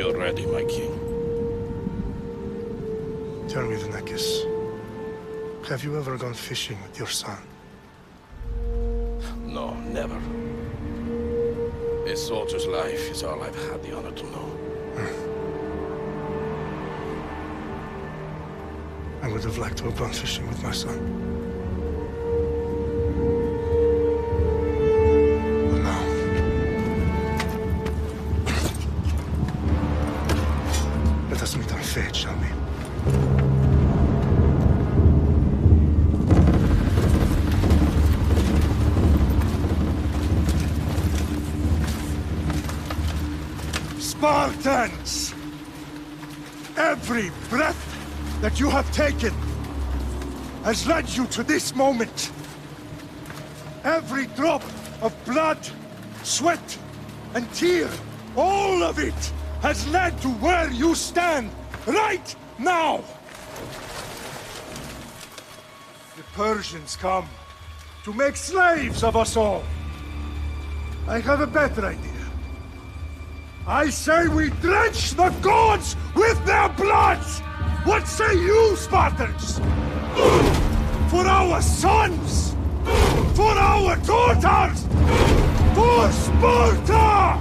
We are ready, my king. Tell me, the Nekis. Have you ever gone fishing with your son? No, never. A soldier's life is all I've had the honor to know. I would have liked to have gone fishing with my son. But now... let us meet on fate, shall we? Spartans! Every breath that you have taken has led you to this moment. Every drop of blood, sweat, and tear, all of it has led to where you stand right now. The Persians come to make slaves of us all. I have a better idea. I say we drench the gods with their blood! What say you, Spartans? For our sons! For our daughters! For Sparta!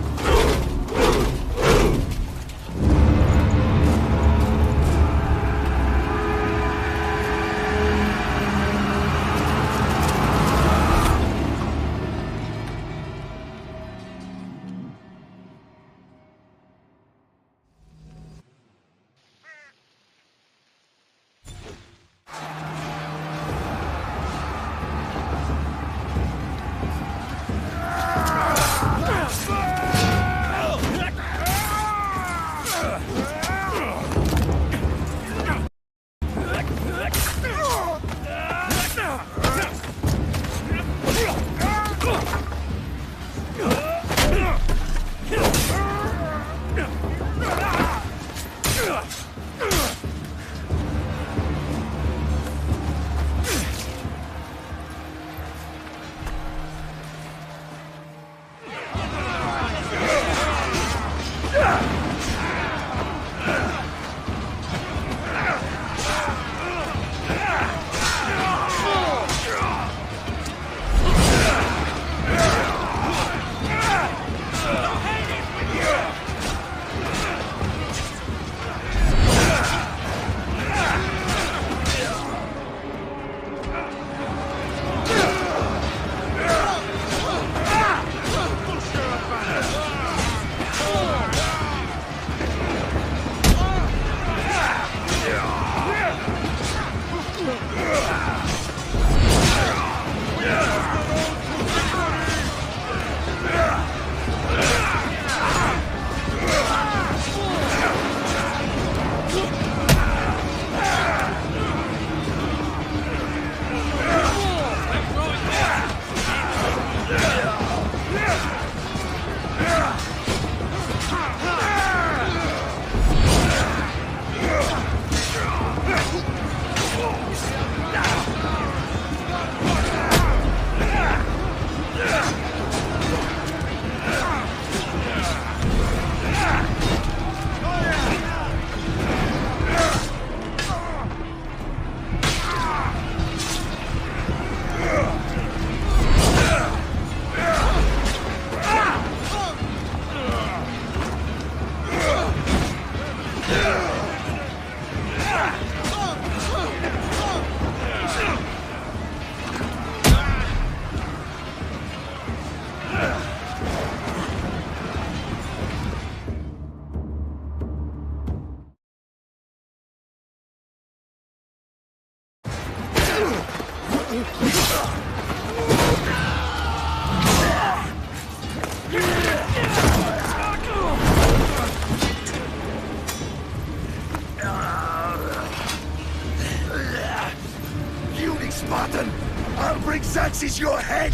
Spartan! I'll bring Xerxes your head!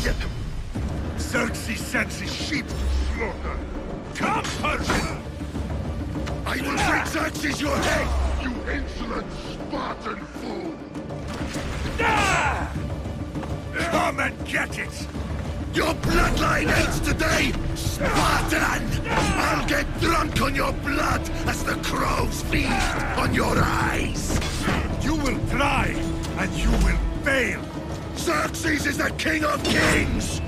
Xerxes sends his sheep to slaughter! Come, Persian! I will bring Xerxes your head! You insolent Spartan fool! Come and get it! Your bloodline ends today, Spartan! I'll get drunk on your blood as the crows feast on your eyes! You will try, and you will fail. Xerxes is the king of kings!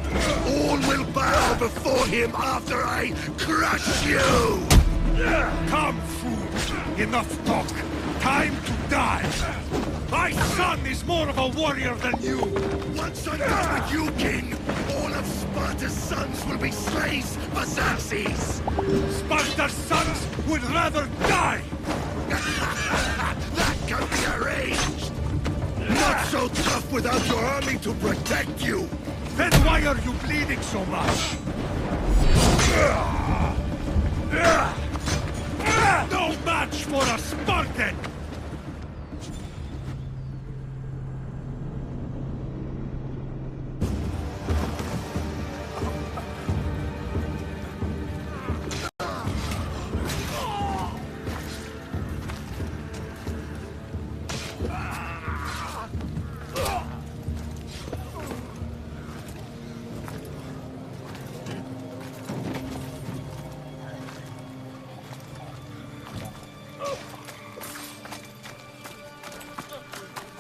All will bow before him after I crush you! Come, fool. Enough talk. Time to die. My son is more of a warrior than you. Once I'm done with you, king, all of Sparta's sons will be slaves for Xerxes! Sparta's sons would rather die. That can be arranged! Not so tough without your army to protect you! Then why are you bleeding so much? No match for a Spartan!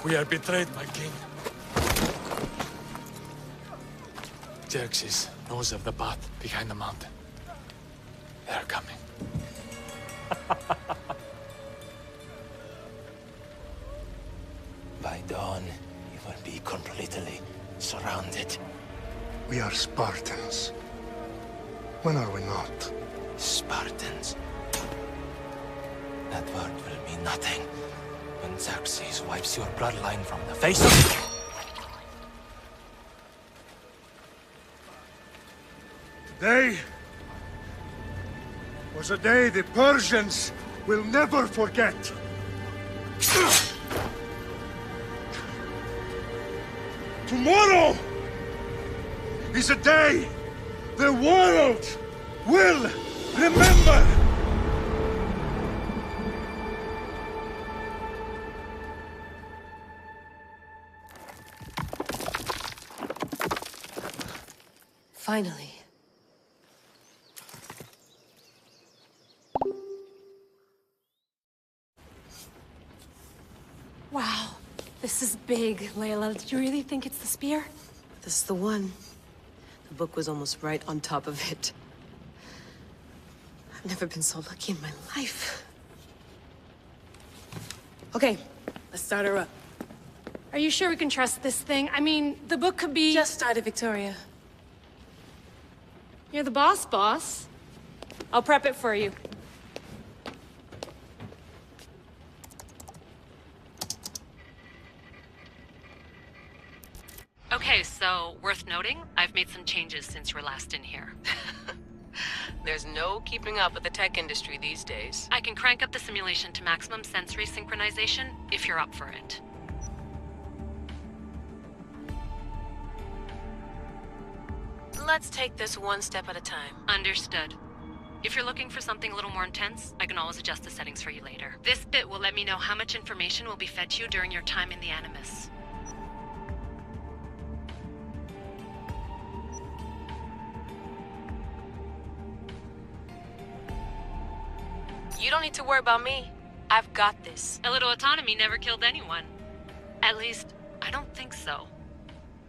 We are betrayed, my king. Xerxes knows of the path behind the mountain. They're coming. By dawn, you will be completely surrounded. We are Spartans. When are we not? Spartans. That word will mean nothing when Xerxes wipes your bloodline from the face of... Today was a day the Persians will never forget. Tomorrow is a day the world will remember. Finally. Wow, this is big, Layla. Did you really think it's the spear? This is the one. The book was almost right on top of it. I've never been so lucky in my life. Okay, let's start her up. Are you sure we can trust this thing? I mean, the book could be... Just started, Victoria. You're the boss. I'll prep it for you. Okay, so, worth noting, I've made some changes since you were last in here. There's no keeping up with the tech industry these days. I can crank up the simulation to maximum sensory synchronization, if you're up for it. Let's take this one step at a time. Understood. If you're looking for something a little more intense, I can always adjust the settings for you later. This bit will let me know how much information will be fed to you during your time in the Animus. You don't need to worry about me. I've got this. A little autonomy never killed anyone. At least, I don't think so.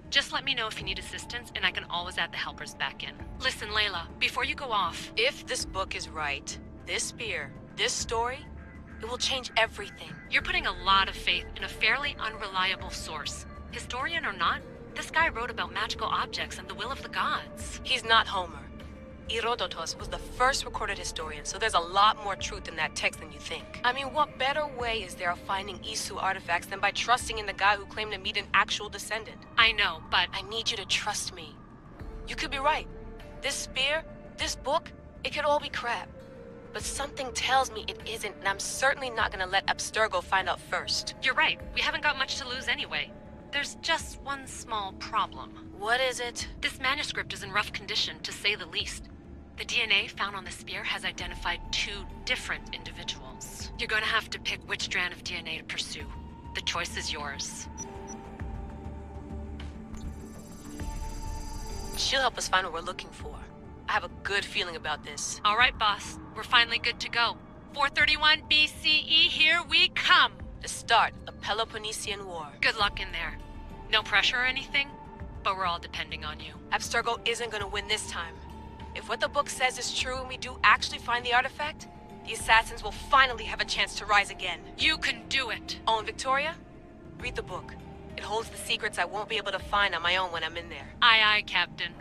Just let me know if you need assistance, and I can always add the helpers back in. Listen, Layla, before you go off... If this book is right, this spear, this story, it will change everything. You're putting a lot of faith in a fairly unreliable source. Historian or not, this guy wrote about magical objects and the will of the gods. He's not Homer. Herodotus was the first recorded historian, so there's a lot more truth in that text than you think. I mean, what better way is there of finding Isu artifacts than by trusting in the guy who claimed to meet an actual descendant? I know, but... I need you to trust me. You could be right. This spear, this book, it could all be crap. But something tells me it isn't, and I'm certainly not gonna let Abstergo find out first. You're right. We haven't got much to lose anyway. There's just one small problem. What is it? This manuscript is in rough condition, to say the least. The DNA found on the spear has identified 2 different individuals. You're going to have to pick which strand of DNA to pursue. The choice is yours. She'll help us find what we're looking for. I have a good feeling about this. All right, boss. We're finally good to go. 431 BCE, here we come! The start of the Peloponnesian War. Good luck in there. No pressure or anything, but we're all depending on you. Abstergo isn't gonna win this time. If what the book says is true and we do actually find the artifact, the assassins will finally have a chance to rise again. You can do it! Oh, and Victoria? Read the book. It holds the secrets I won't be able to find on my own when I'm in there. Aye, aye, Captain.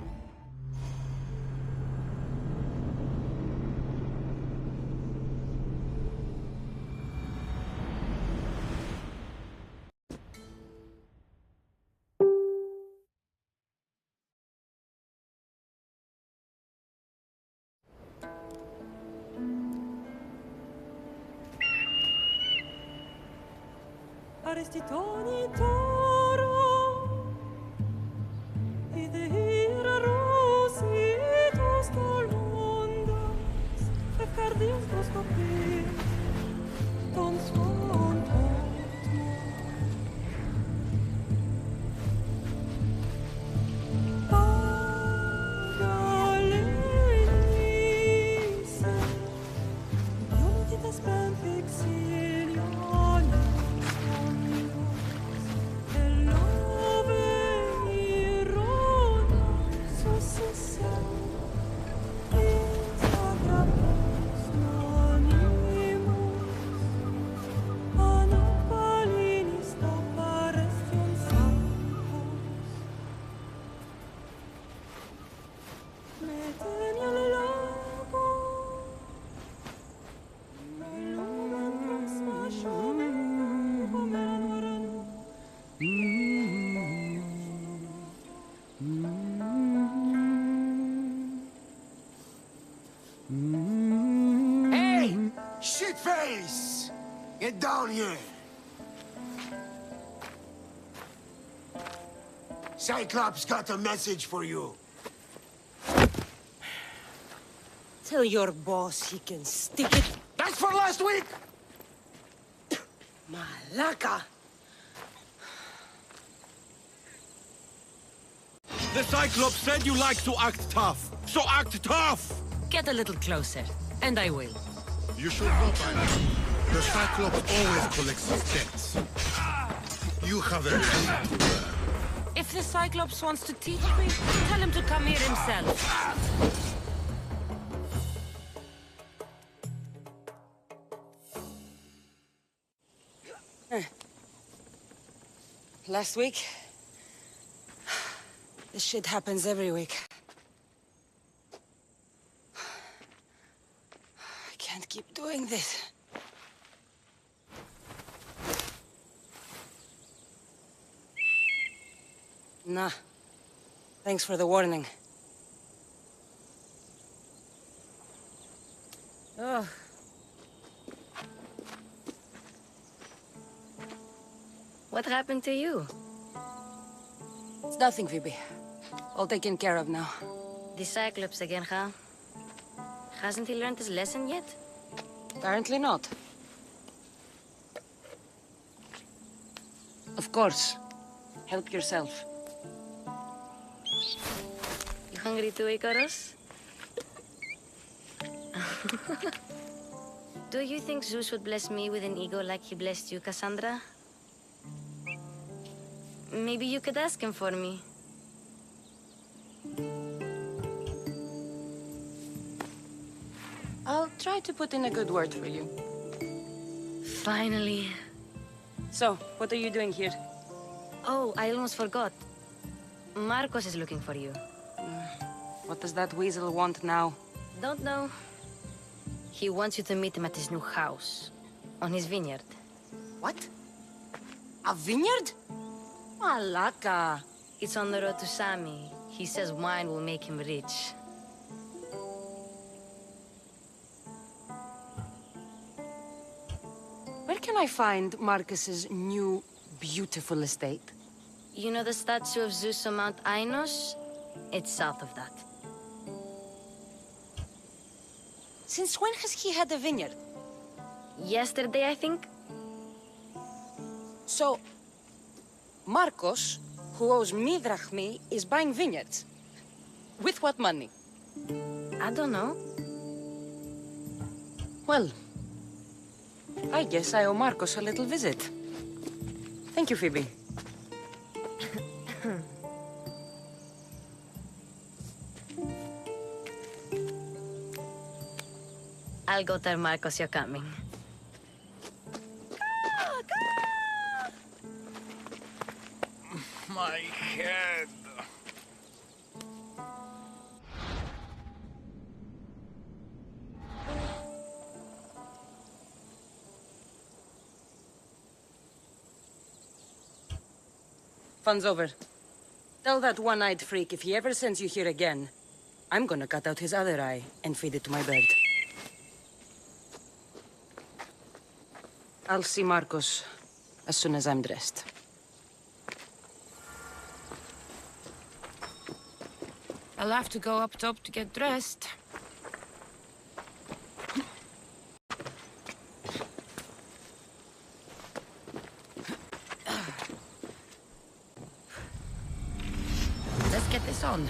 Arestitoni toro, ide ira rositos tolmondas, fefcardios proskopir, ton svon potmo. Pagalenise, diomititas ben vexilianis, Hey! Shitface! Get down here! Cyclops got a message for you. Tell your boss he can stick it. That's for last week! Malaka! The Cyclops said you like to act tough, so act tough! Get a little closer, and I will. You should know by now. The Cyclops always collects his debts. You have a lesson to learn. If the Cyclops wants to teach me, tell him to come here himself. Last week? This shit happens every week. I can't keep doing this. Nah. Thanks for the warning. Oh. What happened to you? It's nothing, Phoebe. All taken care of now. The Cyclops again, huh? Hasn't he learned his lesson yet? Apparently not. Of course. Help yourself. You hungry too, Icarus? Do you think Zeus would bless me with an ego like he blessed you, Cassandra? Maybe you could ask him for me. I'll try to put in a good word for you. Finally. So, what are you doing here? Oh, I almost forgot. Marcos is looking for you. What does that weasel want now? Don't know. He wants you to meet him at his new house. On his vineyard. What? A vineyard? Malaka. It's on the road to Sami. He says wine will make him rich. Where can I find Marcus's new, beautiful estate? You know the statue of Zeus on Mount Ainos? It's south of that. Since when has he had a vineyard? Yesterday, I think? So, Marcos, who owes me drachmi, is buying vineyards. With what money? I don't know. Well, I guess I owe Marcos a little visit. Thank you, Phoebe. I'll go tell Marcos you're coming. My head. Fun's over. Tell that one-eyed freak if he ever sends you here again, I'm gonna cut out his other eye and feed it to my bird. I'll see Marcos as soon as I'm dressed. I'll have to go up top to get dressed. Let's get this on.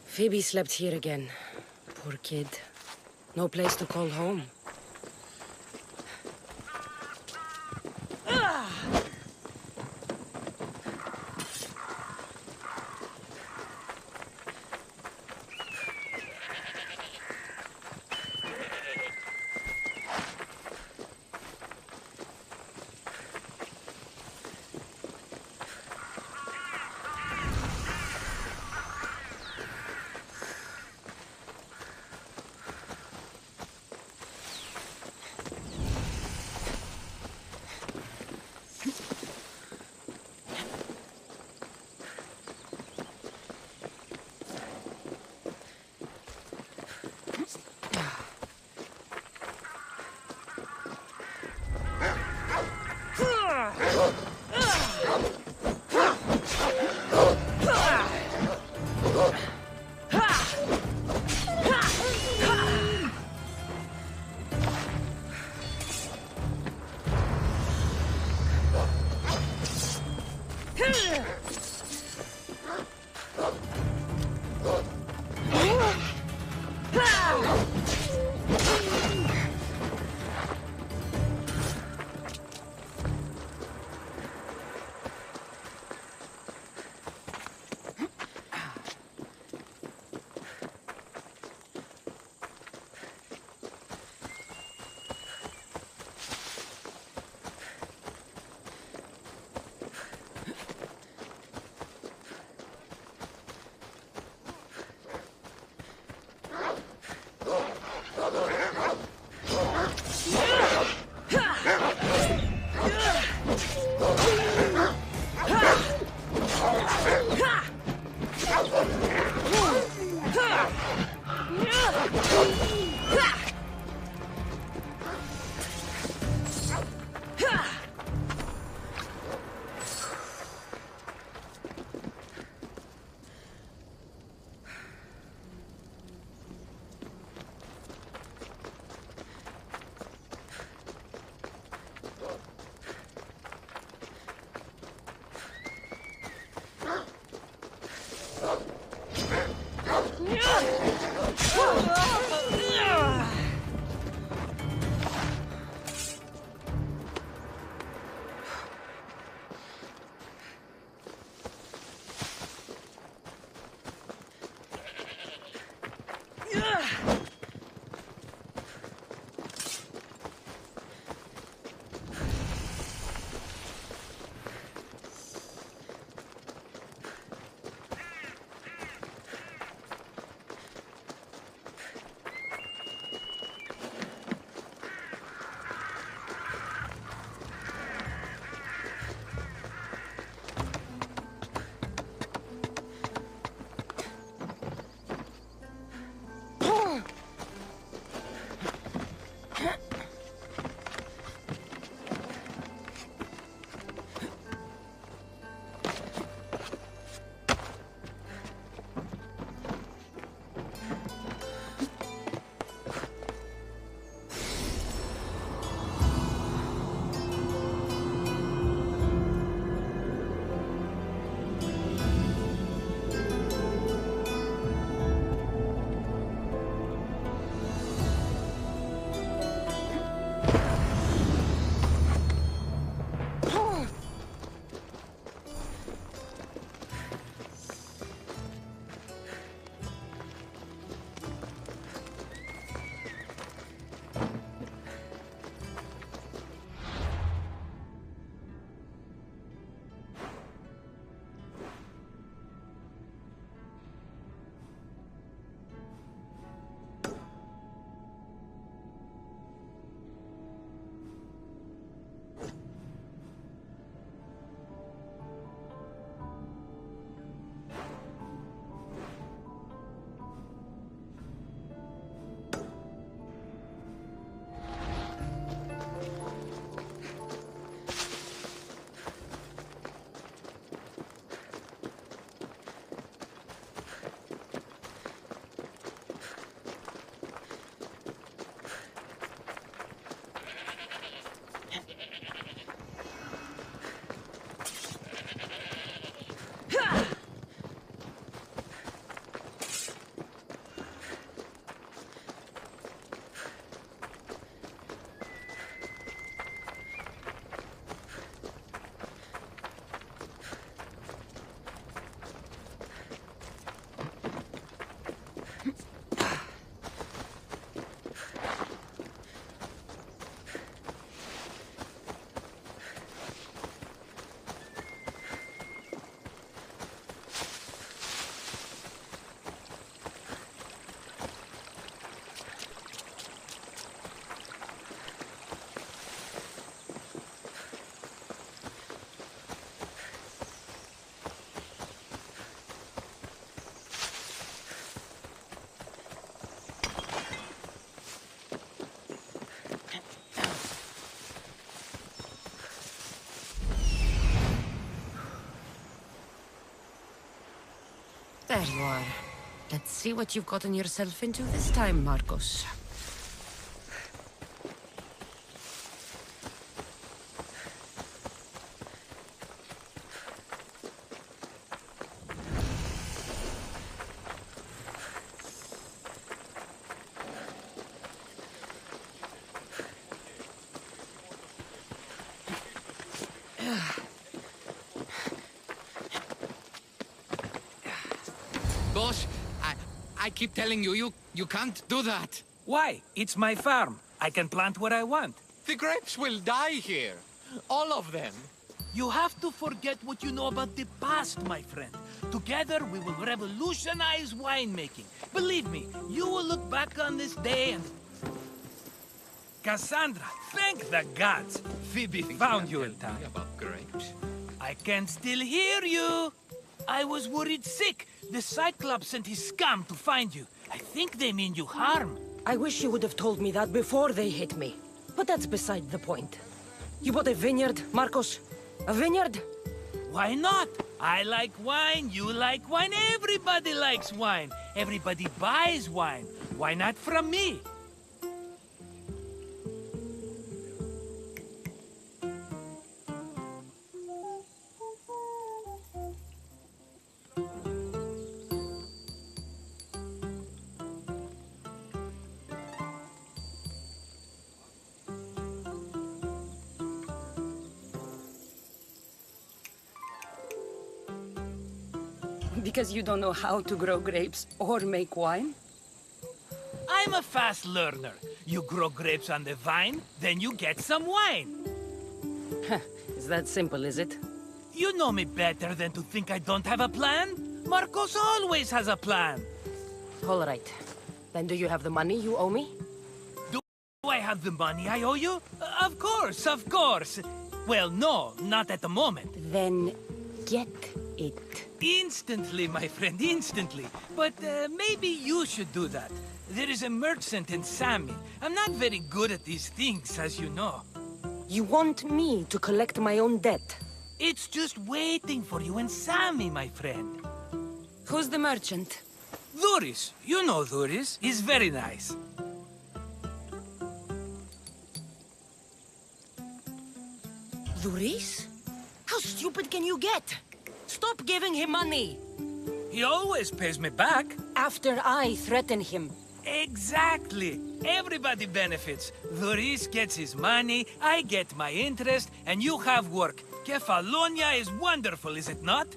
Phoebe slept here again. Poor kid. No place to call home. There you are. Let's see what you've gotten yourself into this time, Marcos. Boss, I keep telling you, you can't do that. Why? It's my farm. I can plant what I want. The grapes will die here. All of them. You have to forget what you know about the past, my friend. Together, we will revolutionize winemaking. Believe me, you will look back on this day and... Cassandra, thank the gods. Phoebe found you in time. About grapes. I can still hear you. I was worried sick. The Cyclops sent his scum to find you. I think they mean you harm. I wish you would have told me that before they hit me. But that's beside the point. You bought a vineyard, Marcos? A vineyard? Why not? I like wine, you like wine, everybody likes wine. Everybody buys wine. Why not from me? Because you don't know how to grow grapes or make wine? I'm a fast learner. You grow grapes on the vine, then you get some wine. Is that simple, is it? You know me better than to think I don't have a plan. Marcos always has a plan. All right. Then do you have the money you owe me? Do I have the money I owe you? Of course, of course. Well, no, not at the moment. Then get it. Instantly, my friend, instantly. But maybe you should do that. There is a merchant in Sami. I'm not very good at these things, as you know. You want me to collect my own debt? It's just waiting for you in Sami, my friend. Who's the merchant? Duris. You know Duris. He's very nice. Duris? How stupid can you get? Stop giving him money! He always pays me back. After I threaten him. Exactly. Everybody benefits. Duris gets his money, I get my interest, and you have work. Kefalonia is wonderful, is it not?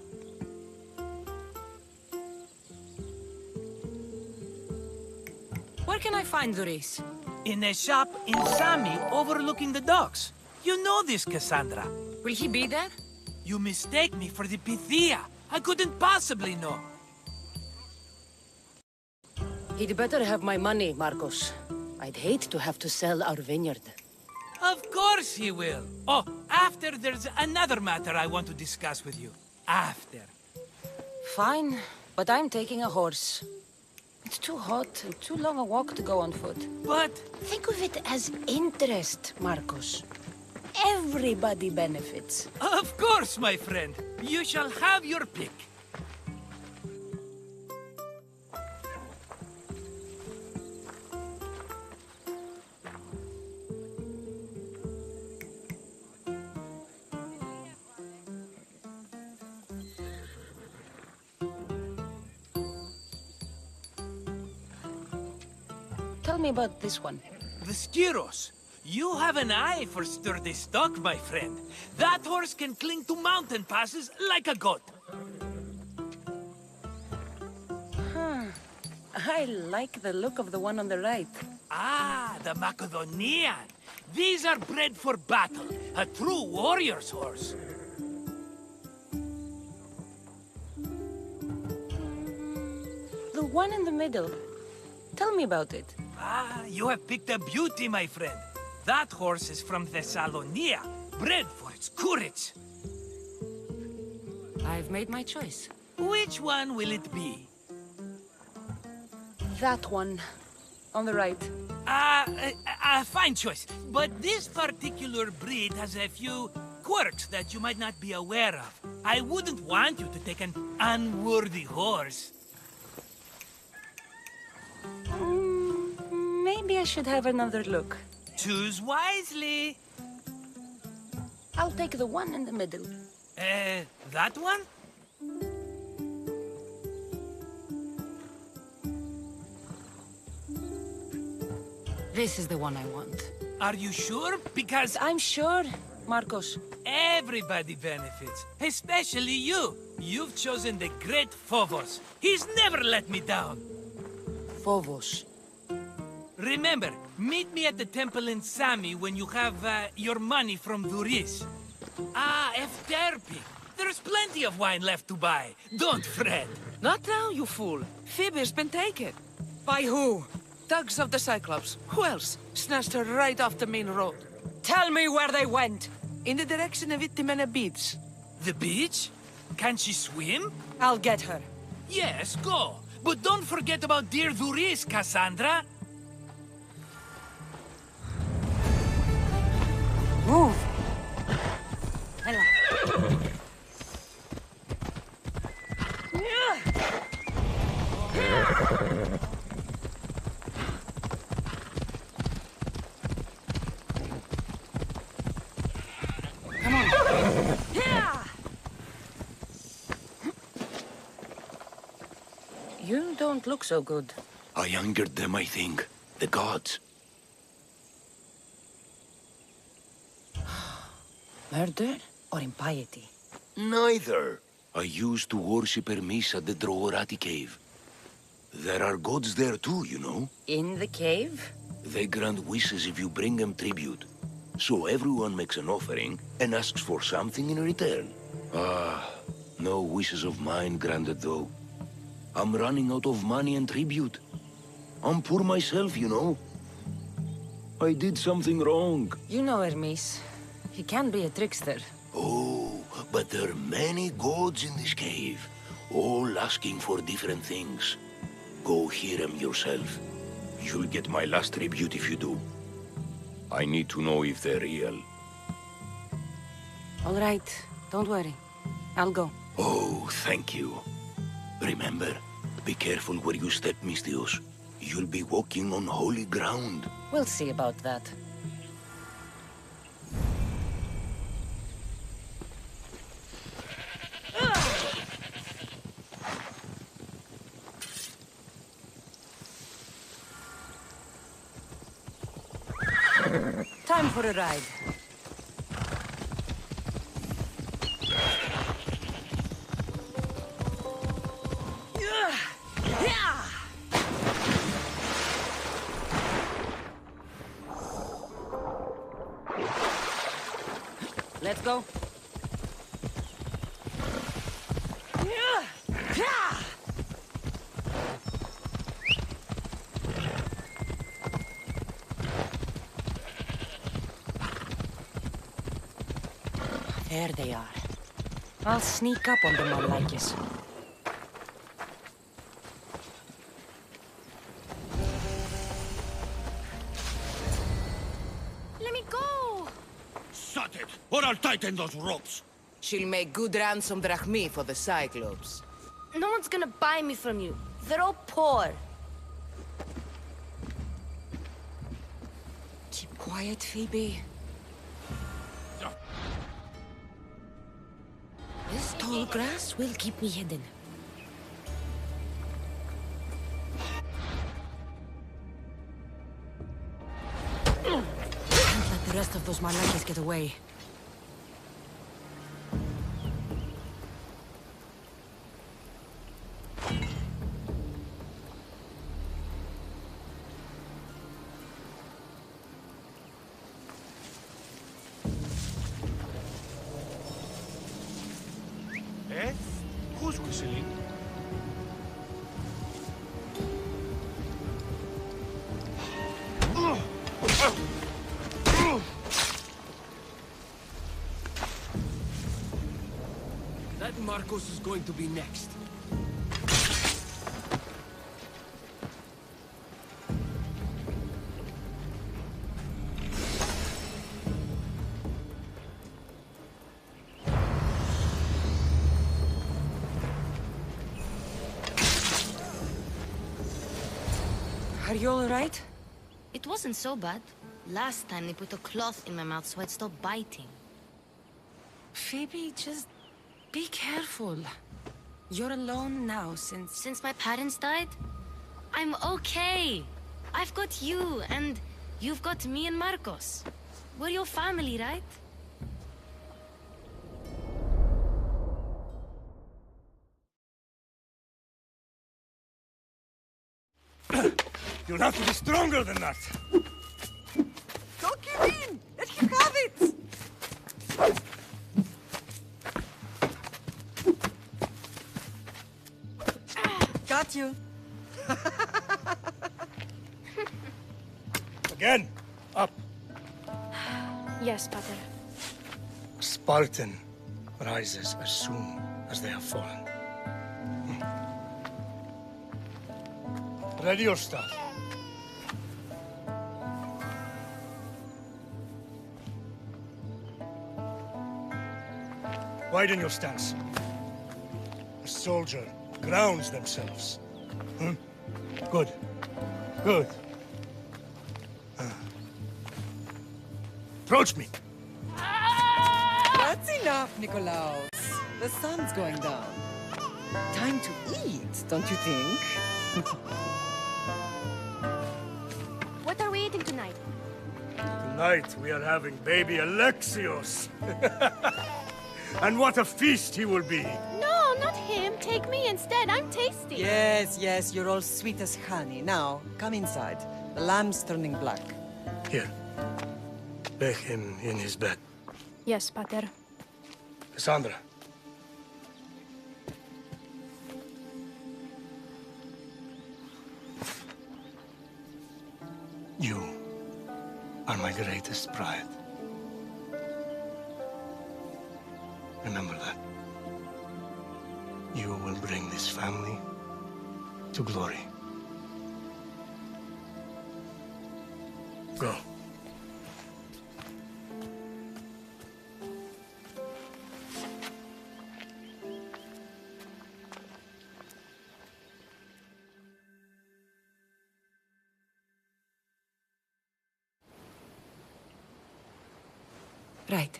Where can I find Duris? In a shop in Sami, overlooking the docks. You know this, Cassandra. Will he be there? You mistake me for the Pythia. I couldn't possibly know. He'd better have my money, Marcos. I'd hate to have to sell our vineyard. Of course he will. Oh, after there's another matter I want to discuss with you. After. Fine, but I'm taking a horse. It's too hot and too long a walk to go on foot. But... think of it as interest, Marcos. Everybody benefits. Of course, my friend. You shall have your pick. Tell me about this one. The Skiros. You have an eye for sturdy stock, my friend. That horse can cling to mountain passes like a goat. I like the look of the one on the right. Ah, the Macedonian. These are bred for battle. A true warrior's horse. The one in the middle. Tell me about it. Ah, you have picked a beauty, my friend. That horse is from Thessalonia, bred for its courage. I've made my choice. Which one will it be? That one. On the right. Fine choice. But this particular breed has a few quirks that you might not be aware of. I wouldn't want you to take an unworthy horse. Maybe I should have another look. Choose wisely. I'll take the one in the middle. That one? This is the one I want. Are you sure? Because I'm sure, Marcos. everybody benefits, especially you. You've chosen the great Phobos. He's never let me down. Phobos. Remember, meet me at the temple in Sami when you have your money from Duris. Ah, Efterpi. There's plenty of wine left to buy. Don't fret. Not now, you fool. Phoebe's been taken. By who? Thugs of the Cyclops. Who else? Snatched her right off the main road. Tell me where they went. In the direction of MIDMAN beach. The beach? Can she swim? I'll get her. Yes, go. But don't forget about dear Duris, Cassandra. Move. Hela. Come on. You don't look so good. I angered them, I think. The gods. Murder or impiety? Neither. I used to worship Hermes at the Droorati cave. There are gods there too, you know. In the cave? They grant wishes if you bring them tribute. So everyone makes an offering and asks for something in return. Ah, no wishes of mine granted though. I'm running out of money and tribute. I'm poor myself, you know. I did something wrong. You know Hermes. He can be a trickster. Oh, but there are many gods in this cave, all asking for different things. Go hear them yourself. You'll get my last tribute if you do. I need to know if they're real. All right, don't worry. I'll go. Oh, thank you. Remember, be careful where you step, Mistios. You'll be walking on holy ground. We'll see about that. Time for a ride. Let's go. There they are. I'll sneak up on them unlikes. Let me go! Shut it, or I'll tighten those ropes. She'll make good ransom drachmi for the Cyclops. No one's gonna buy me from you. They're all poor. Keep quiet, Phoebe. This tall grass will keep me hidden. Can't let the rest of those malakis get away. Who's whistling? That Marcos is going to be next. Are you all right? It wasn't so bad. Last time they put a cloth in my mouth so I'd stop biting. Phoebe, just be careful. You're alone now Since my parents died? I'm okay. I've got you, and you've got me and Marcos. We're your family, right? You'll have to be stronger than that. Don't give in! Let him have it! Got you. Again, up. Yes, Pater. Spartan rises as soon as they have fallen. Ready your staff. Widen your stance. A soldier grounds themselves. Good. Good. Approach me. That's enough, Nikolaos. The sun's going down. Time to eat, don't you think? What are we eating tonight? Tonight we are having baby Alexios. And what a feast he will be. No, not him. Take me instead. I'm tasty. Yes, yes, you're all sweet as honey. Now, come inside. The lamb's turning black. Here. Lay him in his bed. Yes, Pater. Cassandra. You are my greatest pride. Remember that. You will bring this family to glory. Go. Right.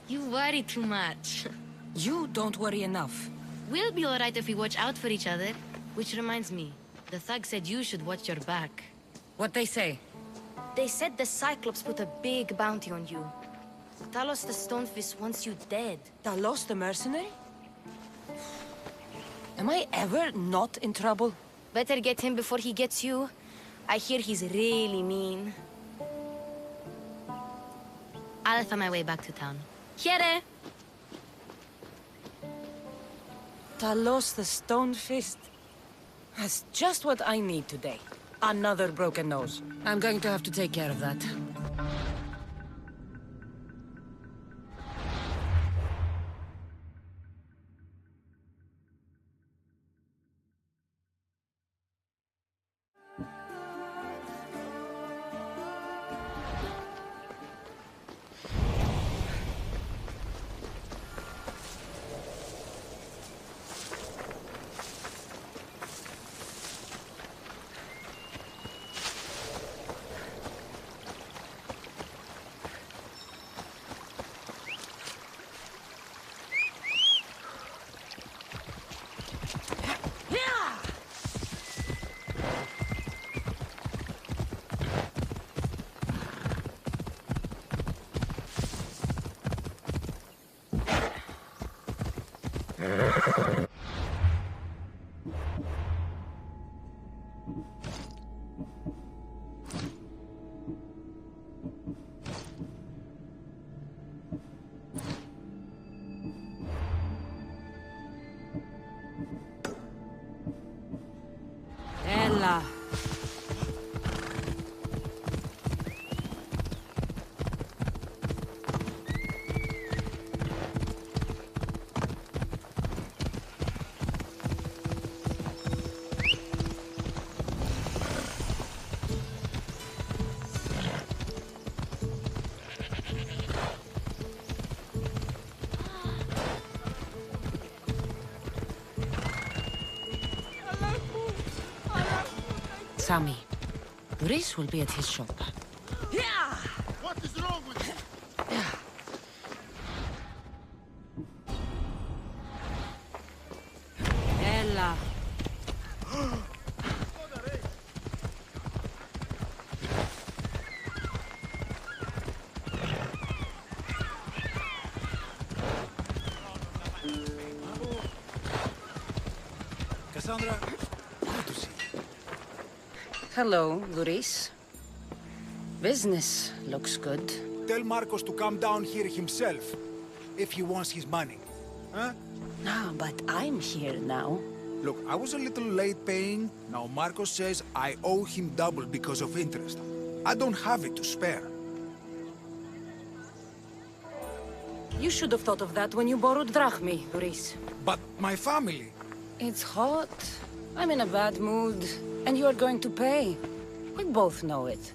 You worry too much. You don't worry enough. We'll be alright if we watch out for each other. Which reminds me, the thug said you should watch your back. What'd they say? They said the Cyclops put a big bounty on you. Talos the Stonefist wants you dead. Talos the mercenary? Am I ever not in trouble? Better get him before he gets you. I hear he's really mean. I'll find my way back to town. Here! Talos the Stonefist. That's just what I need today. Another broken nose. I'm going to have to take care of that. Ella. Sammy, Duris will be at his shop. Yeah! What is wrong with you? Ella. Cassandra, good to see you. Hello, Duris. Business looks good. Tell Marcos to come down here himself, if he wants his money. Huh? No, but I'm here now. Look, I was a little late paying. Now Marcos says I owe him double because of interest. I don't have it to spare. You should have thought of that when you borrowed drachmi, Duris. But my family... It's hot. I'm in a bad mood. And you are going to pay. We both know it.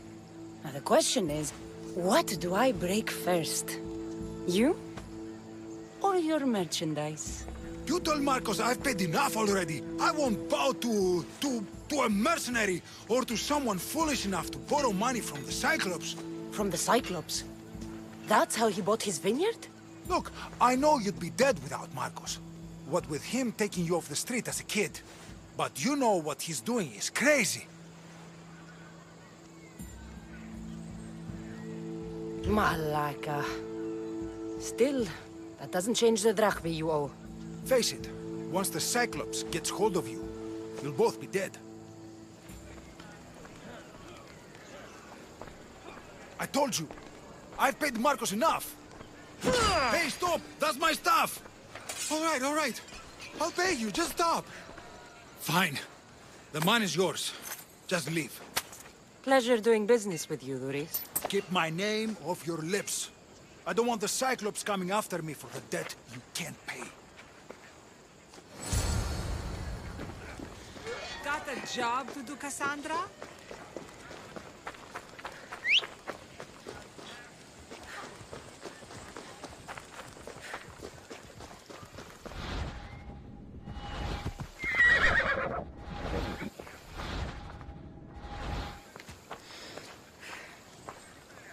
Now the question is, what do I break first? You? Or your merchandise? You told Marcos I've paid enough already. I won't bow to a mercenary or to someone foolish enough to borrow money from the Cyclops. From the Cyclops? That's how he bought his vineyard? Look, I know you'd be dead without Marcos. What with him taking you off the street as a kid. But you know what he's doing is crazy. Malaka. Still, that doesn't change the drachmi you owe. Face it, once the Cyclops gets hold of you, you'll both be dead. I told you, I've paid Marcos enough. Hey, stop! That's my stuff! All right. I'll pay you, just stop. Fine. The mine is yours. Just leave. Pleasure doing business with you, Duris. Keep my name off your lips. I don't want the Cyclops coming after me for the debt you can't pay. Got a job to do, Cassandra?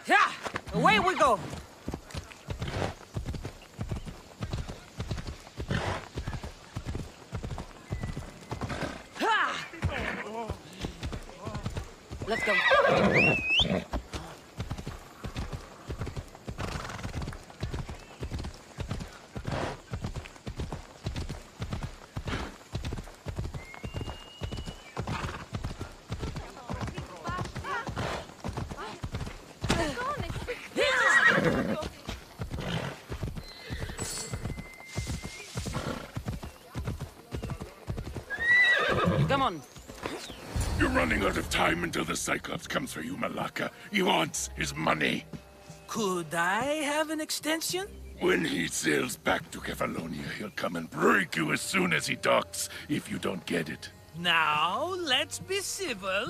Yeah! Away we go! Ha! Let's go. Come on. You're running out of time until the Cyclops comes for you, Malaka. He wants his money. Could I have an extension? When he sails back to Kefalonia, he'll come and break you as soon as he docks, if you don't get it. Now, let's be civil.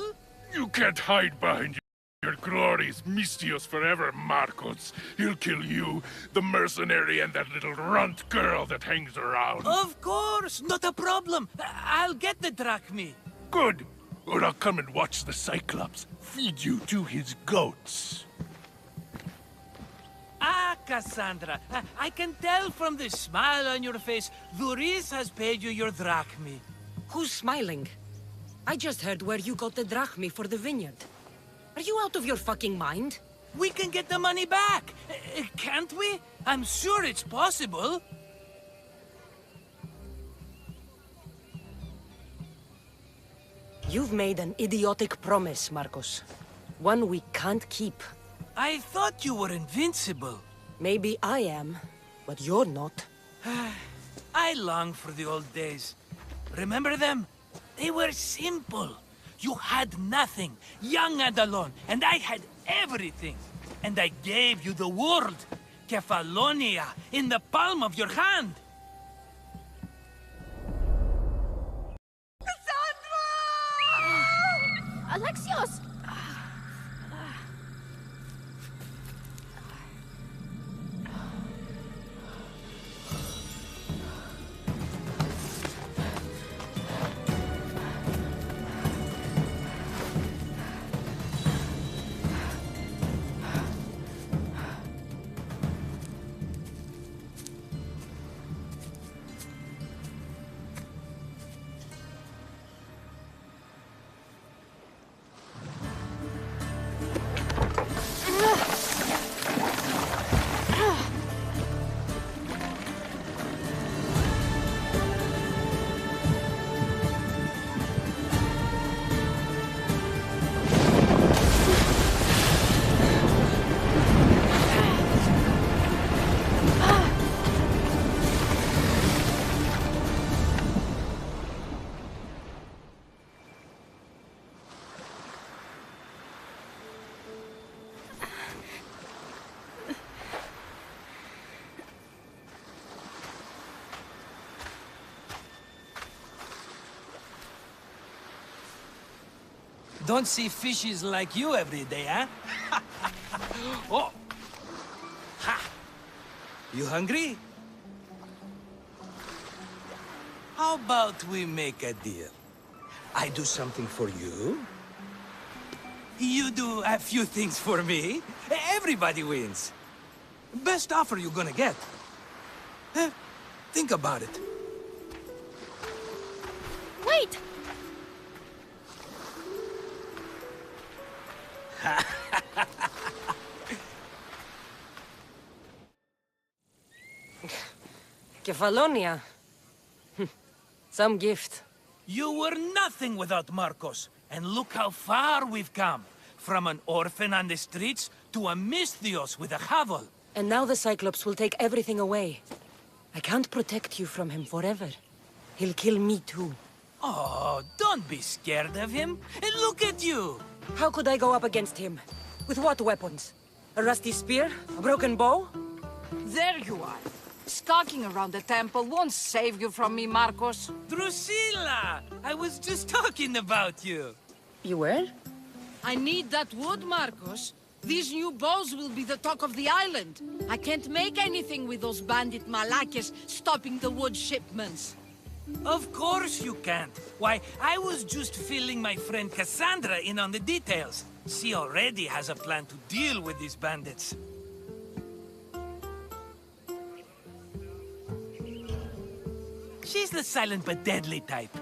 You can't hide behind your glories, Mistios forever, Marcos. He'll kill you, the mercenary, and that little runt girl that hangs around. Of course, not a problem. I'll get the drachmi. Good. Or I'll come and watch the Cyclops feed you to his goats. Ah, Cassandra, I can tell from the smile on your face, Duris has paid you your drachmi. Who's smiling? I just heard where you got the drachmi for the vineyard. Are you out of your fucking mind? We can get the money back, can't we? I'm sure it's possible. You've made an idiotic promise, Marcos. One we can't keep. I thought you were invincible. Maybe I am, but you're not. I long for the old days. Remember them? They were simple. You had nothing, young and alone, and I had everything. And I gave you the world, Kefalonia, in the palm of your hand. Alexios! Don't see fishes like you every day, huh? Oh! Ha! You hungry? How about we make a deal? I do something for you. You do a few things for me. Everybody wins. Best offer you're gonna get. Think about it. Wait! Kefalonia. Some gift. You were nothing without Marcos. And look how far we've come. From an orphan on the streets to a Misthios with a hovel. And now the Cyclops will take everything away. I can't protect you from him forever. He'll kill me too. Oh, don't be scared of him. And look at you. How could I go up against him? With what weapons? A rusty spear? A broken bow? There you are. Skulking around the temple won't save you from me, Marcos. Drusilla! I was just talking about you. You were? I need that wood, Marcos. These new bows will be the talk of the island. I can't make anything with those bandit malakes stopping the wood shipments. Of course you can't. Why, I was just filling my friend Cassandra in on the details. She already has a plan to deal with these bandits. She's the silent but deadly type.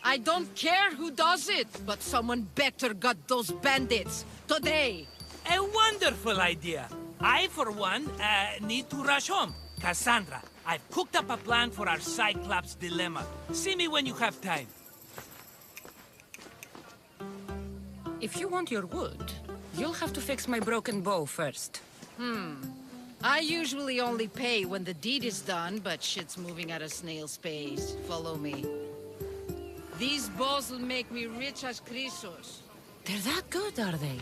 I don't care who does it, but someone better got those bandits. Today. A wonderful idea. I, for one, need to rush home. Cassandra, I've cooked up a plan for our Cyclops dilemma. See me when you have time. If you want your wood, you'll have to fix my broken bow first. I usually only pay when the deed is done, but shit's moving at a snail's pace. Follow me. These bows will make me rich as Chrysos. They're that good, are they?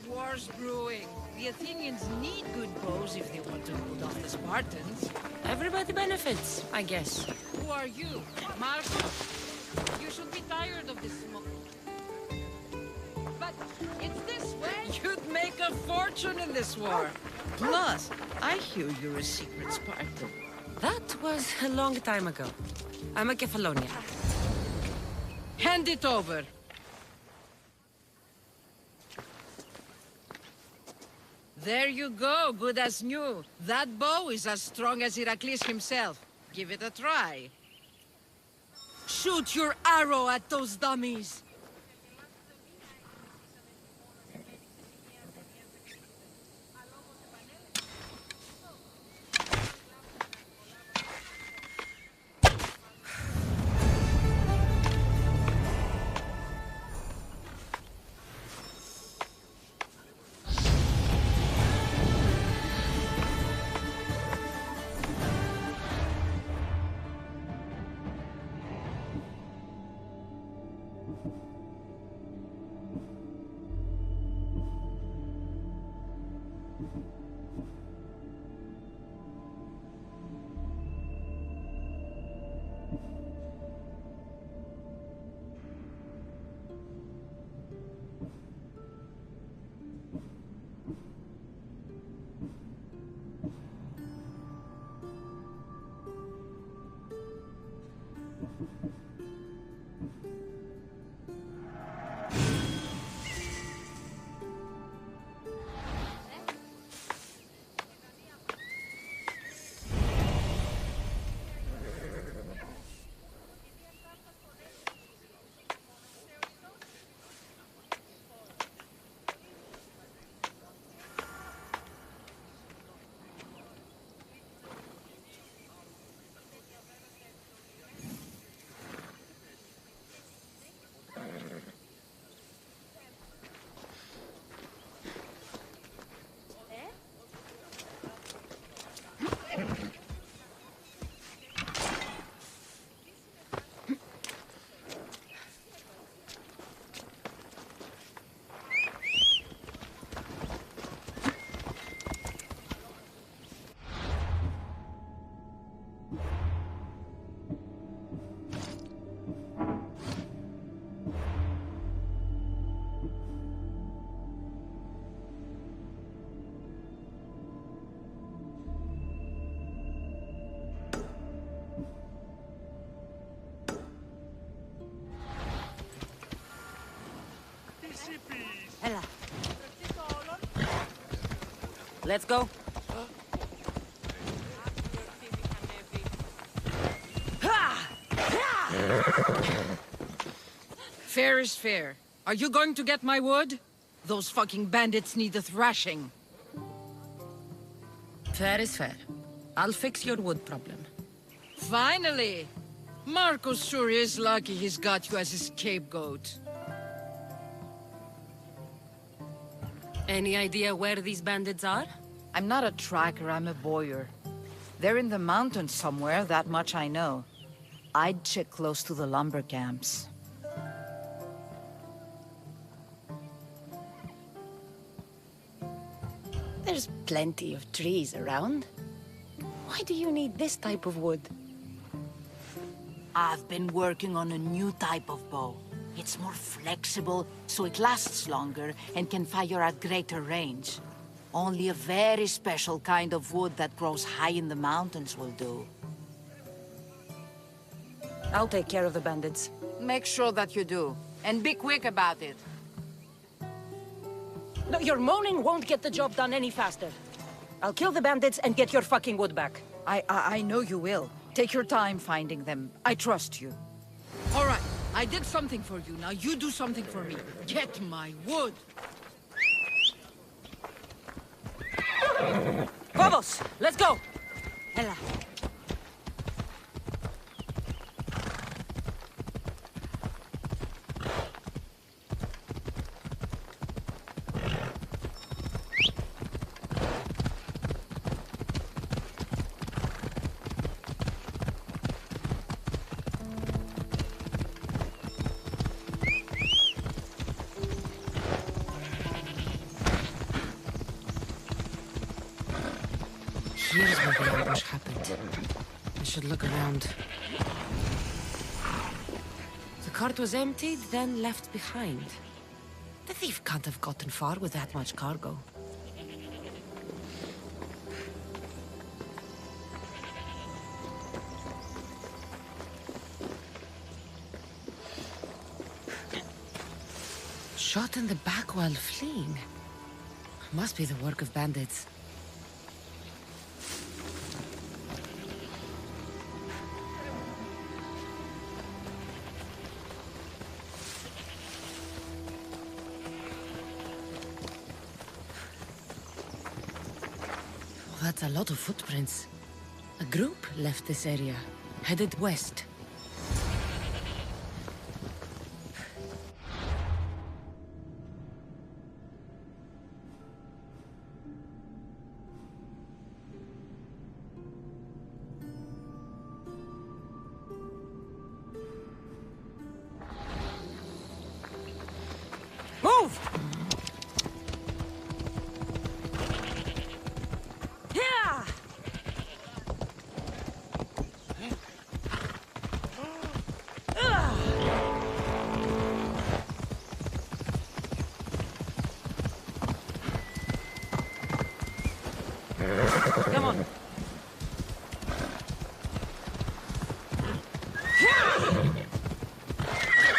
War's brewing. The Athenians need good bows if they want to hold off the Spartans. Everybody benefits, I guess. Who are you? Marcos? You should be tired of this smoke. But it's this way. You'd make a fortune in this war. Plus, I hear you're a secret Spartan. That was a long time ago. I'm a Kefalonia. Hand it over. There you go, good as new. That bow is as strong as Heracles himself. Give it a try. Shoot your arrow at those dummies. Let's go. Fair is fair. Are you going to get my wood? Those fucking bandits need a thrashing. Fair is fair. I'll fix your wood problem. Finally! Marcos sure is lucky he's got you as his scapegoat. Any idea where these bandits are? I'm not a tracker, I'm a boyer. They're in the mountains somewhere, that much I know. I'd check close to the lumber camps. There's plenty of trees around. Why do you need this type of wood? I've been working on a new type of bow. It's more flexible, so it lasts longer and can fire at greater range. Only a very special kind of wood that grows high in the mountains will do. I'll take care of the bandits. Make sure that you do. And be quick about it. No, your moaning won't get the job done any faster. I'll kill the bandits and get your fucking wood back. I know you will. Take your time finding them. I trust you. All right, I did something for you. Now you do something for me. Get my wood. Vamos! Let's go! Ella. Here's where the ambush happened. I should look around. The cart was emptied, then left behind. The thief can't have gotten far with that much cargo. Shot in the back while fleeing. Must be the work of bandits. That's a lot of footprints. A group left this area, headed west. Move! Come on.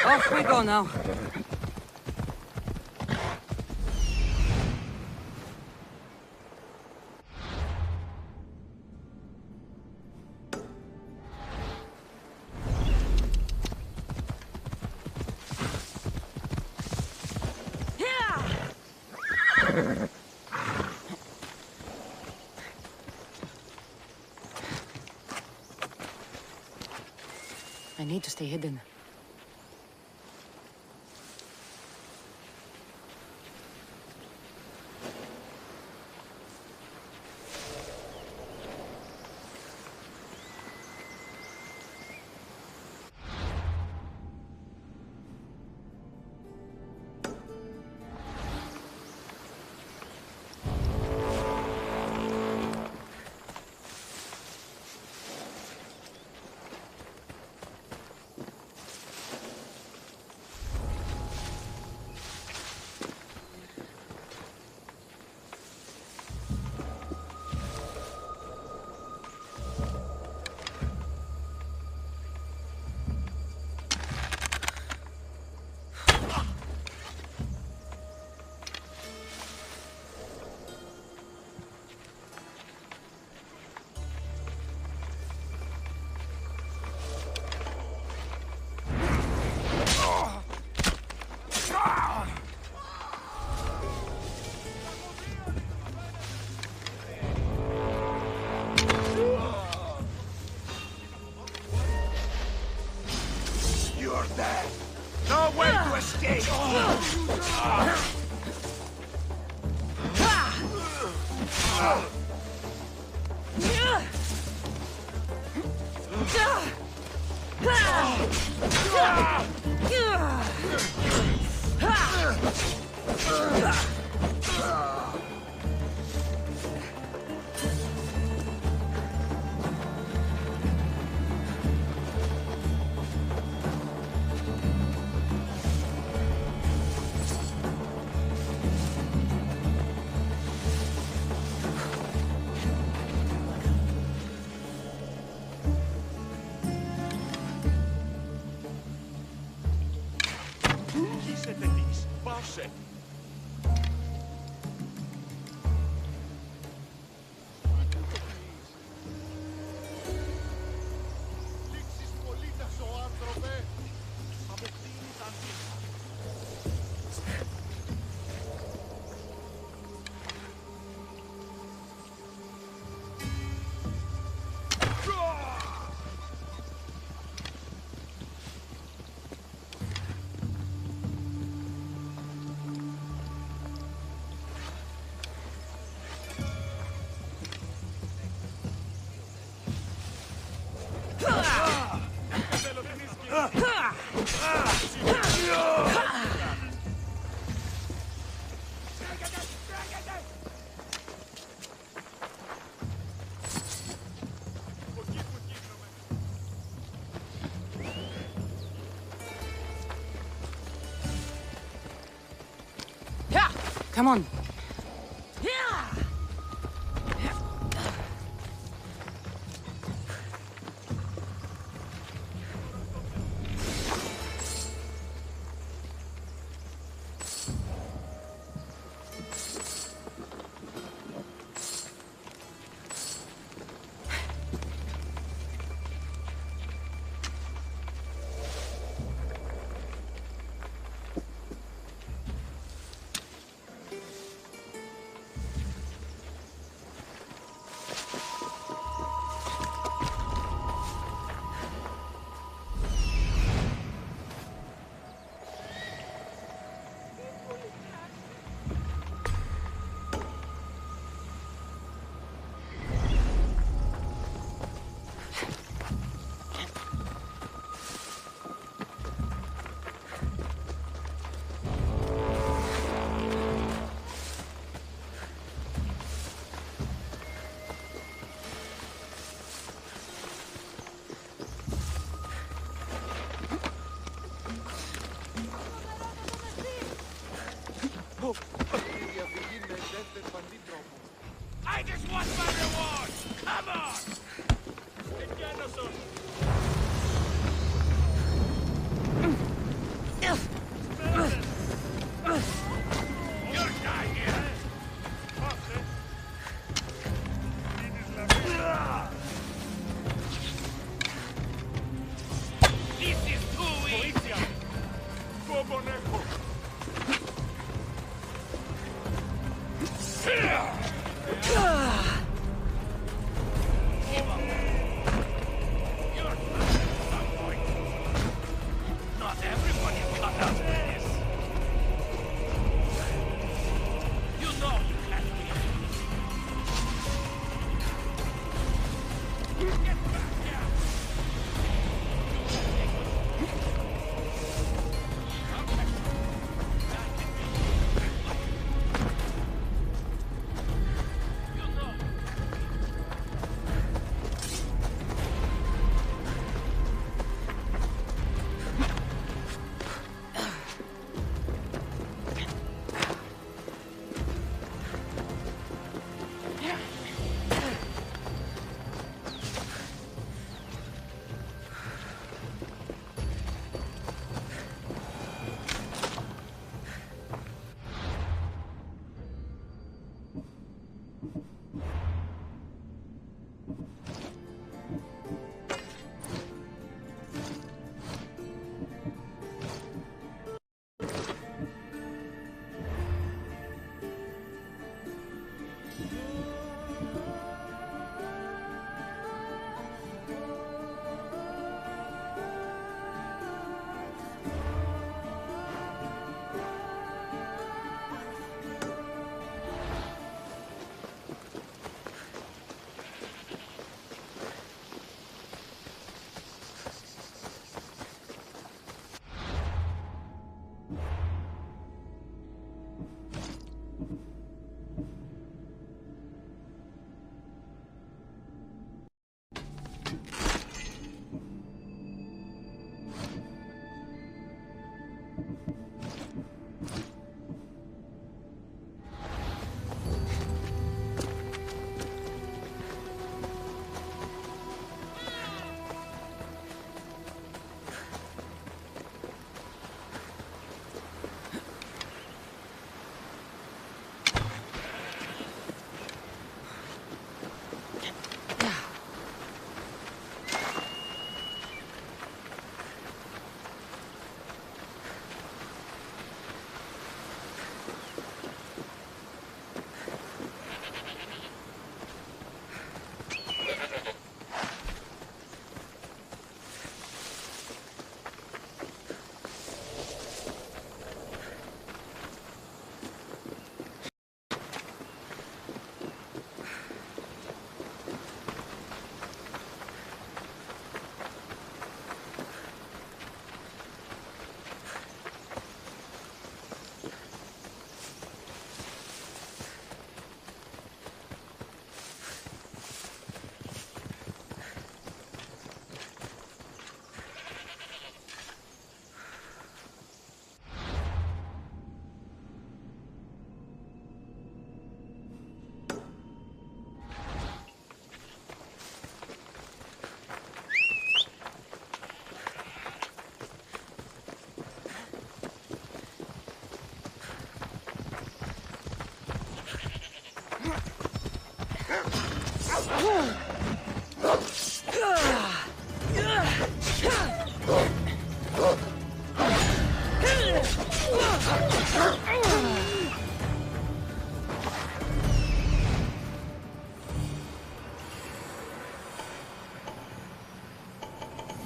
Off we go now. I need to stay hidden. Come on.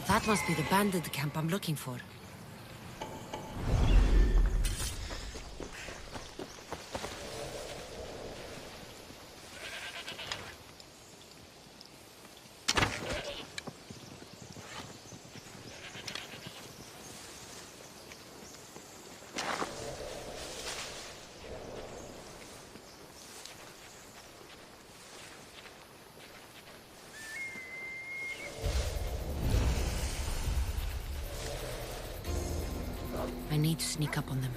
That must be the bandit camp I'm looking for. I need to sneak up on them.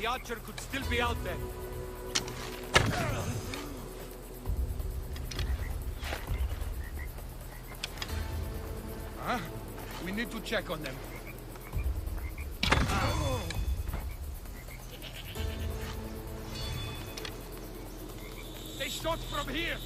The archer could still be out there. Huh? We need to check on them. They shot from here!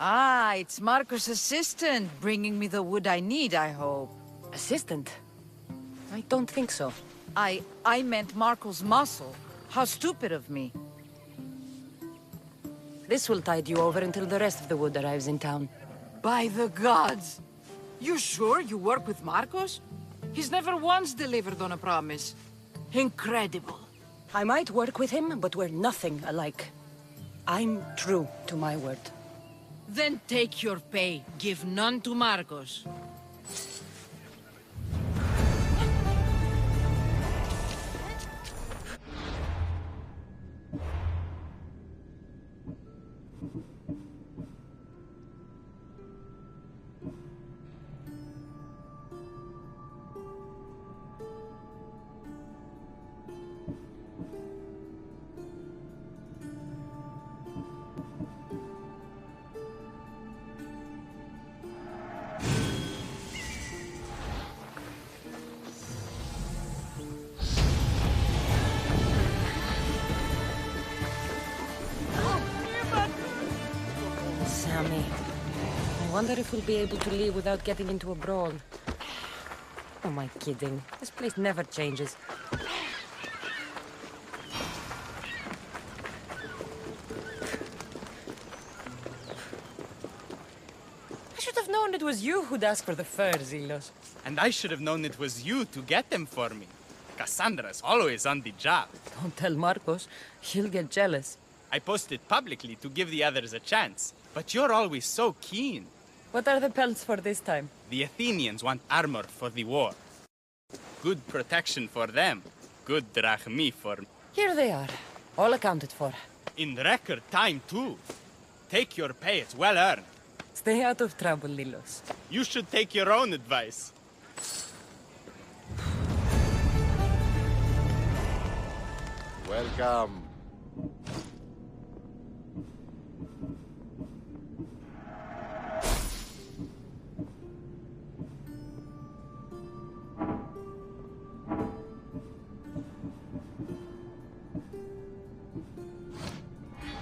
Ah, it's Marcos' assistant bringing me the wood I need, I hope. Assistant? I don't think so. I meant Marcos' muscle. How stupid of me. This will tide you over until the rest of the wood arrives in town. By the gods! You sure you work with Marcos? He's never once delivered on a promise. Incredible. I might work with him, but we're nothing alike. I'm true to my word. Then take your pay. Give none to Marcos. Sammy. I wonder if we'll be able to leave without getting into a brawl. Oh, am I kidding? This place never changes. I should have known it was you who'd ask for the fur, Zelos. And I should have known it was you to get them for me. Cassandra's always on the job. Don't tell Marcos. He'll get jealous. I posted publicly to give the others a chance, but you're always so keen. What are the pelts for this time? The Athenians want armor for the war. Good protection for them. Good drachmi for me. Here they are. All accounted for. In record time, too. Take your pay, it's well earned. Stay out of trouble, Lilos. You should take your own advice. Welcome.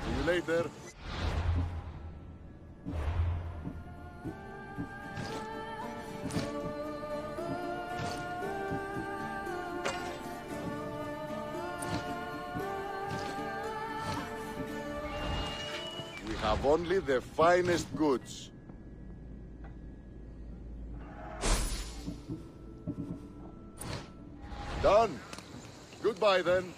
See you later. We have only the finest goods. Done. Goodbye then.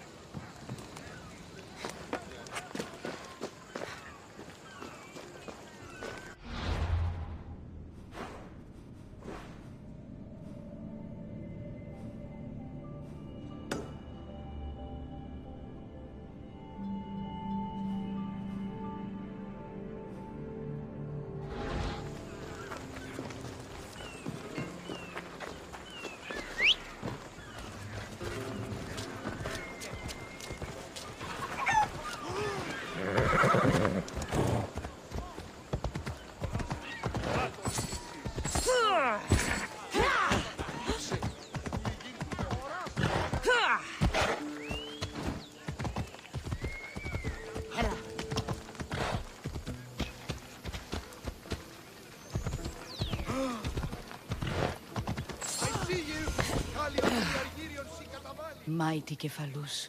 Mighty Cephalus,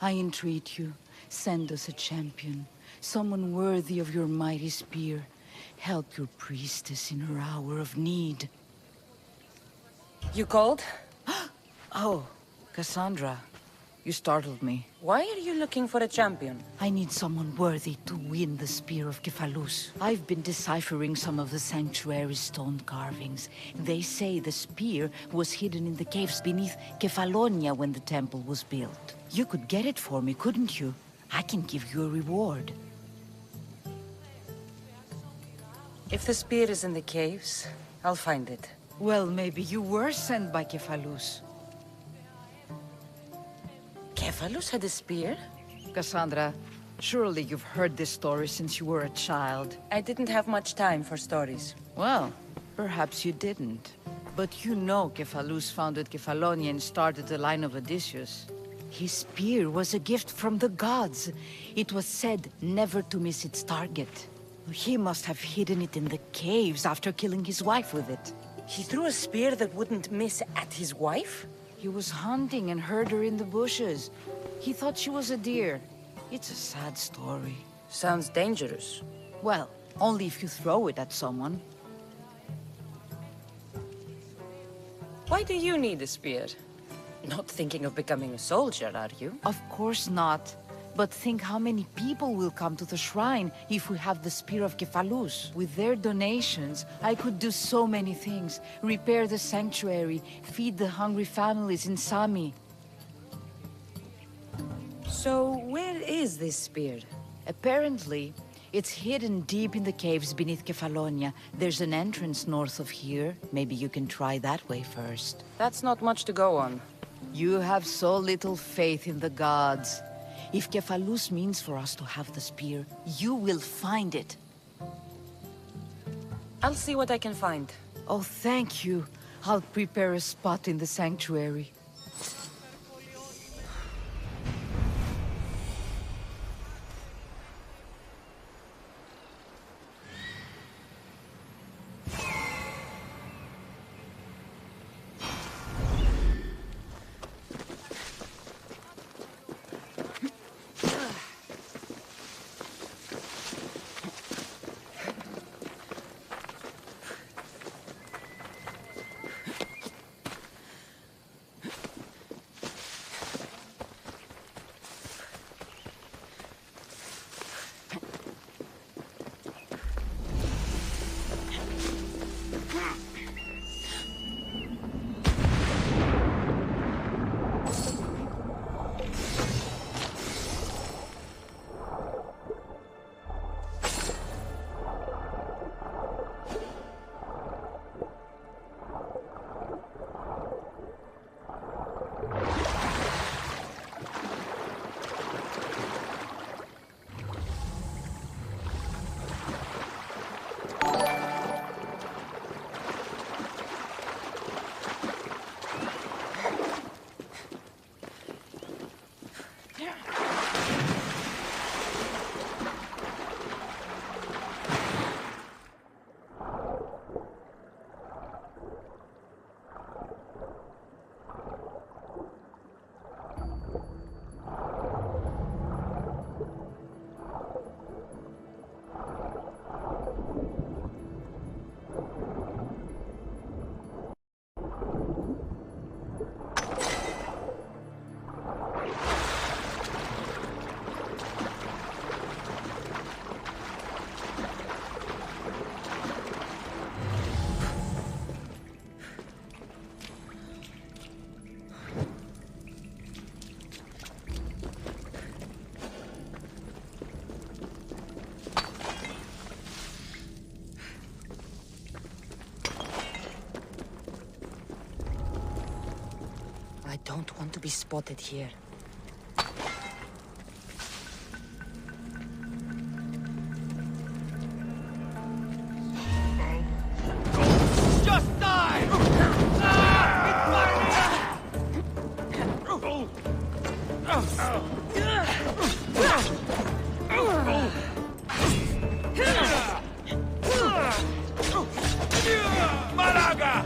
I entreat you, send us a champion, someone worthy of your mighty spear. Help your priestess in her hour of need. You called? Oh, Cassandra, you startled me. Why are you looking for a champion? I need someone worthy to win the spear of Cephalus. I've been deciphering some of the sanctuary's stone carvings. They say the spear was hidden in the caves beneath Kefalonia when the temple was built. You could get it for me, couldn't you? I can give you a reward. If the spear is in the caves, I'll find it. Well, maybe you were sent by Cephalus. Cephalus had a spear? Cassandra, surely you've heard this story since you were a child. I didn't have much time for stories. Well, perhaps you didn't. But you know Cephalus founded Kefalonia and started the line of Odysseus. His spear was a gift from the gods. It was said never to miss its target. He must have hidden it in the caves after killing his wife with it. He threw a spear that wouldn't miss at his wife? He was hunting and heard her in the bushes. He thought she was a deer. It's a sad story. Sounds dangerous. Well, only if you throw it at someone. Why do you need a spear? Not thinking of becoming a soldier, are you? Of course not. But think how many people will come to the shrine if we have the Spear of Kephalus. With their donations, I could do so many things. Repair the sanctuary, feed the hungry families in Sami. So, where is this spear? Apparently, it's hidden deep in the caves beneath Kefalonia. There's an entrance north of here. Maybe you can try that way first. That's not much to go on. You have so little faith in the gods. If Kephalus means for us to have the spear, you will find it. I'll see what I can find. Oh, thank you. I'll prepare a spot in the sanctuary. I don't want to be spotted here. Just die! Malaga!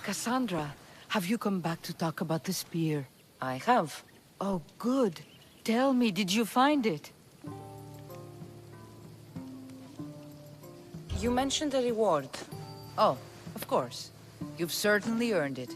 Cassandra, have you come back to talk about the spear? I have. Oh, good. Tell me, did you find it? You mentioned a reward. Oh, of course. You've certainly earned it.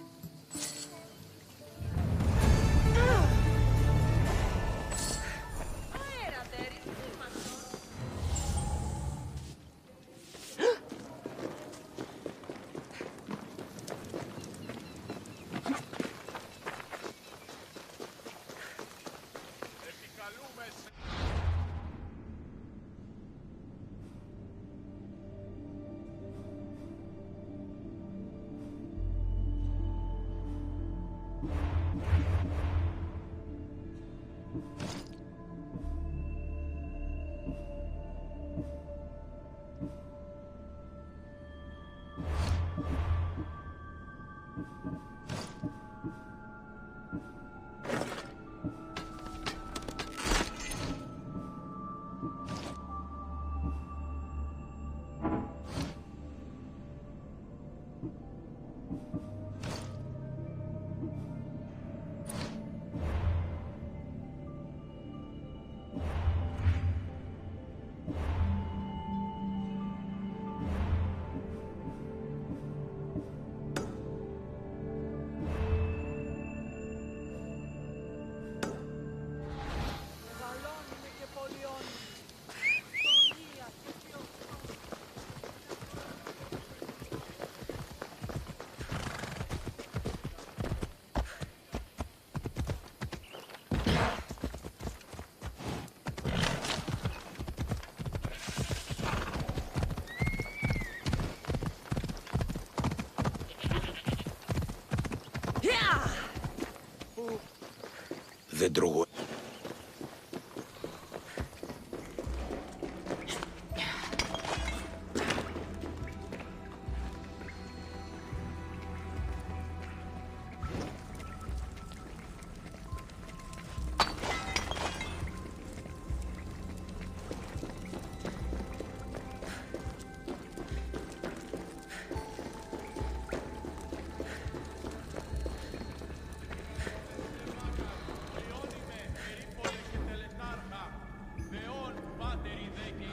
The другой.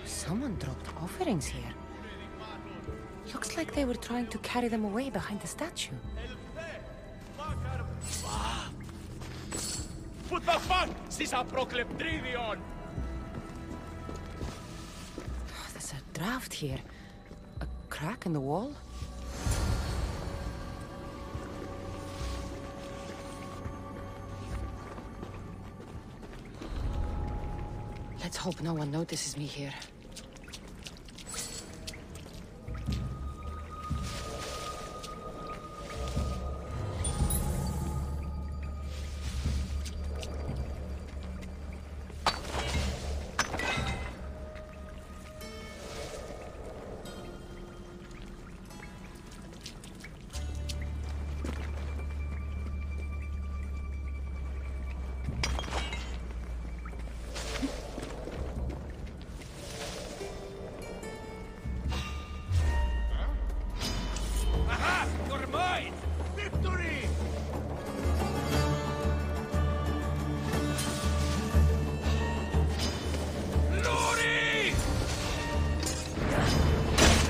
Someone dropped offerings here. Looks like they were trying to carry them away behind the statue. What the fuck? Sisa procleptridion! There's a draft here. A crack in the wall? Let's hope no one notices me here.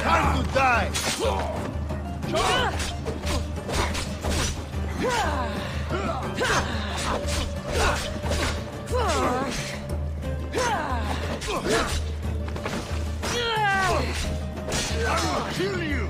Time to die! I will kill you!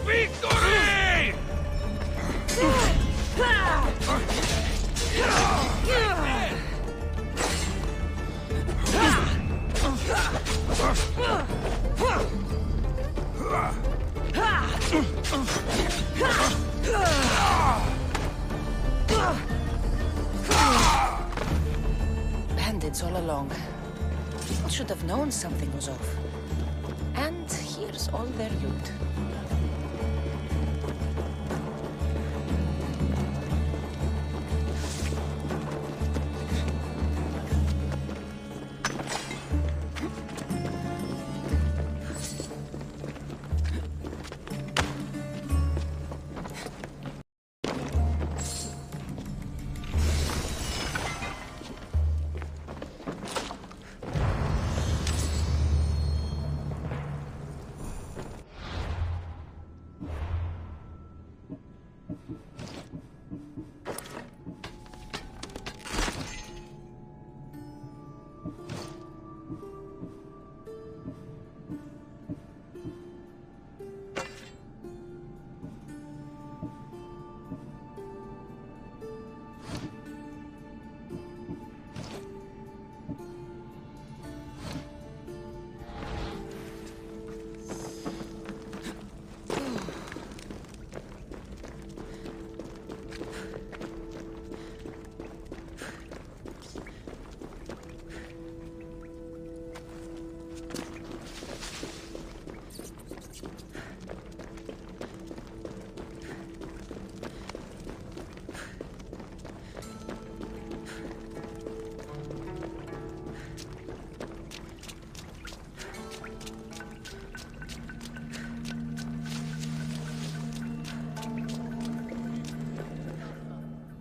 Victory! Bandits all along. People should have known something was off. And here's all their loot.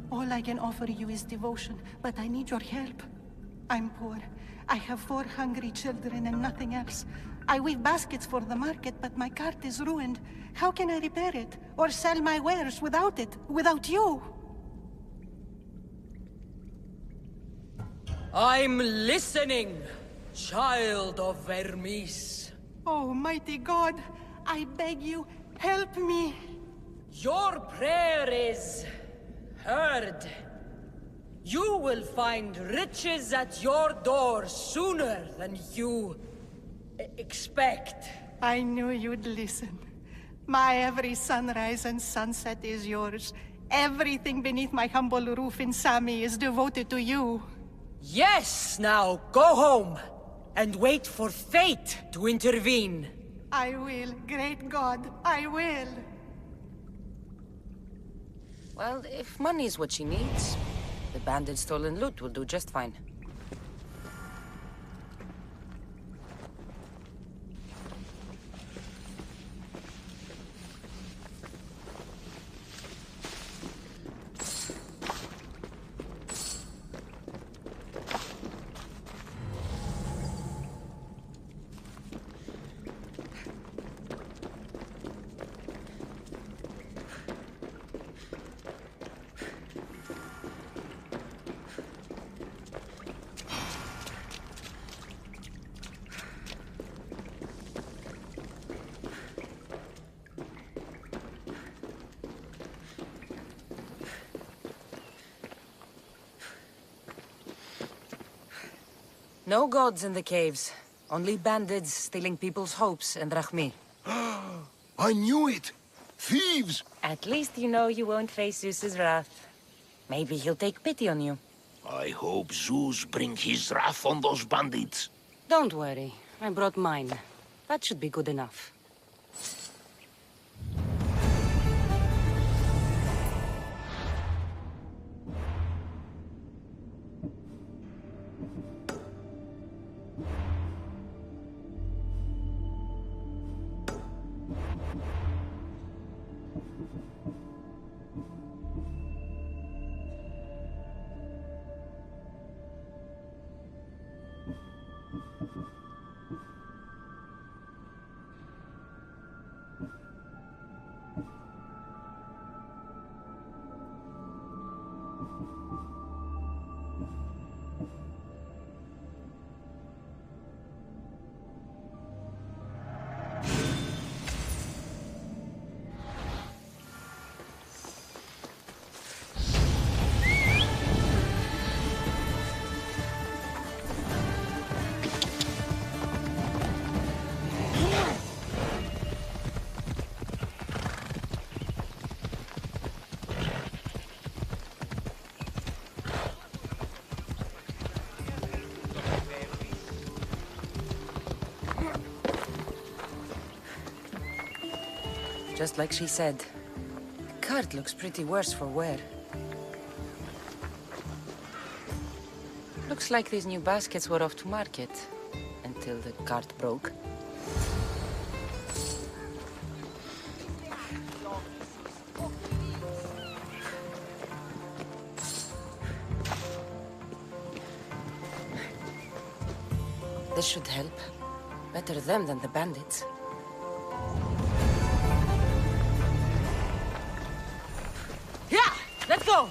All I can offer you is devotion, but I need your help. I'm poor. I have 4 hungry children and nothing else. I weave baskets for the market, but my cart is ruined. How can I repair it? Or sell my wares without it? Without you? I'm listening, child of Vermis. Oh, mighty God, I beg you, help me. Your prayer is heard. You will find riches at your door sooner than you expect. I knew you'd listen. My every sunrise and sunset is yours. Everything beneath my humble roof in Sami is devoted to you. Yes, now go home and wait for fate to intervene. I will, great God, I will. Well, if money is what she needs, the banded stolen loot will do just fine. No gods in the caves. Only bandits stealing people's hopes and drachmi. I knew it! Thieves! At least you know you won't face Zeus's wrath. Maybe he'll take pity on you. I hope Zeus brings his wrath on those bandits. Don't worry. I brought mine. That should be good enough. Just like she said. The cart looks pretty worse for wear. Looks like these new baskets were off to market. Until the cart broke. This should help. Better them than the bandits. Yeah! Let's go!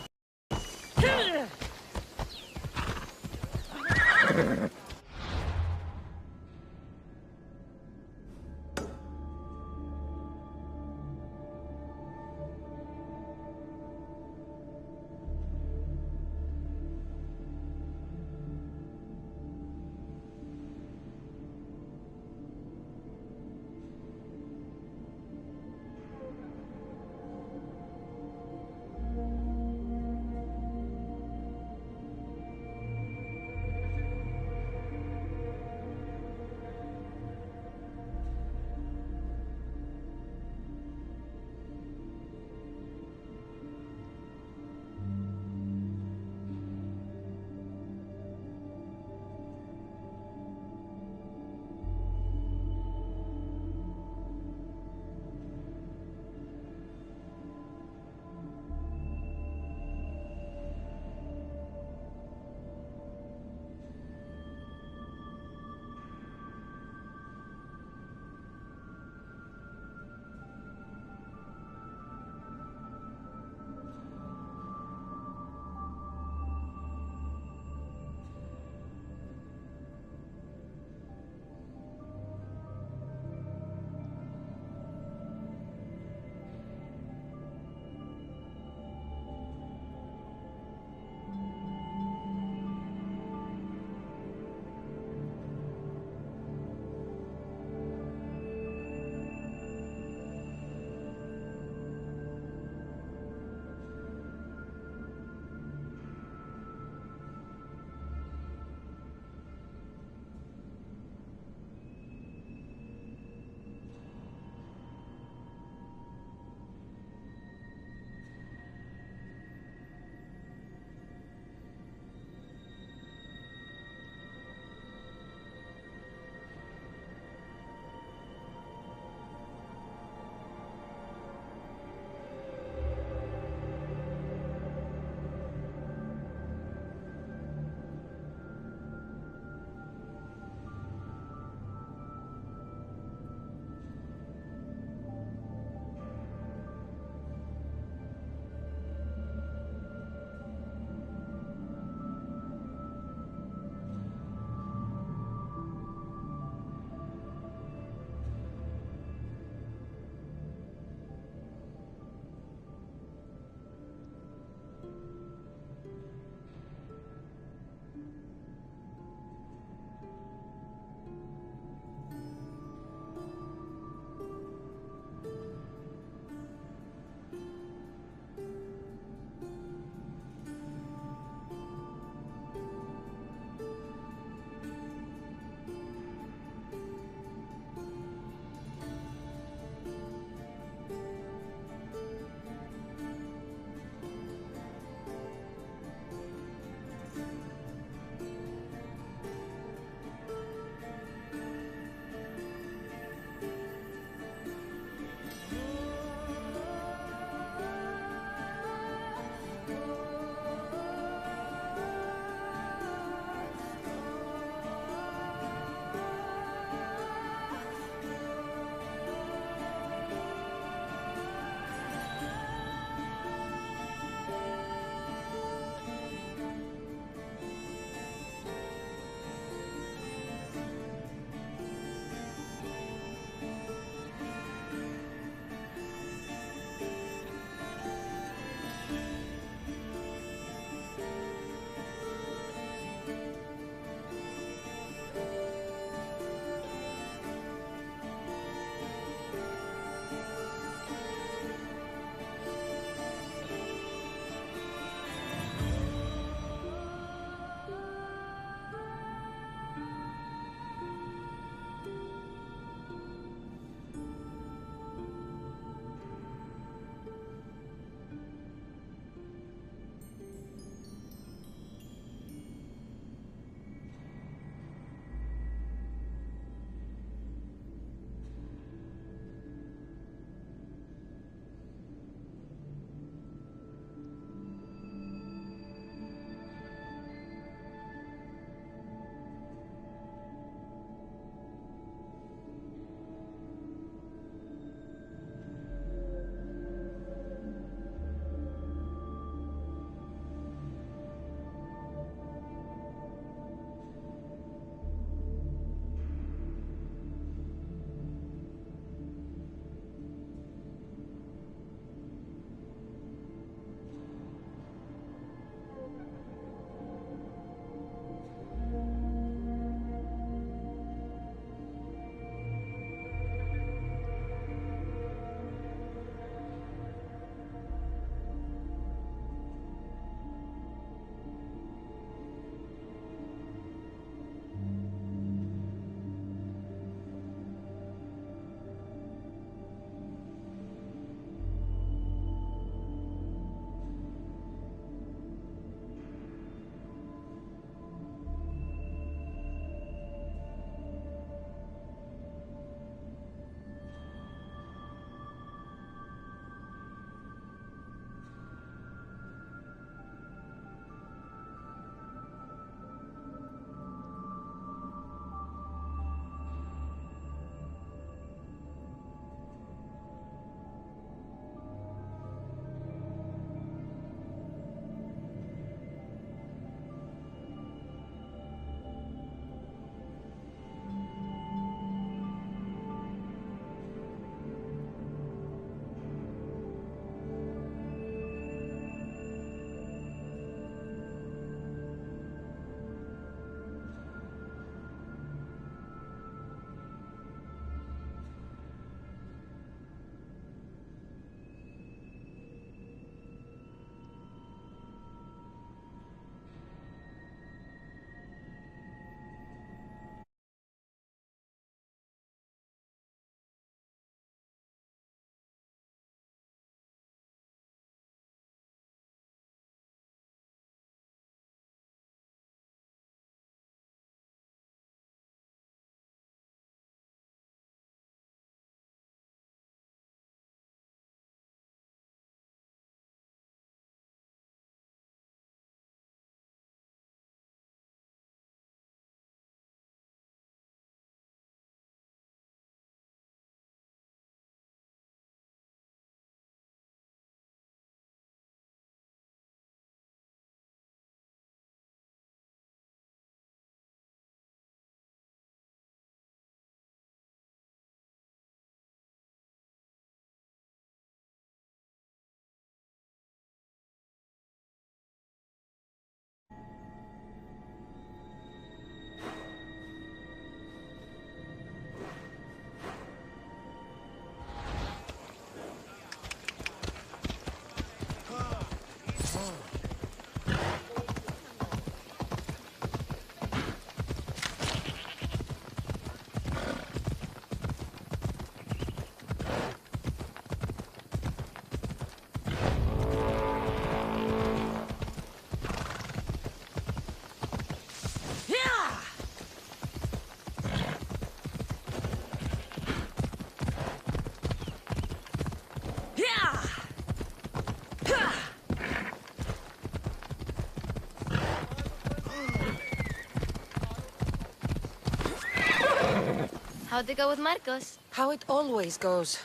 How'd it go with Marcos? How it always goes.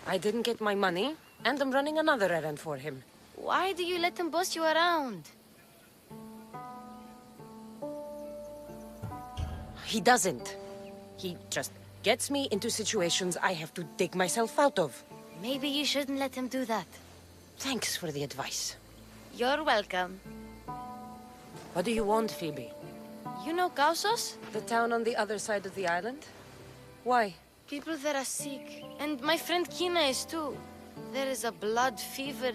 I didn't get my money, and I'm running another errand for him. Why do you let him boss you around? He doesn't. He just gets me into situations I have to dig myself out of. Maybe you shouldn't let him do that. Thanks for the advice. You're welcome. What do you want, Phoebe? You know Kausos? The town on the other side of the island? Why? People there are sick. And my friend Kina is too. There is a blood fever.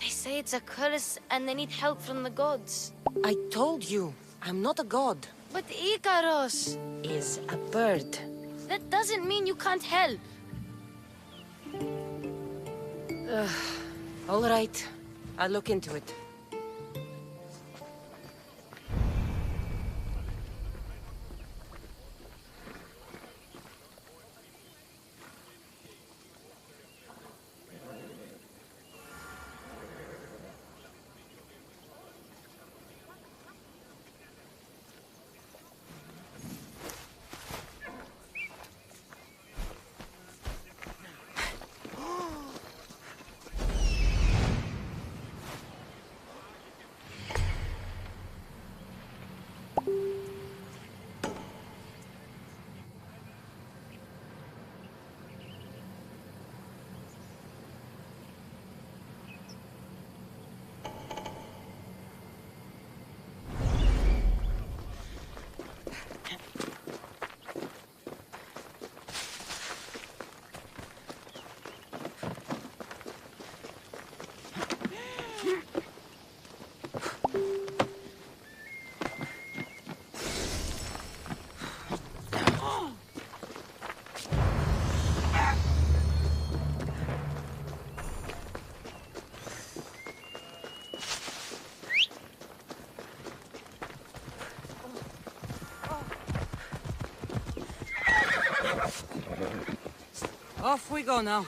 They say it's a curse and they need help from the gods. I told you, I'm not a god. But Ikaros is a bird. That doesn't mean you can't help. All right. I'll look into it. Off we go now.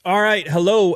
All right, hello.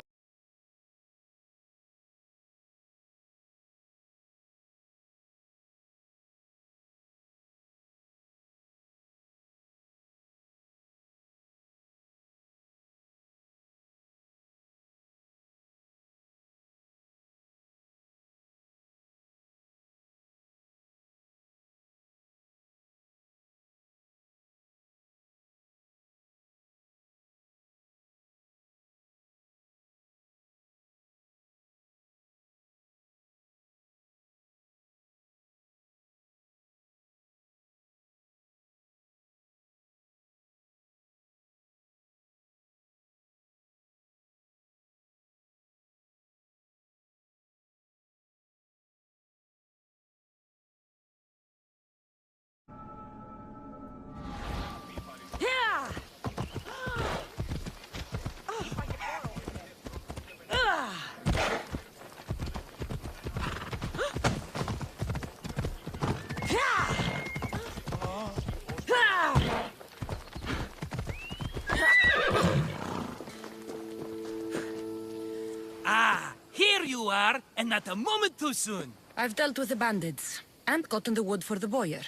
Ah, here you are, and not a moment too soon. I've dealt with the bandits, and gotten the wood for the boiler.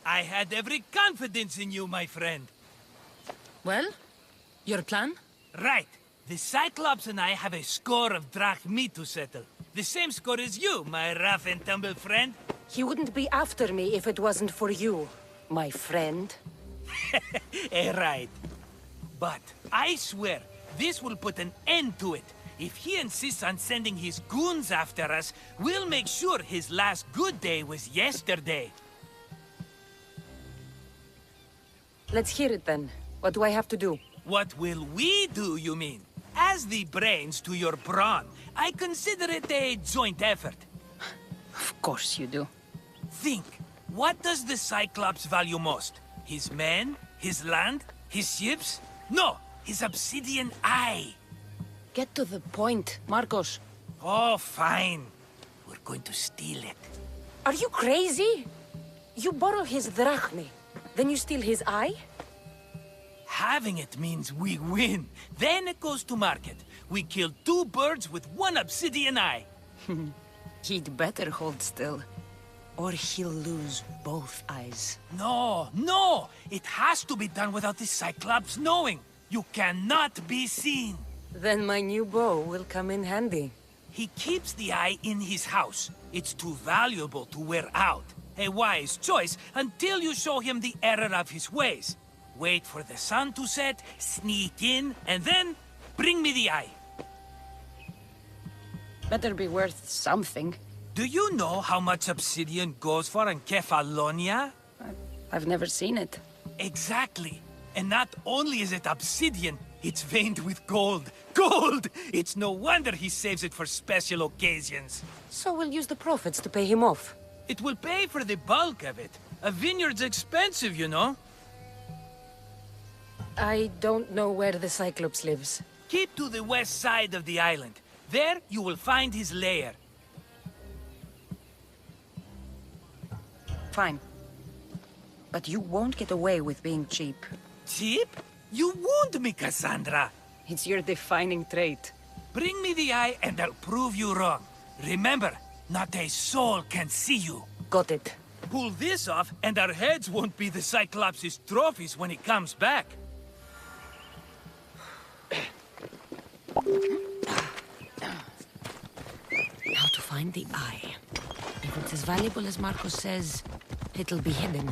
I had every confidence in you, my friend. Well, your plan? Right. The Cyclops and I have a score of drachmi to settle. The same score as you, my rough and tumble friend. He wouldn't be after me if it wasn't for you, my friend. Right. But I swear, this will put an end to it. If he insists on sending his goons after us, we'll make sure his last good day was yesterday. Let's hear it then. What do I have to do? What will we do, you mean? As the brains to your brawn, I consider it a joint effort. Of course you do. Think, what does the Cyclops value most? His men? His land? His ships? No, his obsidian eye. Get to the point, Marcos. Oh, fine. We're going to steal it. Are you crazy? You borrow his drachmi, then you steal his eye? Having it means we win. Then it goes to market. We kill 2 birds with 1 obsidian eye. He'd better hold still, or he'll lose both eyes. No, no! It has to be done without the Cyclops knowing. You cannot be seen. Then my new bow will come in handy. He keeps the eye in his house. It's too valuable to wear out. A wise choice until you show him the error of his ways. Wait for the sun to set, sneak in, and then bring me the eye. Better be worth something. Do you know how much obsidian goes for in Kefalonia? I've never seen it. Exactly. And not only is it obsidian, it's veined with gold. Gold! It's no wonder he saves it for special occasions. So we'll use the profits to pay him off. It will pay for the bulk of it. A vineyard's expensive, you know. I don't know where the Cyclops lives. Keep to the west side of the island. There, you will find his lair. Fine. But you won't get away with being cheap. Cheap? You wound me, Cassandra. It's your defining trait. Bring me the eye and I'll prove you wrong. Remember, not a soul can see you. Got it. Pull this off and our heads won't be the Cyclops' trophies when he comes back. How to find the eye. If it's as valuable as Marcos says, it'll be hidden.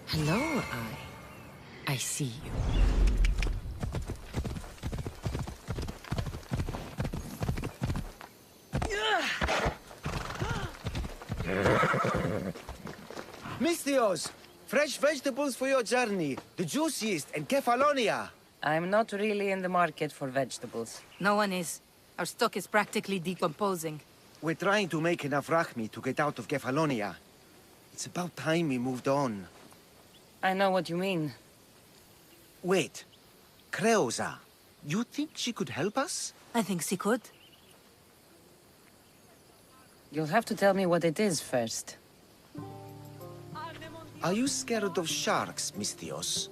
Hello, Eye. I see you. Mistios! Fresh vegetables for your journey. The juiciest in Kefalonia. I'm not really in the market for vegetables. No one is. Our stock is practically decomposing. We're trying to make enough Rachmi to get out of Kefalonia. It's about time we moved on. I know what you mean. Wait. Creosa. You think she could help us? I think she could. You'll have to tell me what it is first. Are you scared of sharks, Mistios?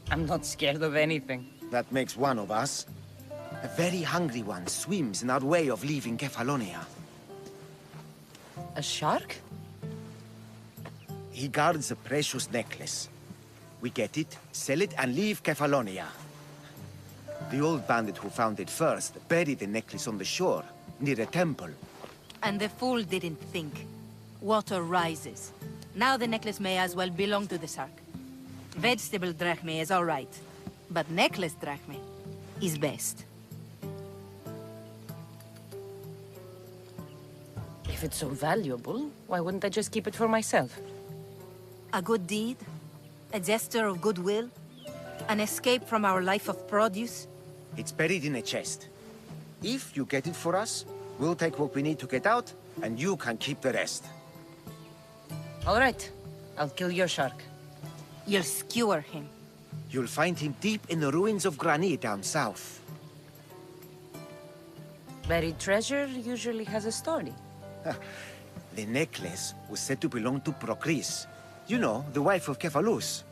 I'm not scared of anything. That makes one of us. A very hungry one swims in our way of leaving Kefalonia. A shark? He guards a precious necklace. We get it, sell it, and leave Kefalonia. The old bandit who found it first buried the necklace on the shore, near a temple. And the fool didn't think. Water rises. Now the necklace may as well belong to the shark. Vegetable drachme is all right, but necklace drachme is best. If it's so valuable, why wouldn't I just keep it for myself? A good deed, a gesture of goodwill, an escape from our life of produce. It's buried in a chest. If you get it for us, we'll take what we need to get out, and you can keep the rest. All right. I'll kill your shark. You'll skewer him. You'll find him deep in the ruins of Granit down south. Buried treasure usually has a story. The necklace was said to belong to Procris. You know, the wife of Cephalus.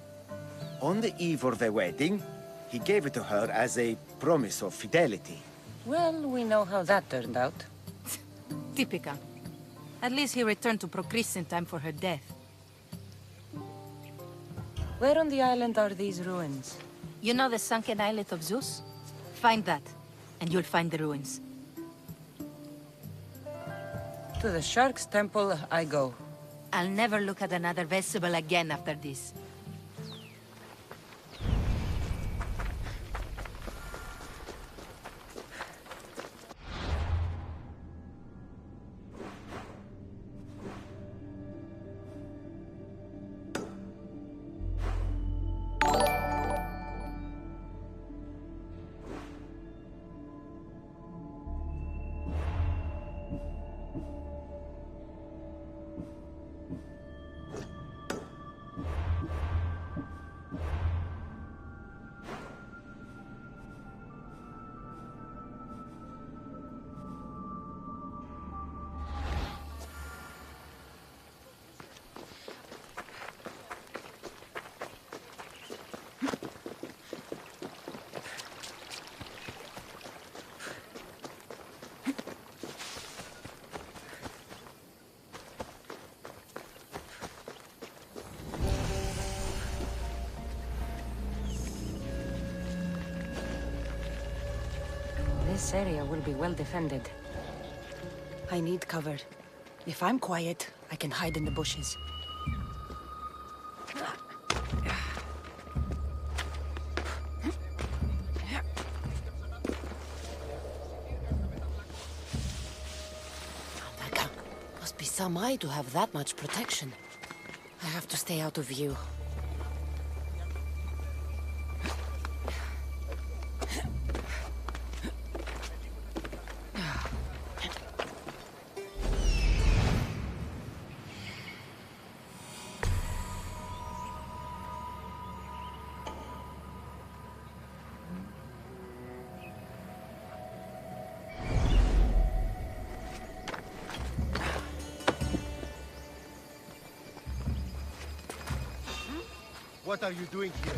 On the eve of their wedding, he gave it to her as a promise of fidelity. Well, we know how that turned out. Typical. At least he returned to Procris in time for her death. Where on the island are these ruins? You know the sunken islet of Zeus? Find that, and you'll find the ruins. To the Shark's Temple I go. I'll never look at another vegetable again after this. This area will be well defended. I need cover. If I'm quiet, I can hide in the bushes. Must be some eye to have that much protection. I have to stay out of view. What are you doing here?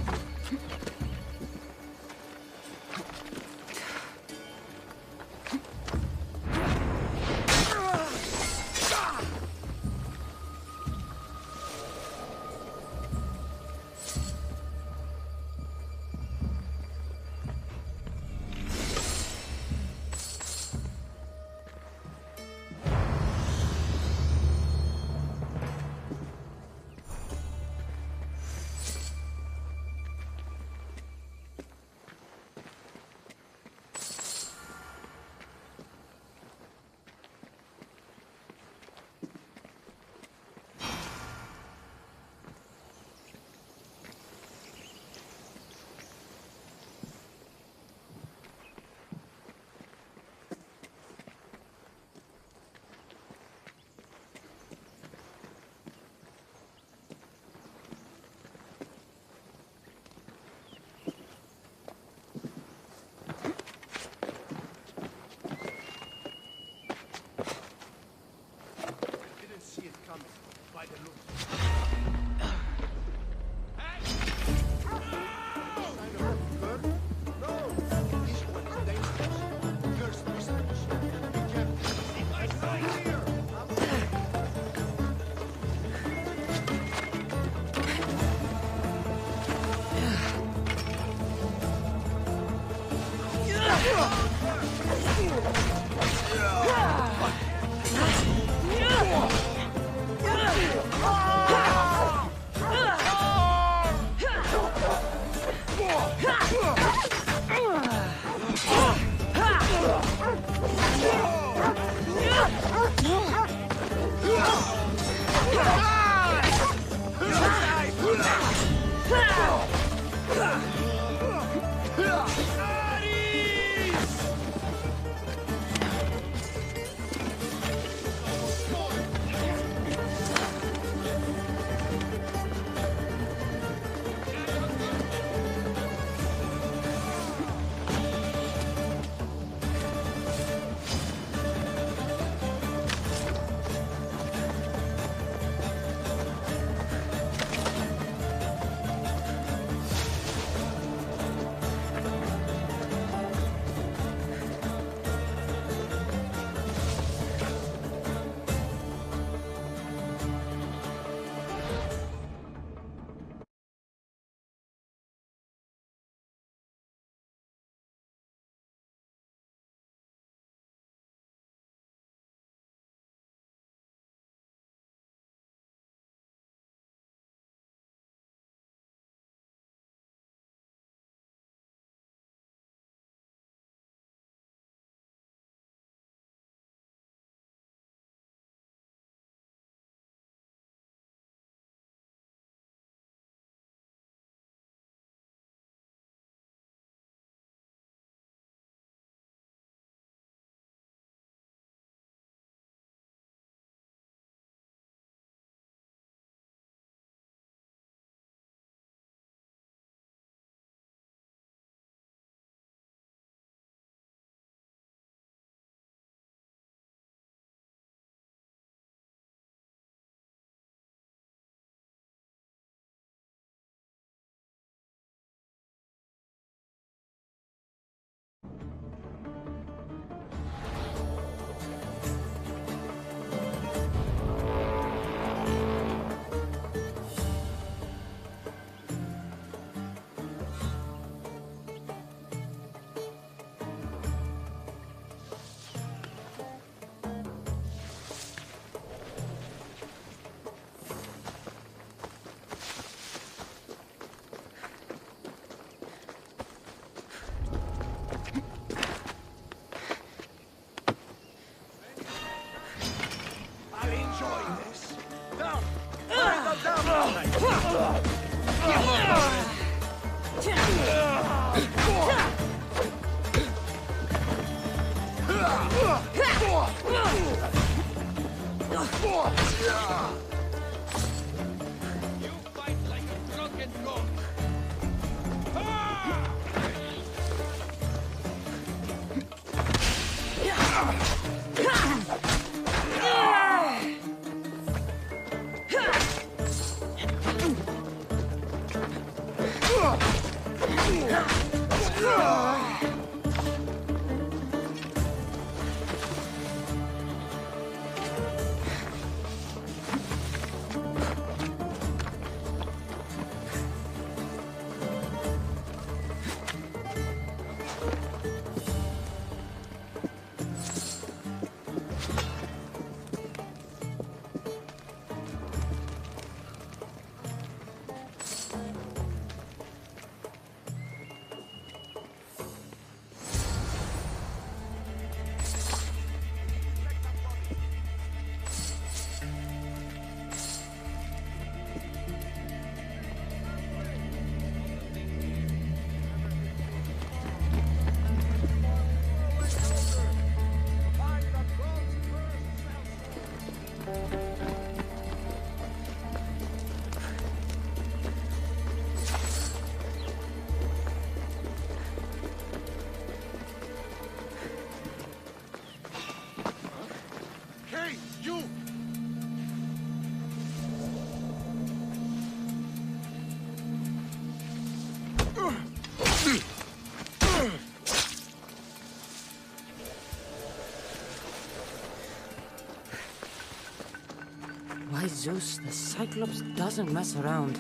Why, Zeus, the Cyclops doesn't mess around.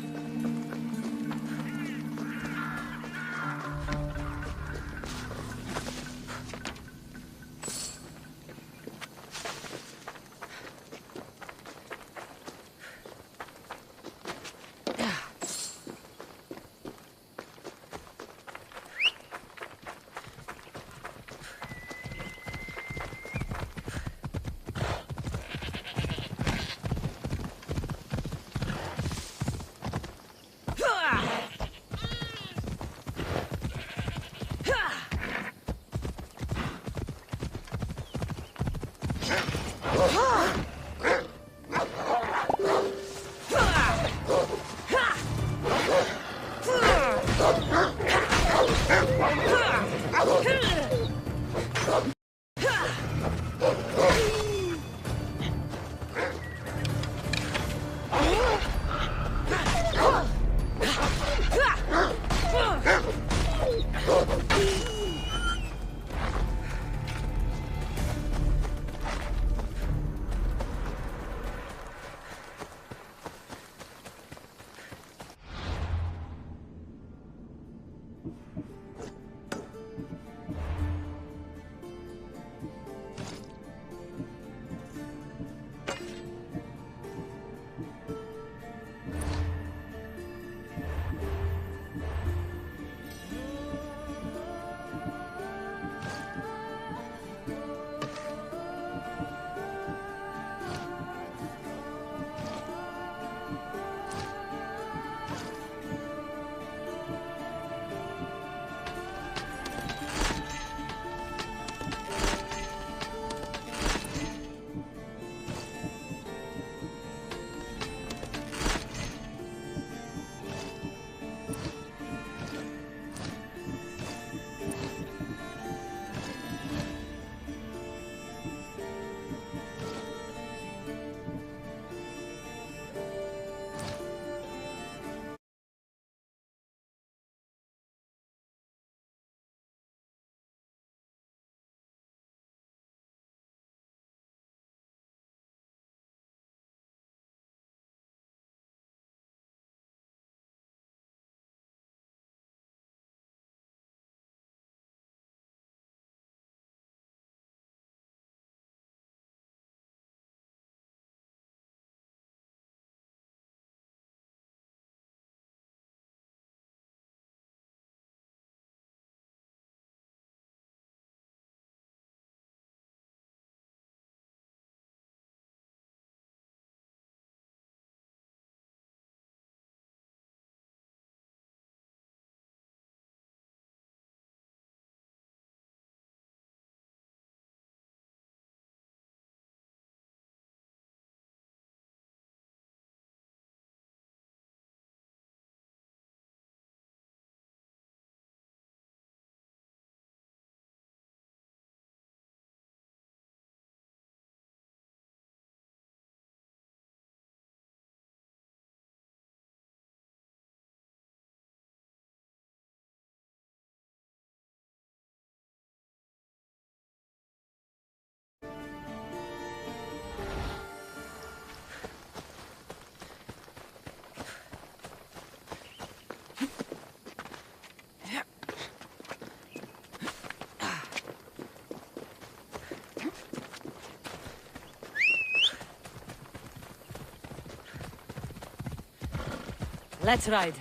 Let's ride.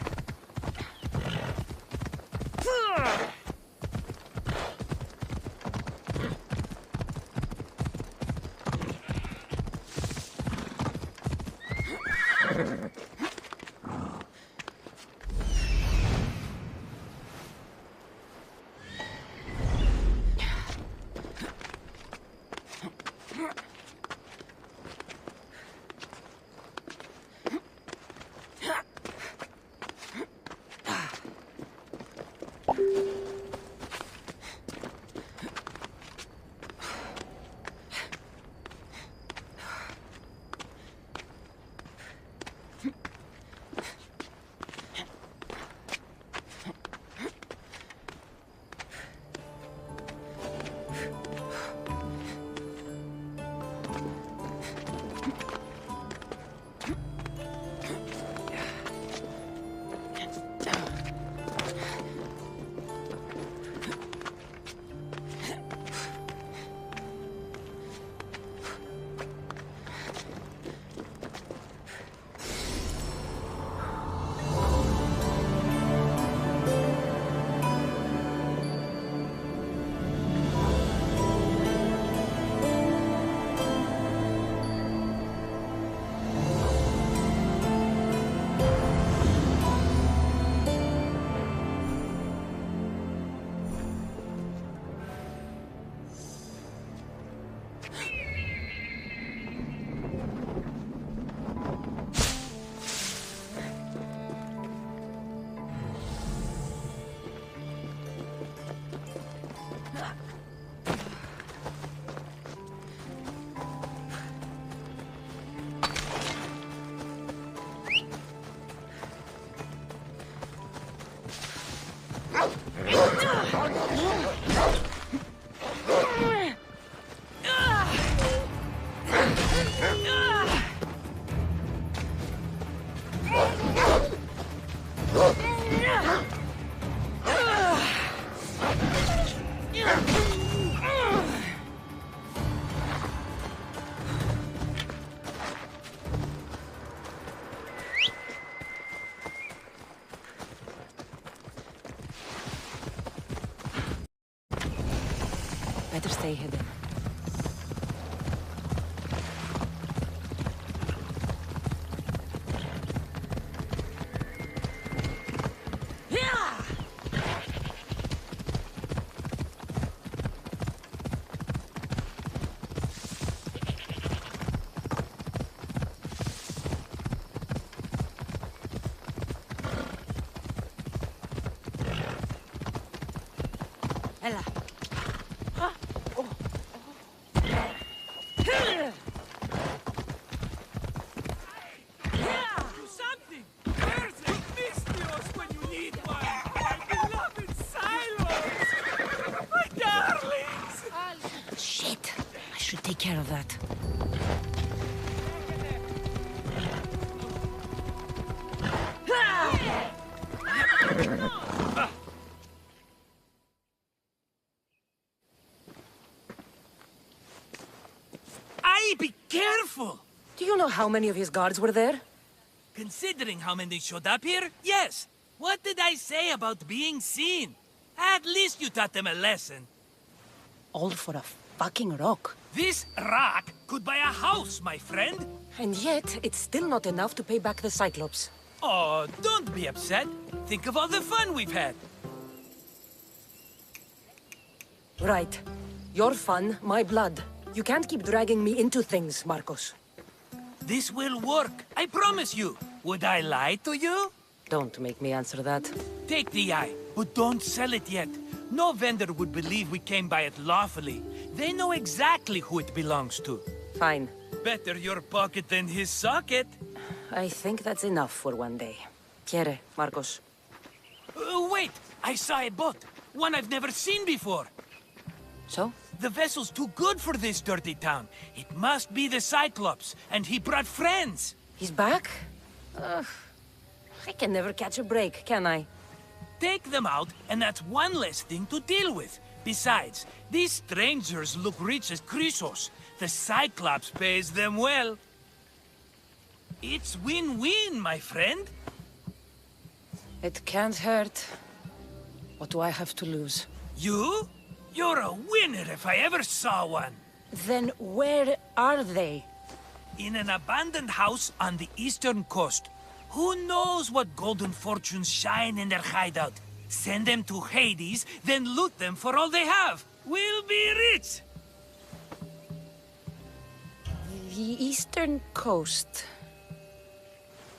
Better stay hidden. Ella. Shit! I should take care of that. Be careful! Do you know how many of his guards were there? Considering how many showed up here, yes. What did I say about being seen? At least you taught them a lesson. All for a fucking rock. This rock could buy a house, my friend. And yet, it's still not enough to pay back the Cyclops. Oh, don't be upset. Think of all the fun we've had. Right. Your fun, my blood. You can't keep dragging me into things, Marcos. This will work, I promise you. Would I lie to you? Don't make me answer that. Take the eye, but don't sell it yet. No vendor would believe we came by it lawfully. They know exactly who it belongs to. Fine. Better your pocket than his socket. I think that's enough for one day. Quiere, Marcos. Wait! I saw a boat. One I've never seen before. So? The vessel's too good for this dirty town. It must be the Cyclops, and he brought friends. He's back? I can never catch a break, can I? Take them out, and that's one less thing to deal with. Besides, these strangers look rich as Chrysos. The Cyclops pays them well. It's win-win, my friend. It can't hurt. What do I have to lose? You? You're a winner if I ever saw one. Then where are they? In an abandoned house on the eastern coast. Who knows what golden fortunes shine in their hideout? Send them to Hades, then loot them for all they have. We'll be rich! The eastern coast.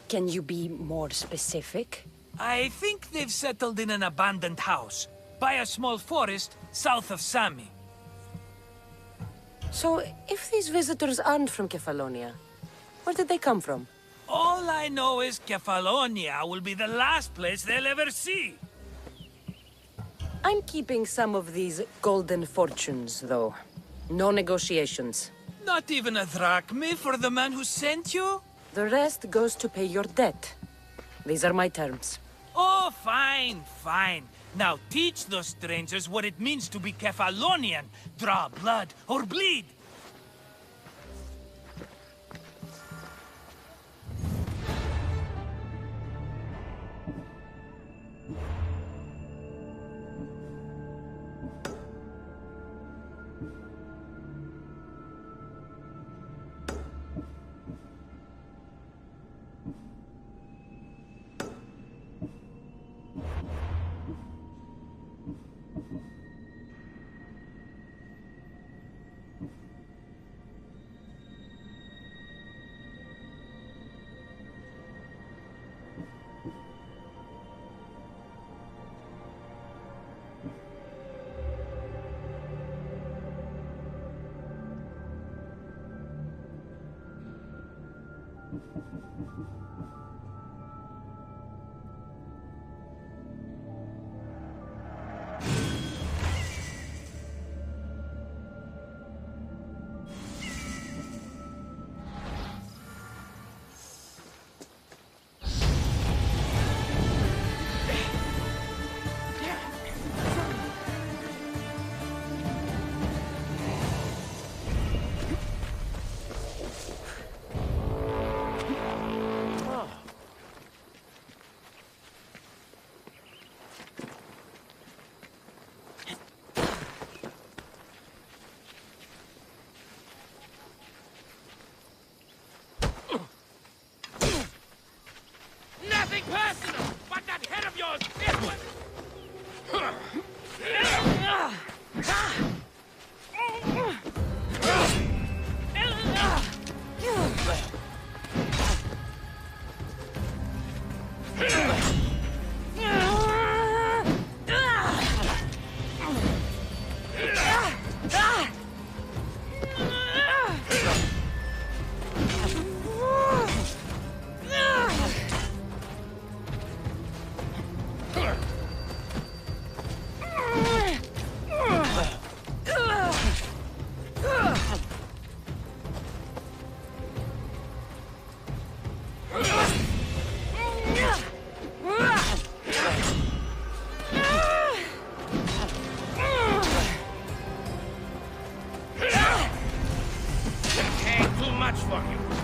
Can you be more specific? I think they've settled in an abandoned house, by a small forest south of Sami. So, if these visitors aren't from Kefalonia, where did they come from? All I know is Kefalonia will be the last place they'll ever see. I'm keeping some of these golden fortunes, though. No negotiations. Not even a drachme for the man who sent you? The rest goes to pay your debt. These are my terms. Oh, fine, fine. Now teach those strangers what it means to be Kefalonian. Draw blood or bleed. Nothing personal, but that head of yours is one.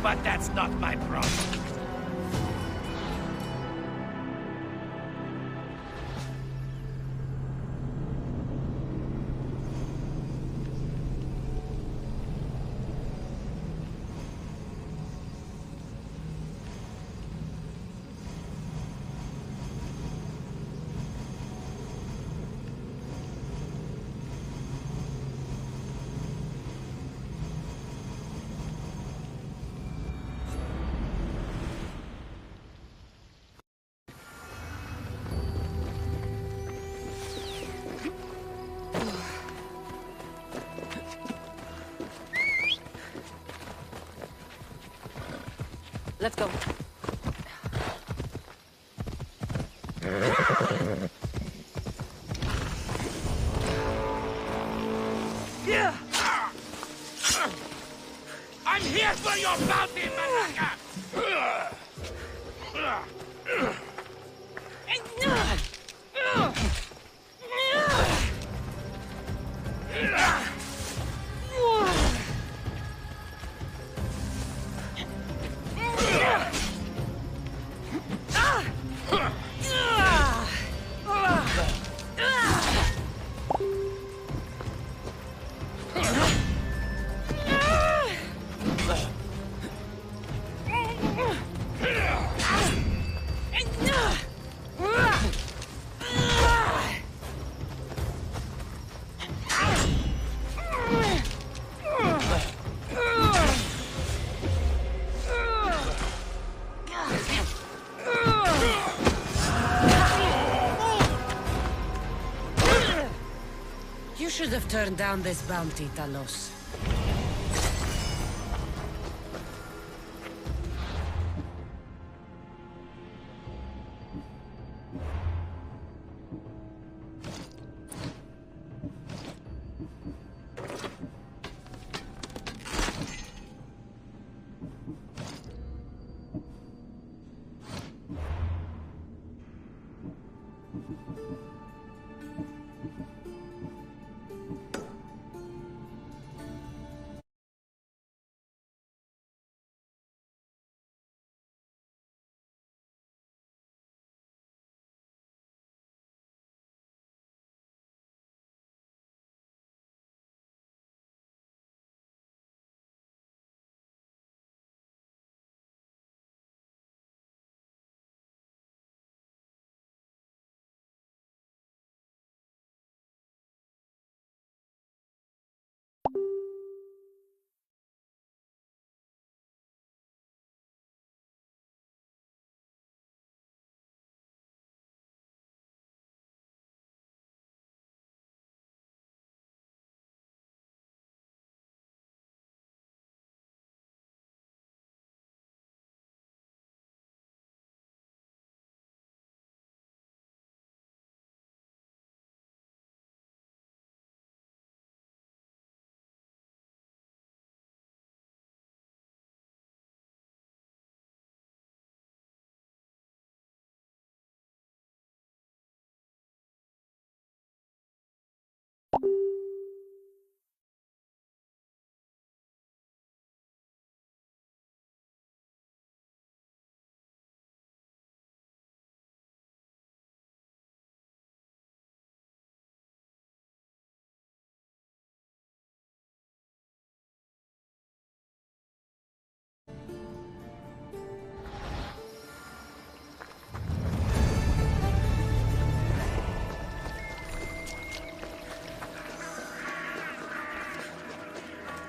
But that's not my problem. Let's go. Yeah. I'm here for your bounty, Malaka! should have turned down this bounty, Talos.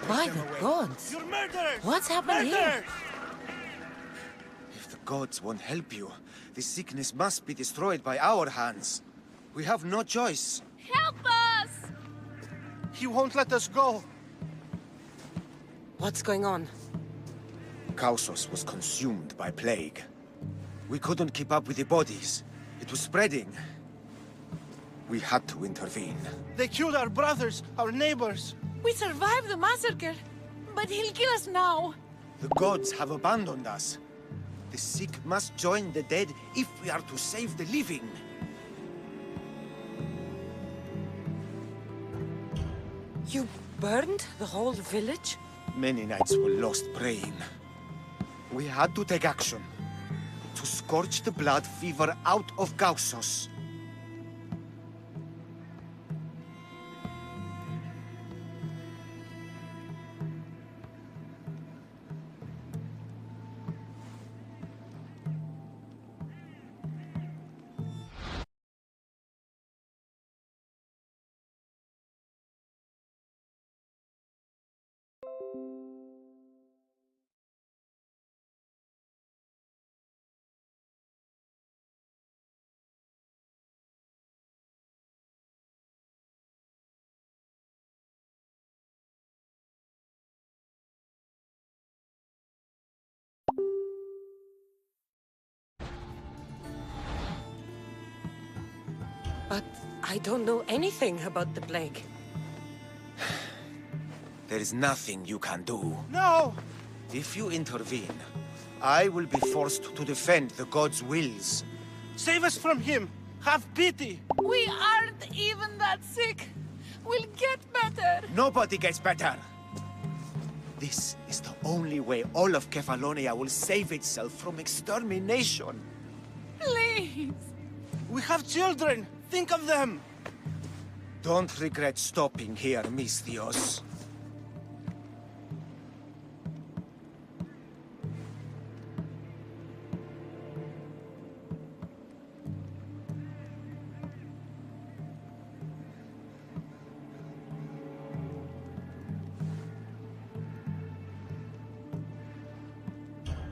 By the gods! You're murderers! What's happened here? If the gods won't help you, the sickness must be destroyed by our hands. We have no choice. Help us! He won't let us go. What's going on? Kausos was consumed by plague. We couldn't keep up with the bodies. It was spreading. We had to intervene. They killed our brothers, our neighbors. We survived the massacre, but he'll kill us now. The gods have abandoned us. The sick must join the dead if we are to save the living. You burned the whole village? Many nights were lost praying. We had to take action. To scorch the blood fever out of Kausos. But I don't know anything about the plague. There is nothing you can do. No! If you intervene, I will be forced to defend the gods' wills. Save us from him! Have pity! We aren't even that sick. We'll get better. Nobody gets better! This is the only way all of Kefalonia will save itself from extermination. Please! We have children! Think of them! Don't regret stopping here, Misthios.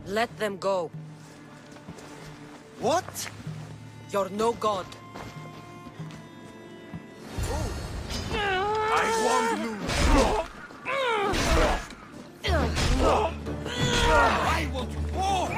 Let them go. What? You're no god. I won't lose. I want war.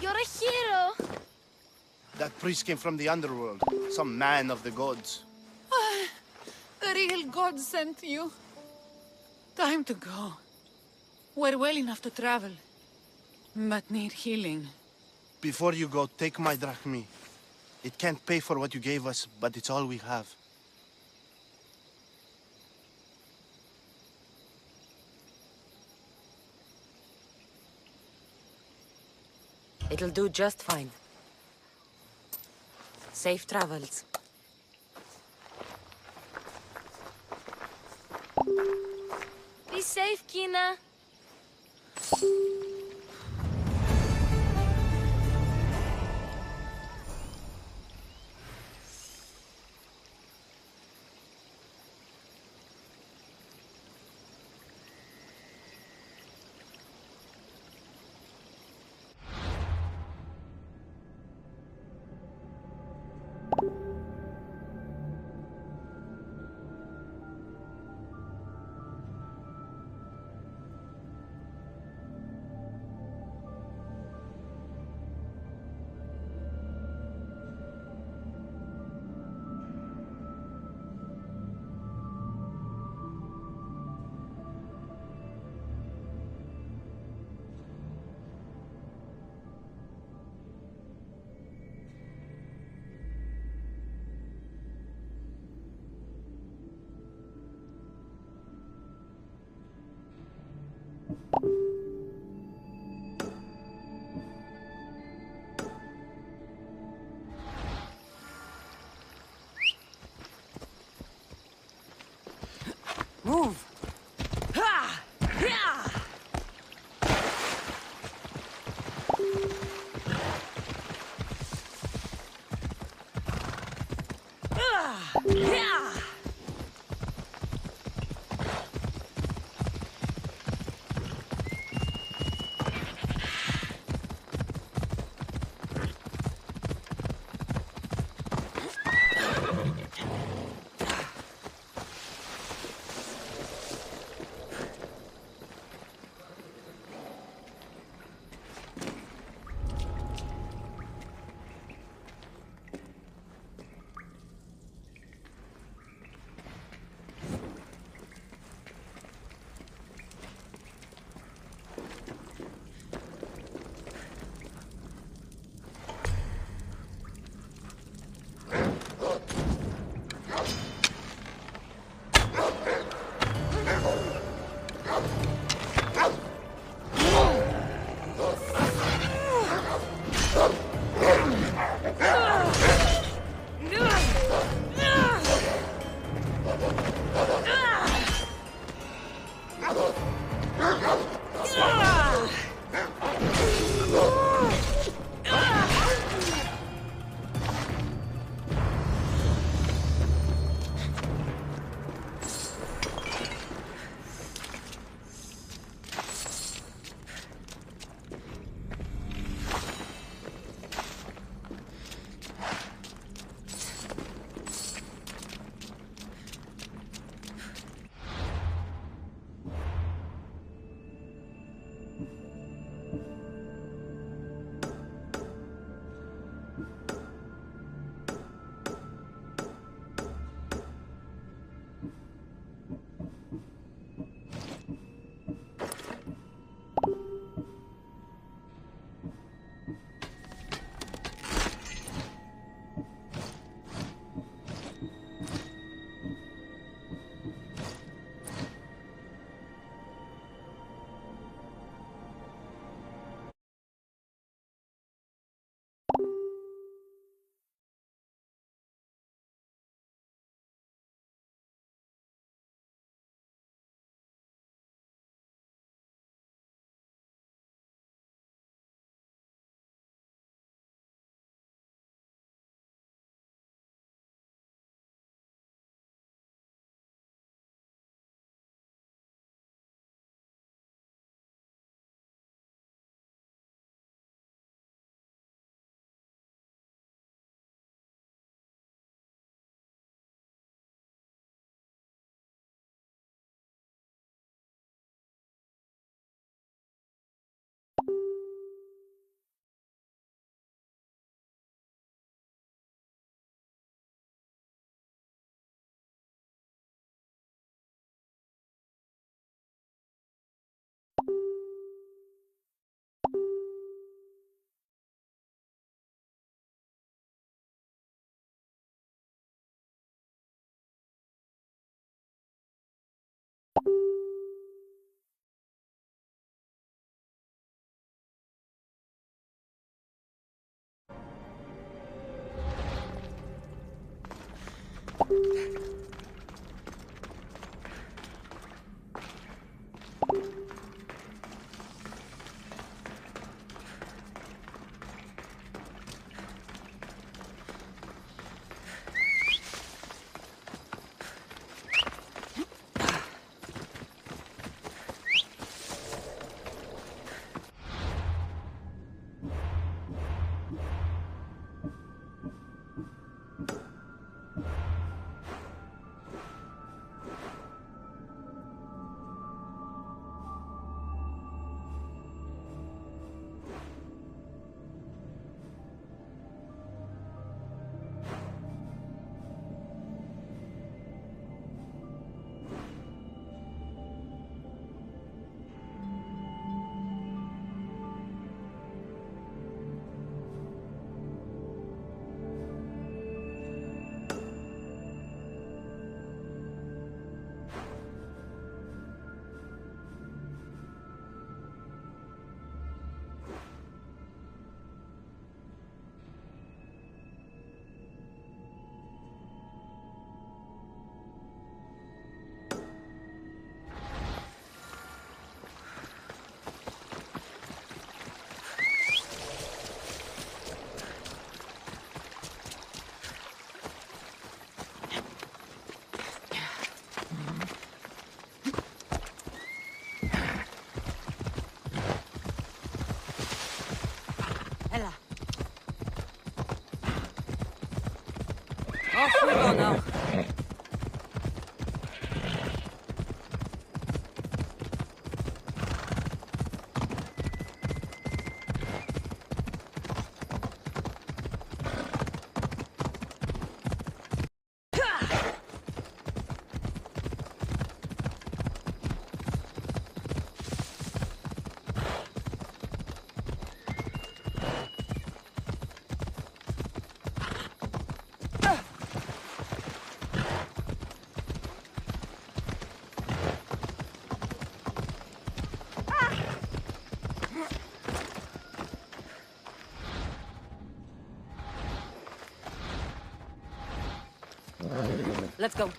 You're a hero. That priest came from the underworld. Some man of the gods. The real god sent you. Time to go. We're well enough to travel, but need healing. Before you go, take my drachmi. It can't pay for what you gave us, but it's all we have. It'll do just fine. Safe travels. Be safe, Kina. Off we go now. Let's go.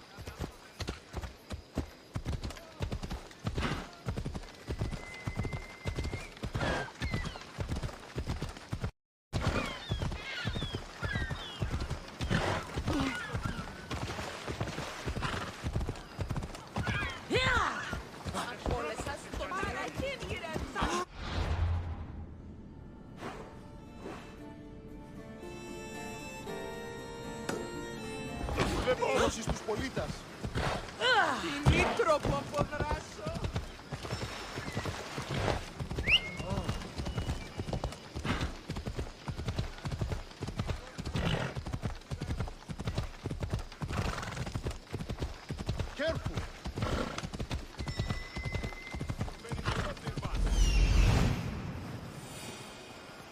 Δώσεις τους πολίτες. Νήτρο που αποδράσω. Careful.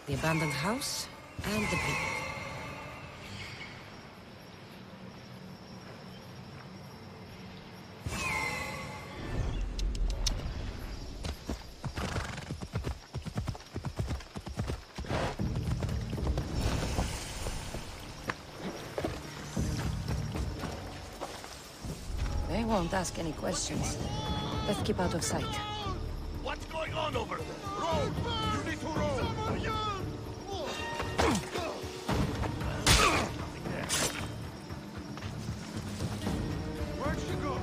The abandoned house and the people. They won't ask any questions. Let's keep out of sight. What's going on over there? Roll! You need to roll! Where'd she go?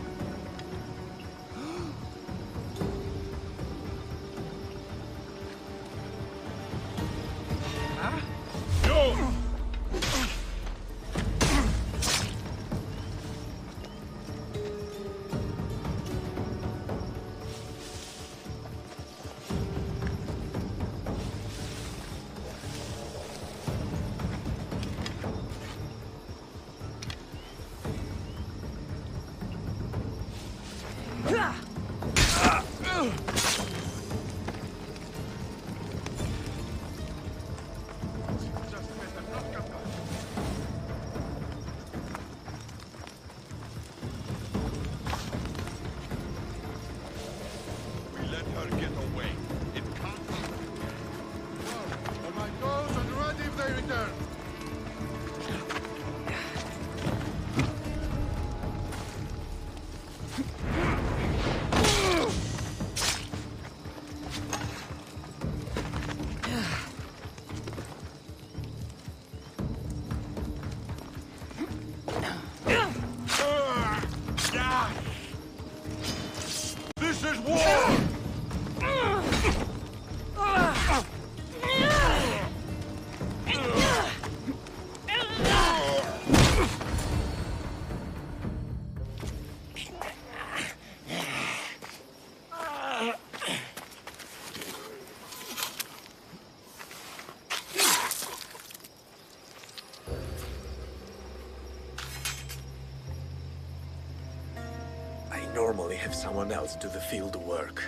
normally have someone else do the field work.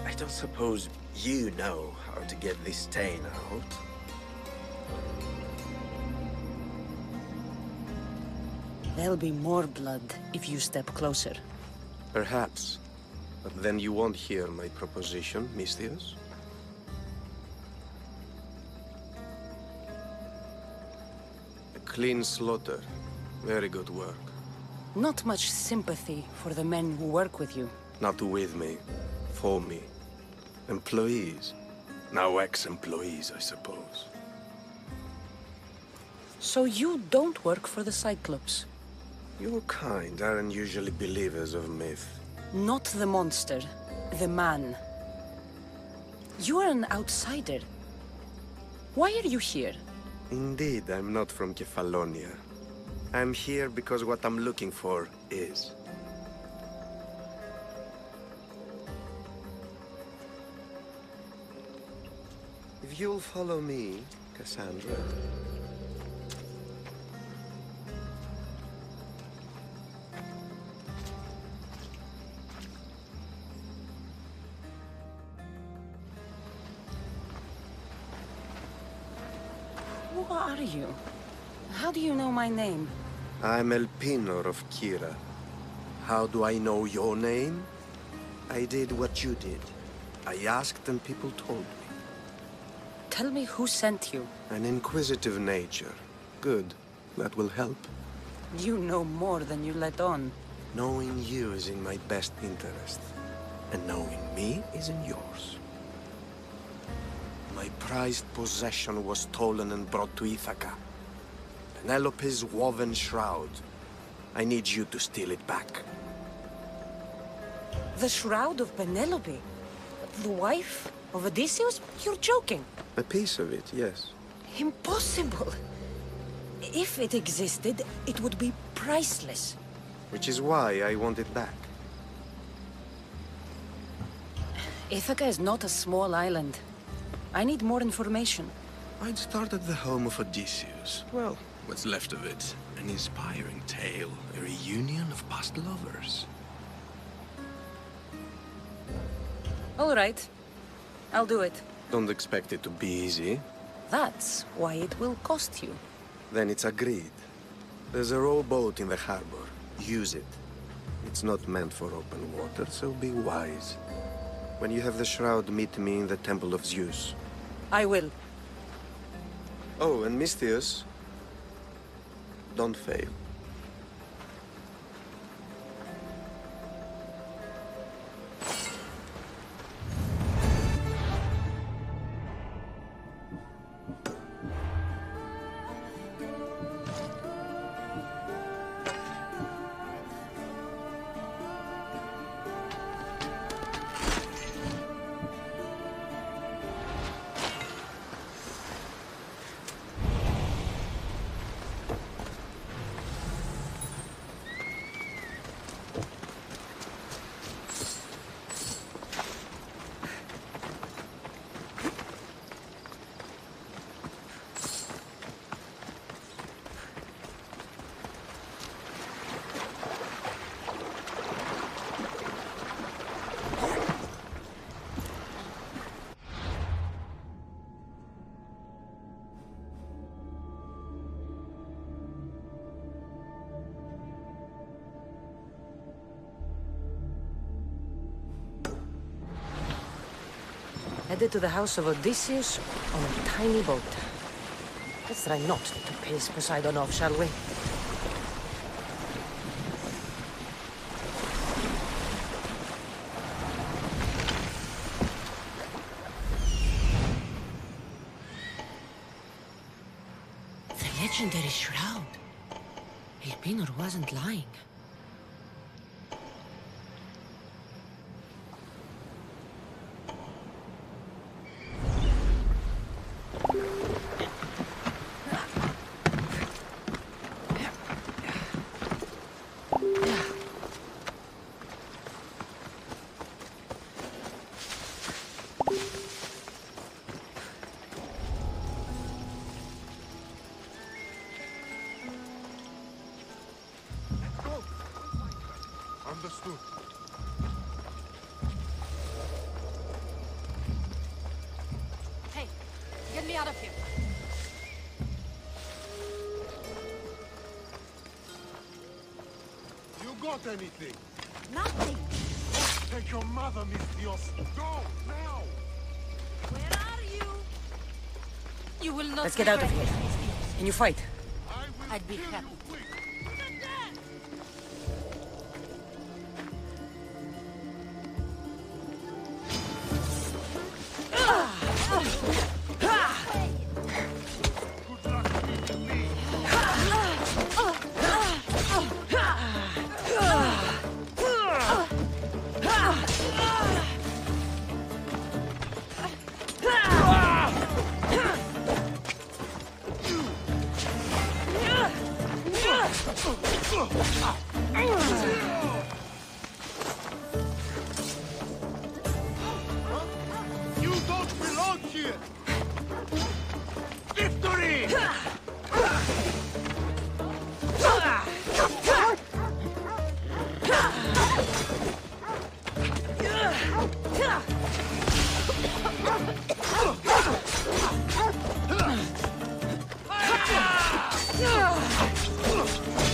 I don't suppose you know how to get this stain out. There'll be more blood if you step closer. Perhaps. But then you won't hear my proposition, Misthios. A clean slaughter. Very good work. Not much sympathy for the men who work with you. Not with me. For me. Employees. Now ex-employees, I suppose. So you don't work for the Cyclops? Your kind aren't usually believers of myth. Not the monster, the man. You are an outsider. Why are you here? Indeed, I'm not from Kefalonia. I'm here because what I'm looking for is. If you'll follow me, Cassandra. Who are you? How do you know my name? I'm Elpinor of Kira. How do I know your name? I did what you did. I asked and people told me. Tell me who sent you. An inquisitive nature. Good. That will help. You know more than you let on. Knowing you is in my best interest. And knowing me is in yours. My prized possession was stolen and brought to Ithaca. Penelope's woven shroud. I need you to steal it back. The shroud of Penelope? The wife of Odysseus? You're joking. A piece of it, yes. Impossible. If it existed, it would be priceless. Which is why I want it back. Ithaca is not a small island. I need more information. I'd start at the home of Odysseus. Well, what's left of it. An inspiring tale. A reunion of past lovers. All right. I'll do it. Don't expect it to be easy. That's why it will cost you. Then it's agreed. There's a rowboat in the harbor. Use it. It's not meant for open water, so be wise. When you have the shroud, meet me in the Temple of Zeus. I will. Oh, and Misthios, don't fail. Headed to the house of Odysseus on a tiny boat. Let's try not to piss Poseidon off, shall we? The legendary shroud. Elpinor wasn't lying. Understood. Hey, get me out of here. You got anything? Nothing. Take your mother, Miss Dios. Go, now! Where are you? You will not Let's get out of regret here. this. Can you fight? I'd be happy. You don't belong here! Victory!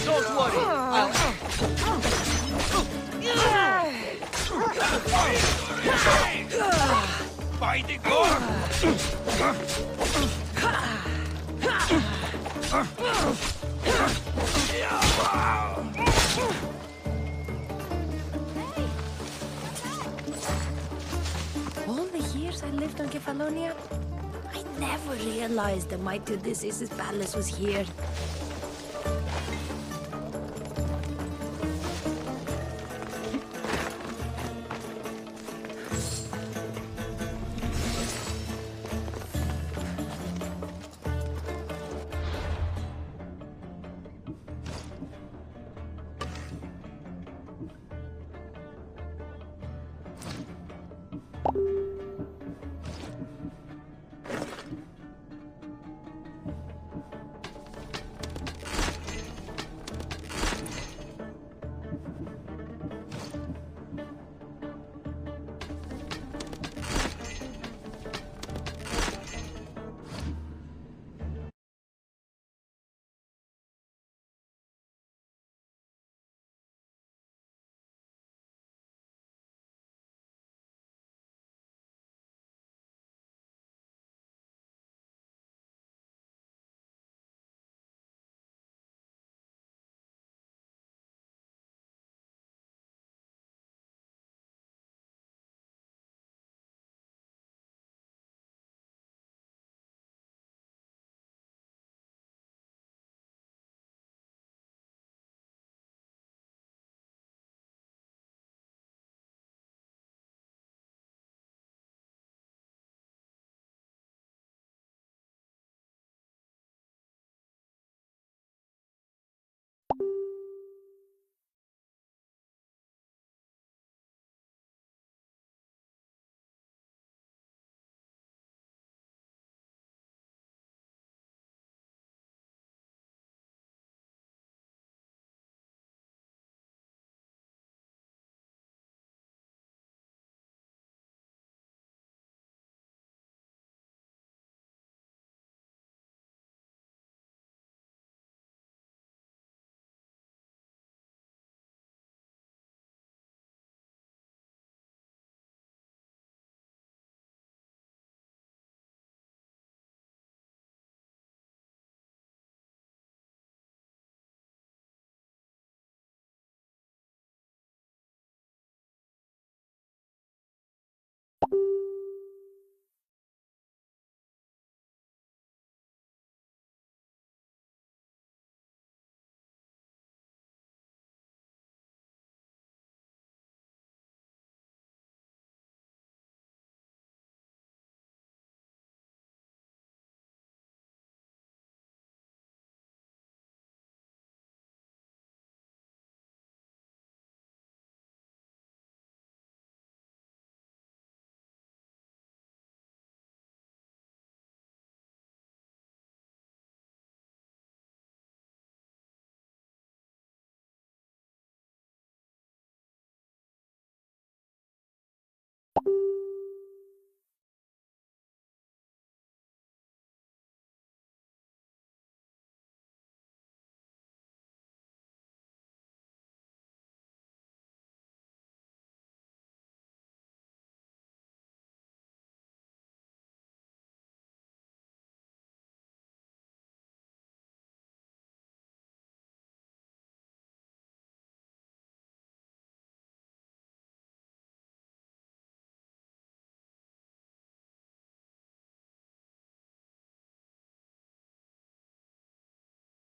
Don't worry. By the God! All the years I lived on Kefalonia, I never realized the mighty Odysseus' palace was here.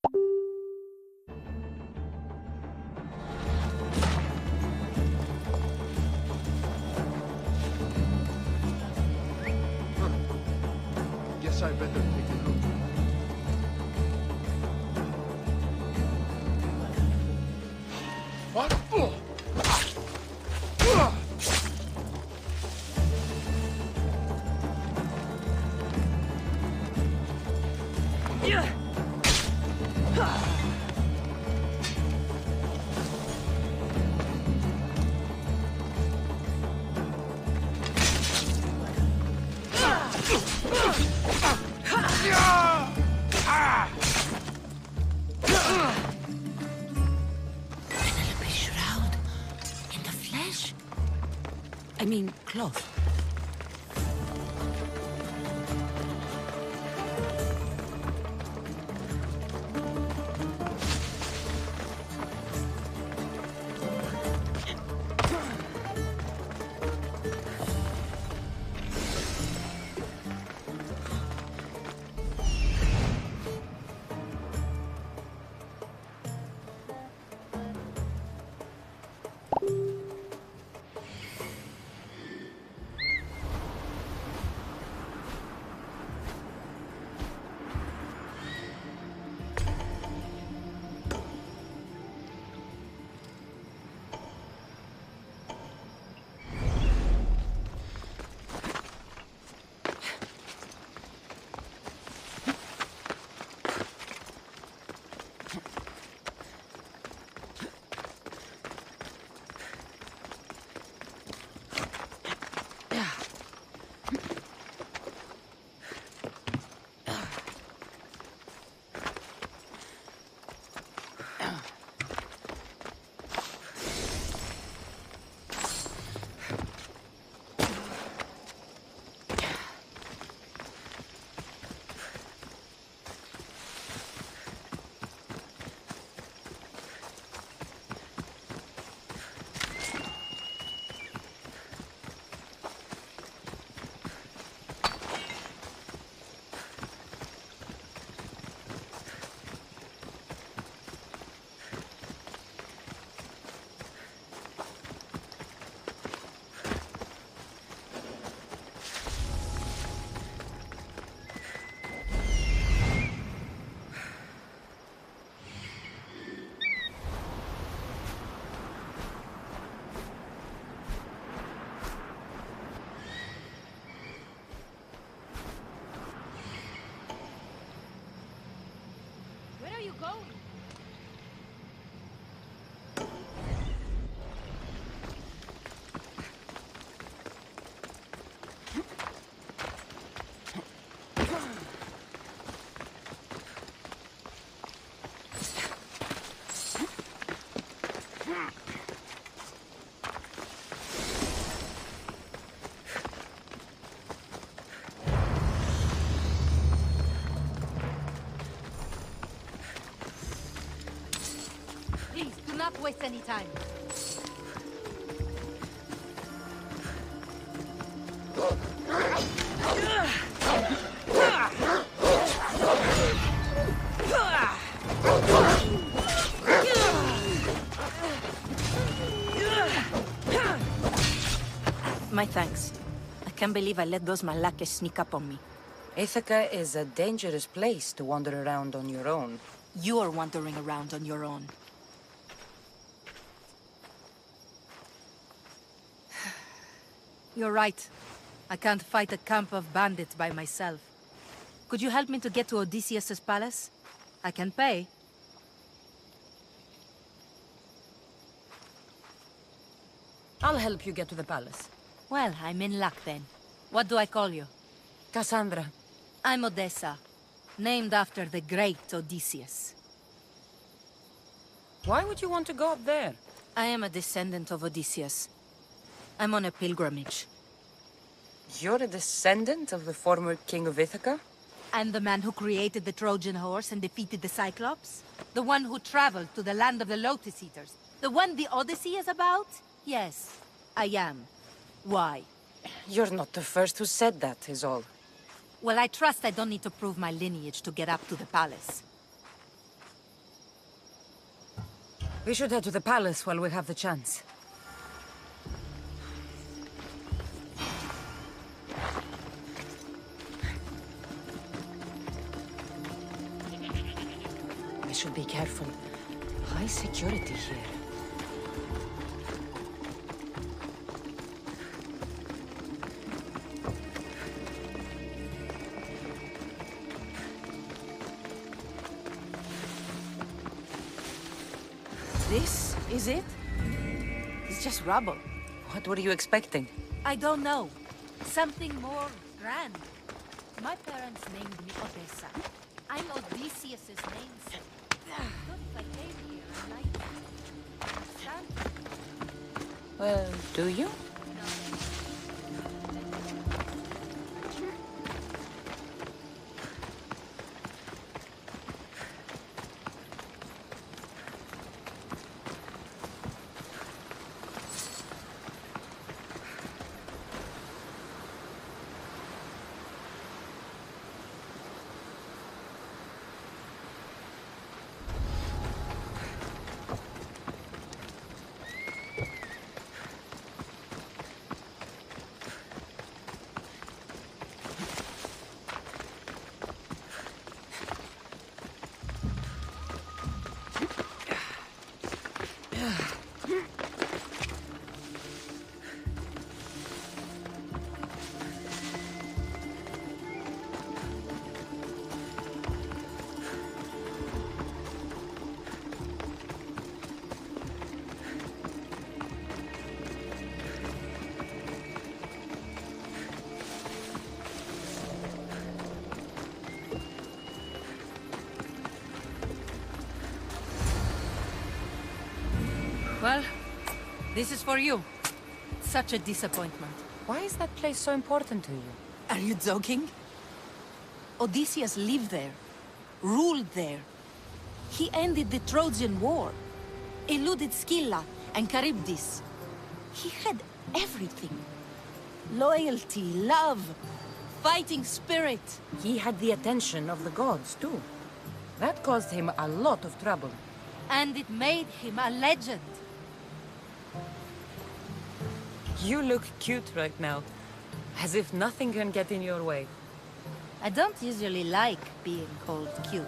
Guess I better take a look. What? Penelope shroud in the flesh? I mean, cloth. Where are you going? Please, do not waste any time. My thanks. I can't believe I let those Malakes sneak up on me. Ithaca is a dangerous place to wander around on your own. You're wandering around on your own. You're right. I can't fight a camp of bandits by myself. Could you help me to get to Odysseus's palace? I can pay. I'll help you get to the palace. Well, I'm in luck then. What do I call you? Cassandra. I'm Odessa, named after the great Odysseus. Why would you want to go up there? I am a descendant of Odysseus. I'm on a pilgrimage. You're a descendant of the former king of Ithaca? I'm the man who created the Trojan horse and defeated the Cyclops. The one who traveled to the land of the Lotus Eaters. The one the Odyssey is about? Yes, I am. Why? You're not the first who said that, is all. Well, I trust I don't need to prove my lineage to get up to the palace. We should head to the palace while we have the chance. I should be careful. High security here. This is it? It's just rubble. What were you expecting? I don't know. Something more grand. My parents named me Odessa. I'm Odysseus's namesake. Thought if I came here and liked it. Understand? Well, do you? Well, this is for you. Such a disappointment. Why is that place so important to you? Are you joking? Odysseus lived there, ruled there. He ended the Trojan War, eluded Scylla and Charybdis. He had everything. Loyalty, love, fighting spirit. He had the attention of the gods, too. That caused him a lot of trouble. And it made him a legend. You look cute right now. As if nothing can get in your way. I don't usually like being called cute.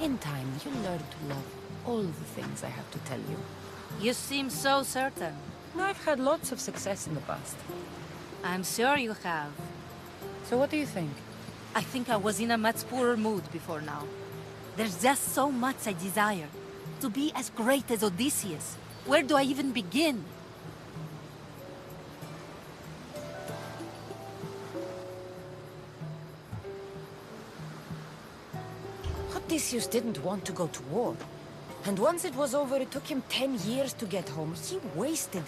In time, you'll learn to love all the things I have to tell you. You seem so certain. No, I've had lots of success in the past. I'm sure you have. So what do you think? I think I was in a much poorer mood before now. There's just so much I desire. To be as great as Odysseus. Where do I even begin? Odysseus didn't want to go to war. And once it was over, it took him 10 years to get home. He wasted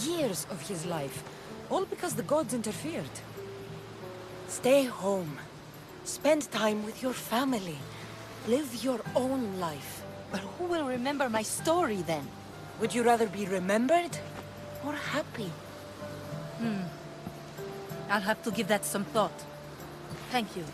years of his life. All because the gods interfered. Stay home. Spend time with your family. Live your own life. But who will remember my story then? Would you rather be remembered or happy? I'll have to give that some thought. Thank you.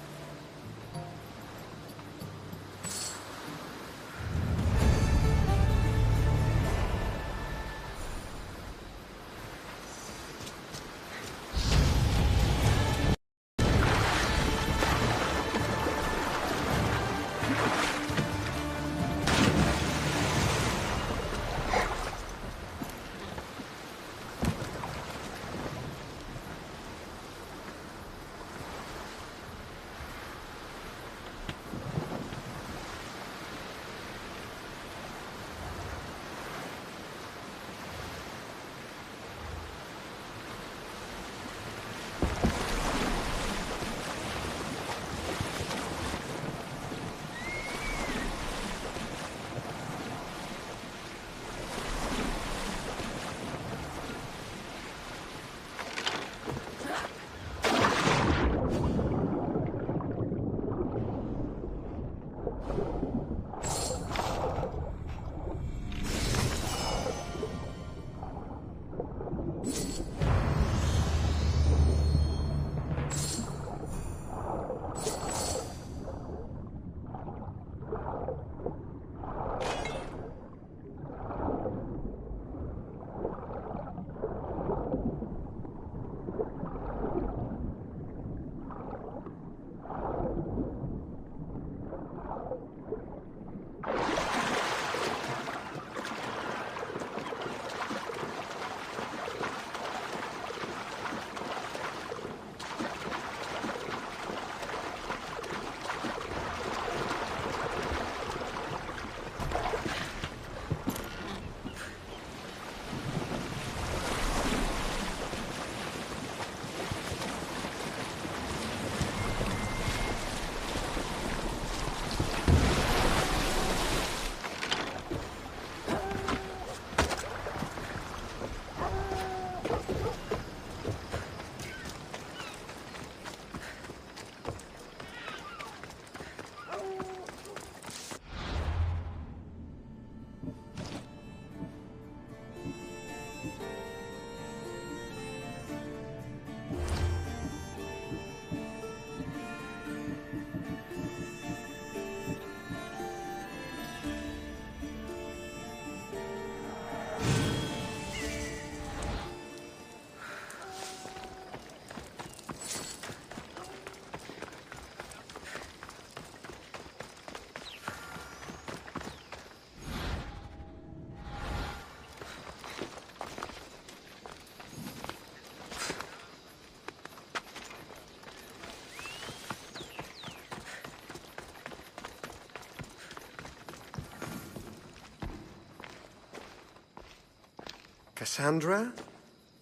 Cassandra?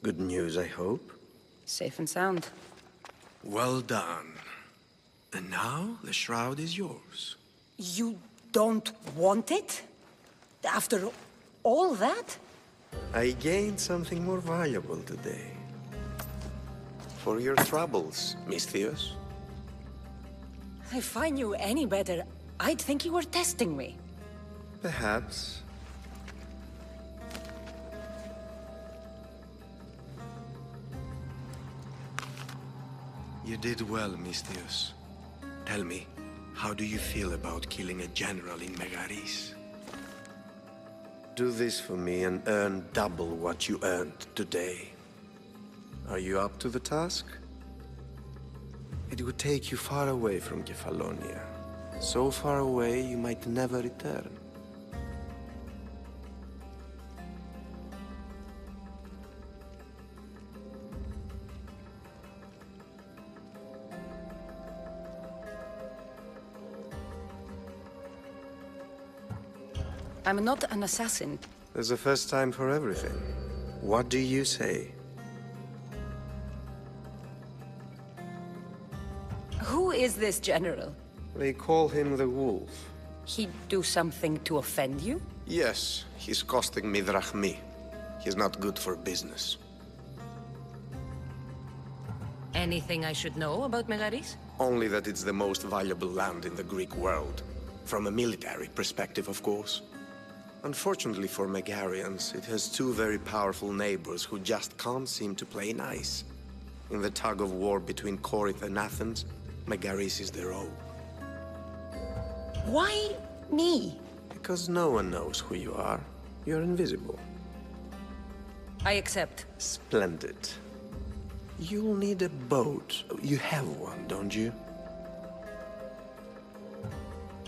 Good news, I hope. Safe and sound. Well done. And now, the shroud is yours. You don't want it? After all that? I gained something more valuable today. For your troubles, Misthios. If I knew any better, I'd think you were testing me. Perhaps. You did well, Misthios. Tell me, how do you feel about killing a general in Megaris? Do this for me and earn double what you earned today. Are you up to the task? It would take you far away from Kefalonia. So far away you might never return. I'm not an assassin. There's a first time for everything. What do you say? Who is this general? They call him the Wolf. He'd do something to offend you? Yes, he's costing me drachmi. He's not good for business. Anything I should know about Megaris? Only that it's the most valuable land in the Greek world. From a military perspective, of course. Unfortunately for Megarians, it has two very powerful neighbors who just can't seem to play nice. In the tug of war between Corinth and Athens, Megaris is their own. Why me? Because no one knows who you are. You're invisible. I accept. Splendid. You'll need a boat. You have one, don't you?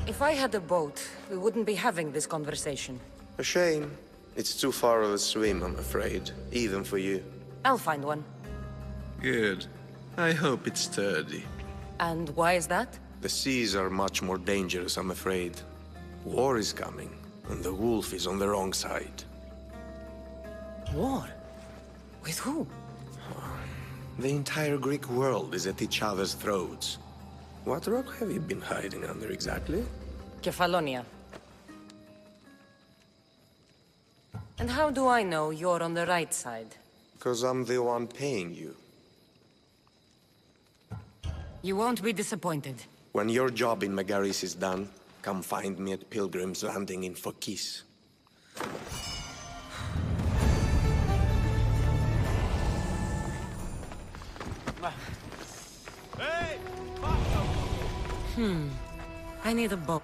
If I had a boat, we wouldn't be having this conversation. A shame. It's too far of a swim, I'm afraid. Even for you. I'll find one. Good. I hope it's sturdy. And why is that? The seas are much more dangerous, I'm afraid. War is coming, and the wolf is on the wrong side. War? With who? The entire Greek world is at each other's throats. What rock have you been hiding under exactly? Kefalonia. And how do I know you're on the right side? Because I'm the one paying you. You won't be disappointed. When your job in Megaris is done, come find me at Pilgrim's Landing in Phokis. I need a boat.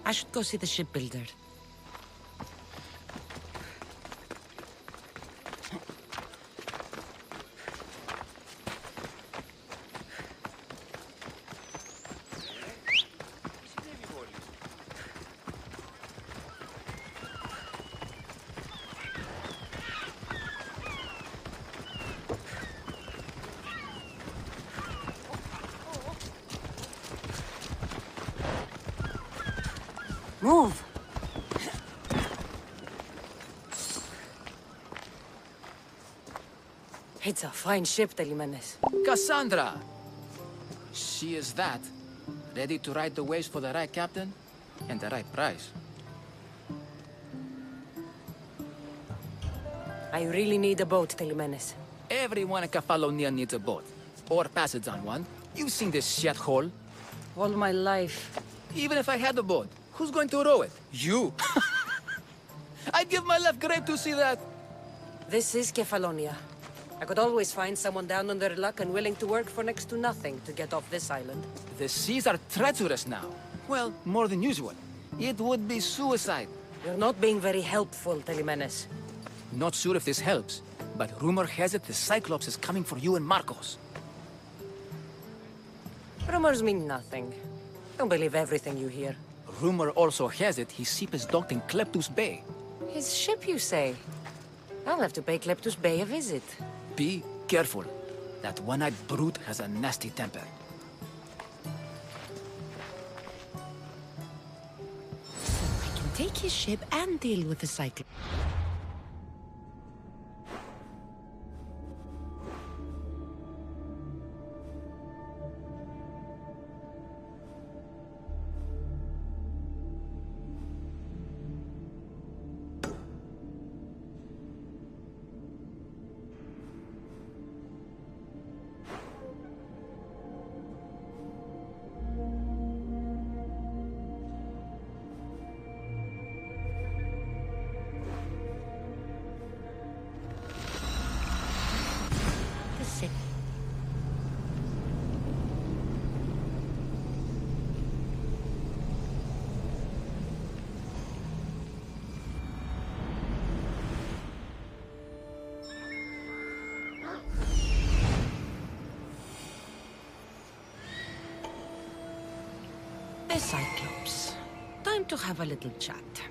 I should go see the shipbuilder. Move! It's a fine ship, Telimenes. Cassandra! She is that. Ready to ride the waves for the right captain and the right price. I really need a boat, Telimenes. Everyone in Kefalonia needs a boat. Or passage on one. You've seen this shithole. All my life. Even if I had a boat, who's going to row it? You! I'd give my left grape to see that. This is Kefalonia. I could always find someone down on their luck and willing to work for next to nothing to get off this island. The seas are treacherous now. Well, more than usual. It would be suicide. You're not being very helpful, Telimenes. Not sure if this helps, but rumor has it the Cyclops is coming for you and Marcos. Rumors mean nothing. Don't believe everything you hear. Rumor also has it his ship is docked in Kleptus Bay. His ship, you say? I'll have to pay Kleptus Bay a visit. Be careful. That one-eyed brute has a nasty temper. I can take his ship and deal with the Cyclops. The Cyclops. Time to have a little chat.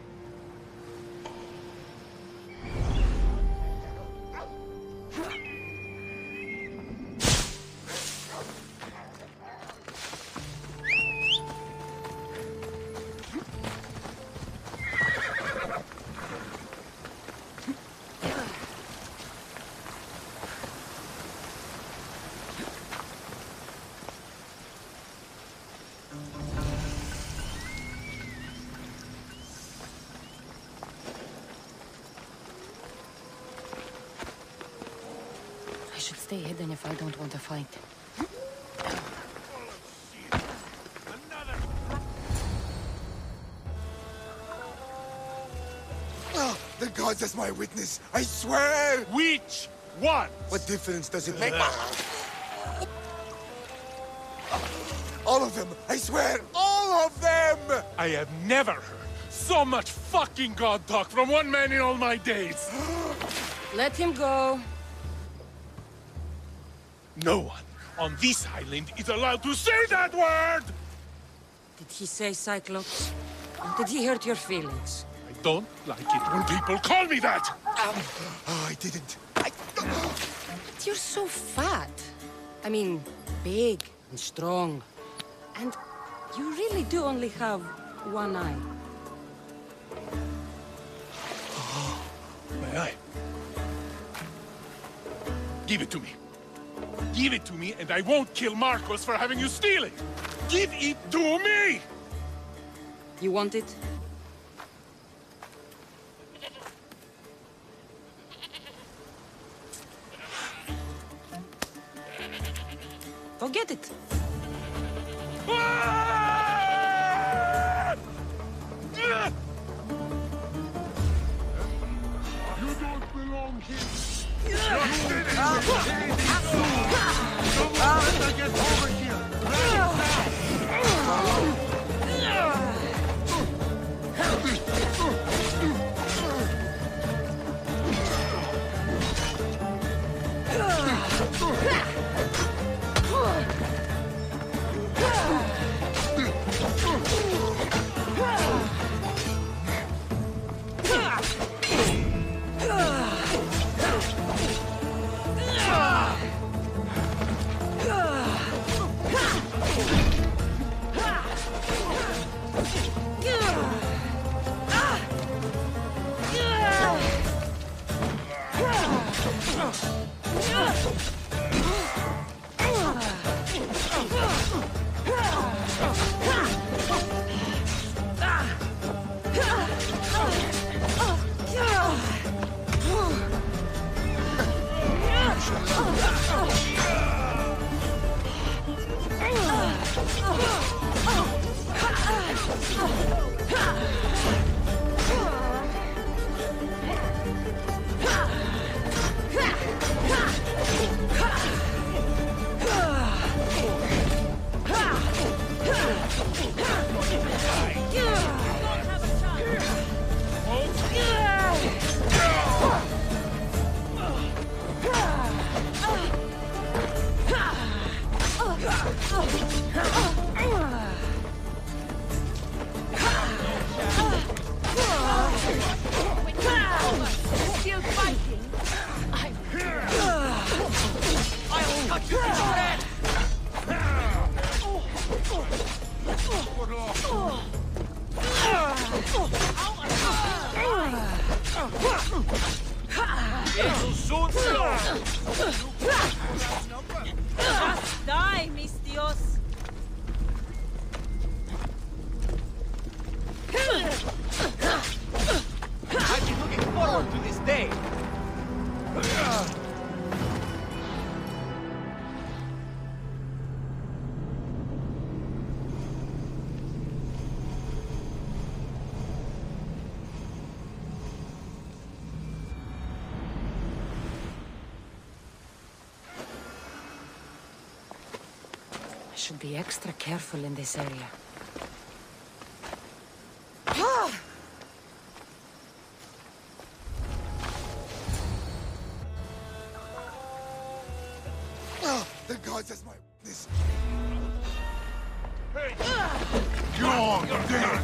I should stay hidden if I don't want to fight. Oh, the gods as my witness, I swear! Which one? What difference does it make? All of them, I swear, all of them! I have never heard so much fucking god talk from one man in all my days. Let him go. No one on this island is allowed to say that word! Did he say Cyclops? Or did he hurt your feelings? I don't like it when people call me that! Oh, I didn't. But you're so fat. I mean, big and strong. And you really do only have one eye. My eye. Give it to me. Give it to me, and I won't kill Marcos for having you steal it! Give it to me! You want it? Go get it! You don't belong here! Still fighting? I'll cut you to shreds! Die, mis Dios! I've been looking forward to this day. I should be extra careful in this area. The gods, that's my witness. You're dead!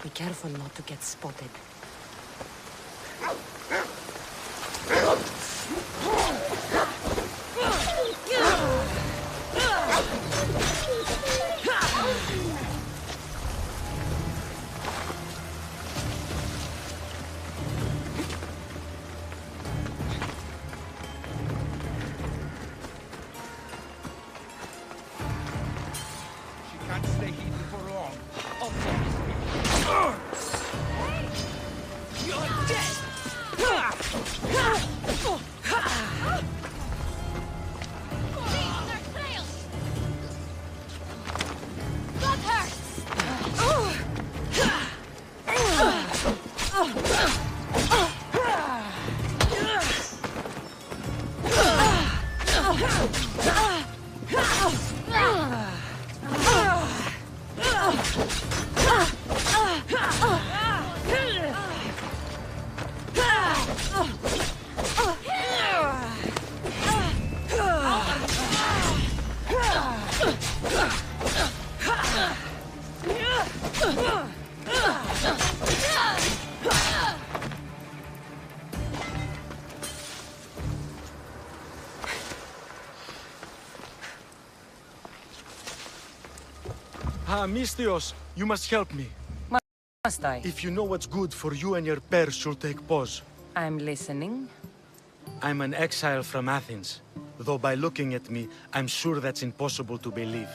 Be careful not to get spotted. She can't stay hidden for long. You're dead! Ah, Mistios, you must help me. Must I? If you know what's good for you and your pairs, should take pause. I'm listening. I'm an exile from Athens. Though by looking at me, I'm sure that's impossible to believe.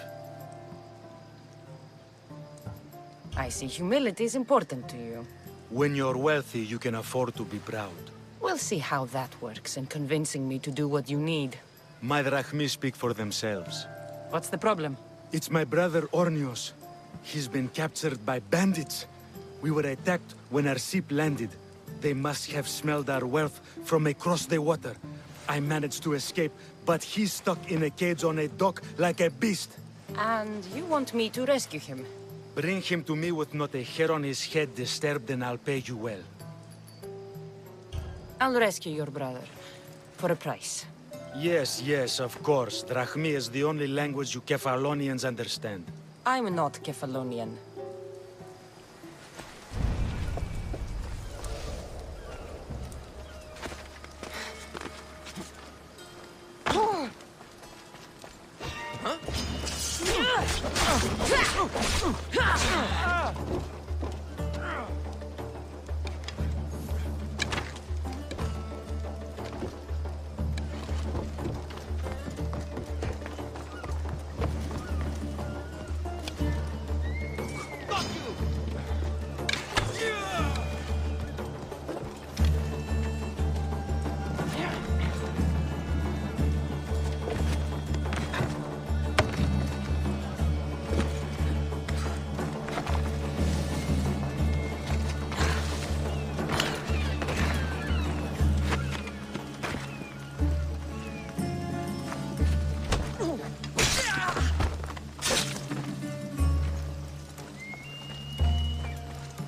I see humility is important to you. When you're wealthy, you can afford to be proud. We'll see how that works in convincing me to do what you need. My drachmi speak for themselves. What's the problem? It's my brother Ornios. He's been captured by bandits. We were attacked when our ship landed. They must have smelled our wealth from across the water. I managed to escape, but he's stuck in a cage on a dock like a beast. And you want me to rescue him? Bring him to me with not a hair on his head disturbed, and I'll pay you well. I'll rescue your brother. For a price. Yes, yes, of course. Drachmi is the only language you Kephalonians understand. I'm not Kephalonian.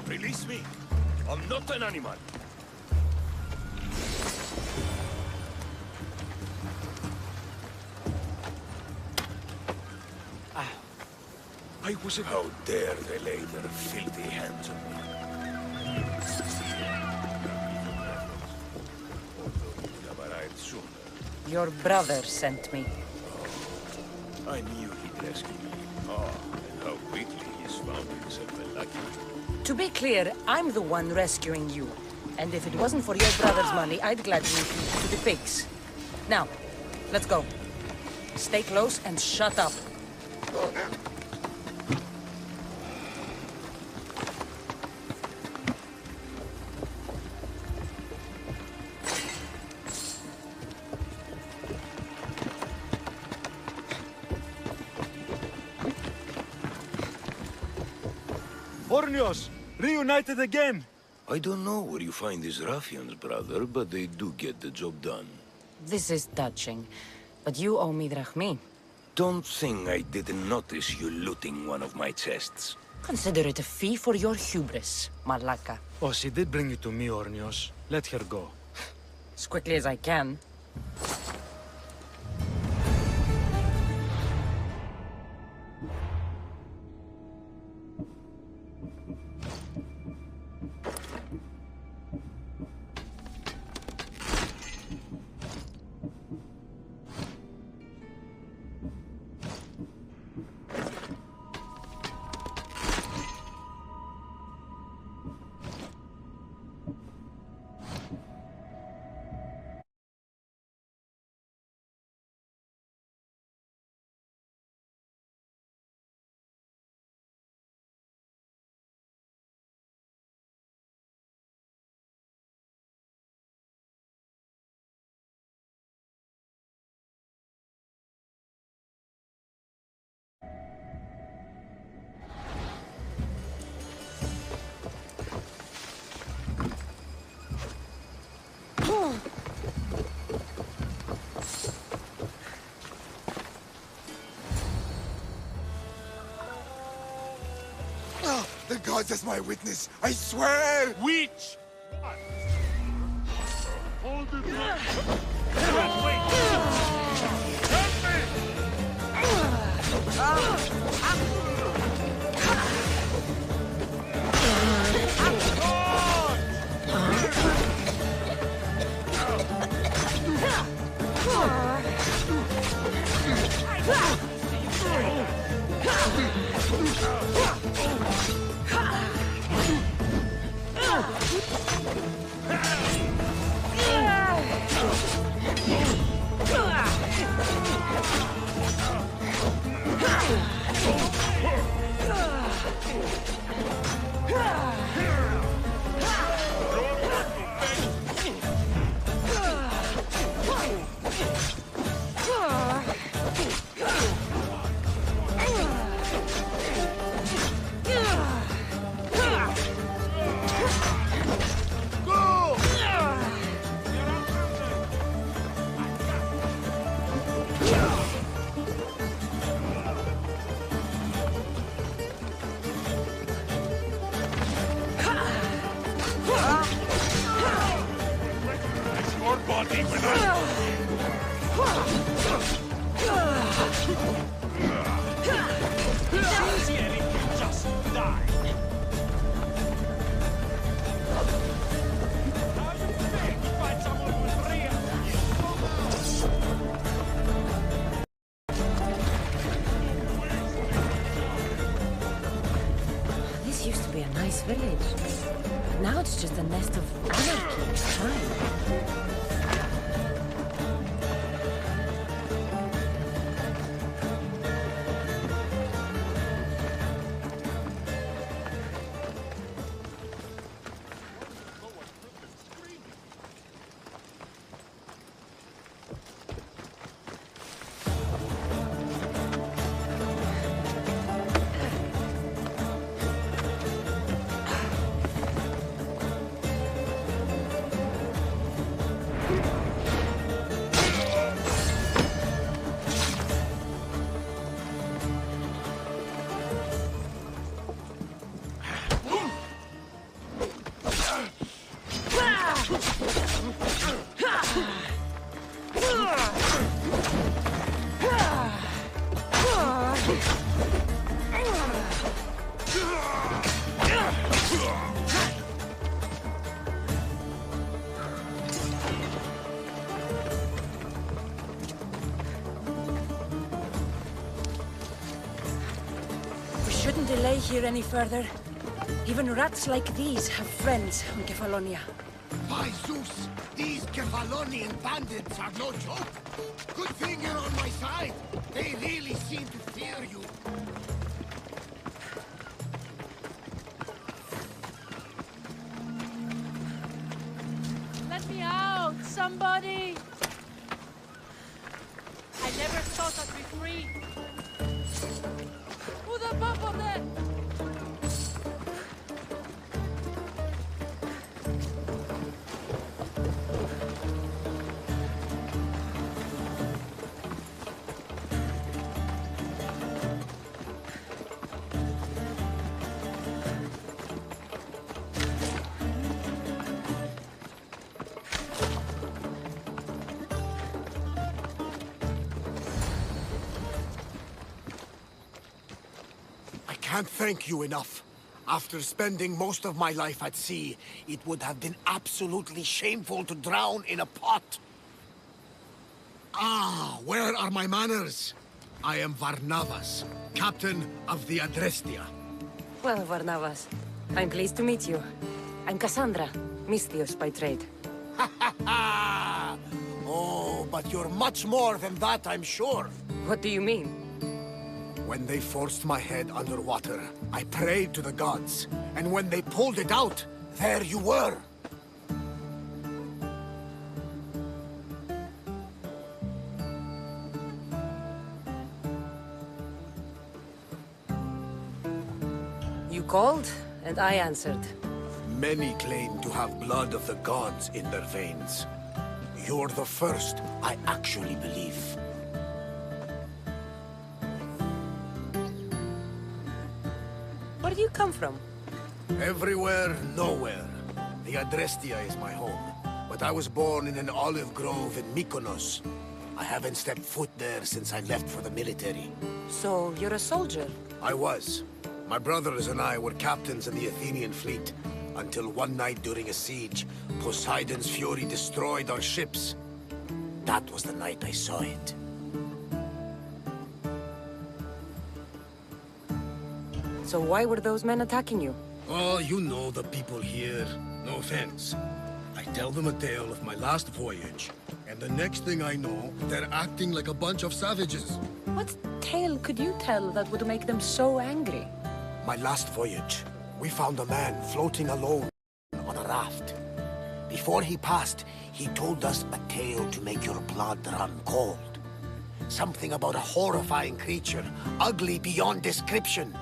Release me. I'm not an animal. I was... How dare they lay their filthy hands on me? Have arrived sooner. Your brother sent me. I knew he'd rescue me. And how quickly he's found himself a lucky. To be clear, I'm the one rescuing you. And if it wasn't for your brother's money, I'd gladly feed you to the pigs. Now, let's go. Stay close and shut up. Ornios! Reunited again! I don't know where you find these ruffians, brother, but they do get the job done. This is touching, but you owe me drachmi. Don't think I didn't notice you looting one of my chests. Consider it a fee for your hubris, Malaka. Oh, she did bring it to me, Ornios. Let her go. As quickly as I can. The gods as my witness, I swear! Witch! Hold it! Help me! This used to be a nice village. Now it's just a nest of anarchy and crime. We shouldn't delay here any further. Even rats like these have friends on Kefalonia. By Zeus, these Kefalonian bandits are no joke. Good thing you're on my side. They really seem to fear you. Let me out, somebody! I never thought I'd be free. Who the bubble there? I can't thank you enough. After spending most of my life at sea, it would have been absolutely shameful to drown in a pot. Ah, where are my manners? I am Varnavas, captain of the Adrestia. Well, Varnavas, I'm pleased to meet you. I'm Cassandra, Misthios by trade. Oh, but you're much more than that, I'm sure. What do you mean? When they forced my head underwater, I prayed to the gods. And when they pulled it out, there you were. You called, and I answered. Many claim to have blood of the gods in their veins. You're the first I actually believe. Where do you come from? Everywhere, nowhere. The Adrestia is my home, but I was born in an olive grove in Mykonos. I haven't stepped foot there since I left for the military. So, you're a soldier? I was. My brothers and I were captains in the Athenian fleet, until one night during a siege, Poseidon's fury destroyed our ships. That was the night I saw it. So why were those men attacking you? Oh, you know the people here. No offense. I tell them a tale of my last voyage, and the next thing I know, they're acting like a bunch of savages. What tale could you tell that would make them so angry? My last voyage, we found a man floating alone on a raft. Before he passed, he told us a tale to make your blood run cold. Something about a horrifying creature, ugly beyond description.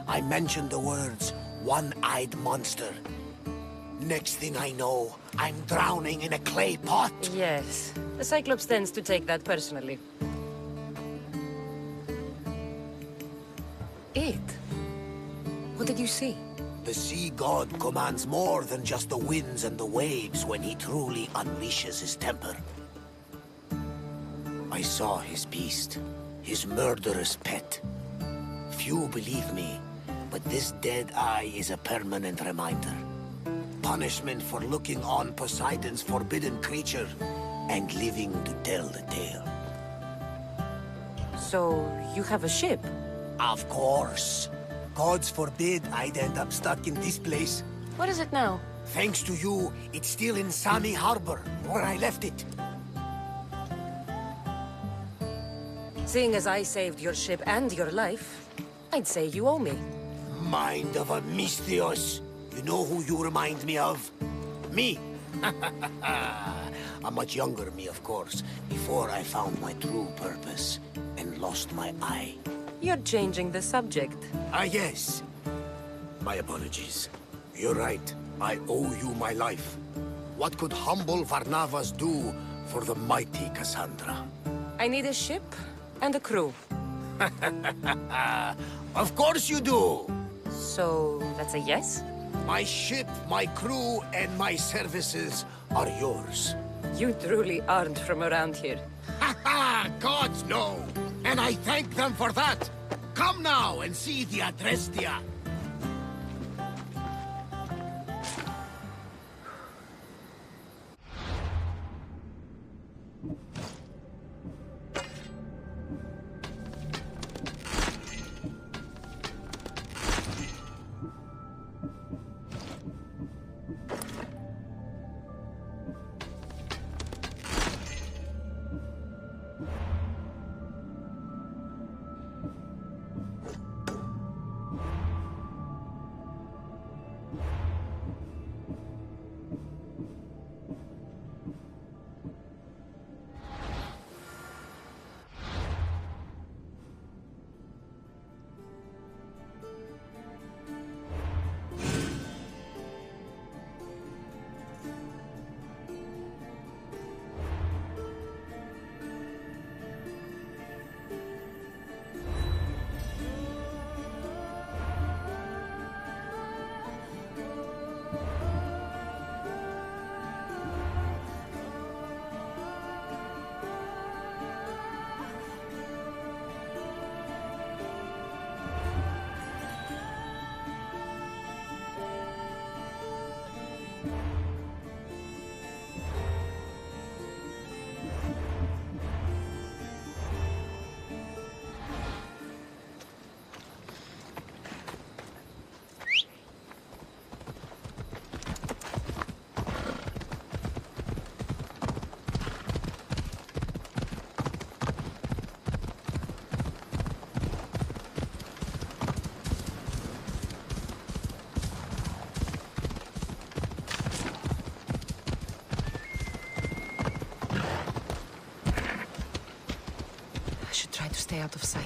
I mentioned the words, one-eyed monster. Next thing I know, I'm drowning in a clay pot. Yes, the Cyclops tends to take that personally. It? What did you see? The sea god commands more than just the winds and the waves when he truly unleashes his temper. I saw his beast, his murderous pet. Few believe me, but this dead eye is a permanent reminder. Punishment for looking on Poseidon's forbidden creature and living to tell the tale. So, you have a ship? Of course. Gods forbid I'd end up stuck in this place. What is it now? Thanks to you, it's still in Sami Harbor, where I left it. Seeing as I saved your ship and your life, I'd say you owe me. Mind of a Mystios. You know who you remind me of? Me. A much younger me, of course, before I found my true purpose and lost my eye. You're changing the subject. Ah, yes. My apologies. You're right. I owe you my life. What could humble Varnavas do for the mighty Cassandra? I need a ship and a crew. Of course you do! So, that's a yes? My ship, my crew, and my services are yours. You truly aren't from around here. Ha ha! Gods know! And I thank them for that! Come now and see the Adrestia! Try to stay out of sight.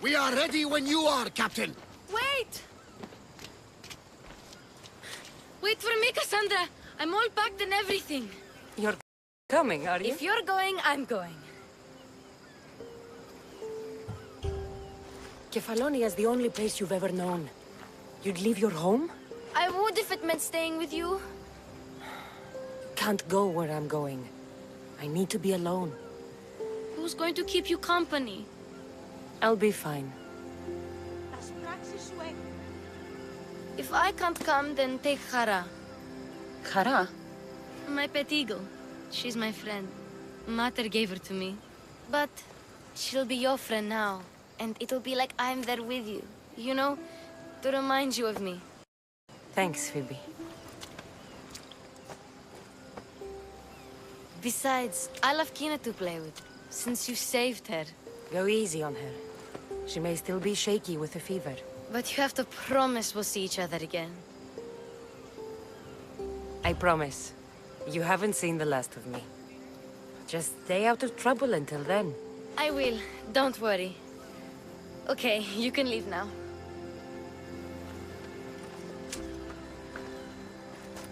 We are ready when you are, Captain. Wait! Wait for me, Cassandra. I'm all packed and everything. You're coming, are you? If you're going, I'm going. Kefalonia is the only place you've ever known. You'd leave your home? I would if it meant staying with you. Can't go where I'm going. I need to be alone. Who's going to keep you company? I'll be fine. If I can't come, then take Hara. Hara? My pet eagle. She's my friend. Mater gave her to me. But she'll be your friend now. And it'll be like I'm there with you. You know, to remind you of me. Thanks, Phoebe. Besides, I'll have Kina to play with, since you saved her. Go easy on her. She may still be shaky with the fever. But you have to promise we'll see each other again. I promise. You haven't seen the last of me. Just stay out of trouble until then. I will. Don't worry. Okay, you can leave now.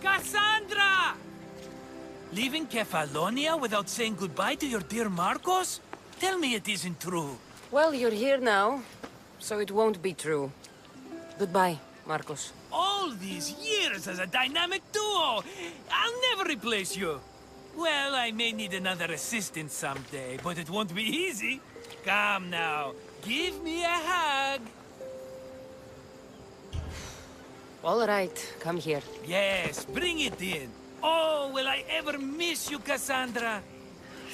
Cassandra! Leaving Kefalonia without saying goodbye to your dear Marcos? Tell me it isn't true. Well, you're here now, so it won't be true. Goodbye, Marcos. All these years as a dynamic duo! I'll never replace you! Well, I may need another assistant someday, but it won't be easy. Come now, give me a hug! All right, come here. Yes, bring it in. Oh, will I ever miss you, Cassandra?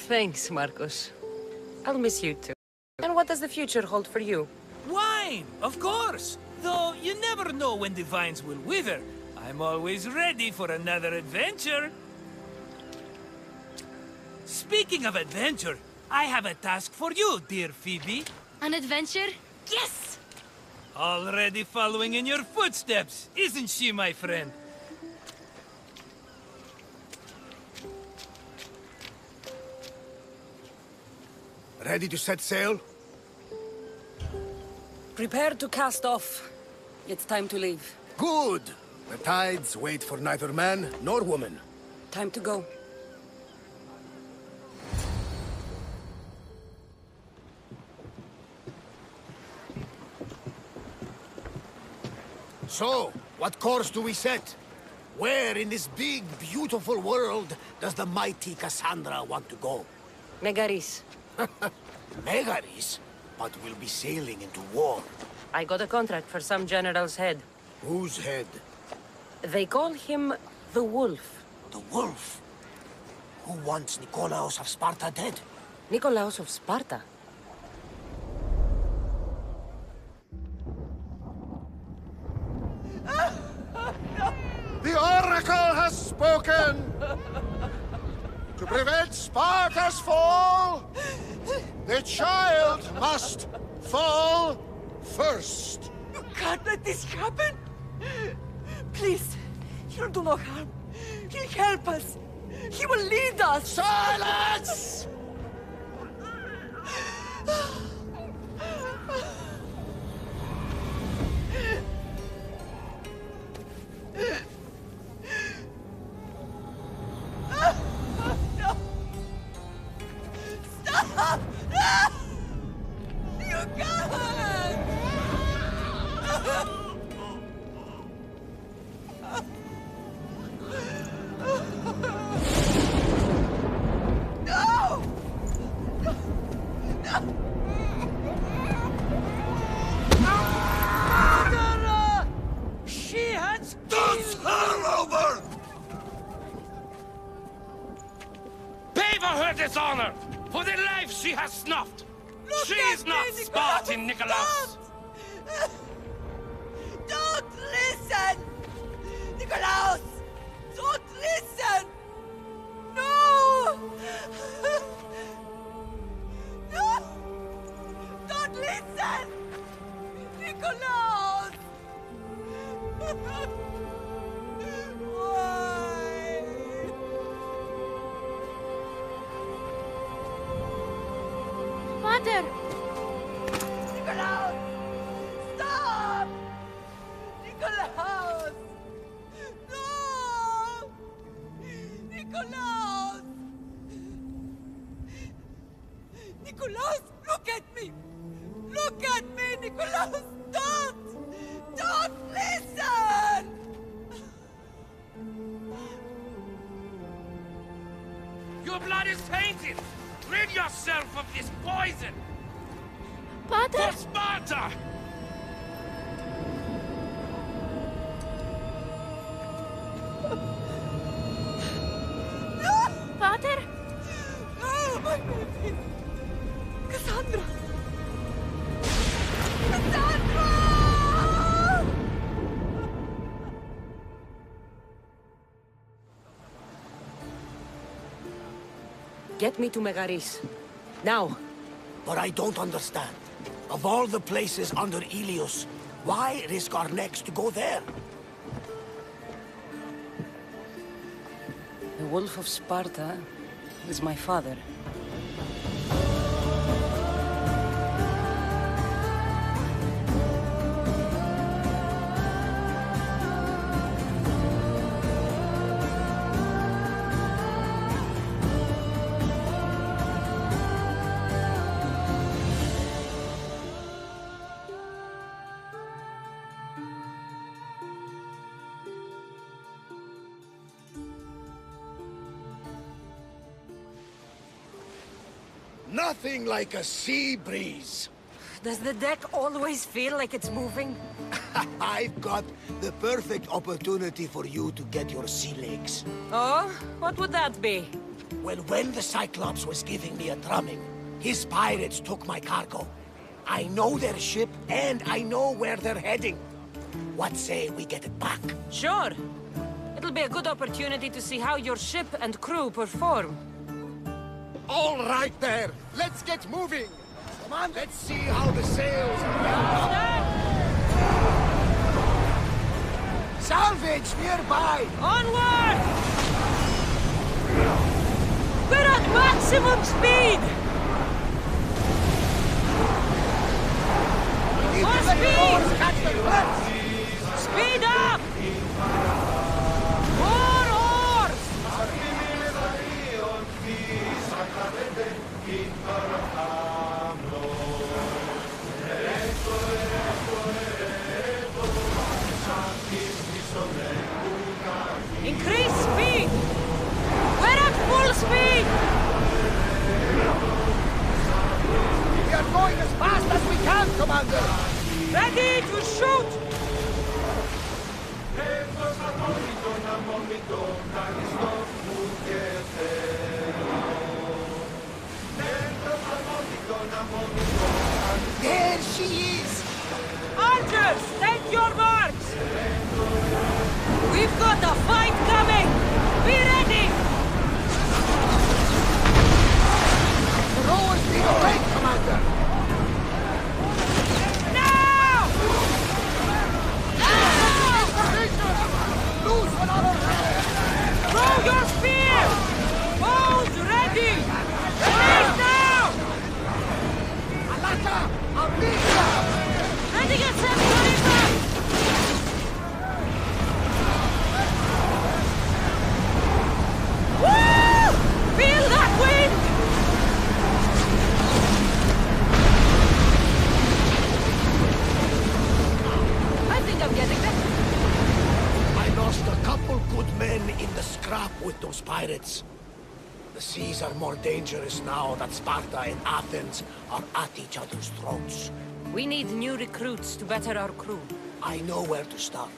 Thanks, Marcos. I'll miss you too. And what does the future hold for you? Wine, of course! Though you never know when the vines will wither. I'm always ready for another adventure. Speaking of adventure, I have a task for you, dear Phoebe. An adventure? Yes! Already following in your footsteps, isn't she, my friend? Ready to set sail? Prepare to cast off. It's time to leave. Good! The tides wait for neither man nor woman. Time to go. So, what course do we set? Where in this big, beautiful world does the mighty Cassandra want to go? Megaris. Megaris? But we'll be sailing into war. I got a contract for some general's head. Whose head? They call him the Wolf. The Wolf? Who wants Nikolaos of Sparta dead? Nikolaos of Sparta? The Oracle has spoken! To prevent Sparta's fall, the child must fall first. You can't let this happen! Please, he'll do no harm. He'll help us. He will lead us. Silence! No! Stop! No! You can't! No! Murderer! She has Does her over! Pay for her dishonor! For the life she has snuffed! She is not Spartan, Nikolaos! Don't listen! Nikolaos! Don't listen! No! No! Don't listen! Nikolaos! Why? Nikolaus! Nikolaus, look at me! Look at me, Nikolaus! Don't! Don't listen! Your blood is tainted! Rid yourself of this poison! Pater? For Sparta! Pater? Oh, my baby! Cassandra! Cassandra! Get me to Megaris. Now. But I don't understand. Of all the places under Ilios, why risk our necks to go there? The Wolf of Sparta is my father. Nothing like a sea breeze. Does the deck always feel like it's moving? I've got the perfect opportunity for you to get your sea legs. Oh? What would that be? Well, when the Cyclops was giving me a drumming, his pirates took my cargo. I know their ship, and I know where they're heading. What say we get it back? Sure. It'll be a good opportunity to see how your ship and crew perform. All right there. Let's get moving. Come on, let's see how the sails are. Salvage nearby. Onward! We're at maximum speed! More speed! Catch the breath. Speed up! More oars! Increase speed! We're at full speed! We are going as fast as we can, Commander! Ready to shoot! There she is! Archers, take your marks! We've got a fight coming! Be ready! The rowers need a break, Commander! Now! Loose another hand! Throw your spear! Bows ready! Raise now! Alaka! Amiga! Ready, get set, Marita! Woo! Feel that wind! I think I'm getting better. I lost a couple good men in the scrap with those pirates. The seas are more dangerous now that Sparta and Athens are at each other's throats. We need new recruits to better our crew. I know where to start.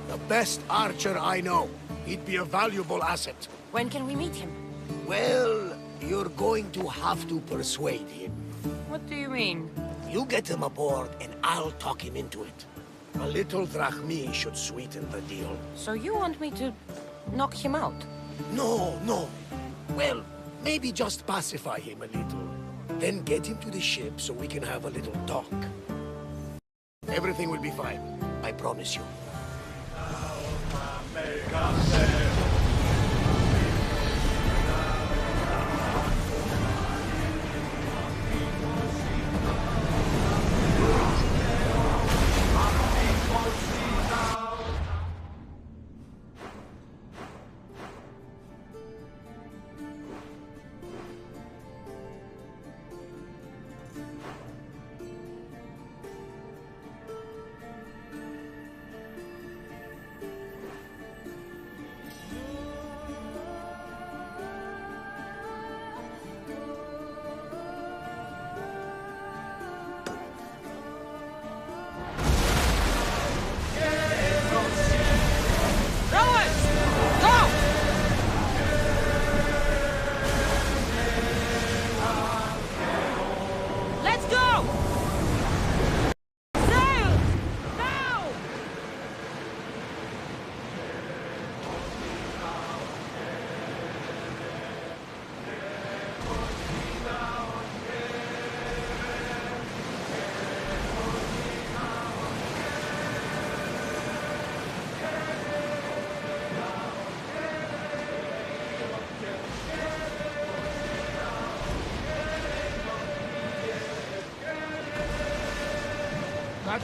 The best archer I know. He'd be a valuable asset. When can we meet him? Well, you're going to have to persuade him. What do you mean? You get him aboard and I'll talk him into it. A little drachmi should sweeten the deal. So you want me to knock him out? No, no. Well, maybe just pacify him a little. Then get him to the ship so we can have a little talk. Everything will be fine. I promise you.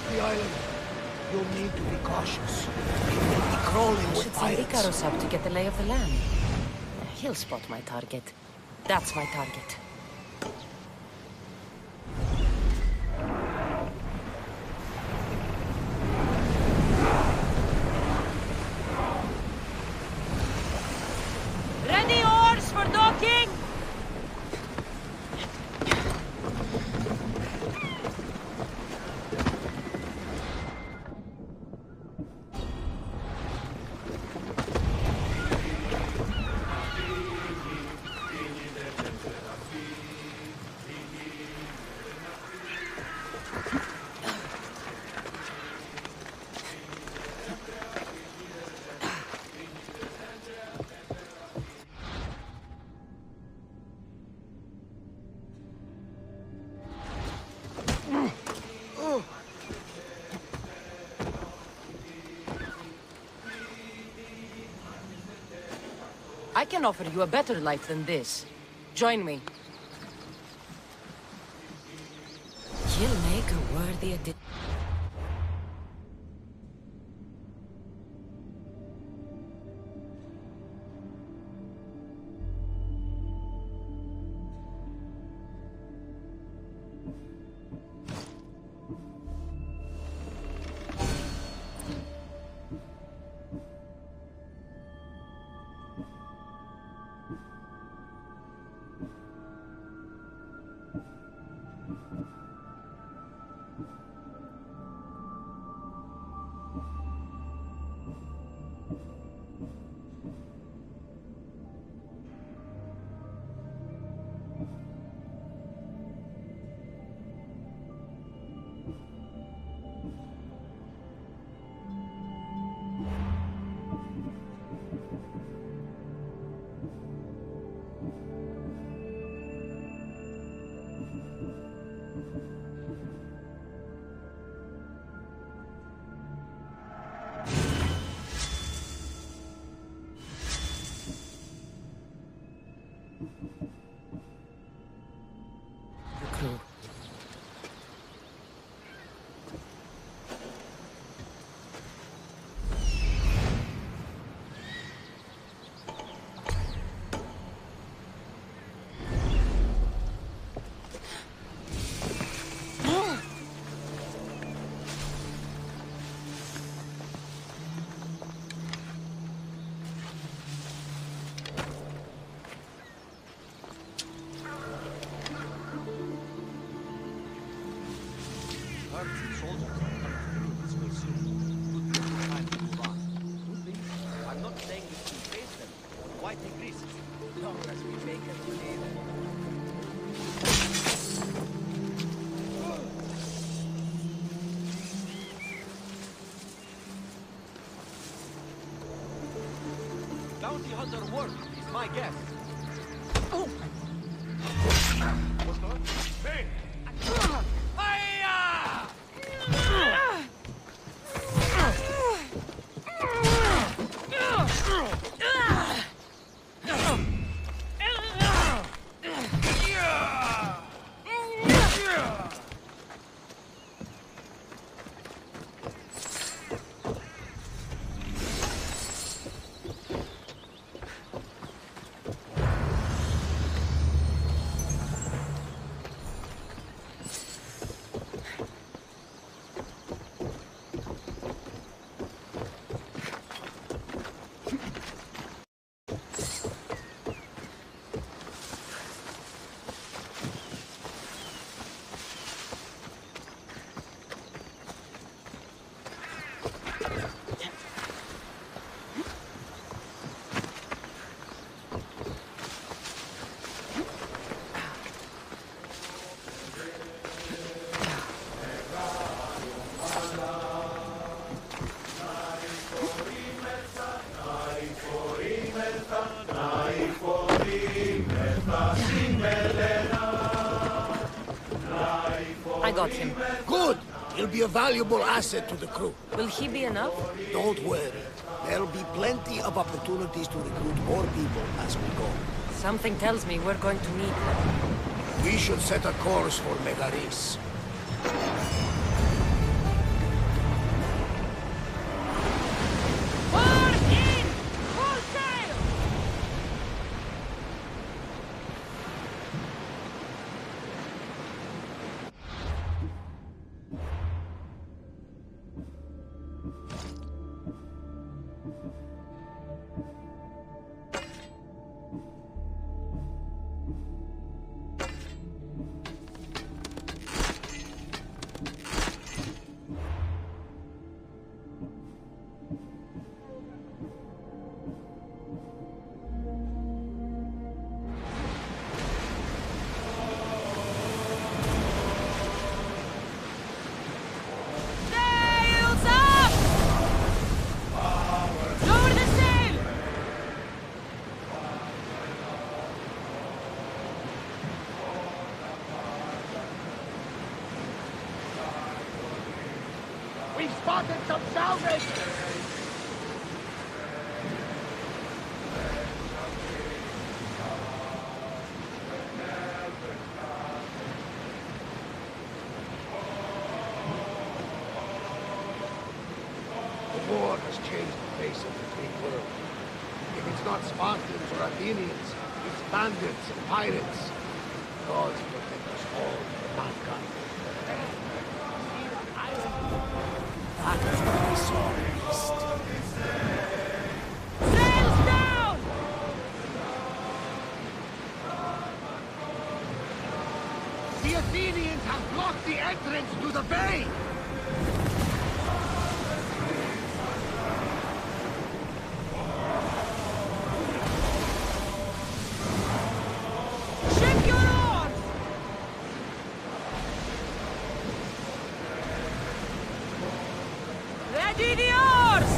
the island. You'll need to be cautious. It will be crawling with Should send pirates. Icarus up to get the lay of the land. He'll spot my target. That's my target. Ready oars for docking! I can offer you a better life than this. Join me. You'll make a worthy addition. Bounty hunter work is my guess. Oh! Hey! I got him. Good! He'll be a valuable asset to the crew. Will he be enough? Don't worry. There'll be plenty of opportunities to recruit more people as we go. Something tells me we're going to need them. We should set a course for Megaris. spotted some salvage! The war has changed the face of the Greek world. If it's not Spartans or Athenians, it's bandits and pirates. Gods protect us all from mankind. That is what I saw east. Sails down! The Athenians have blocked the entrance to the bay! Ship your oars! Ready the oars!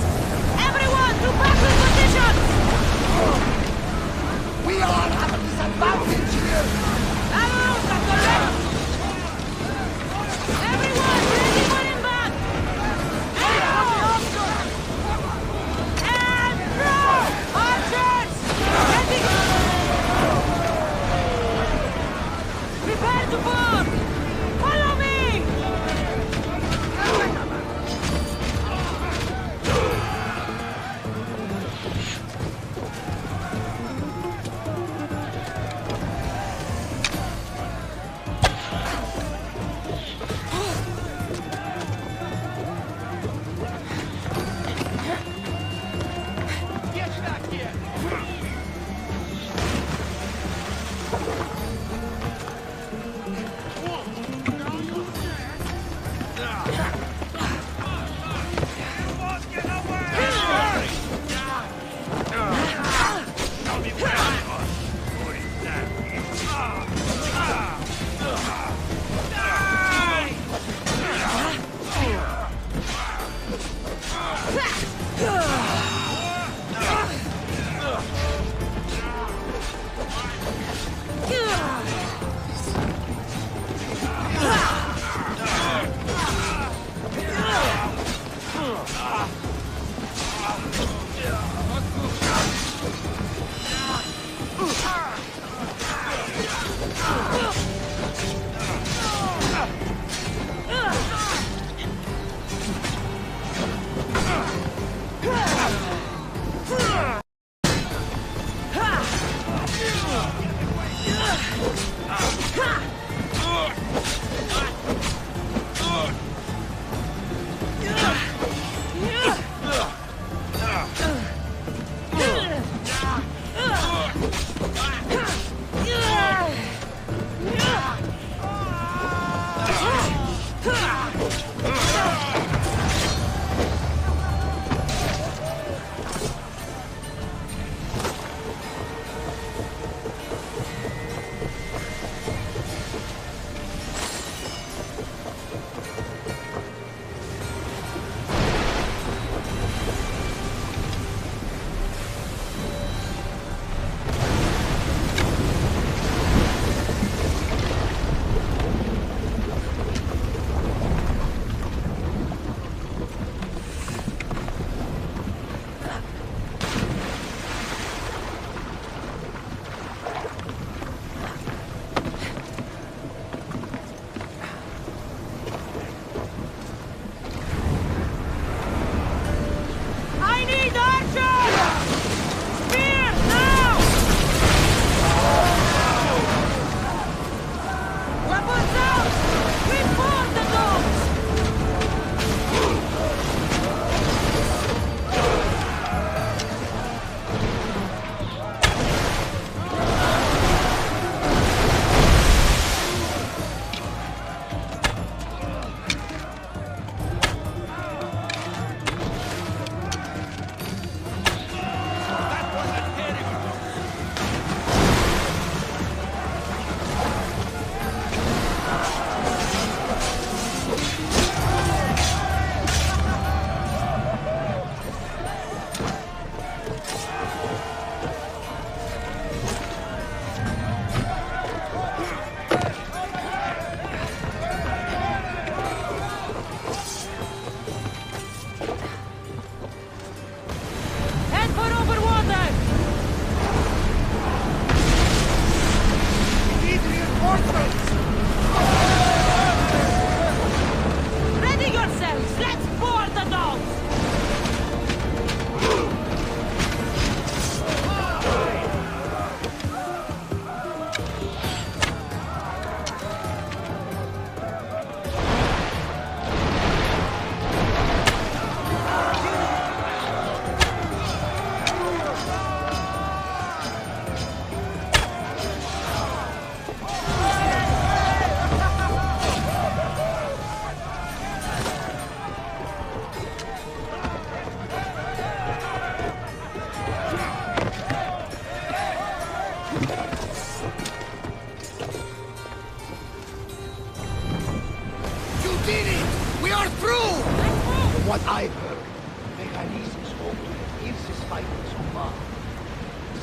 Everyone to battle positions! We all have a disadvantage here! Arrows at the left! Everyone ready for impact! Arrows! And throw! Archers! Ready! Prepare to board! Follow me!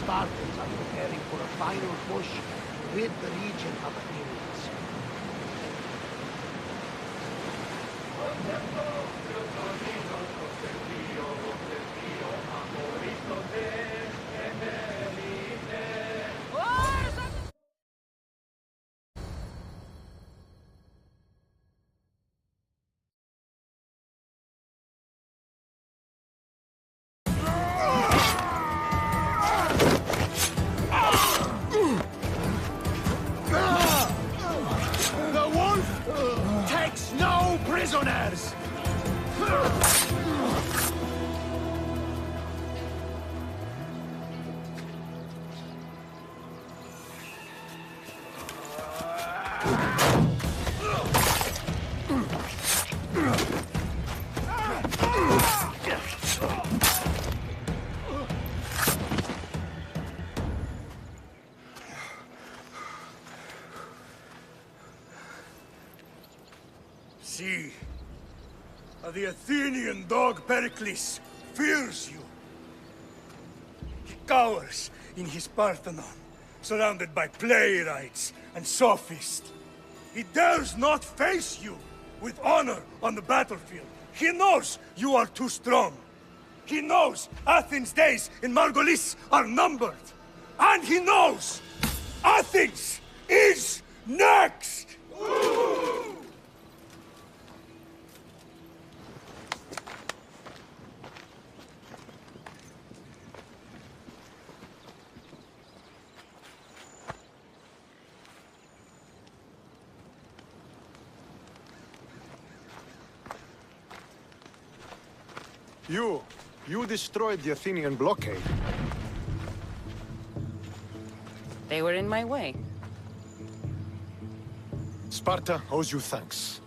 Spartans are preparing for a final push to rid the region of Athenians. The wolf takes no prisoners! See, the Athenian dog Pericles fears you. He cowers in his Parthenon, surrounded by playwrights and sophists. He dares not face you with honor on the battlefield. He knows you are too strong. He knows Athens' days in Margolis are numbered. And he knows Athens is next! You destroyed the Athenian blockade. They were in my way. Sparta owes you thanks.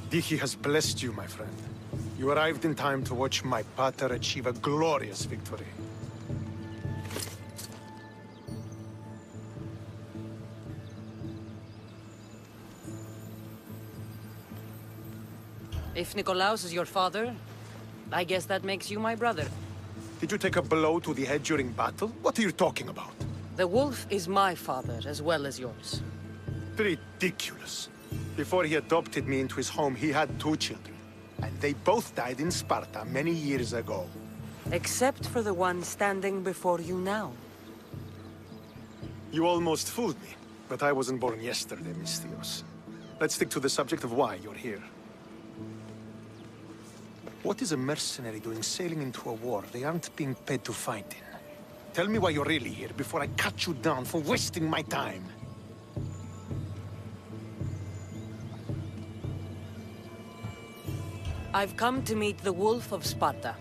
Dichi has blessed you, my friend. You arrived in time to watch my pater achieve a glorious victory. If Nikolaos is your father, I guess that makes you my brother. Did you take a blow to the head during battle? What are you talking about? The wolf is my father as well as yours. Ridiculous. Before he adopted me into his home, he had 2 children. And they both died in Sparta many years ago. Except for the one standing before you now. You almost fooled me, but I wasn't born yesterday, Mystios. Let's stick to the subject of why you're here. What is a mercenary doing sailing into a war they aren't being paid to fight in? Tell me why you're really here before I cut you down for wasting my time. I've come to meet the Wolf of Sparta.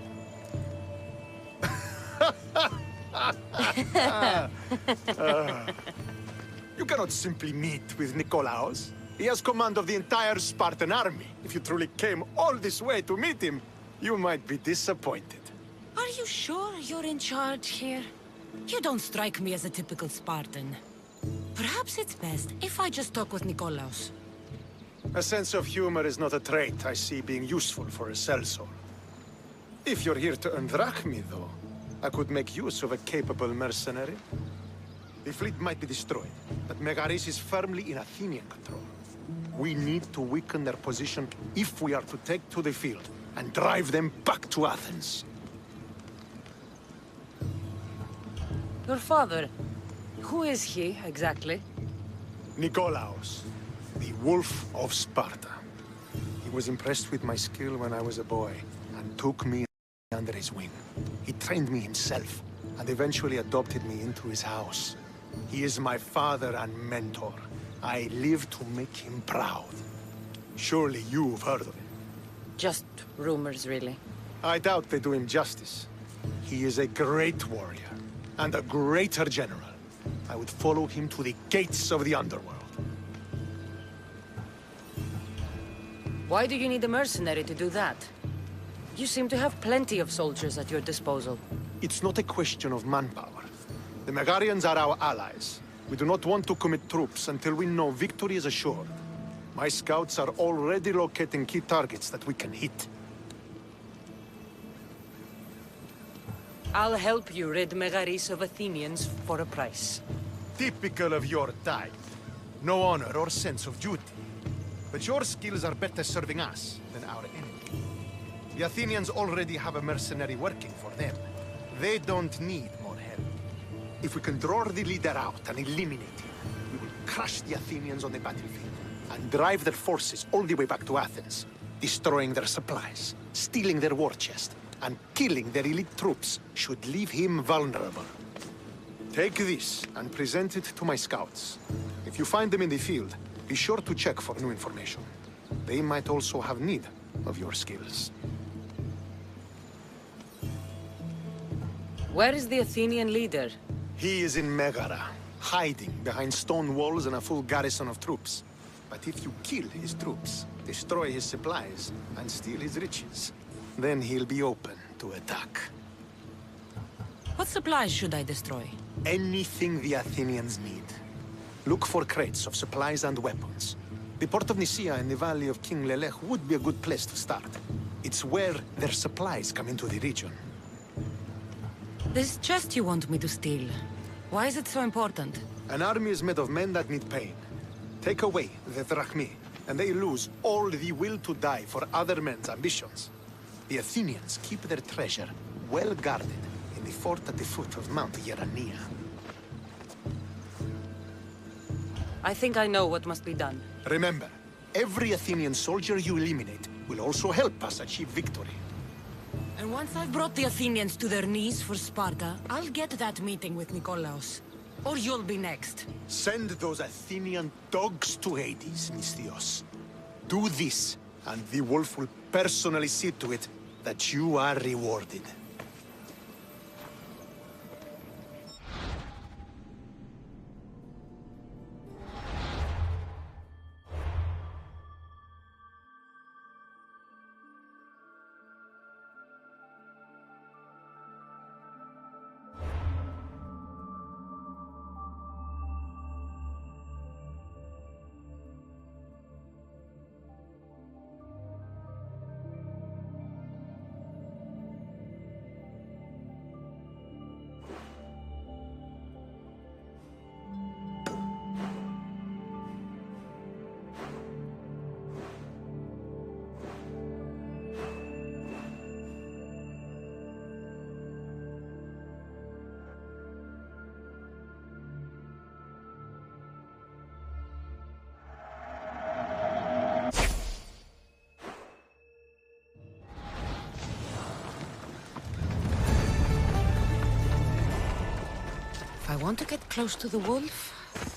You cannot simply meet with Nikolaos. He has command of the entire Spartan army. If you truly came all this way to meet him, you might be disappointed. Are you sure you're in charge here? You don't strike me as a typical Spartan. Perhaps it's best if I just talk with Nikolaos. A sense of humor is not a trait I see being useful for a sellsword. If you're here to earn drachmi, though, I could make use of a capable mercenary. The fleet might be destroyed, but Megaris is firmly in Athenian control. We need to weaken their position if we are to take to the field and drive them back to Athens. Your father, who is he exactly? Nikolaos, the Wolf of Sparta. He was impressed with my skill when I was a boy and took me under his wing. He trained me himself and eventually adopted me into his house. He is my father and mentor. I live to make him proud. Surely you've heard of him. Just rumors, really. I doubt they do him justice. He is a great warrior and a greater general. I would follow him to the gates of the underworld. Why do you need a mercenary to do that? You seem to have plenty of soldiers at your disposal. It's not a question of manpower. The Megarians are our allies. We do not want to commit troops until we know victory is assured. My scouts are already locating key targets that we can hit. I'll help you rid Megaris of Athenians for a price. Typical of your type. No honor or sense of duty. But your skills are better serving us than our enemy. The Athenians already have a mercenary working for them. They don't need more help. If we can draw the leader out and eliminate him, we will crush the Athenians on the battlefield and drive their forces all the way back to Athens, destroying their supplies, stealing their war chest, and killing their elite troops should leave him vulnerable. Take this and present it to my scouts. If you find them in the field, be sure to check for new information. They might also have need of your skills. Where is the Athenian leader? He is in Megara, hiding behind stone walls and a full garrison of troops. But if you kill his troops, destroy his supplies, and steal his riches, then he'll be open to attack. What supplies should I destroy? Anything the Athenians need. Look for crates of supplies and weapons. The port of Nicaea in the valley of King Lelech would be a good place to start. It's where their supplies come into the region. This chest you want me to steal, why is it so important? An army is made of men that need pain. Take away the drachmi, and they lose all the will to die for other men's ambitions. The Athenians keep their treasure well guarded in the fort at the foot of Mount Yerania. I think I know what must be done. Remember, every Athenian soldier you eliminate will also help us achieve victory. And once I've brought the Athenians to their knees for Sparta, I'll get that meeting with Nikolaos. Or you'll be next. Send those Athenian dogs to Hades, Misthios. Do this, and the wolf will personally see to it that you are rewarded. If I want to get close to the wolf,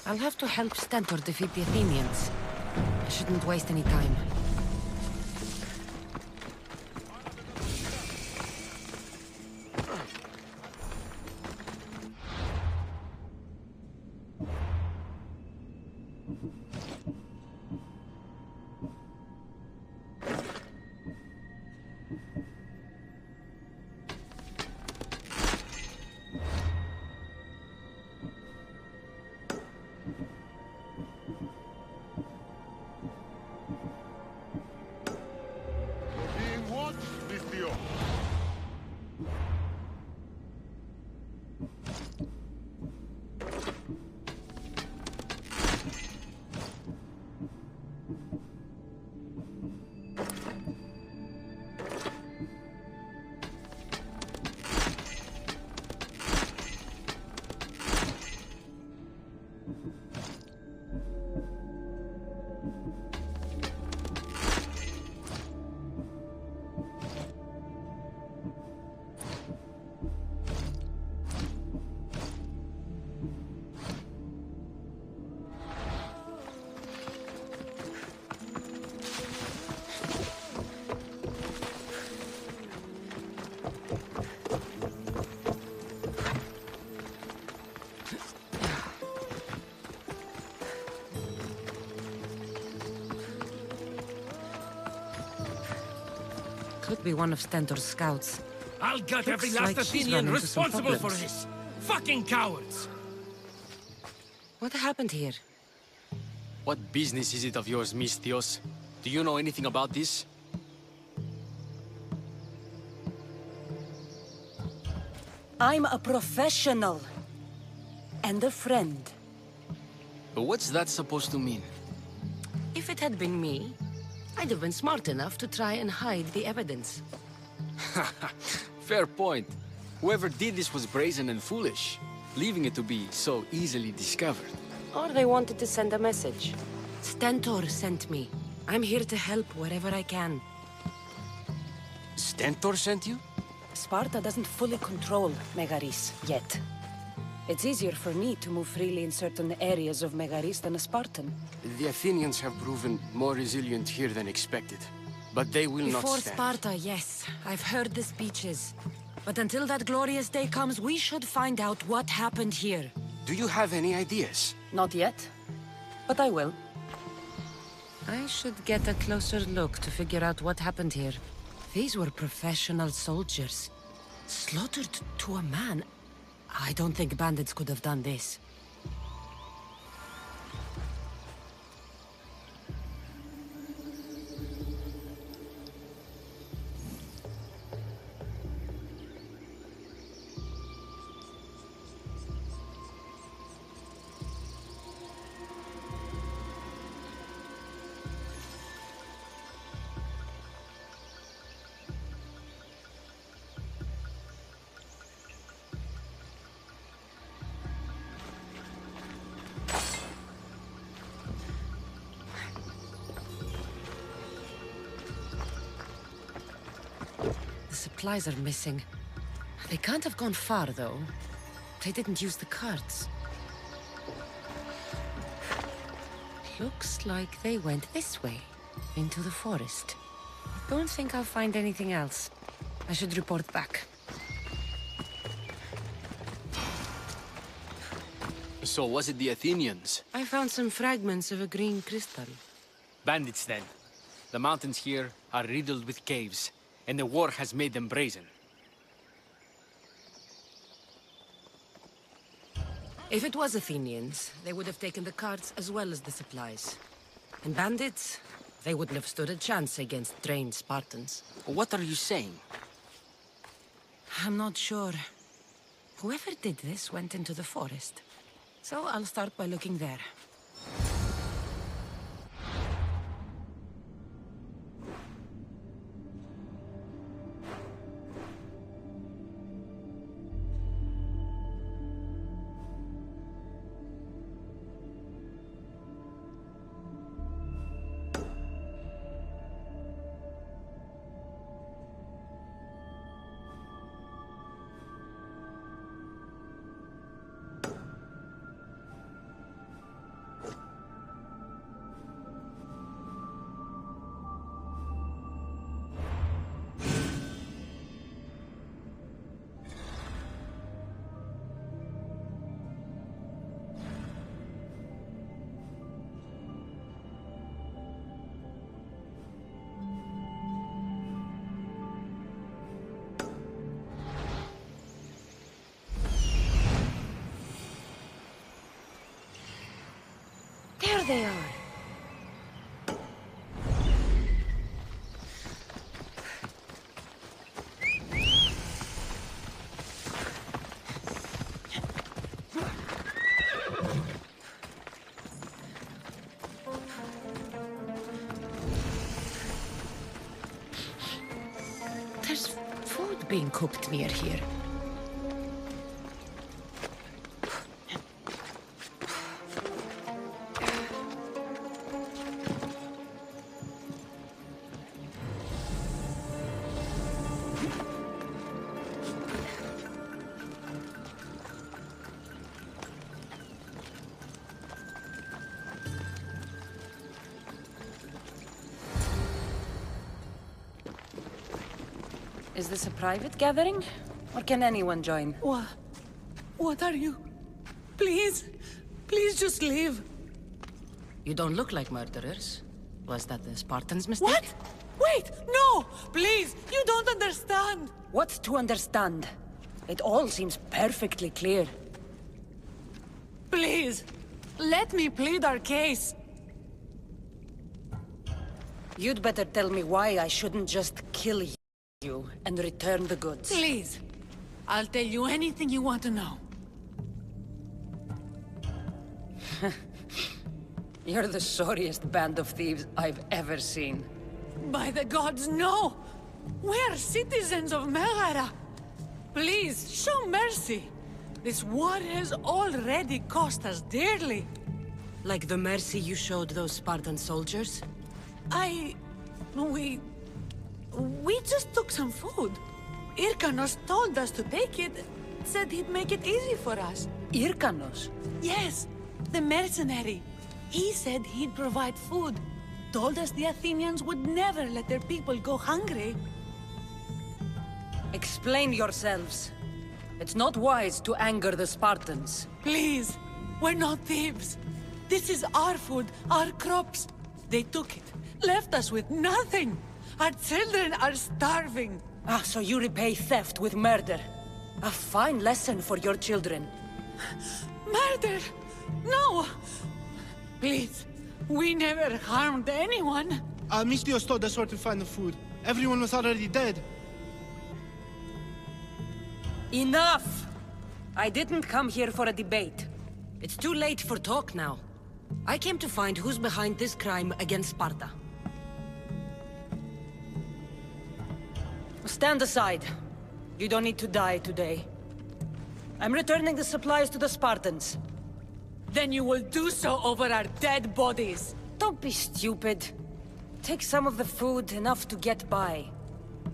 I'll have to help Stentor defeat the Athenians. I shouldn't waste any time. Could be one of Stentor's scouts. I'll gut Looks every last like she's Athenian run into some responsible for problems. this! Fucking cowards! What happened here? What business is it of yours, Misthios? Do you know anything about this? I'm a professional. And a friend. What's that supposed to mean? If it had been me, I'd have been smart enough to try and hide the evidence. Fair point. Whoever did this was brazen and foolish, leaving it to be so easily discovered. Or they wanted to send a message. Stentor sent me. I'm here to help wherever I can. Stentor sent you? Sparta doesn't fully control Megaris yet. It's easier for me to move freely in certain areas of Megaris than a Spartan. The Athenians have proven more resilient here than expected. But they will not Before stand. Sparta, yes. I've heard the speeches. But until that glorious day comes, we should find out what happened here. Do you have any ideas? Not yet, but I will. I should get a closer look to figure out what happened here. These were professional soldiers. Slaughtered to a man. I don't think bandits could have done this. Supplies are missing. They can't have gone far, though. They didn't use the carts. Looks like they went this way, into the forest. Don't think I'll find anything else. I should report back. So was it the Athenians? I found some fragments of a green crystal. Bandits, then. The mountains here are riddled with caves, and the war has made them brazen. If it was Athenians, they would have taken the carts as well as the supplies. And bandits, they wouldn't have stood a chance against trained Spartans. What are you saying? I'm not sure. Whoever did this went into the forest. So I'll start by looking there. There they are. There's food being cooked near here. Is this a private gathering? Or can anyone join? What are you? Please, please just leave. You don't look like murderers. Was that the Spartans' mistake? What? Wait, no! Please, you don't understand! What to understand? It all seems perfectly clear. Please, let me plead our case. You'd better tell me why I shouldn't just kill you and return the goods. Please, I'll tell you anything you want to know. You're the sorriest band of thieves I've ever seen. By the gods, no! We're citizens of Megara. Please, show mercy. This war has already cost us dearly. Like the mercy you showed those Spartan soldiers? We just took some food. Irkanos told us to take it, said he'd make it easy for us. Irkanos? Yes, the mercenary. He said he'd provide food. Told us the Athenians would never let their people go hungry. Explain yourselves. It's not wise to anger the Spartans. Please, we're not thieves. This is our food, our crops. They took it, left us with nothing. Our children are starving. Ah, so you repay theft with murder. A fine lesson for your children. Murder? No! Please, we never harmed anyone. Misthios told us where to find the food. Everyone was already dead. Enough! I didn't come here for a debate. It's too late for talk now. I came to find who's behind this crime against Sparta. Stand aside. You don't need to die today. I'm returning the supplies to the Spartans. Then you will do so over our dead bodies. Don't be stupid. Take some of the food, enough to get by.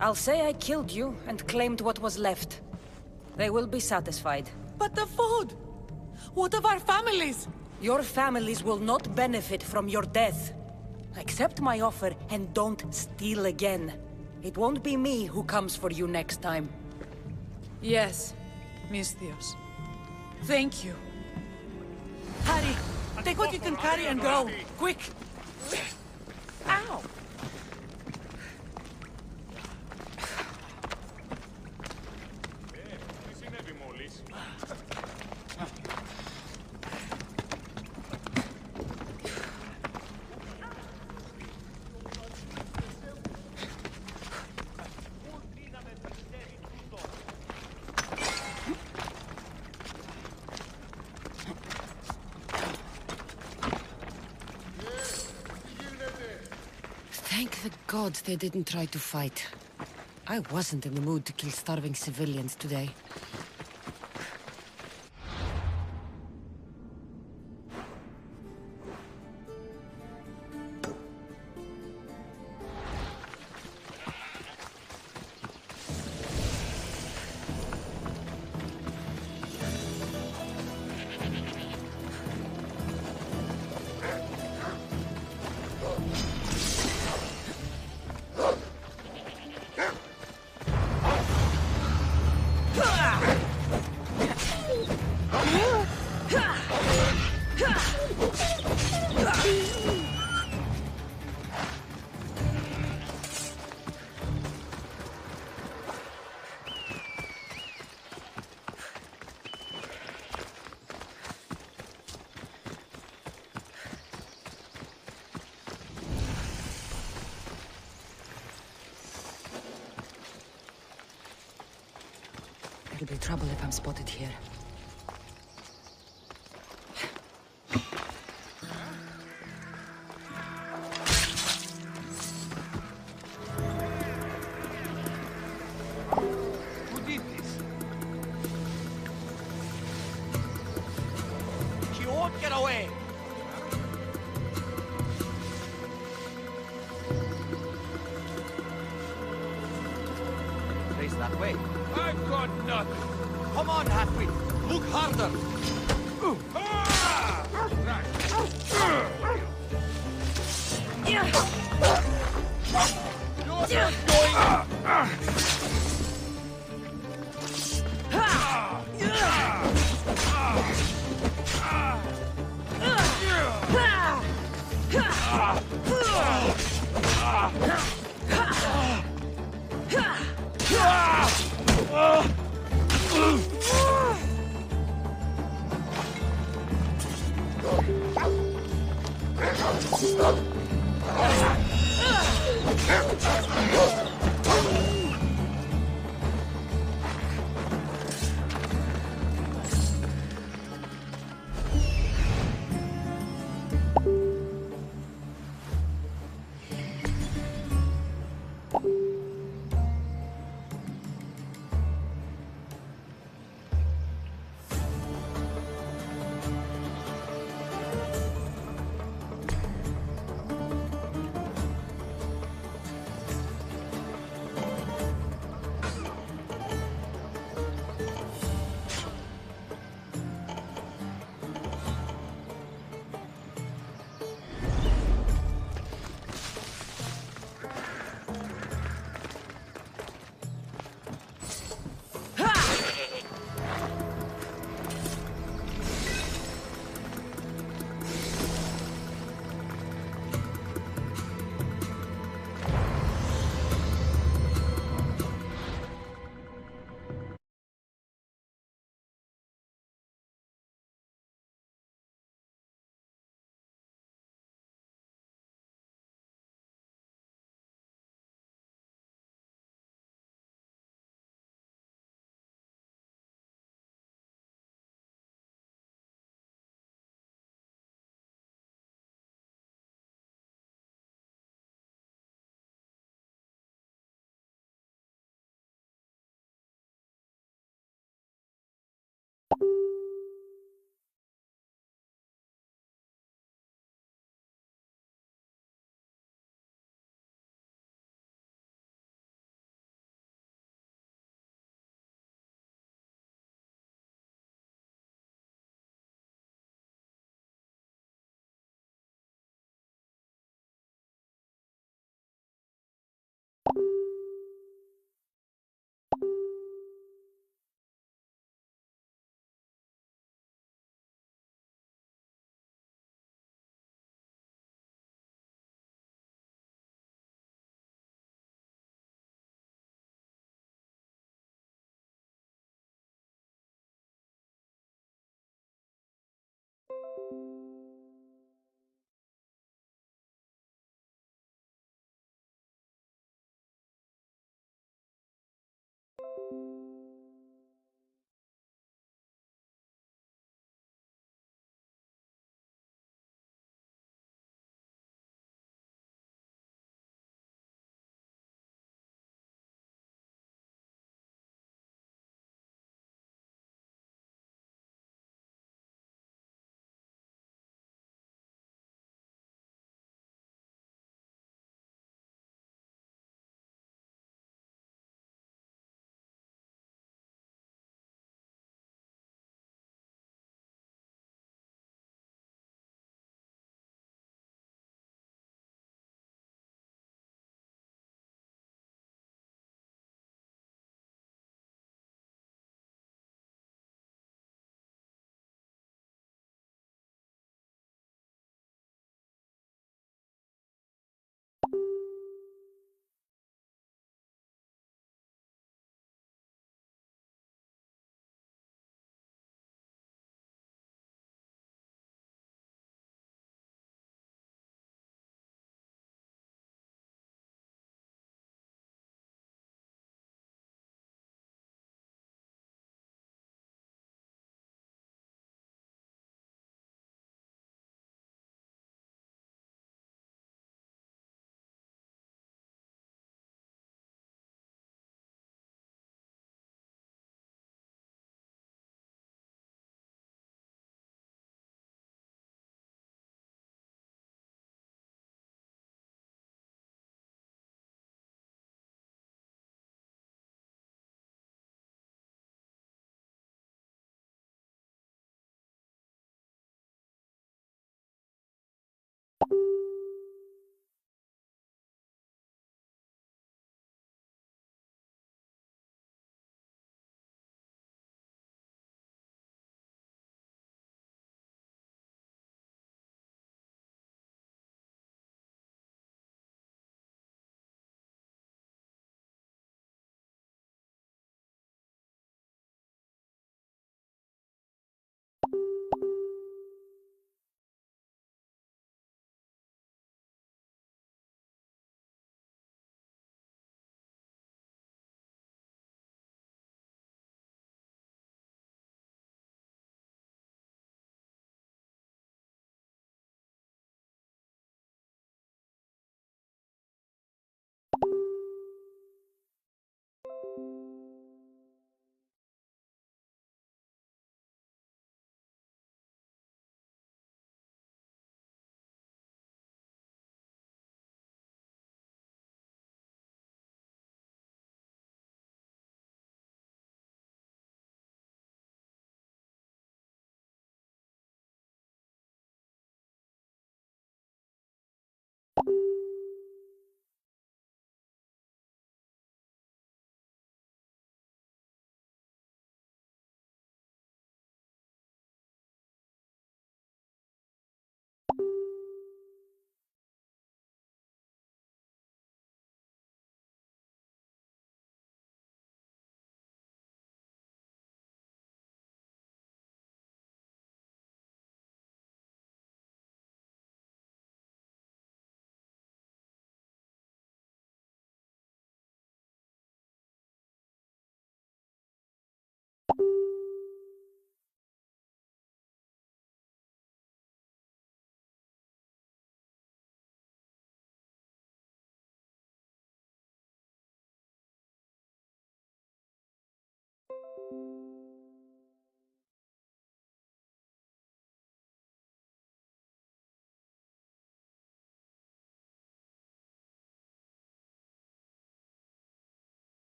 I'll say I killed you and claimed what was left. They will be satisfied. But the food! What of our families? Your families will not benefit from your death. Accept my offer and don't steal again. It won't be me who comes for you next time. Yes, Misthios. Thank you. Hurry! Take what you can carry and go! Quick! Ow! Thank the gods they didn't try to fight. I wasn't in the mood to kill starving civilians today. It'll be trouble if I'm spotted here. Who did this? She won't get away! Face that way. I've got nothing. Come on, Halfwit. Look harder. You're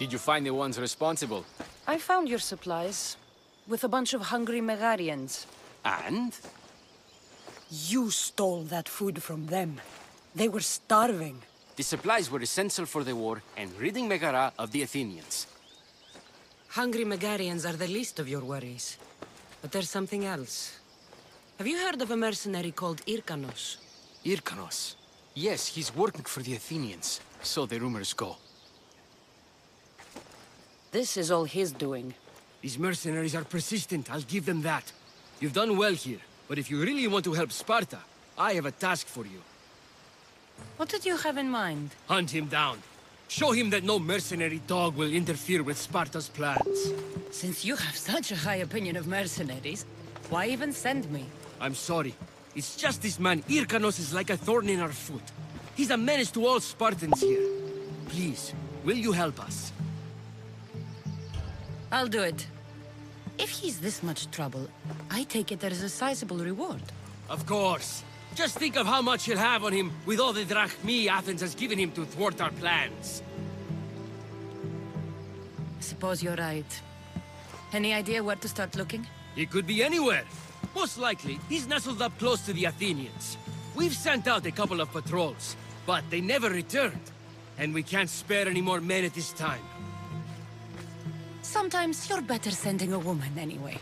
Did you find the ones responsible? I found your supplies, with a bunch of hungry Megarians. And? You stole that food from them. They were starving. The supplies were essential for the war and ridding Megara of the Athenians. Hungry Megarians are the least of your worries. But there's something else. Have you heard of a mercenary called Irkanos? Irkanos? Yes, he's working for the Athenians. So the rumors go. This is all his doing. These mercenaries are persistent, I'll give them that. You've done well here, but if you really want to help Sparta, I have a task for you. What did you have in mind? Hunt him down. Show him that no mercenary dog will interfere with Sparta's plans. Since you have such a high opinion of mercenaries, why even send me? I'm sorry. It's just this man, Irkanos, is like a thorn in our foot. He's a menace to all Spartans here. Please, will you help us? I'll do it. If he's this much trouble, I take it there is a sizable reward. Of course. Just think of how much he'll have on him with all the drachmi Athens has given him to thwart our plans. Suppose you're right. Any idea where to start looking? He could be anywhere. Most likely, he's nestled up close to the Athenians. We've sent out a couple of patrols, but they never returned. And we can't spare any more men at this time. Sometimes you're better sending a woman anyway.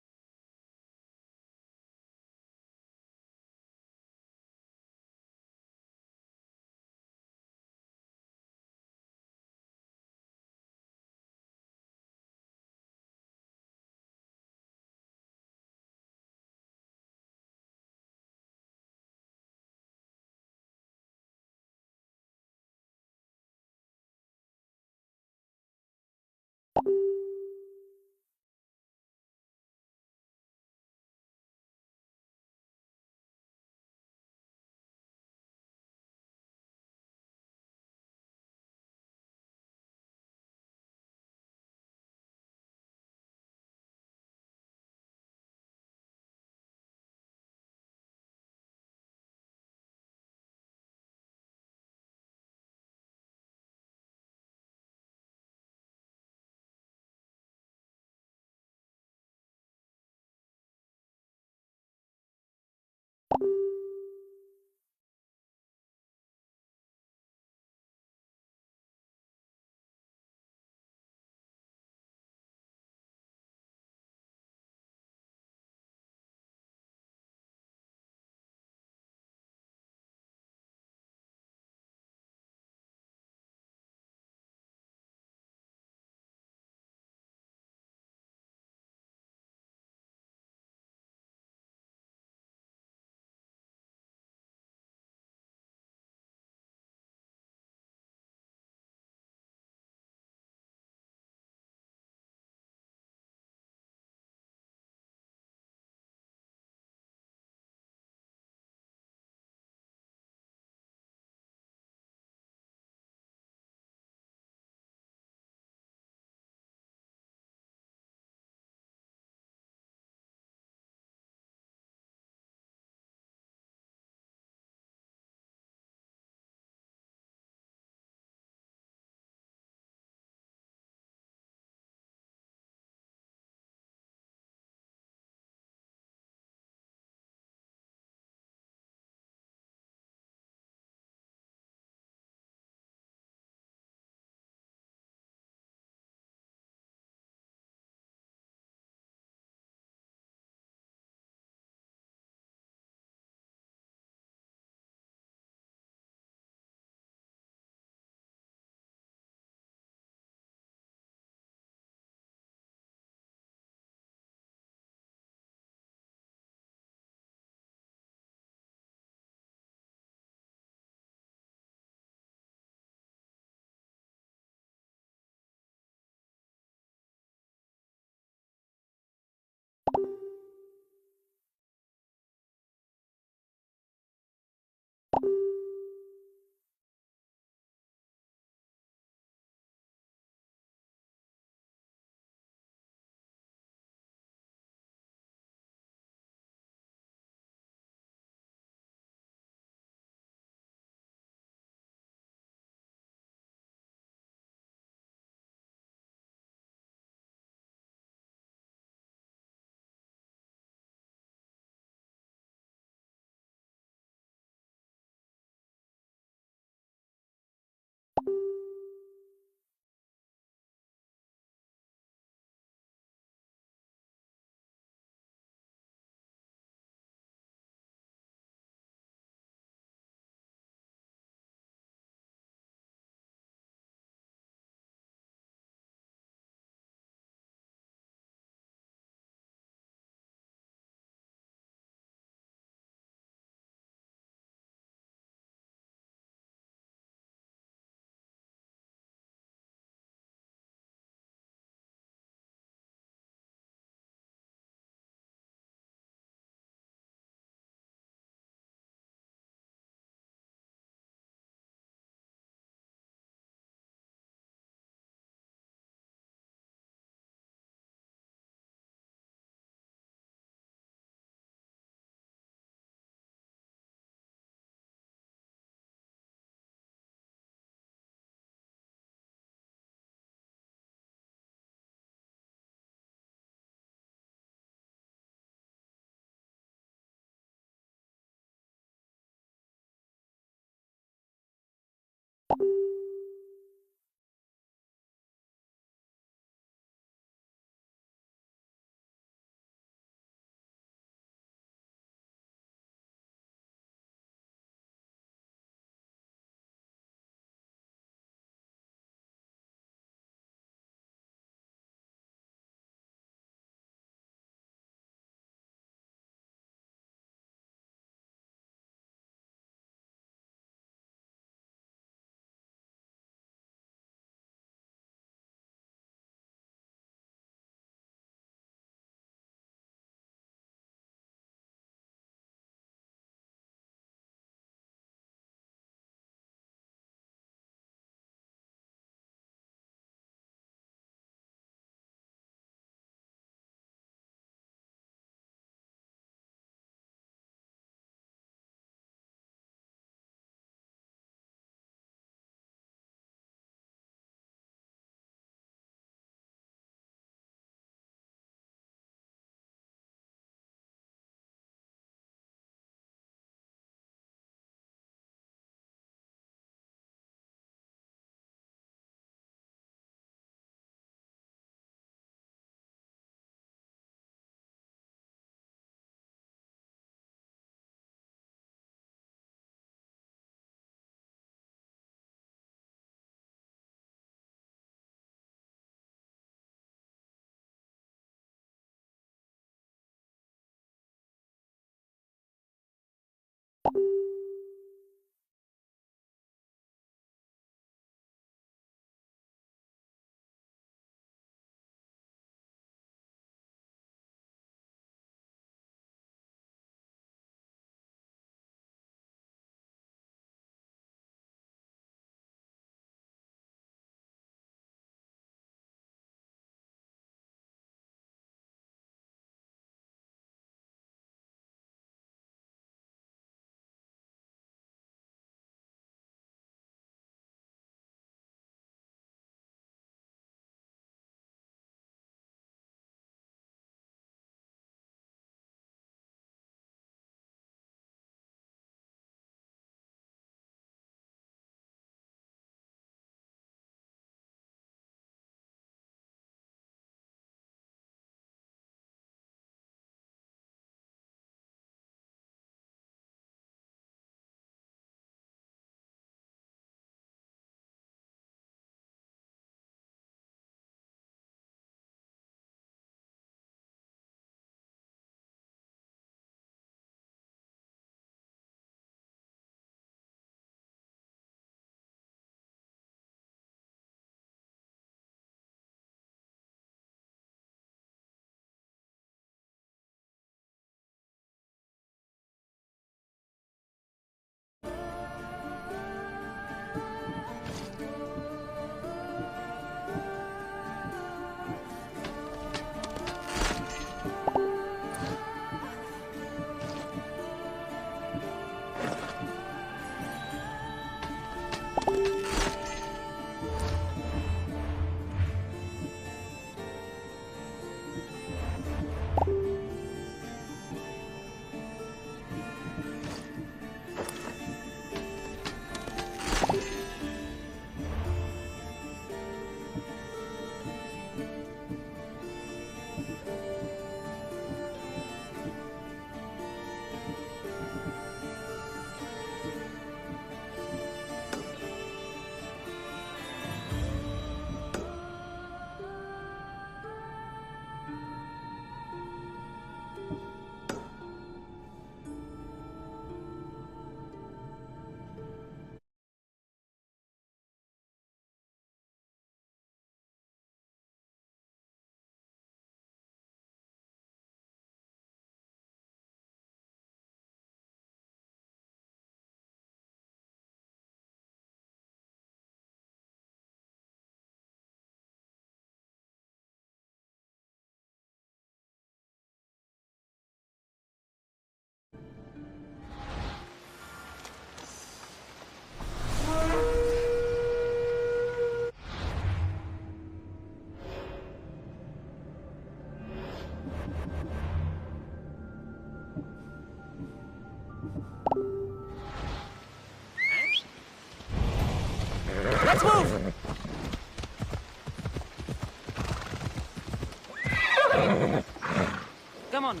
on.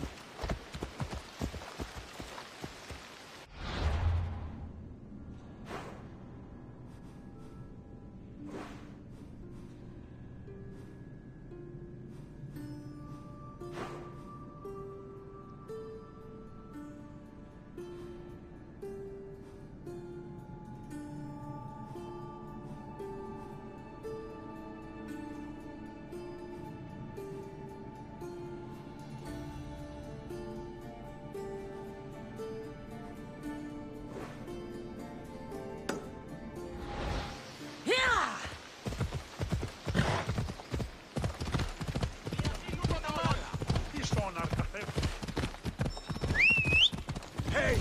Hey!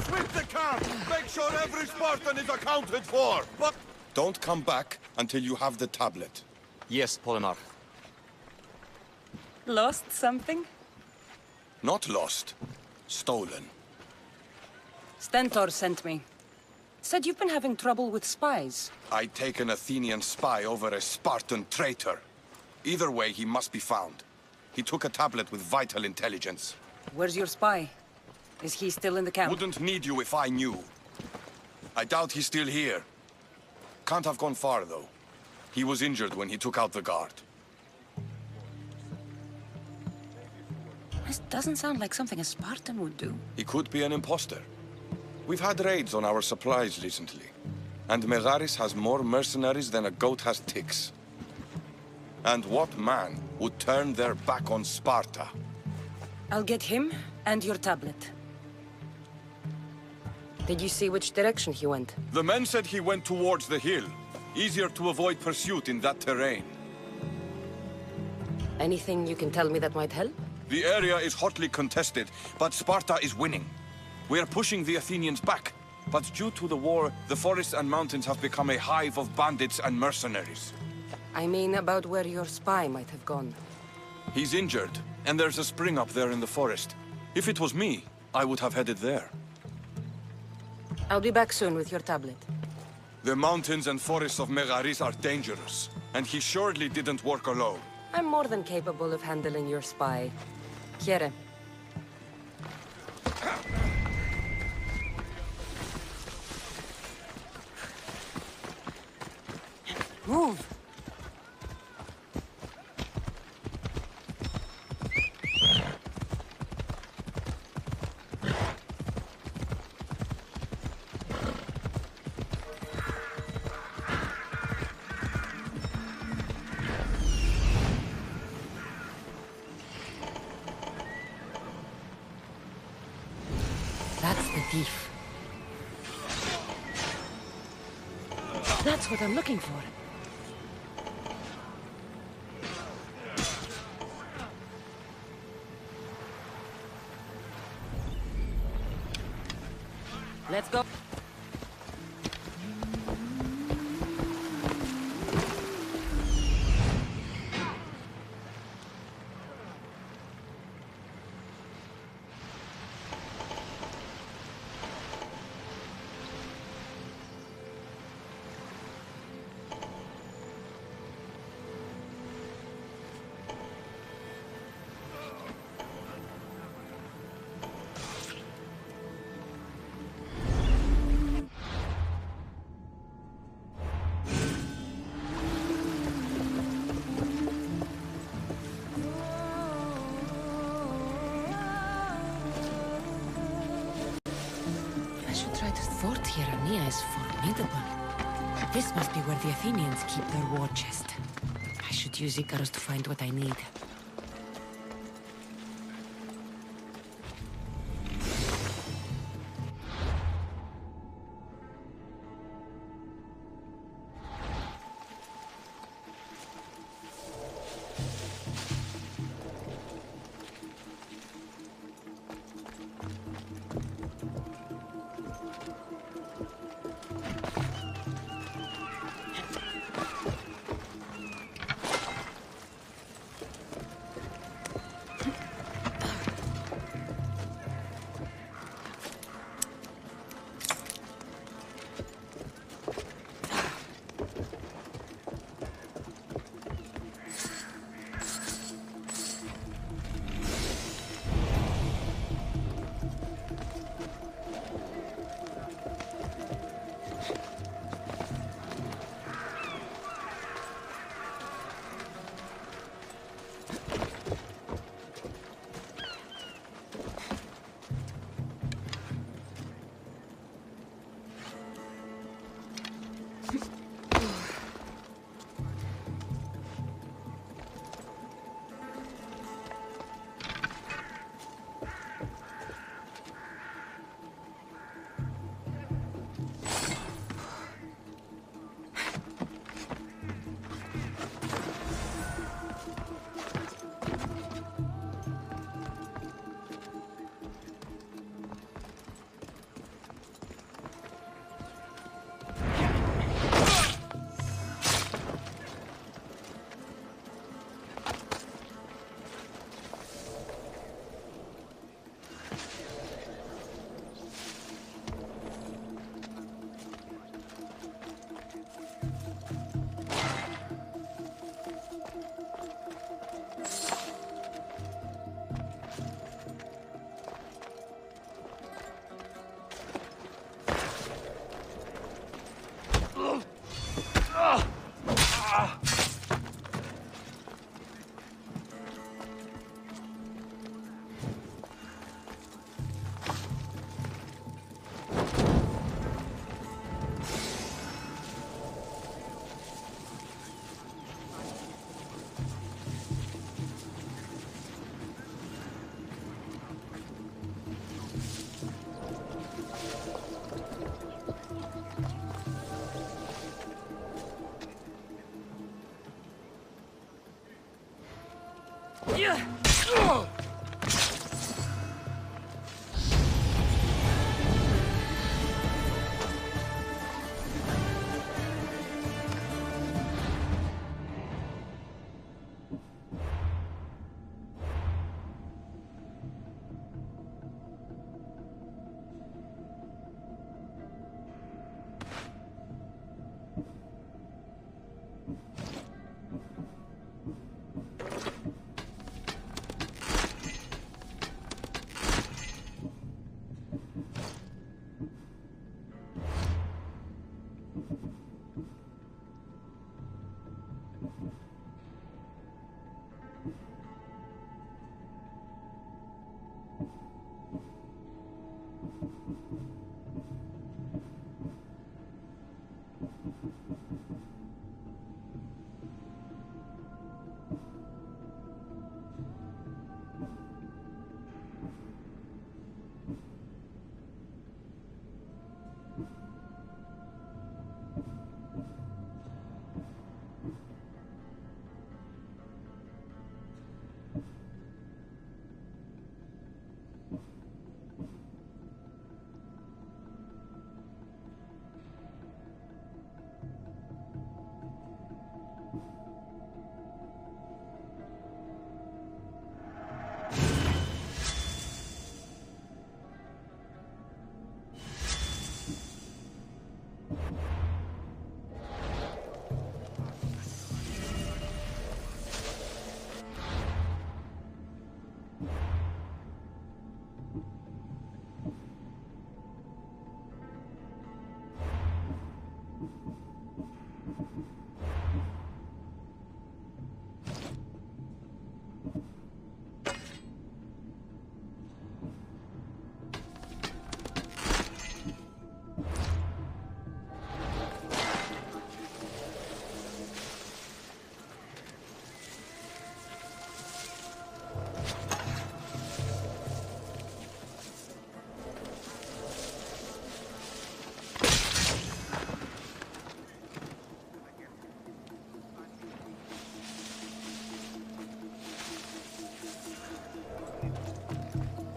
Sweep the camp! Make sure every Spartan is accounted for! But don't come back until you have the tablet. Yes, Polinar. Lost something? Not lost. Stolen. Stentor sent me. Said you've been having trouble with spies. I take an Athenian spy over a Spartan traitor. Either way, he must be found. He took a tablet with vital intelligence. Where's your spy? Is he still in the camp? Wouldn't need you if I knew. I doubt he's still here. Can't have gone far, though. He was injured when he took out the guard. This doesn't sound like something a Spartan would do. He could be an imposter. We've had raids on our supplies recently. And Megaris has more mercenaries than a goat has ticks. And what man would turn their back on Sparta? I'll get him and your tablet. Did you see which direction he went? The men said he went towards the hill. Easier to avoid pursuit in that terrain. Anything you can tell me that might help? The area is hotly contested, but Sparta is winning. We are pushing the Athenians back. But due to the war, the forests and mountains have become a hive of bandits and mercenaries. I mean about where your spy might have gone. He's injured, and there's a spring up there in the forest. If it was me, I would have headed there. I'll be back soon with your tablet. The mountains and forests of Megaris are dangerous, and he surely didn't work alone. I'm more than capable of handling your spy. Quiere. Move! That's the thief. That's what I'm looking for. Let's go. Fort Hierania is formidable. This must be where the Athenians keep their war chest. I should use Icarus to find what I need.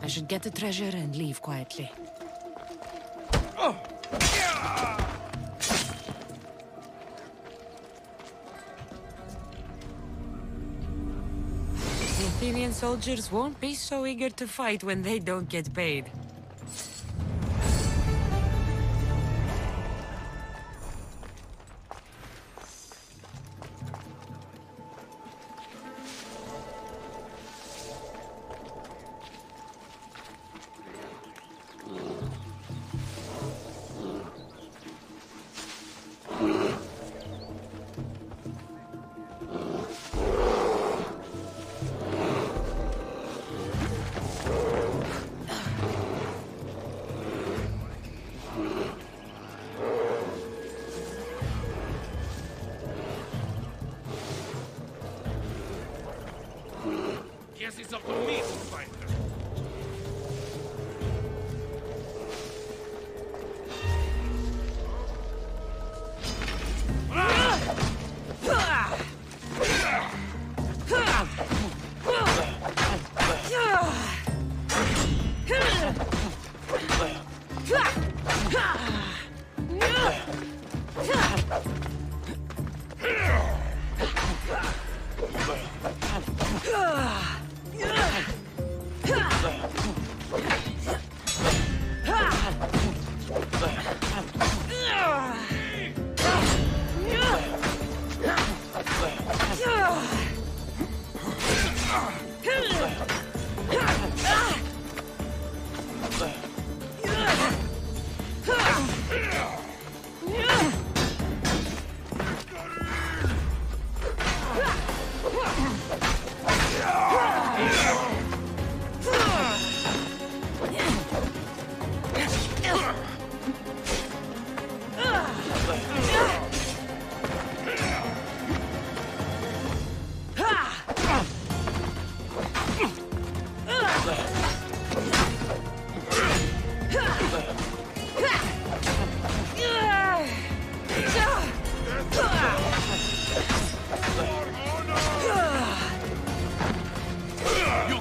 I should get the treasure and leave quietly. The Athenian soldiers won't be so eager to fight when they don't get paid. Guess it's up to me to find her.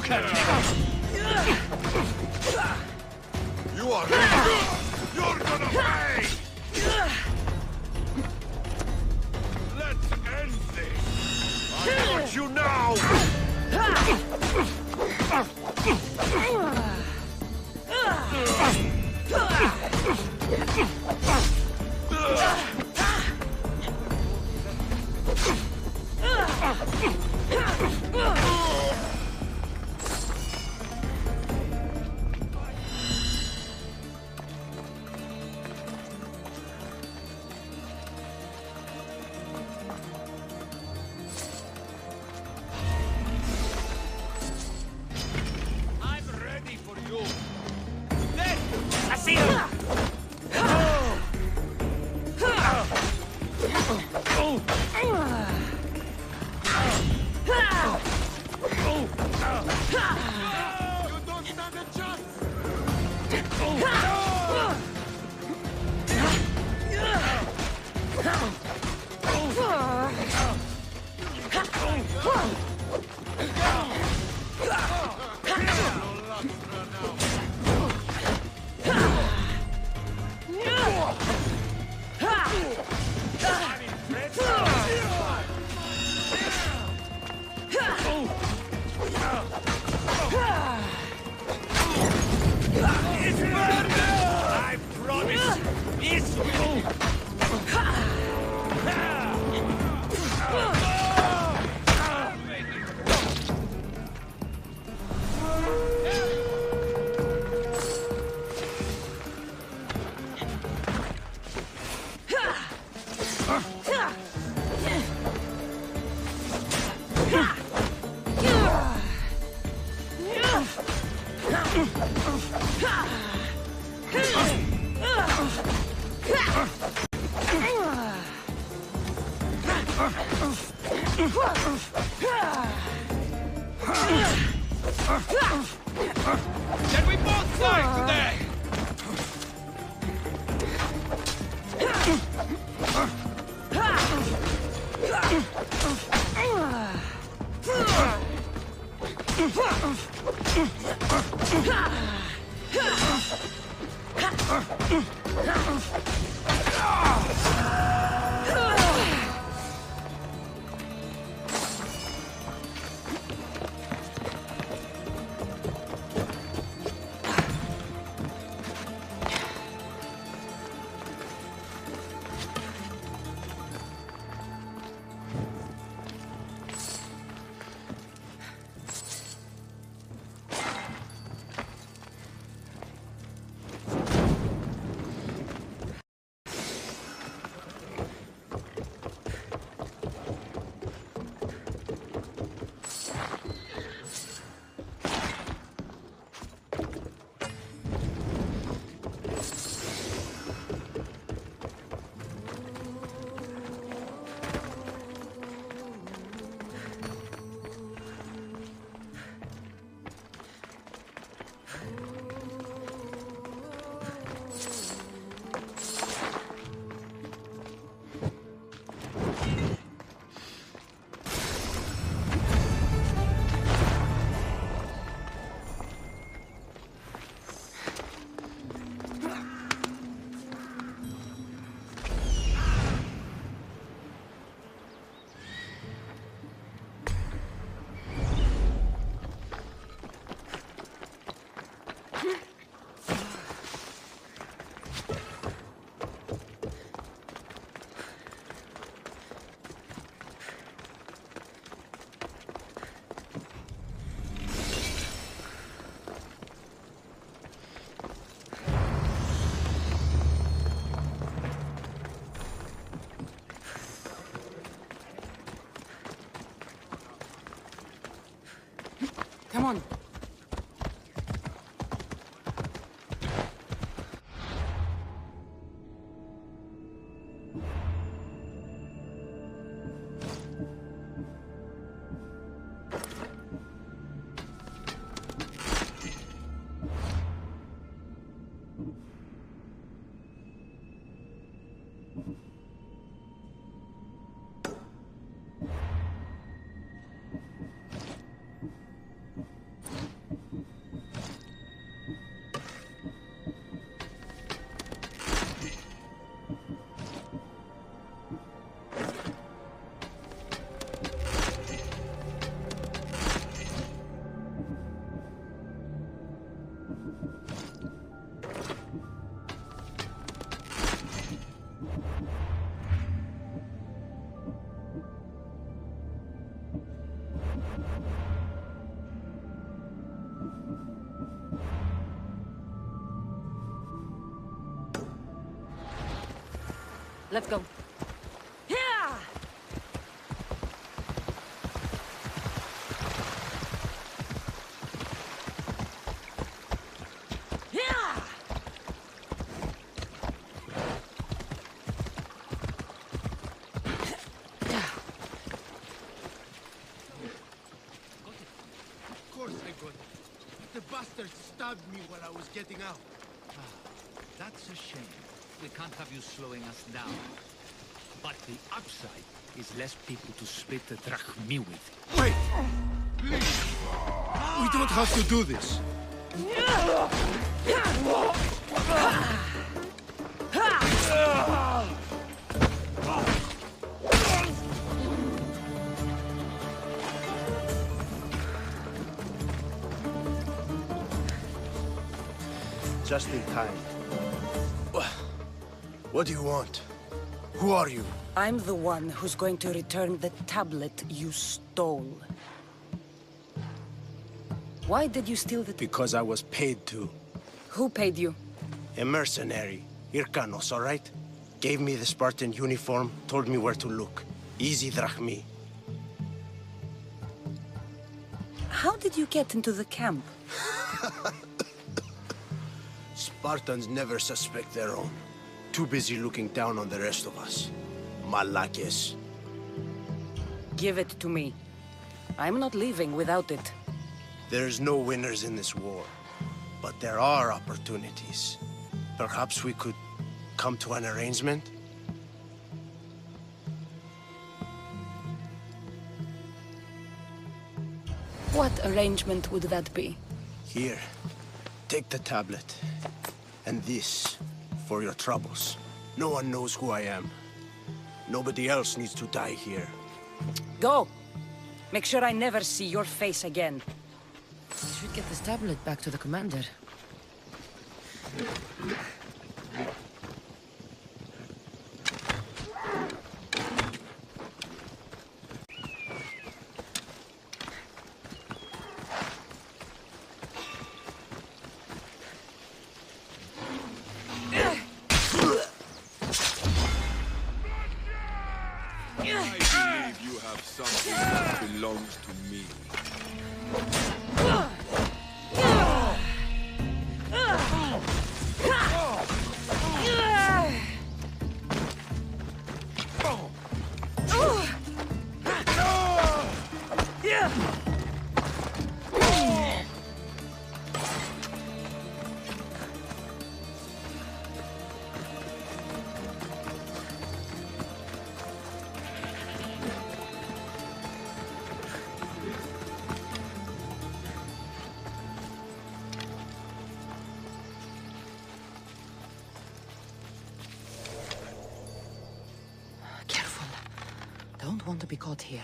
You are ready. You're gonna pay! Let's end this! I got you now! Can we both fight today? Come on. Let's go. Yeah! Yeah! Of course I got it. The bastard stabbed me while I was getting out. That's a shame. We can't have you slowing us down. But the upside is less people to split the drachmi with. Wait! Please! We don't have to do this. Just in time. What do you want? Who are you? I'm the one who's going to return the tablet you stole. Why did you steal the... Because I was paid to. Who paid you? A mercenary. Irkanos, all right? Gave me the Spartan uniform, told me where to look. Easy drachmi. How did you get into the camp? Spartans never suspect their own. Too busy looking down on the rest of us. Malakes. Give it to me. I'm not leaving without it. There's no winners in this war. But there are opportunities. Perhaps we could come to an arrangement? What arrangement would that be? Here, take the tablet. And this, for your troubles. No one knows who I am. Nobody else needs to die here. Go! Make sure I never see your face again. We should get this tablet back to the commander. I believe you have something that belongs to me. Careful. Don't want to be caught here.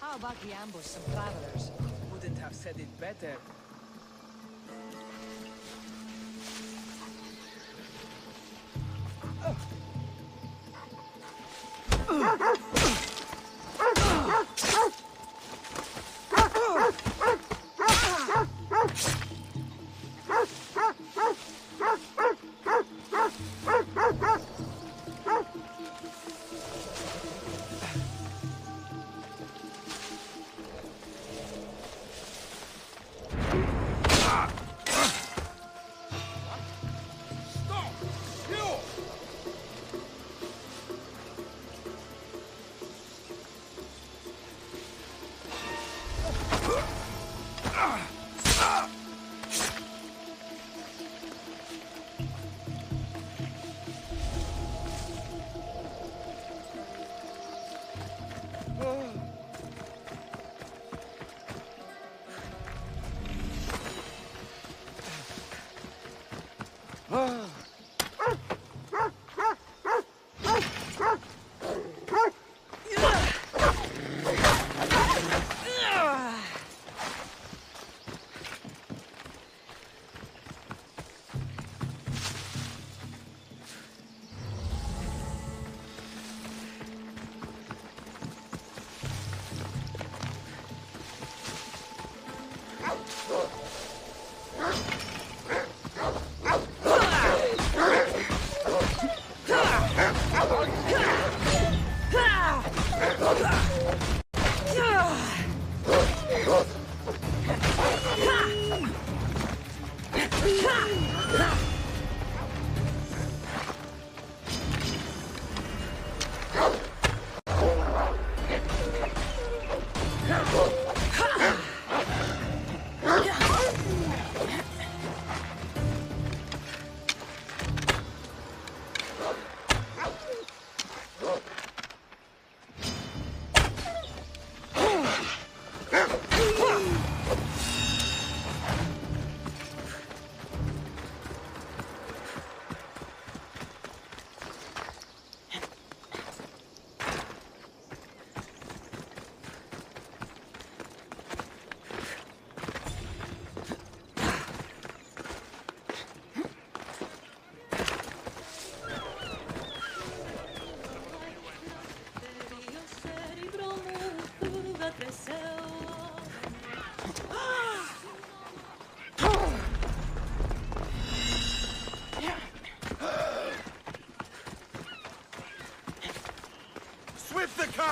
How about we ambush some travelers? Couldn't have said it better.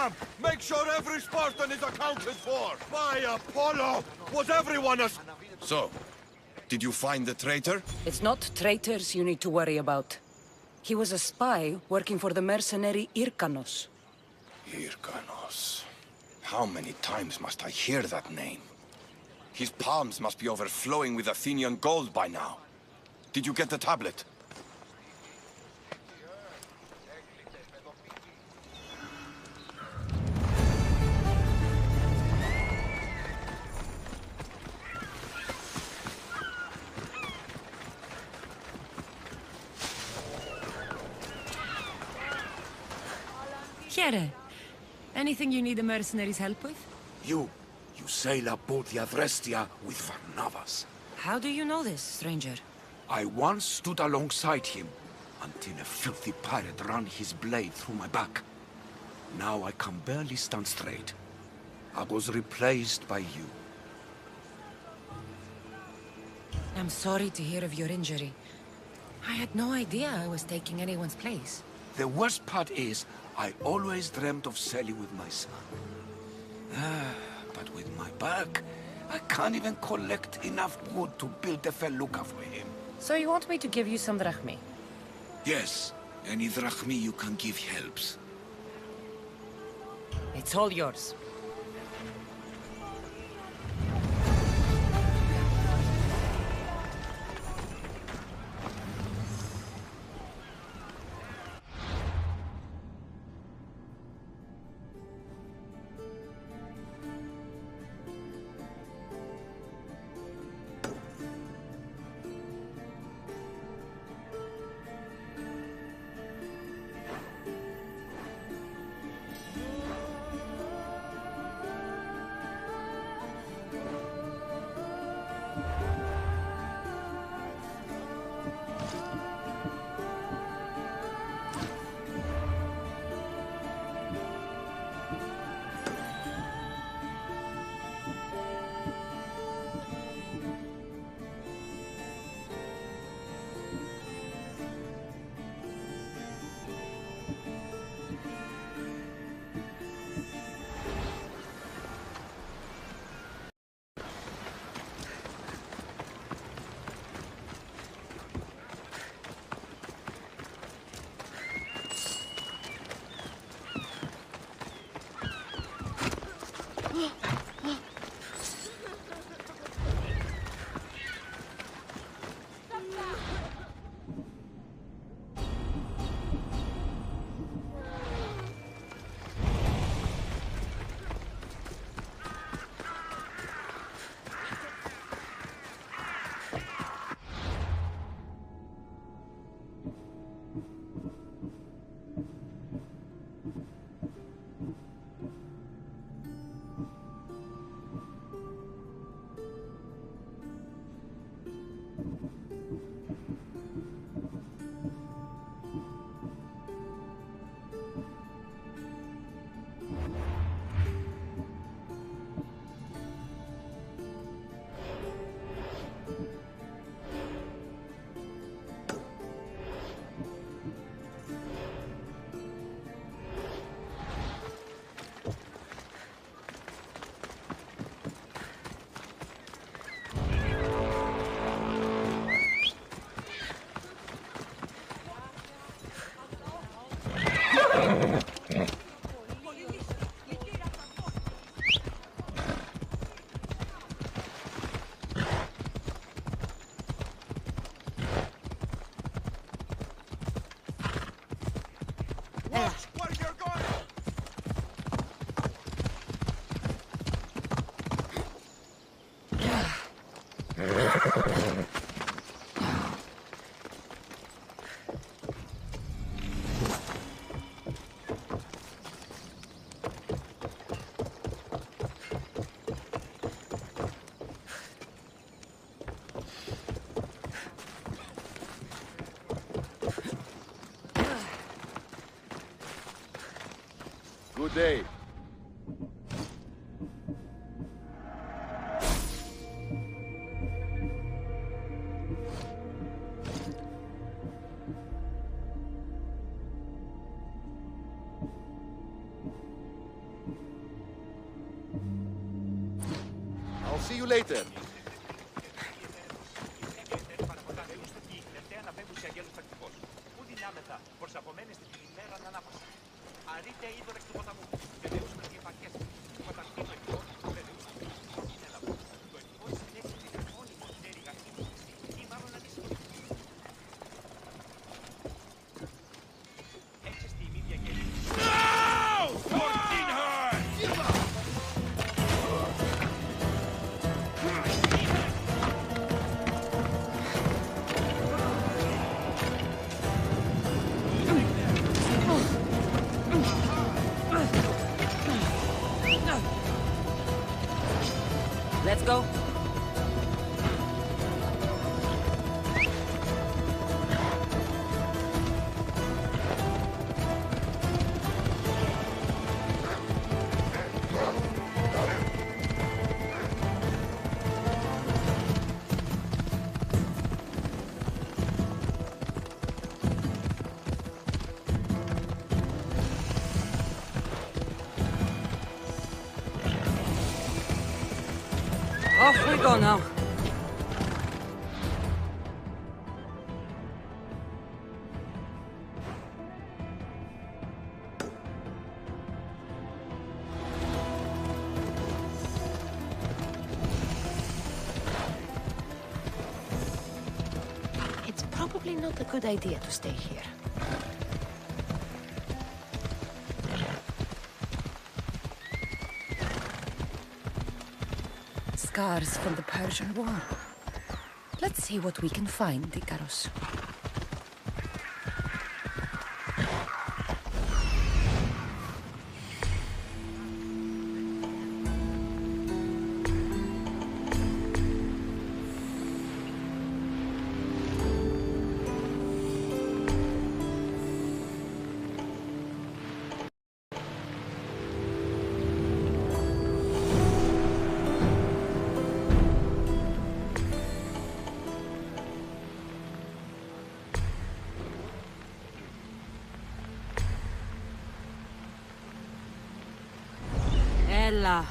camp! Make sure every Spartan is accounted for! By Apollo! Was everyone a... So, did you find the traitor? It's not traitors you need to worry about. He was a spy working for the mercenary Irkanos. Irkanos. How many times must I hear that name? His palms must be overflowing with Athenian gold by now. Did you get the tablet? Here. Anything you need the mercenaries' help with? You sail aboard the Adrestia with Varnavas. How do you know this, stranger? I once stood alongside him until a filthy pirate ran his blade through my back. Now I can barely stand straight. I was replaced by you. I'm sorry to hear of your injury. I had no idea I was taking anyone's place. The worst part is, I always dreamt of sailing with my son. But with my back, I can't even collect enough wood to build a felucca for him. So you want me to give you some drachmi? Yes, any drachmi you can give helps. It's all yours. Good day. later. Let's go. Off we go now. It's probably not a good idea to stay here. Scars from the Persian War. Let's see what we can find, Icarus. ELLER.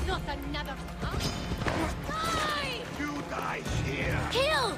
Not another, huh? Die! You die here! Kill!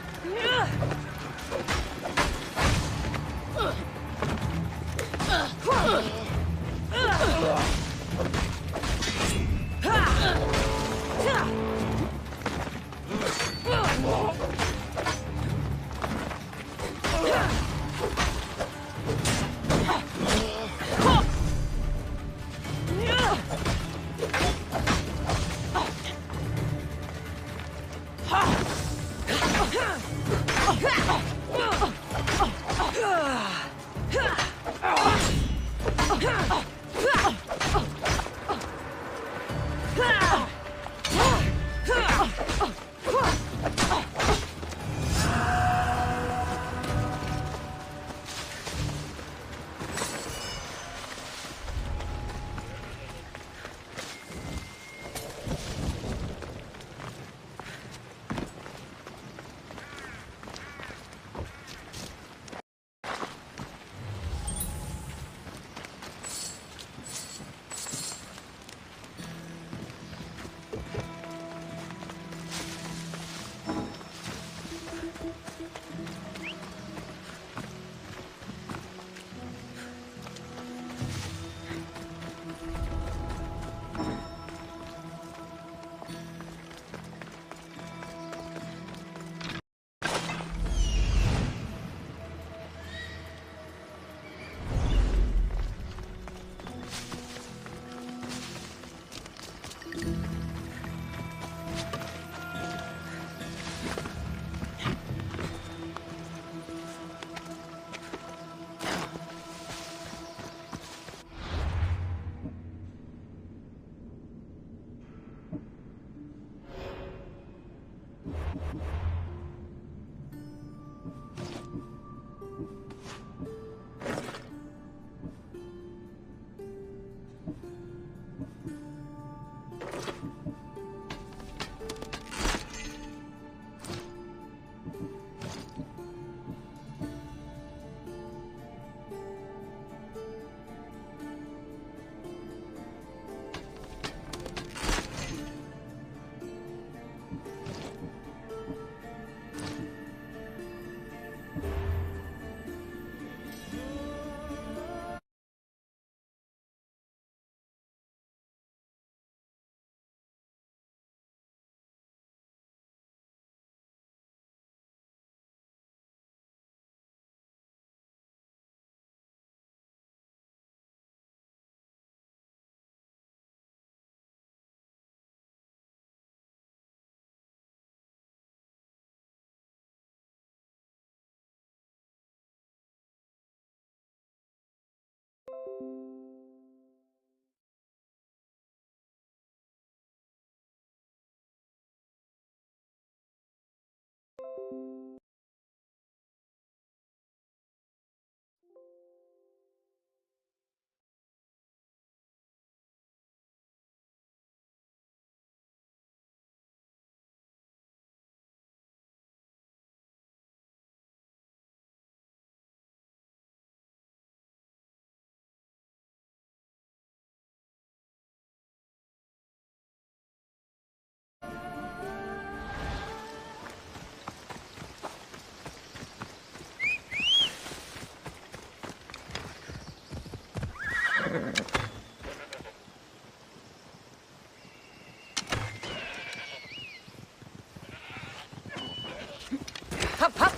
Hop, hop!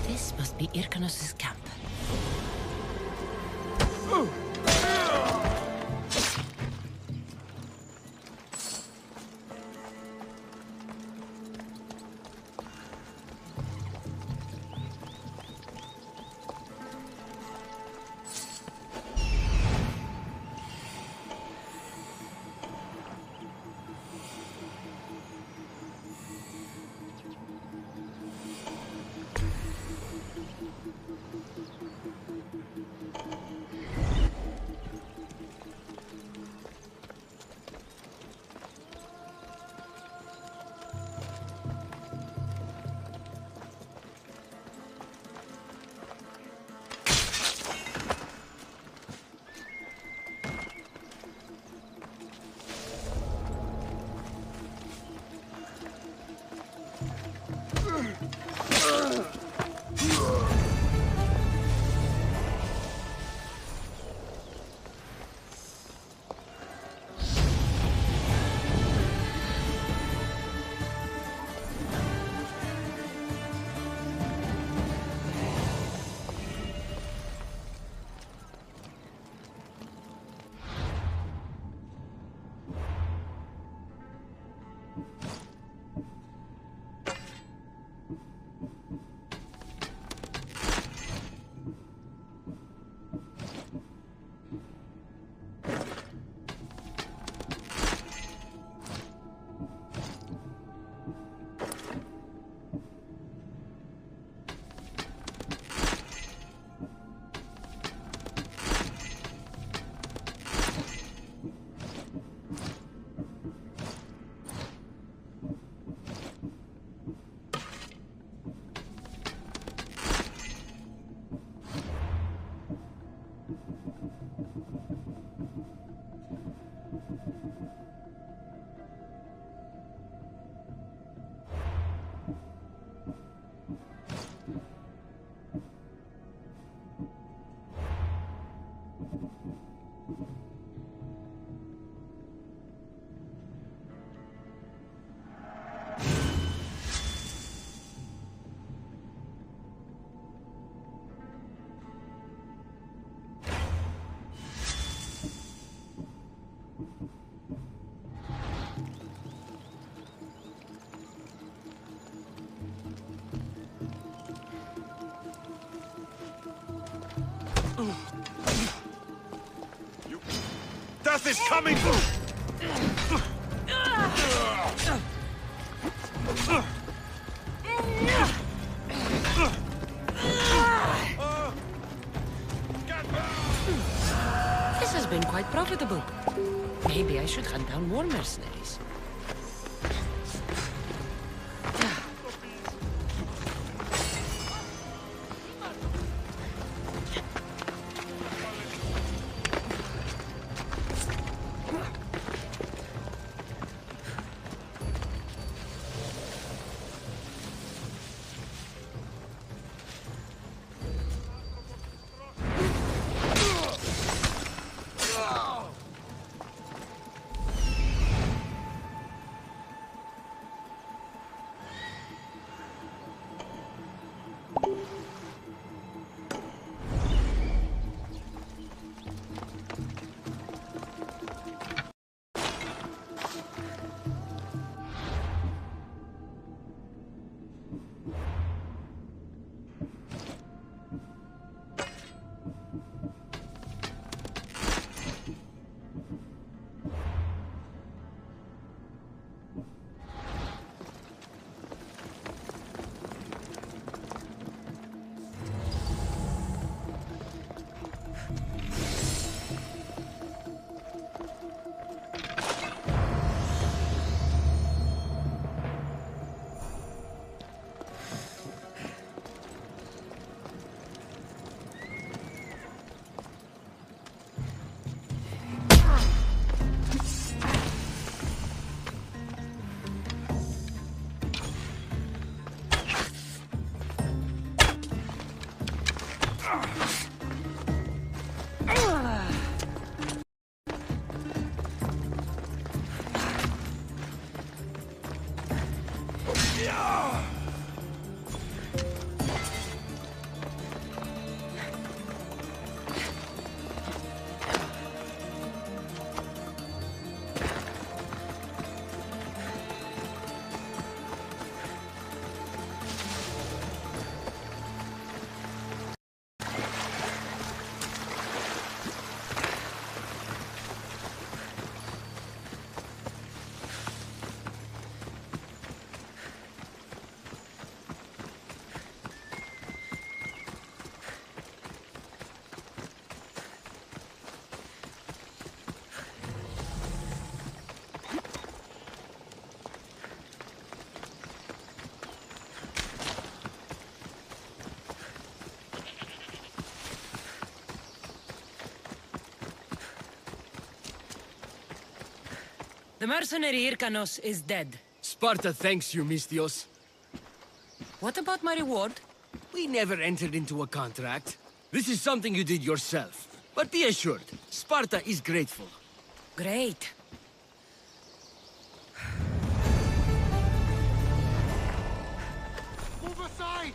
This must be Irkanos' camp. death is coming! This has been quite profitable. Maybe I should hunt down more mercenaries. The mercenary Hyrkanos is dead. Sparta thanks you, Misthios. What about my reward? We never entered into a contract. This is something you did yourself. But be assured, Sparta is grateful. Great. Move aside!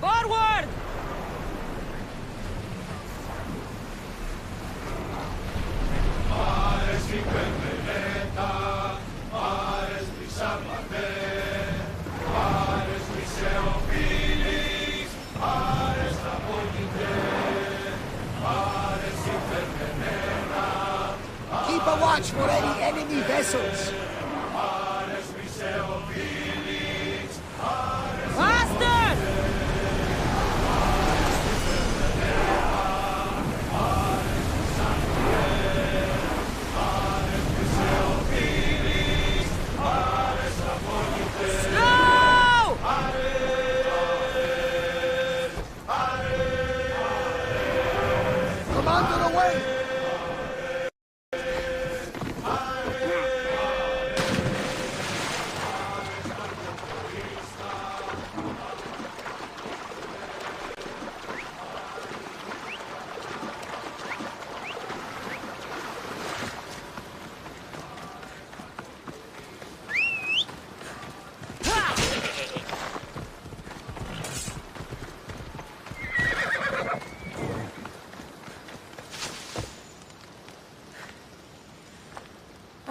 Forward! Keep a watch for any enemy vessels. Faster!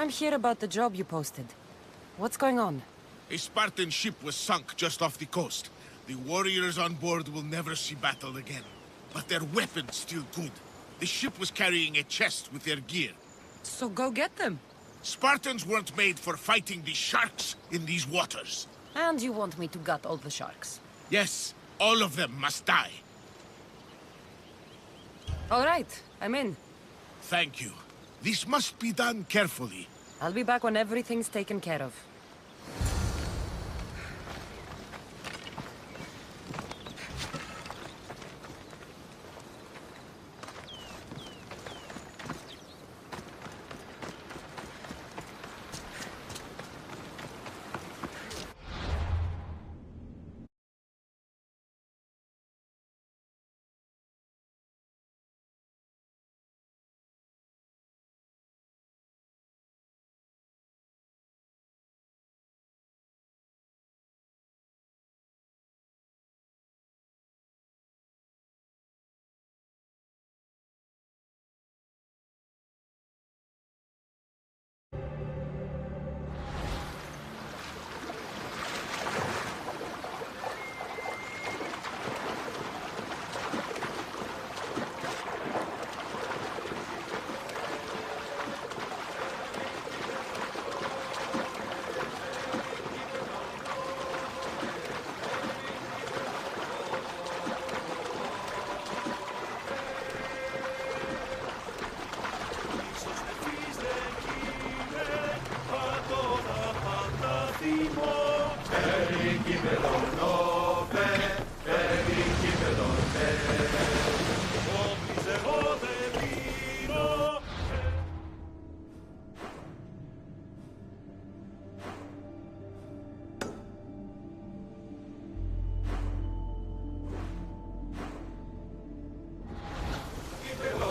didn't hear about the job you posted. What's going on? A Spartan ship was sunk just off the coast. The warriors on board will never see battle again. But their weapons still good. The ship was carrying a chest with their gear. So go get them. Spartans weren't made for fighting the sharks in these waters. And you want me to gut all the sharks? Yes, all of them must die. All right, I'm in. Thank you. This must be done carefully. I'll be back when everything's taken care of.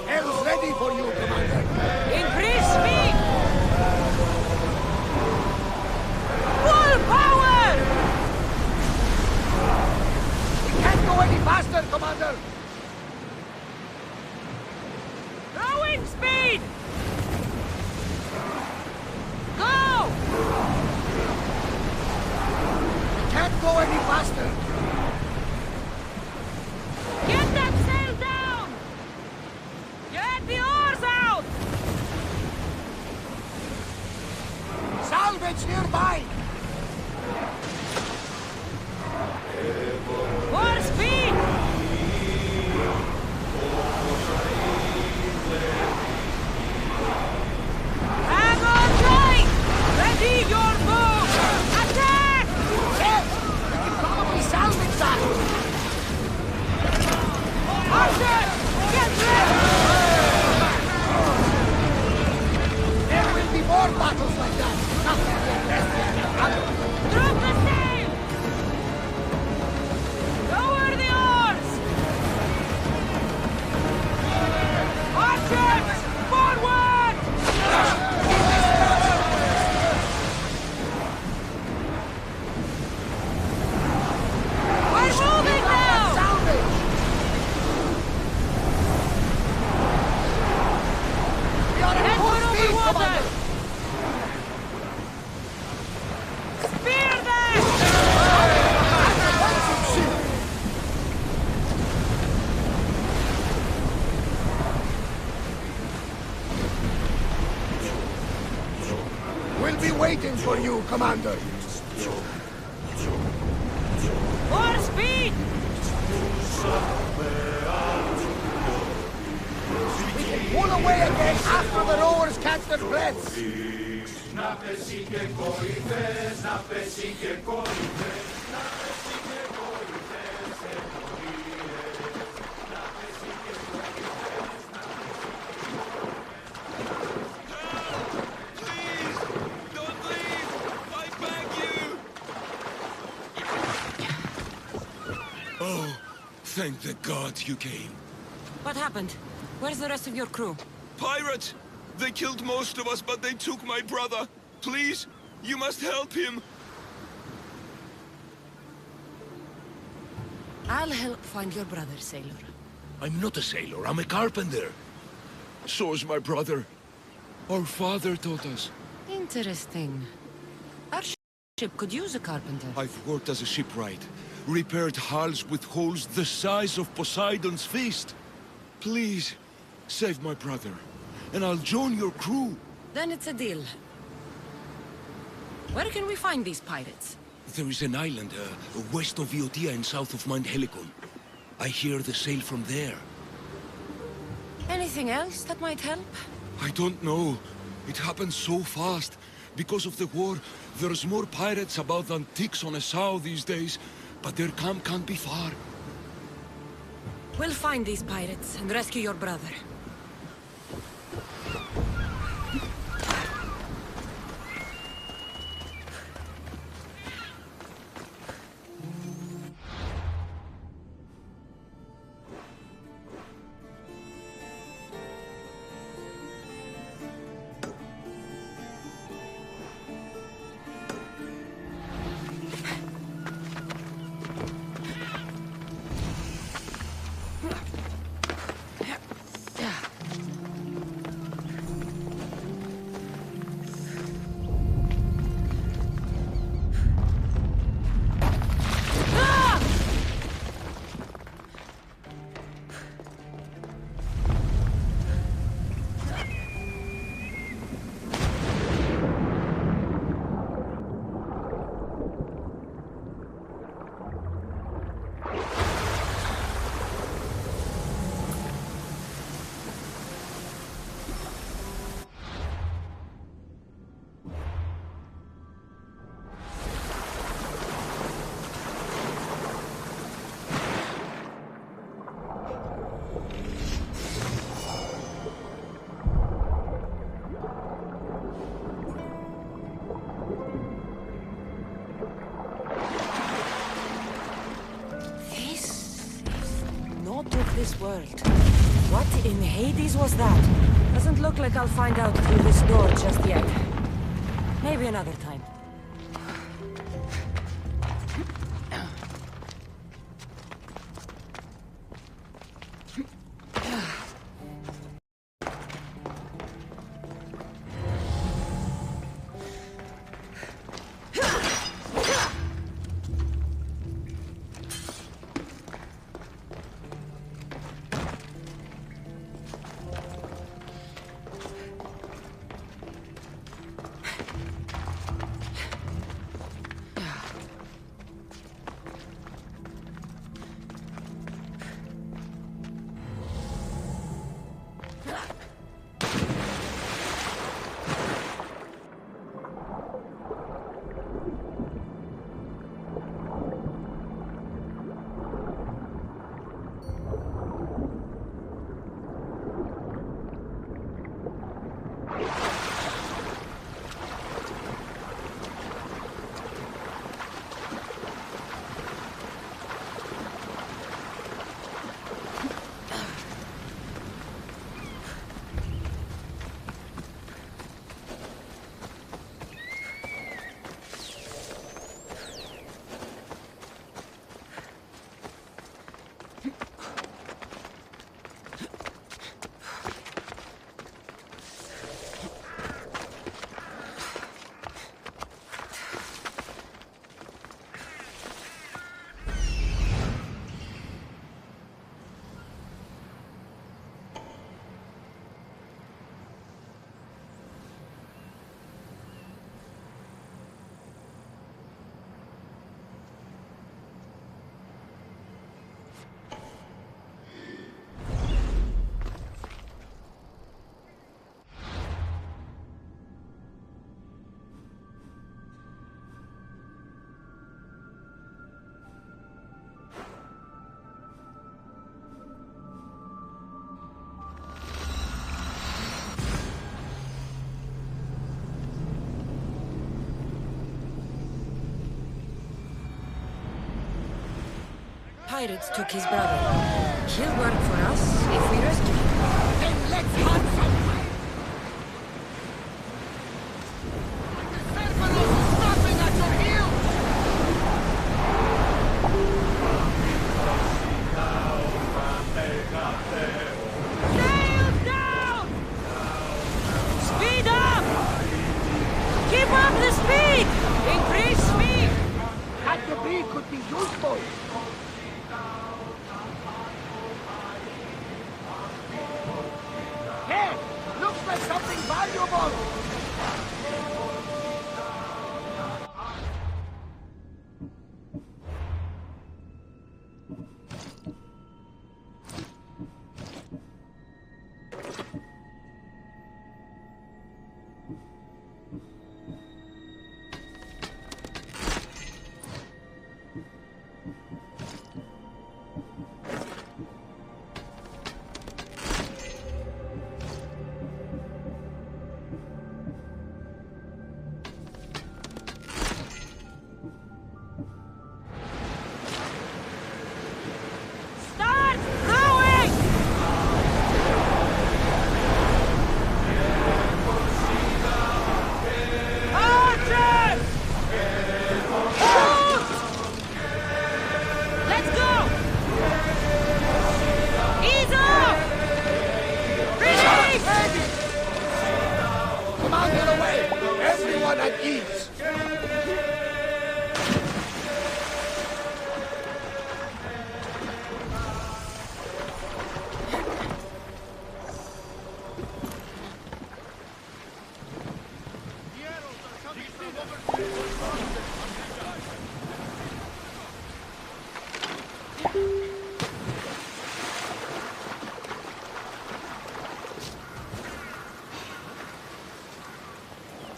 Hell's ready for you, Commander. Increase speed! Full power! We can't go any faster, Commander. Rowing speed! Go! We can't go any faster. Get that sail down! Get the oars out! Salvage nearby. More speed! Hang on tight! Ready your bow! Attack! Yes! We can probably salvage that. Archers! Get ready! There will be more battles like that. Nothing will rest in the battle. Drop the sail! Lower the oars! Archers! Forward! We're moving now! Salvage! We are at full speed, Commander! Spear them! We'll be waiting for you, Commander. More speed! We can pull away again after the rowers catch their breaths. Oh, thank the gods you came. What happened? Where's the rest of your crew? Pirates! They killed most of us, but they took my brother. Please, you must help him. I'll help find your brother, sailor. I'm not a sailor, I'm a carpenter. So's my brother. Our father taught us. Interesting. Our ship could use a carpenter. I've worked as a shipwright. Repaired hulls with holes the size of Poseidon's fist. Please, save my brother, and I'll join your crew. Then it's a deal. Where can we find these pirates? There is an island west of Yt and south of Mount Helicon. I hear they sail from there. Anything else that might help? I don't know. It happened so fast. Because of the war, there's more pirates about than ticks on a sow these days, but their camp can't be far. We'll find these pirates and rescue your brother. This world. What in Hades was that? Doesn't look like I'll find out through this door just yet. Maybe another time. Pirates took his brother. He'll work for us if we rescue him. Then let's hunt someone! Cerberus snapping at your heels! Sail down! Speed up! could be useful. Hey, looks like something valuable.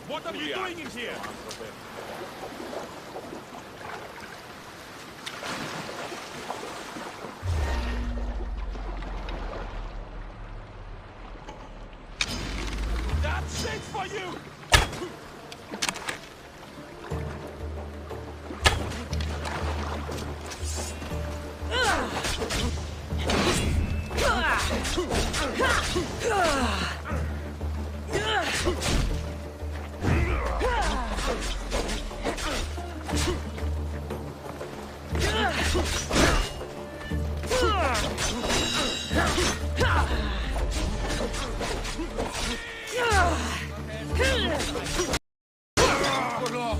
What are you doing in here? That's it for you!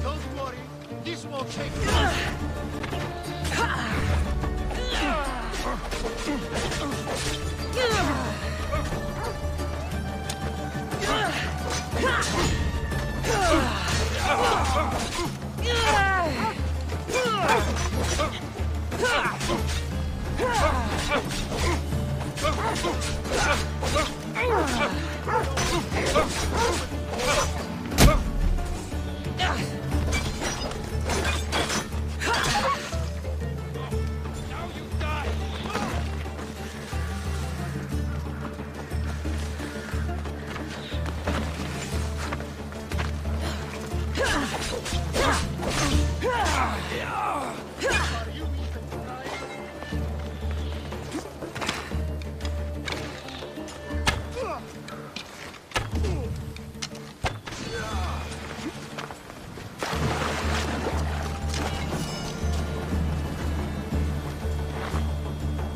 Don't worry, this won't take long.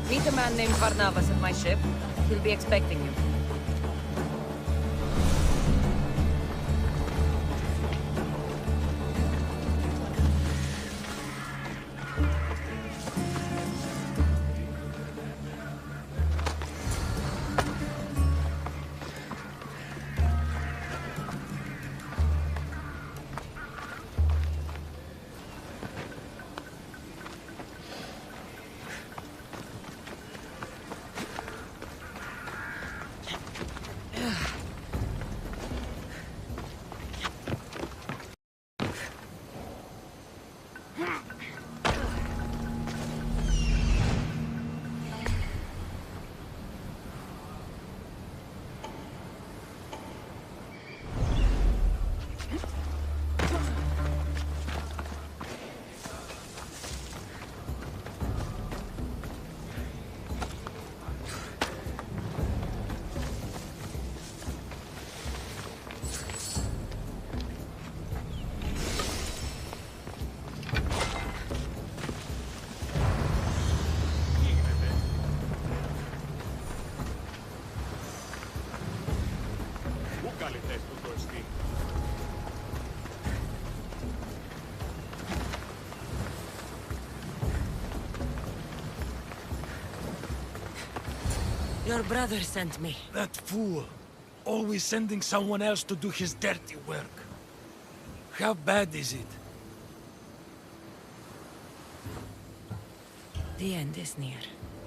Meet a man named Barnabas at my ship. He'll be expecting you. Your brother sent me. That fool. Always sending someone else to do his dirty work. How bad is it? The end is near.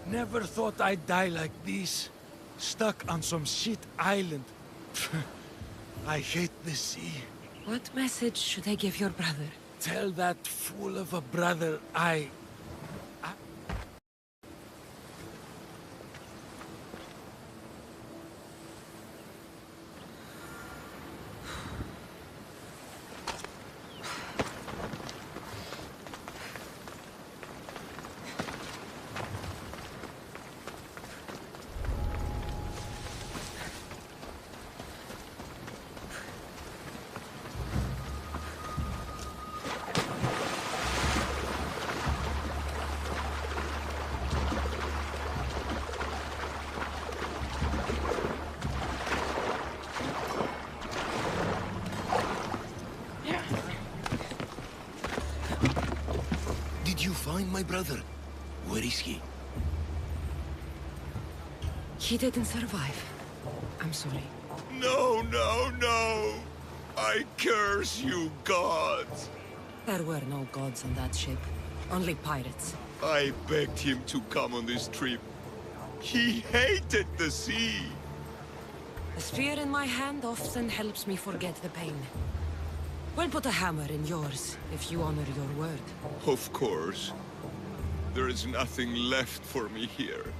Never thought I'd die like this. Stuck on some shit island. I hate the sea. What message should I give your brother? Tell that fool of a brother I... Did you find my brother? Where is he? He didn't survive. I'm sorry. No, no, no! I curse you, gods! There were no gods on that ship. Only pirates. I begged him to come on this trip. He hated the sea! A spear in my hand often helps me forget the pain. We'll put a hammer in yours, if you honor your word. Of course. There is nothing left for me here.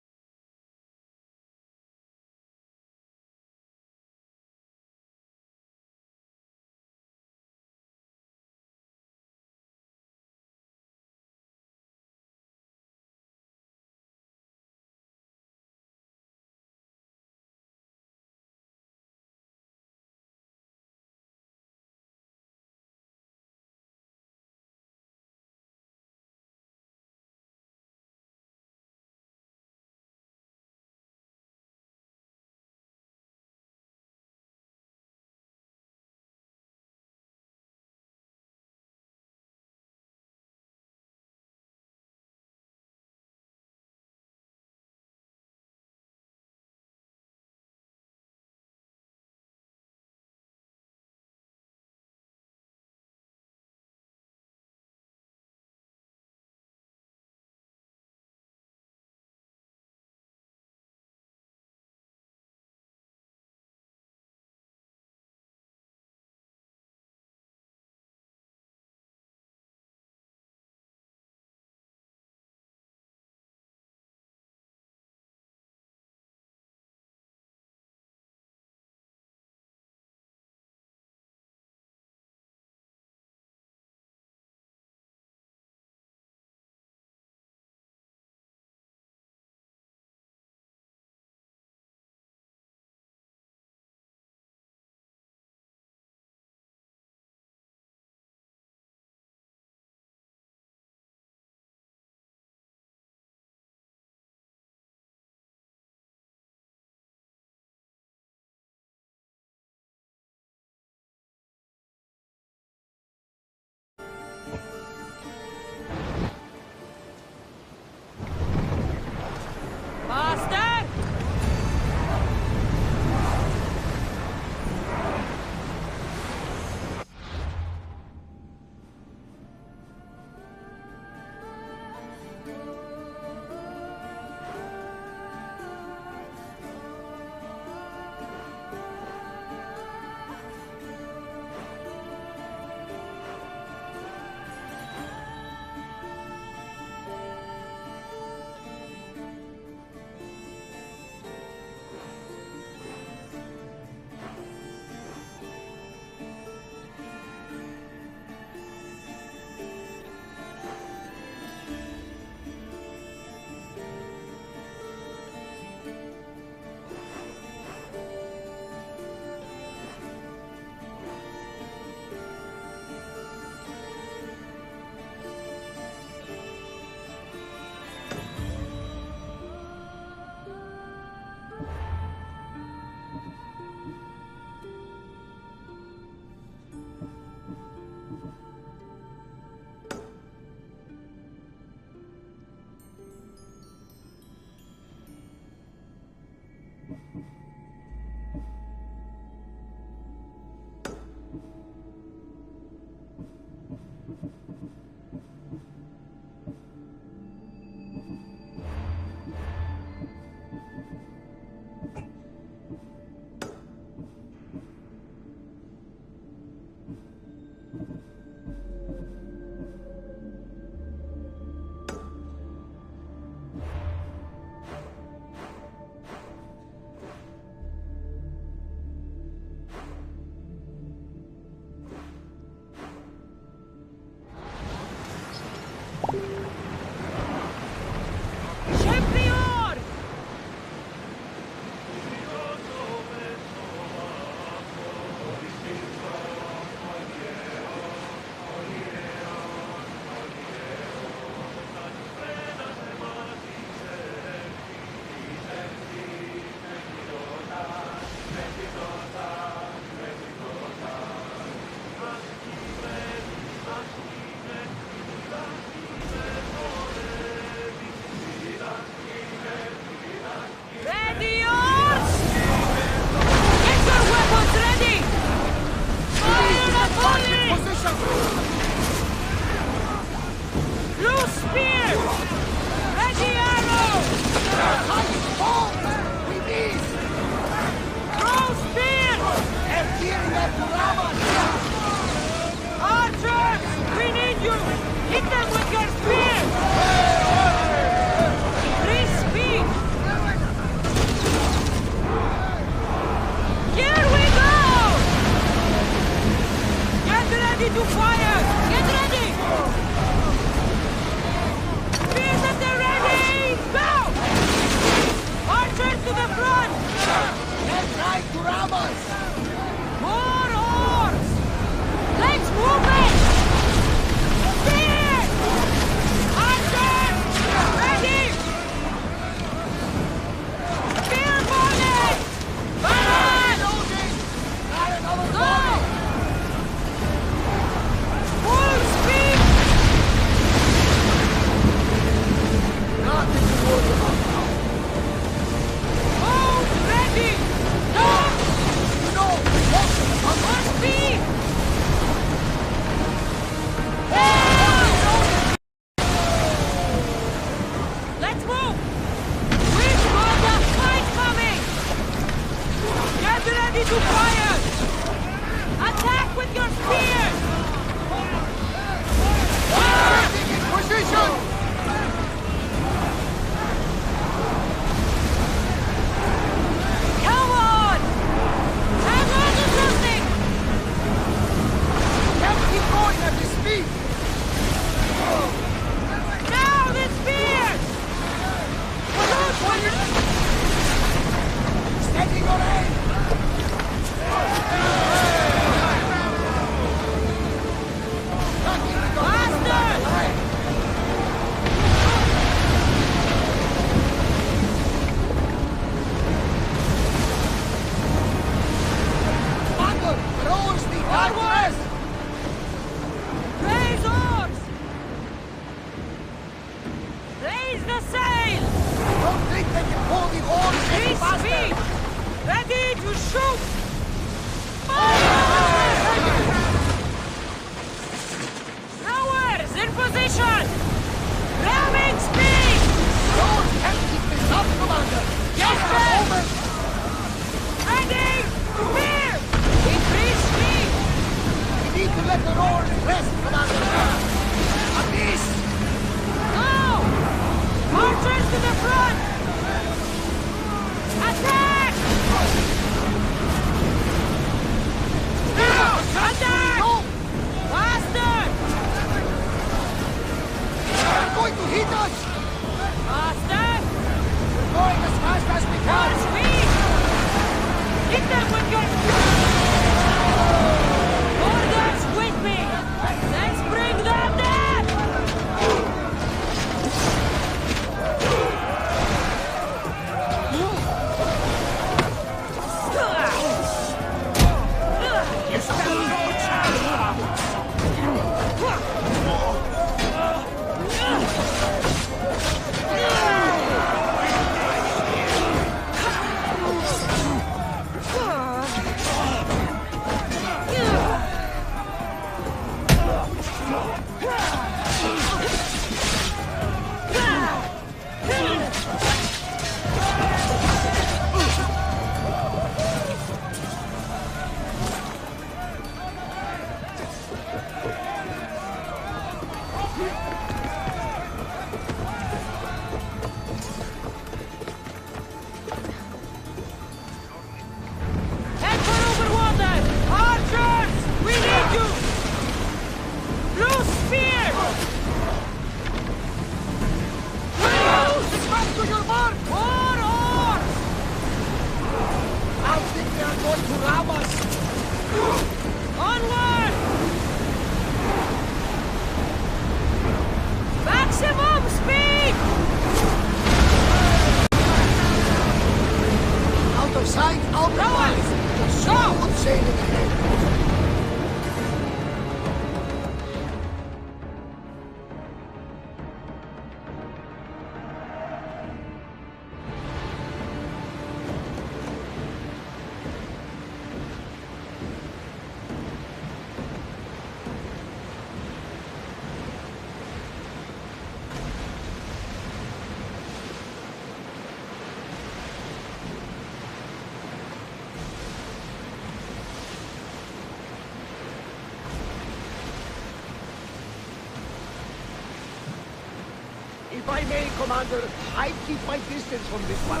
If I may, Commander, I'd keep my distance from this one.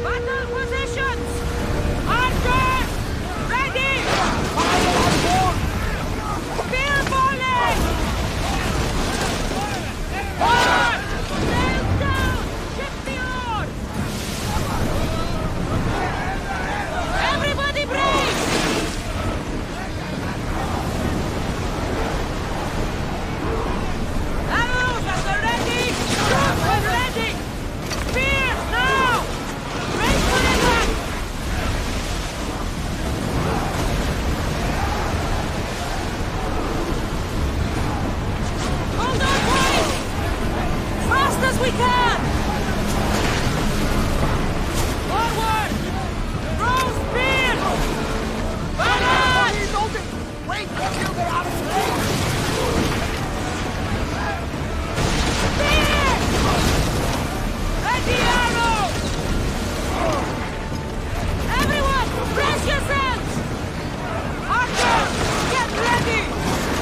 Battle positions! Archers! Ready! Fire on board! Spear volley! Fire! Sails down! Ship the oars! Everybody brace! Arrows at the ready! Shoot when ready! Spears now! Brace for attack! Hold on, boys! Fast as we can! Forward! Throw spears! Balance! Wait until they're out of range! Spears! Ready arrow! Everyone, brace yourselves! Archers, get ready!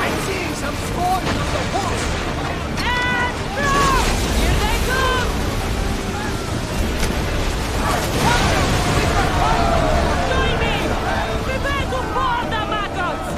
I'm seeing some scoring on the horse! And throw! Here they come! Join me! Prepare to board the maggots!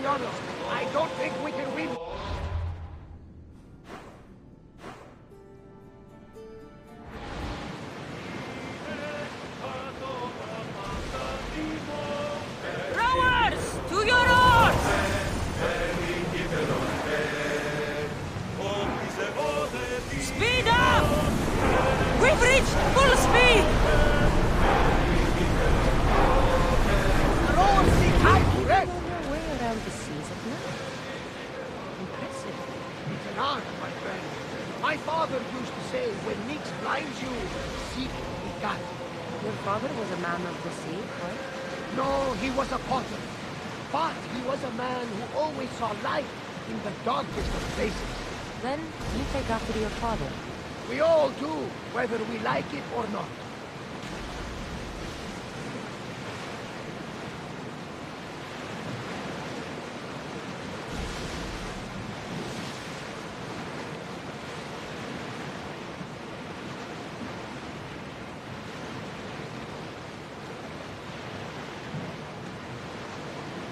be honest, I don't think we can win. Rowers! To your oars! Speed up! We've reached full speed! The rowers seem highly red. Way around the seas at night. Impressive. It's an art, my friend. My father used to say, when Nix blinds you, seek the God. Your father was a man of the sea, right? No, he was a potter. But he was a man who always saw light in the darkest of places. Then you take after your father. We all do, whether we like it or not.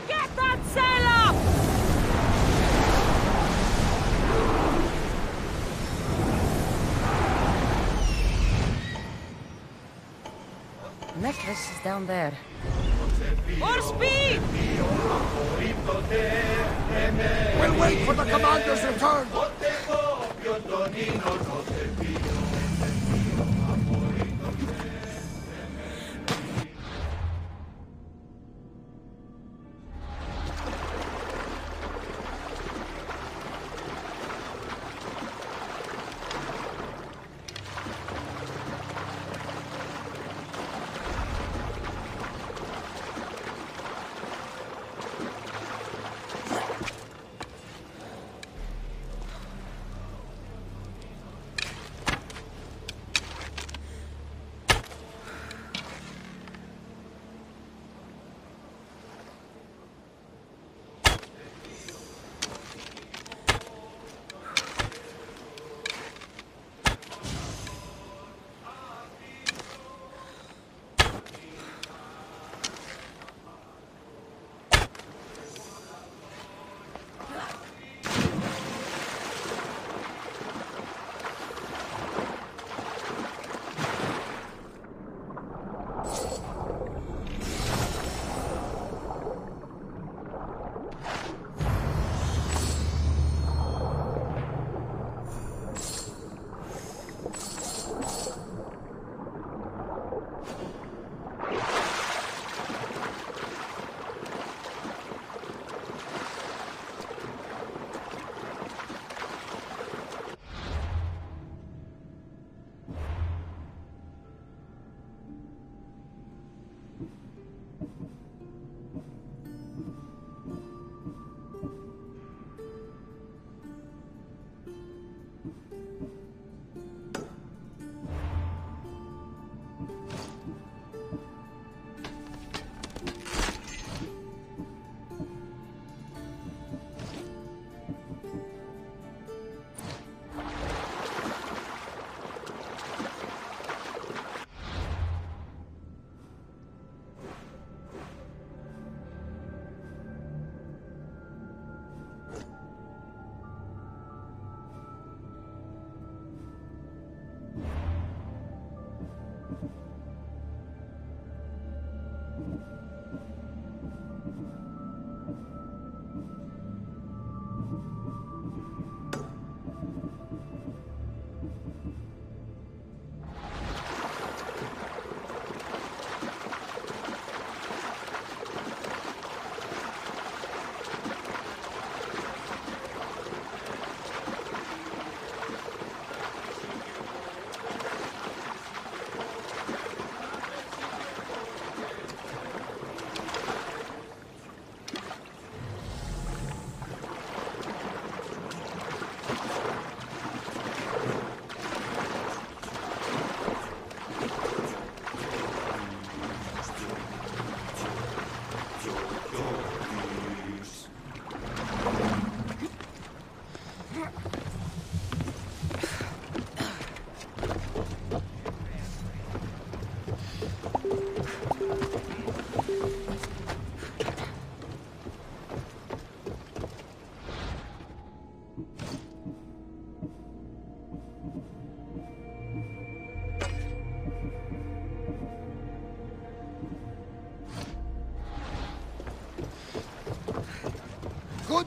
Get that sail up! Necklace is down there. More speed! We'll wait for the commander's return.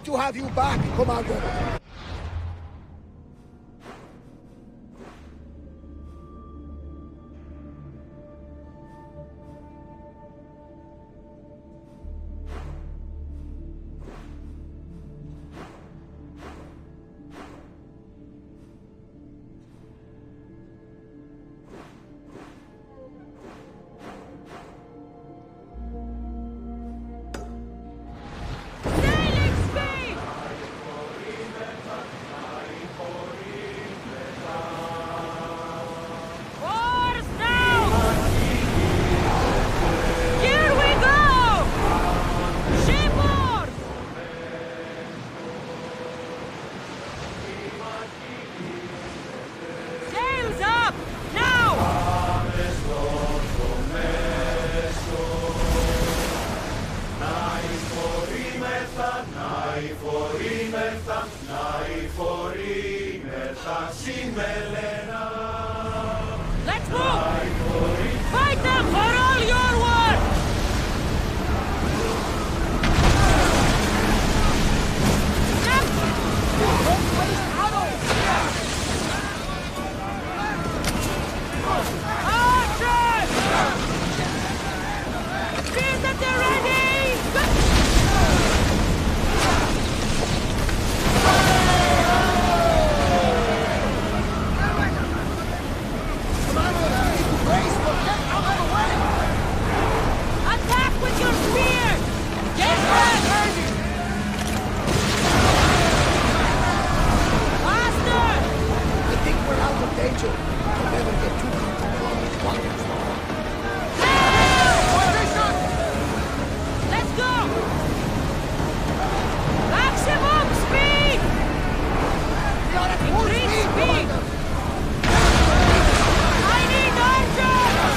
to have you back, Commander. Let's move! Fight them for all your worth! Archers! Spears that they're ready! Attack with your spear! Get ready! Faster! I think we're out of danger. I'll never get too comfortable on these waters. Let's go! Maximum speed! Increase speed! I need archers!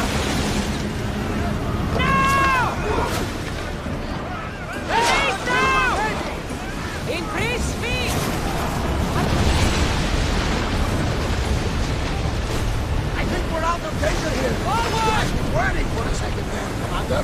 Now! Release now! Increase speed! I think we're out of danger here. Forward! Waiting for a second there, Commander.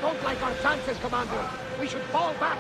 Don't like our chances, Commander. We should fall back.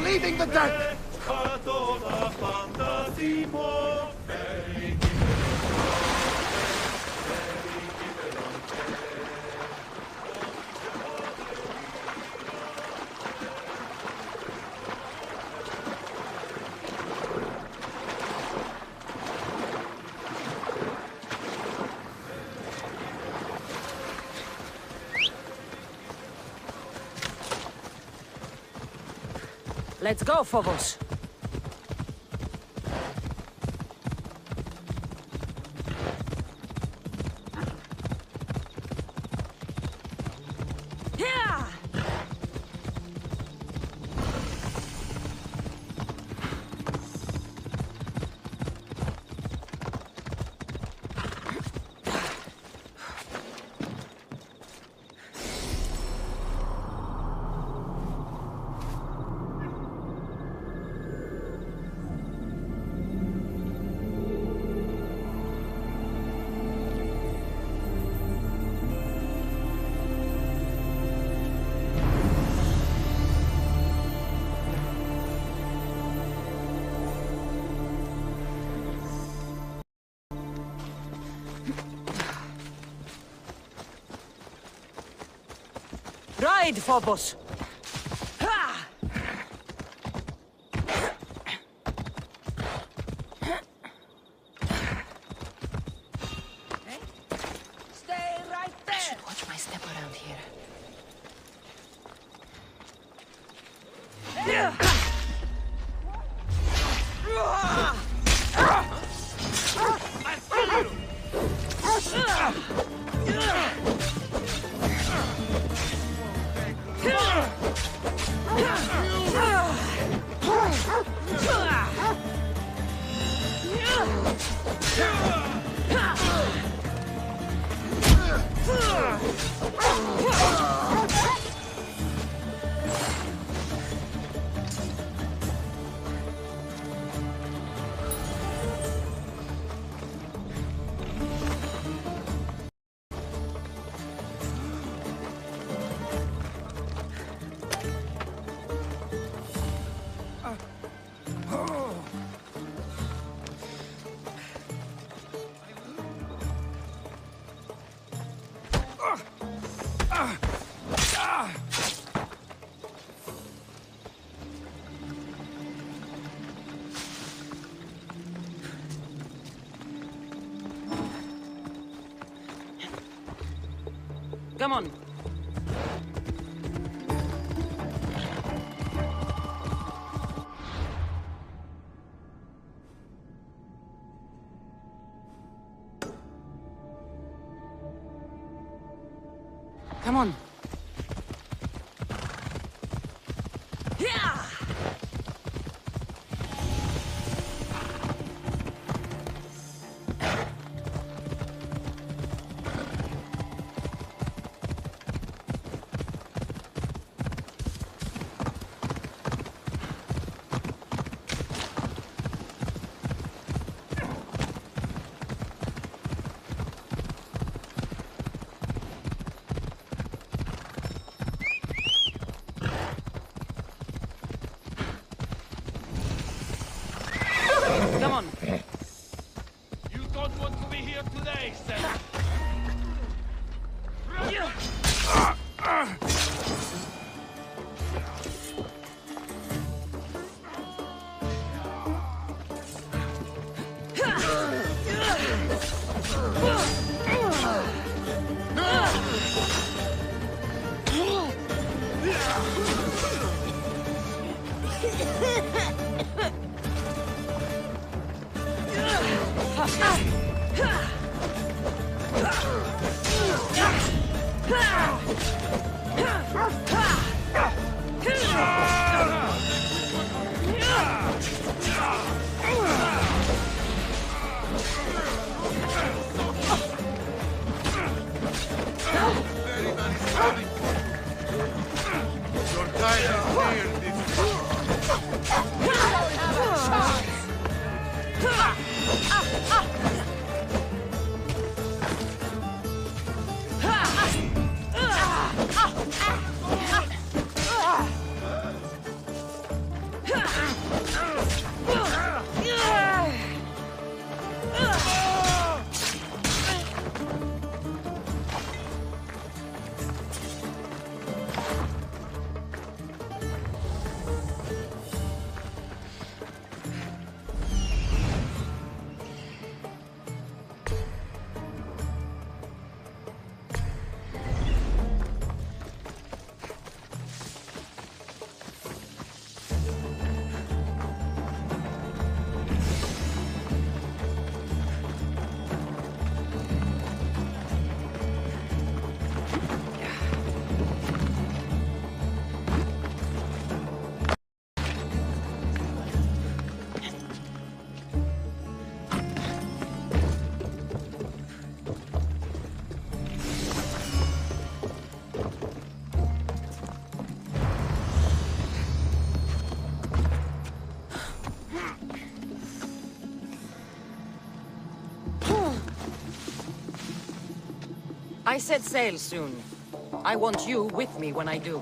leaving the deck! Let's go, Phobos. Ride, Phobos! Stay right there! I should watch my step around here. Come on. Come on. Come on. You don't want to be here today, Sam. I set sail soon. I want you with me when I do.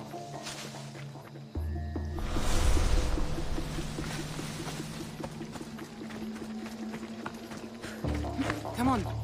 Come on.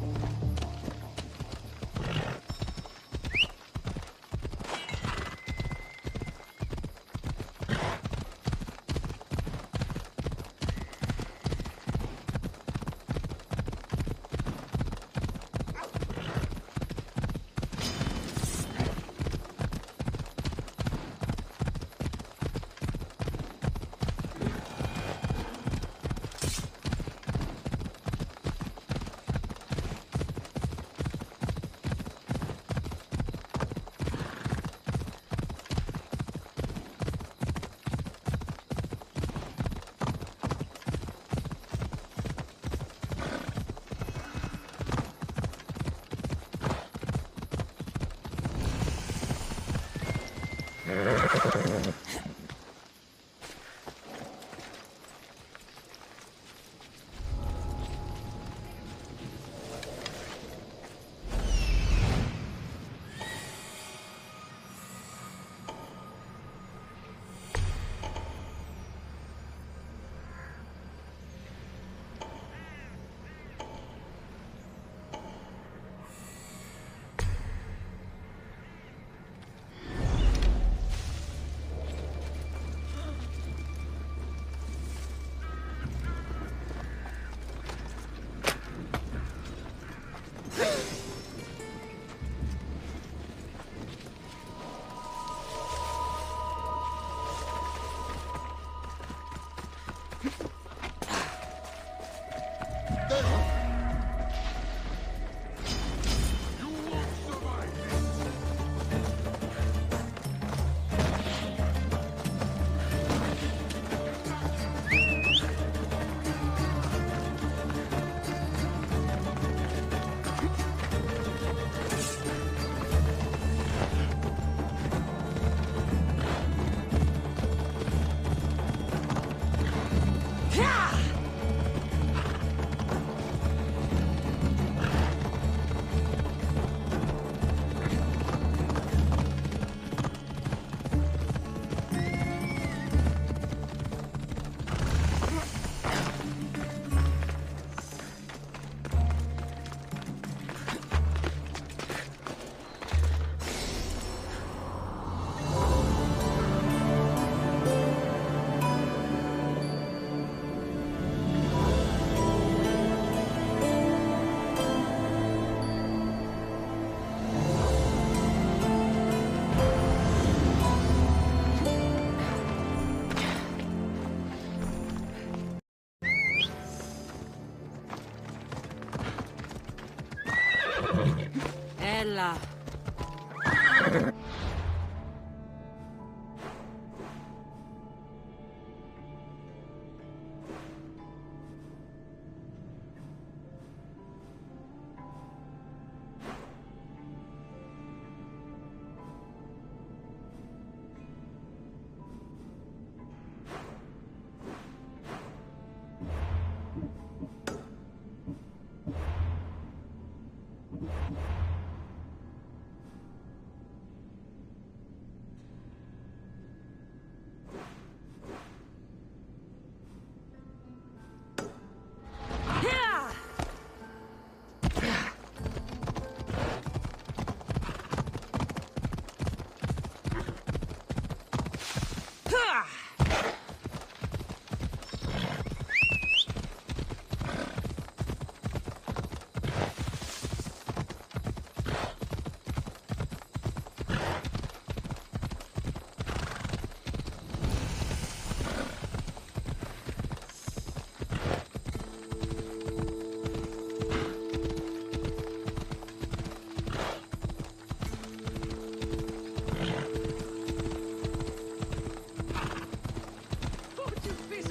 Ella.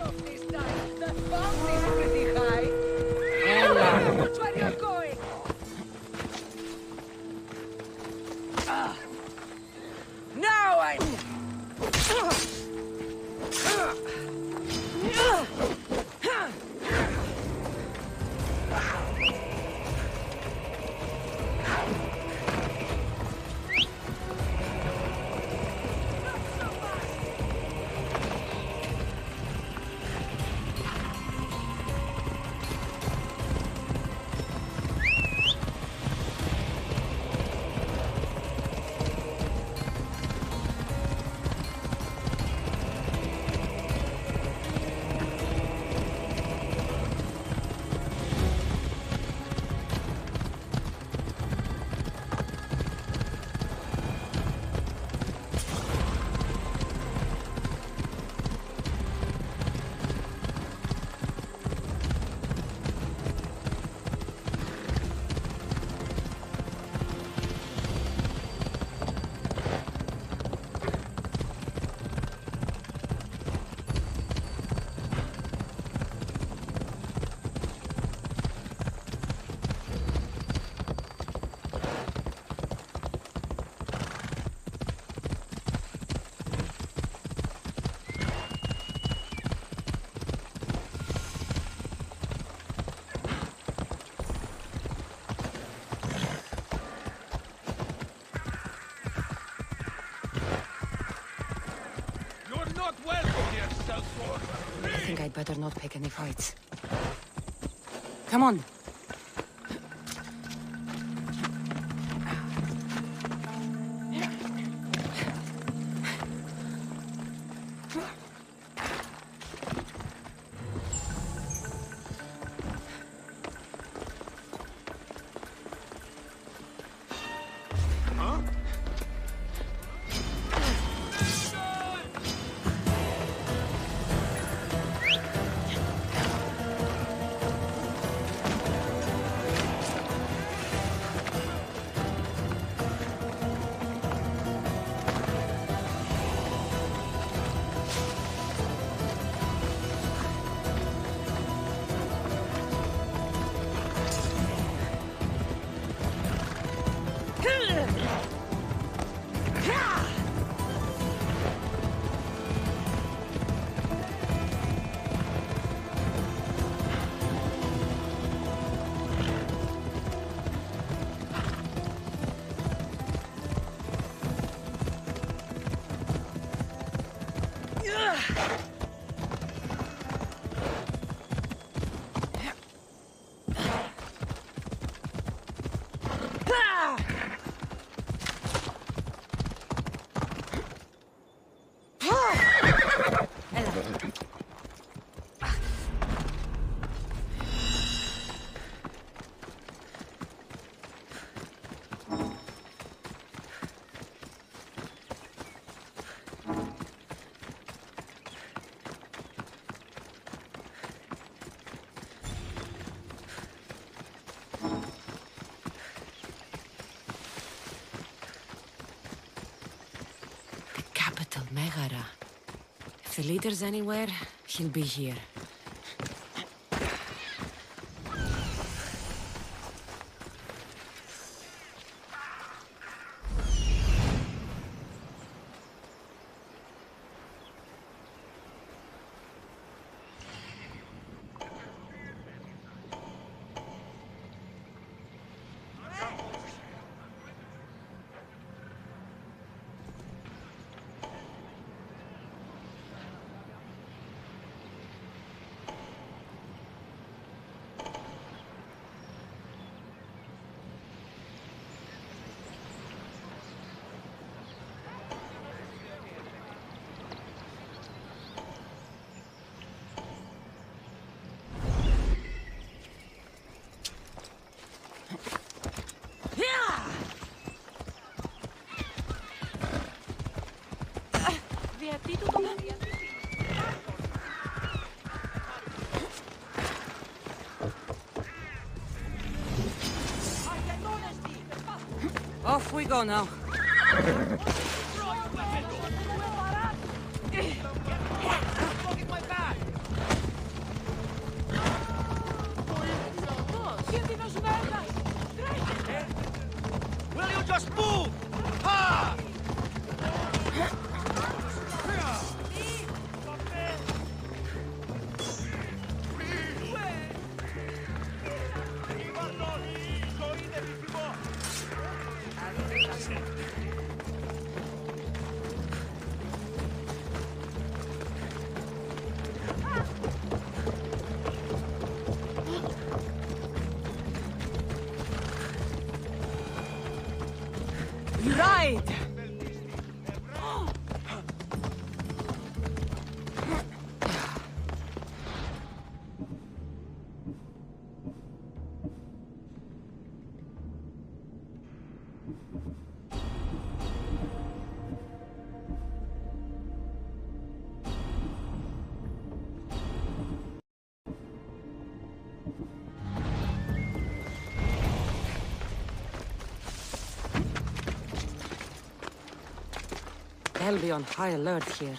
off this time. The font is pretty high. Watch where you're going. Now I... I think I'd better not pick any fights. Come on. Megara. If the leader's anywhere, he'll be here. Off we go now. hide! I'll be on high alert here.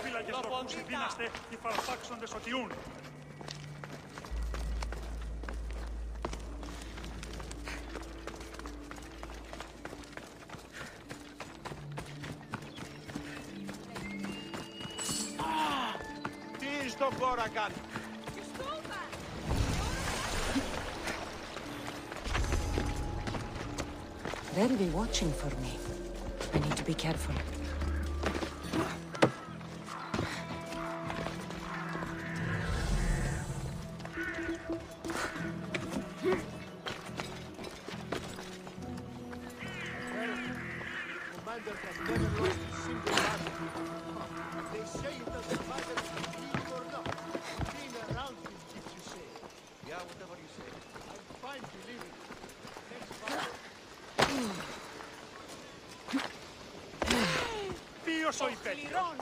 Φύλακες τροχούς οι δύναστε και φαρπάξοντες οτιούν. Τι στον κόρα κάνει. They'll be watching for me. I need to be careful. Commander has never lost a single battle. They say it doesn't matter if you leave or not. Being around him keeps you safe. Yeah, whatever you say. I'm fine believing it. Next battle. Ποιος ο υπέτειος?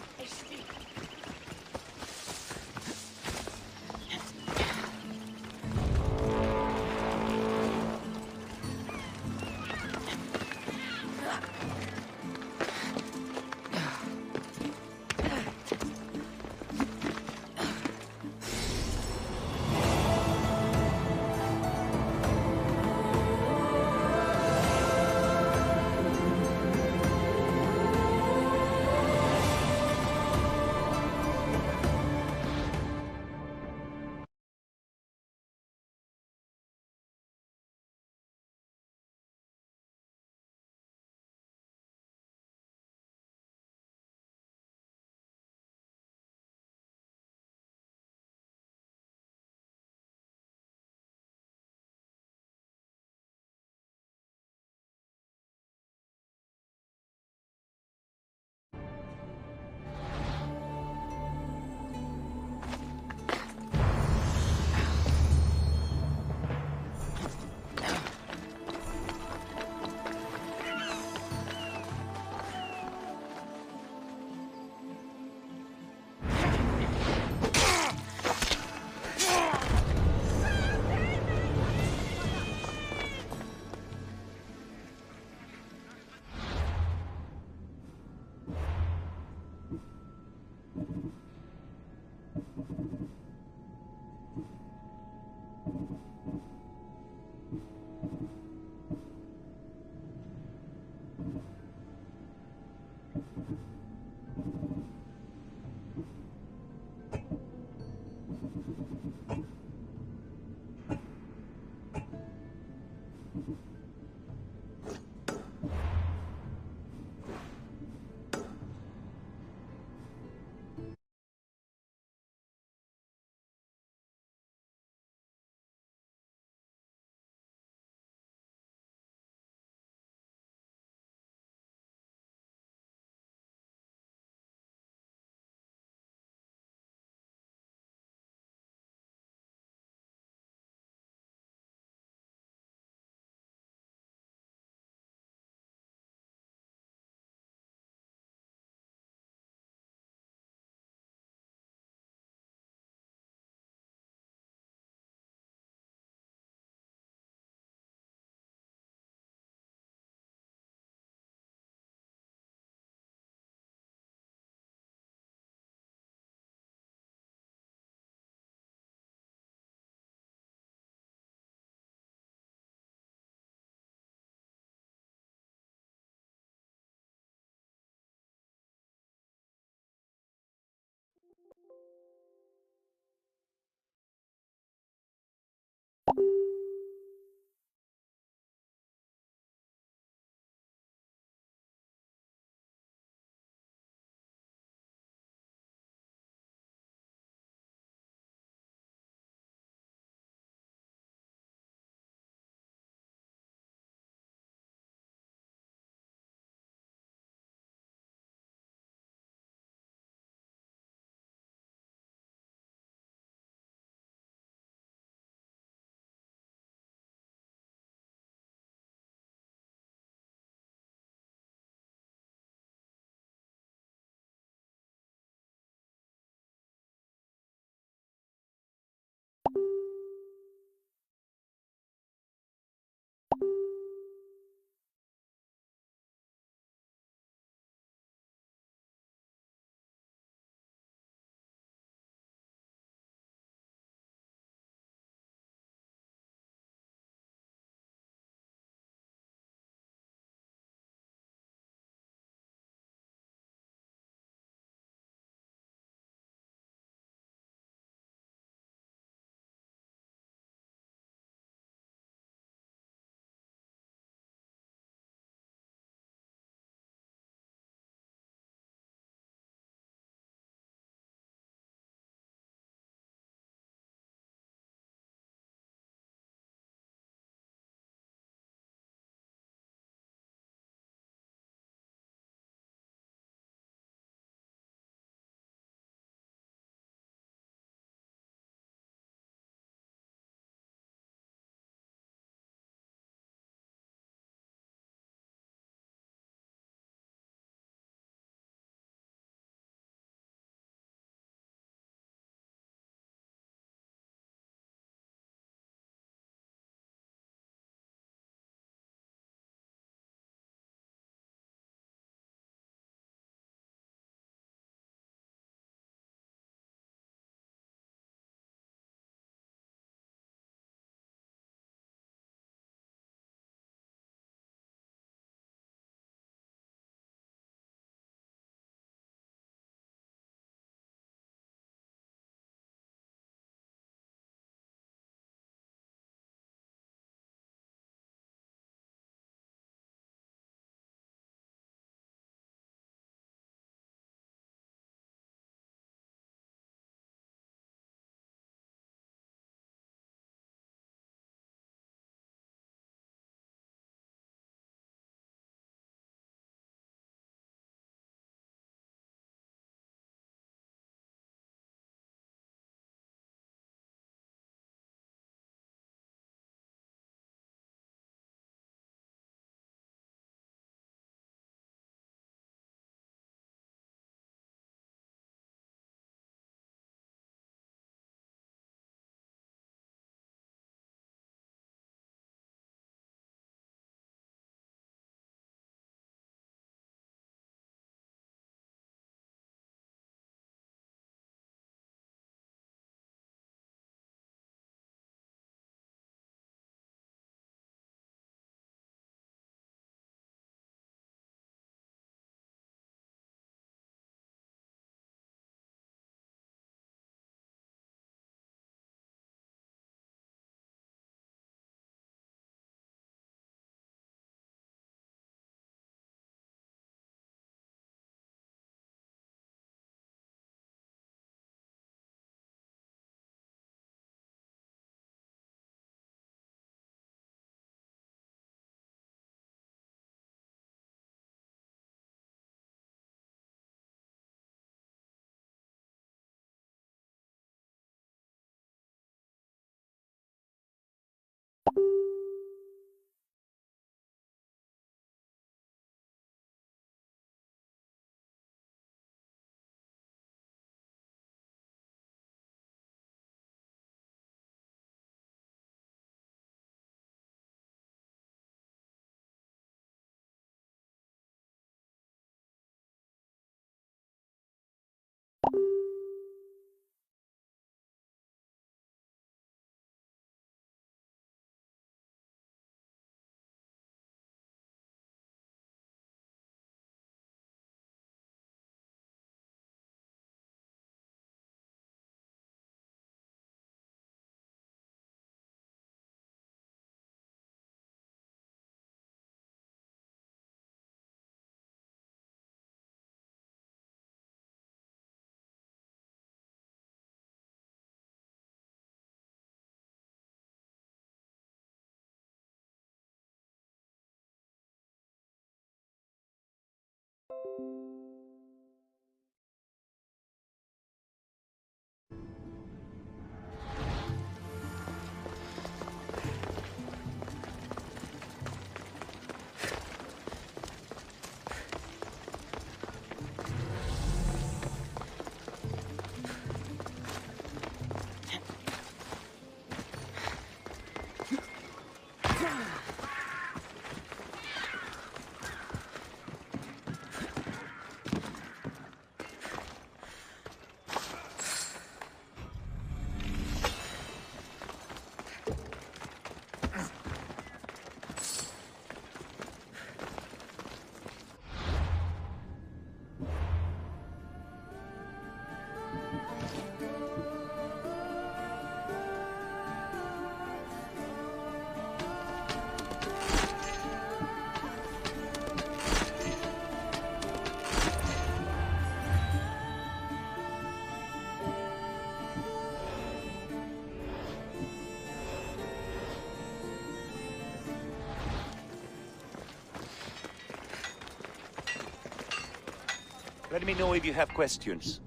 Let me know if you have questions.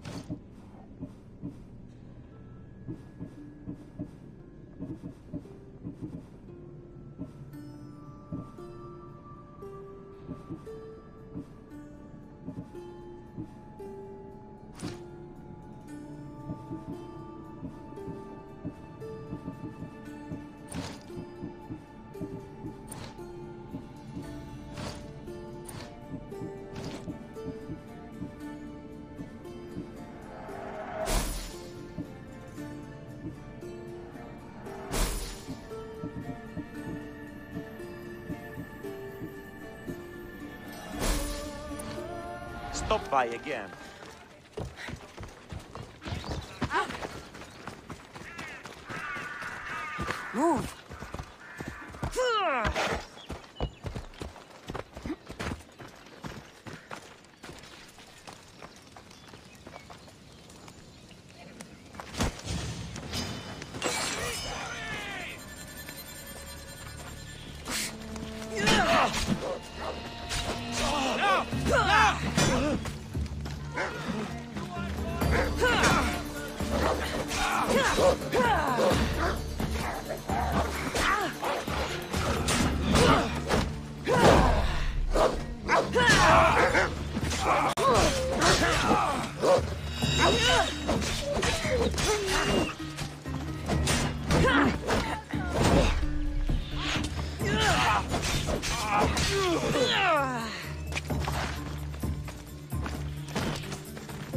Stop by again. Move!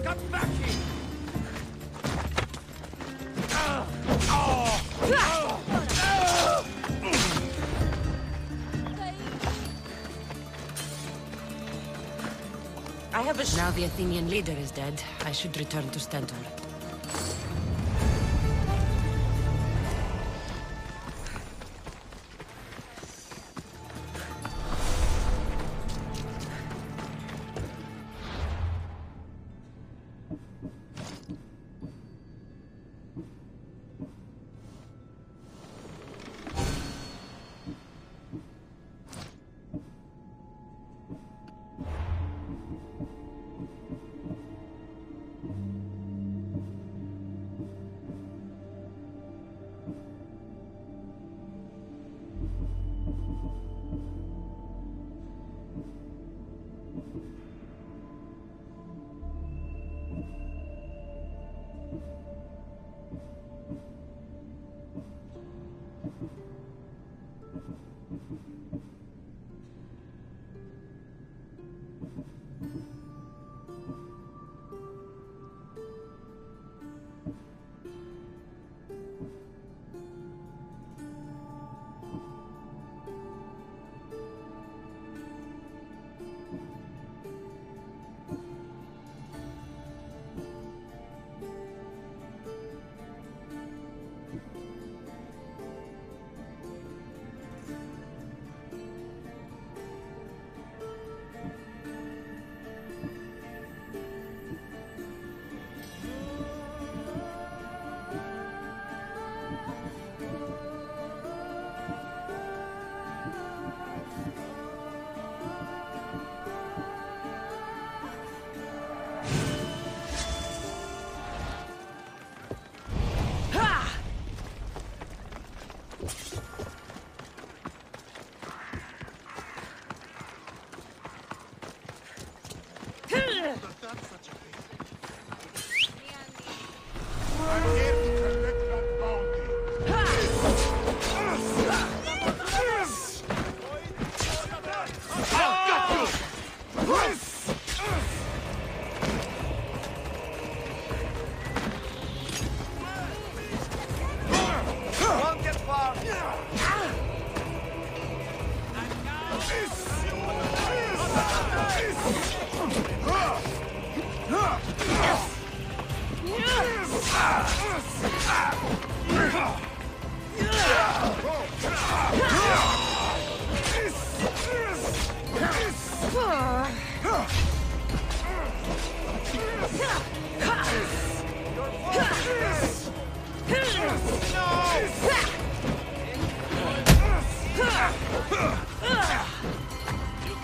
Come back here! I have a... Now the Athenian leader is dead, I should return to Stentor. You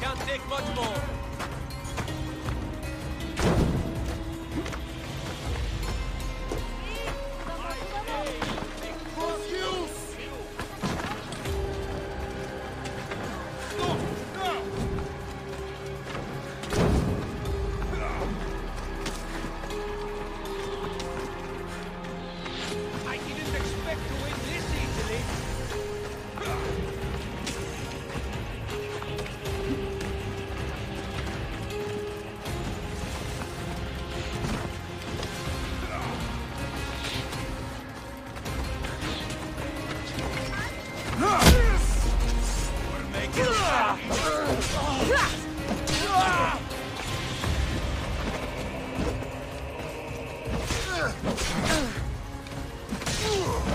can't take much more. I didn't expect to win this easily.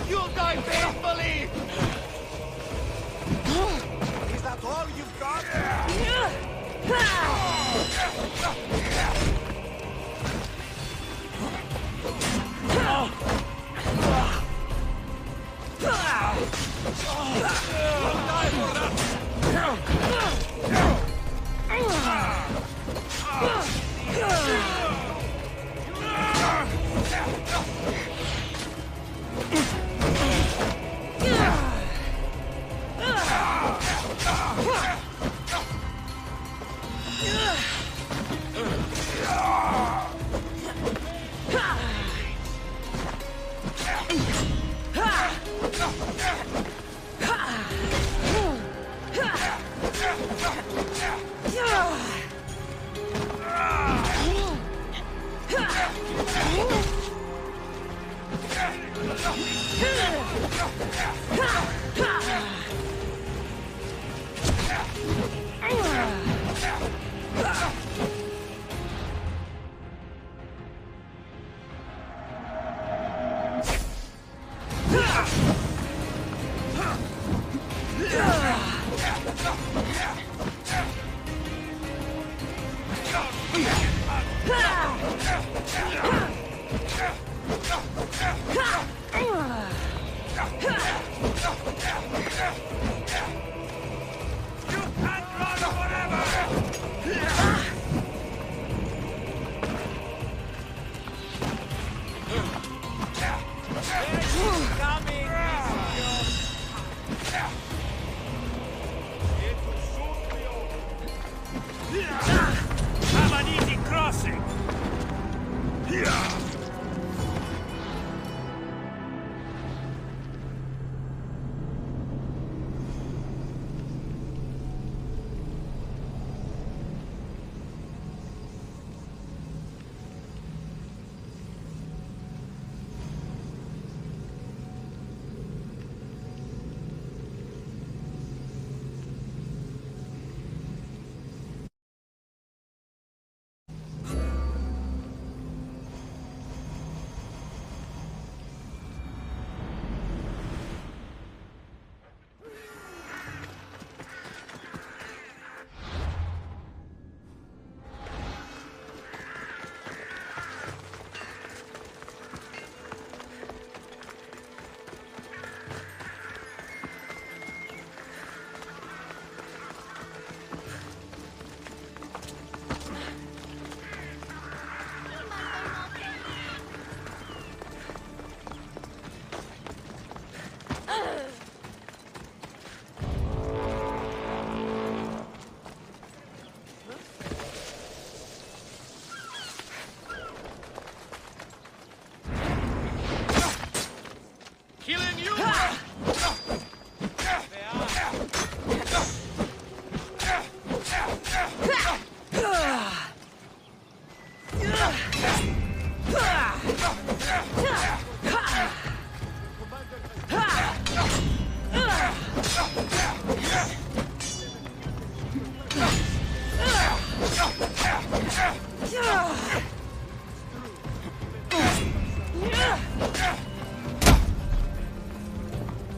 You'll die painfully! Is that all you've got?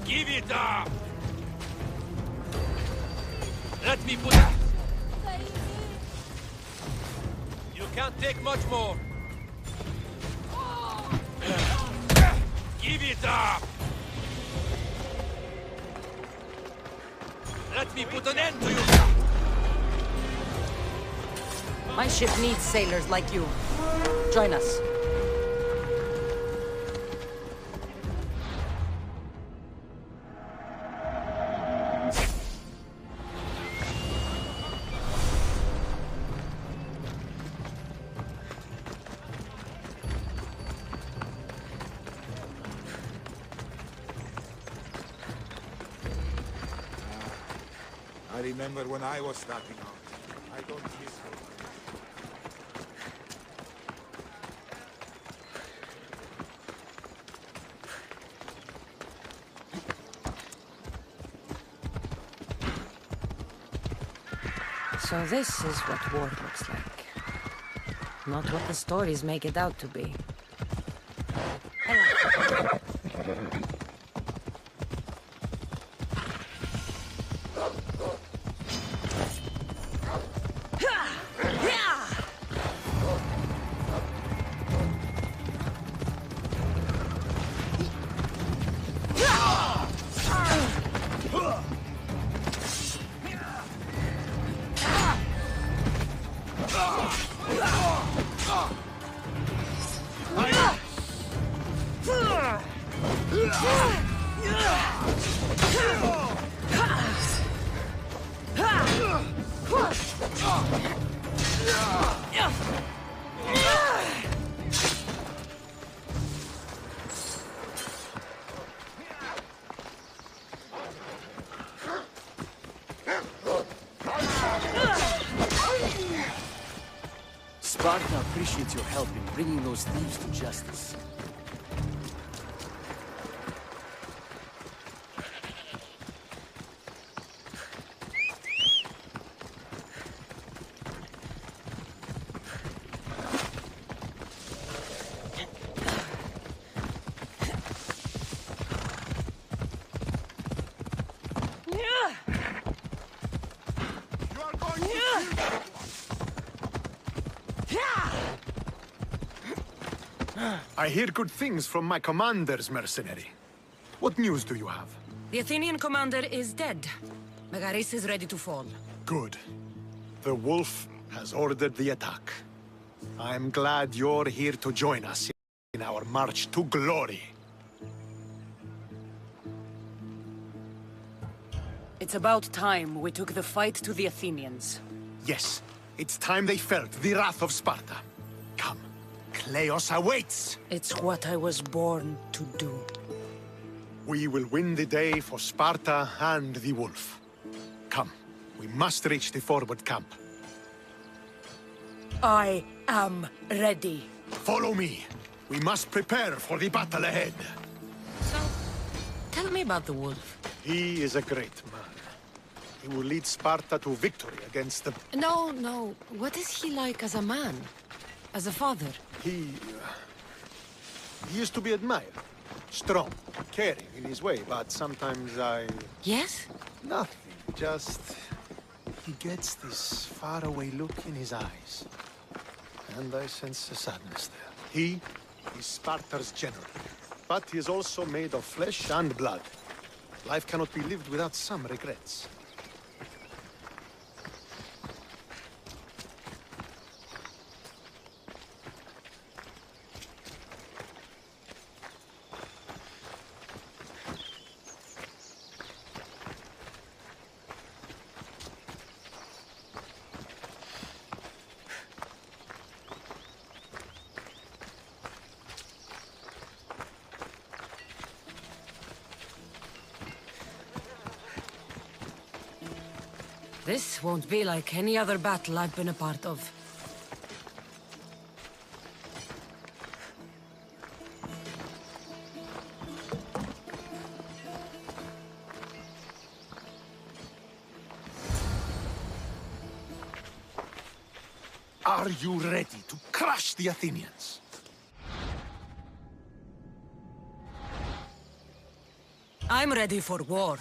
Give it up! Let me put it... You can't take much more. Give it up! Let me put an end to you! My ship needs sailors like you. Join us. I remember when I was starting out. I don't miss her. So this is what war looks like. Not what the stories make it out to be. Sparta appreciates your help in bringing those thieves to justice. I hear good things from my commanders, mercenary. What news do you have? The Athenian commander is dead. Megaris is ready to fall. Good. The wolf has ordered the attack. I'm glad you're here to join us in our march to glory. It's about time we took the fight to the Athenians. Yes, it's time they felt the wrath of Sparta. Come, Kleos awaits! It's what I was born to do. We will win the day for Sparta and the wolf. Come, we must reach the forward camp. I am ready. Follow me. We must prepare for the battle ahead. So, tell me about the wolf. He is a great man. He will lead Sparta to victory against the... No. What is he like as a man? As a father? He is to be admired. Strong, caring in his way, but sometimes I... Yes? Nothing, just... He gets this faraway look in his eyes. And I sense a sadness there. He is Sparta's general, but he is also made of flesh and blood. Life cannot be lived without some regrets. This won't be like any other battle I've been a part of. Are you ready to crush the Athenians? I'm ready for war.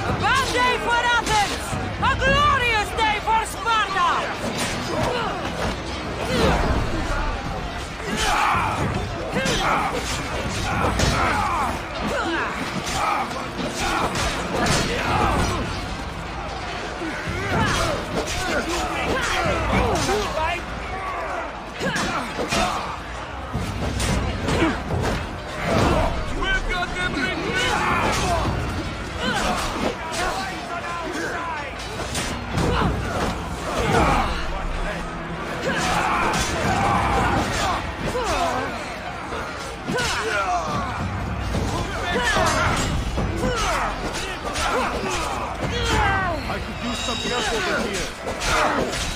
A bad day for Athens! A glorious day for Sparta! We've got them I could use some help over here.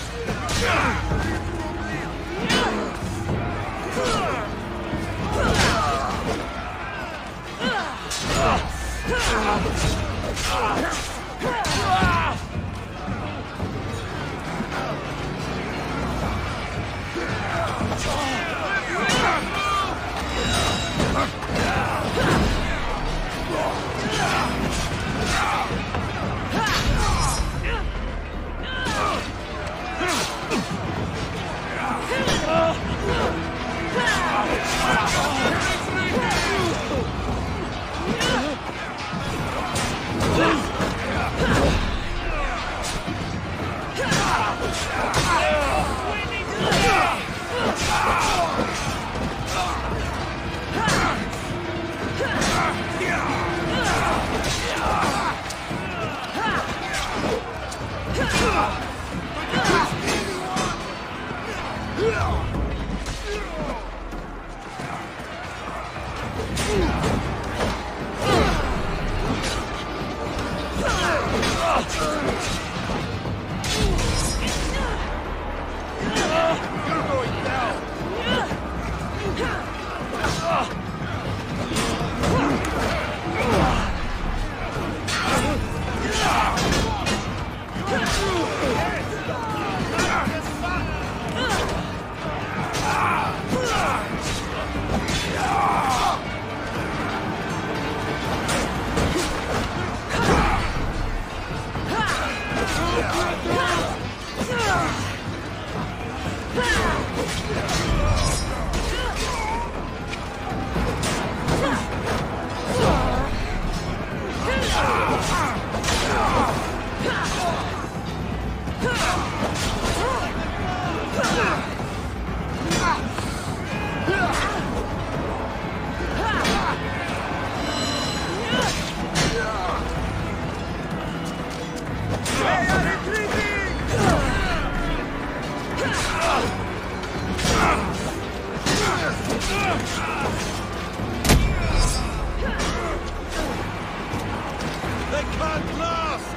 They can't last!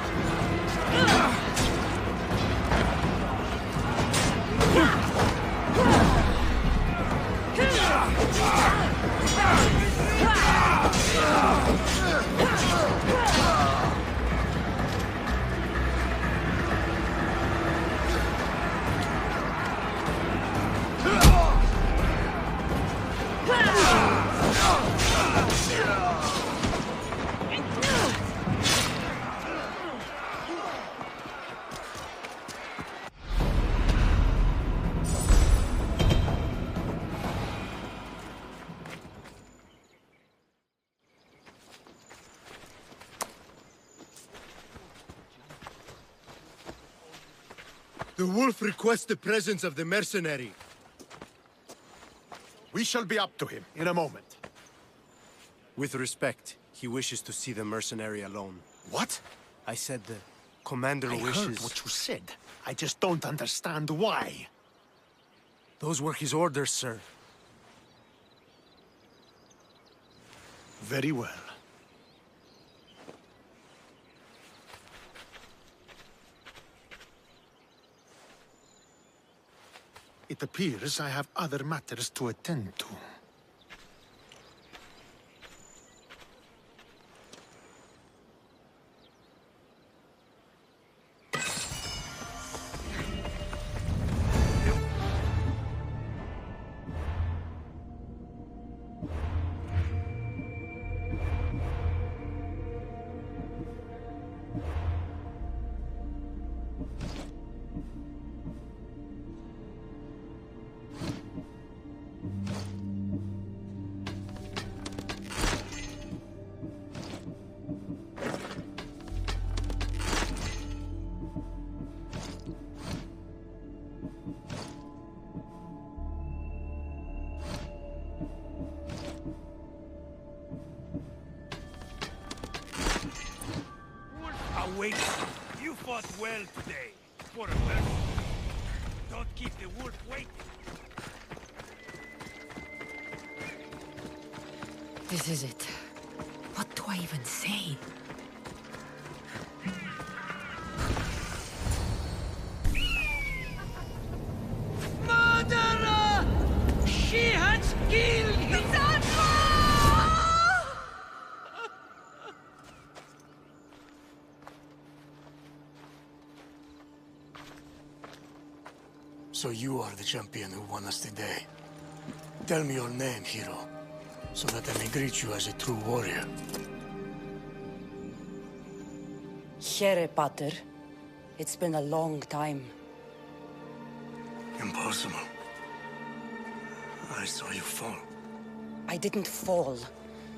The wolf requests the presence of the mercenary. We shall be up to him in a moment. With respect, he wishes to see the mercenary alone. What? I said the commander I wishes... heard what you said. I just don't understand why. Those were his orders, sir. Very well. It appears I have other matters to attend to. Wait, you fought well today. For a mercy. Don't keep the wolf waiting. This is it. What do I even say? Murderer! She has killed him! So you are the champion who won us today. Tell me your name, hero, so that I may greet you as a true warrior. Here, Pater. It's been a long time. Impossible. I saw you fall. I didn't fall.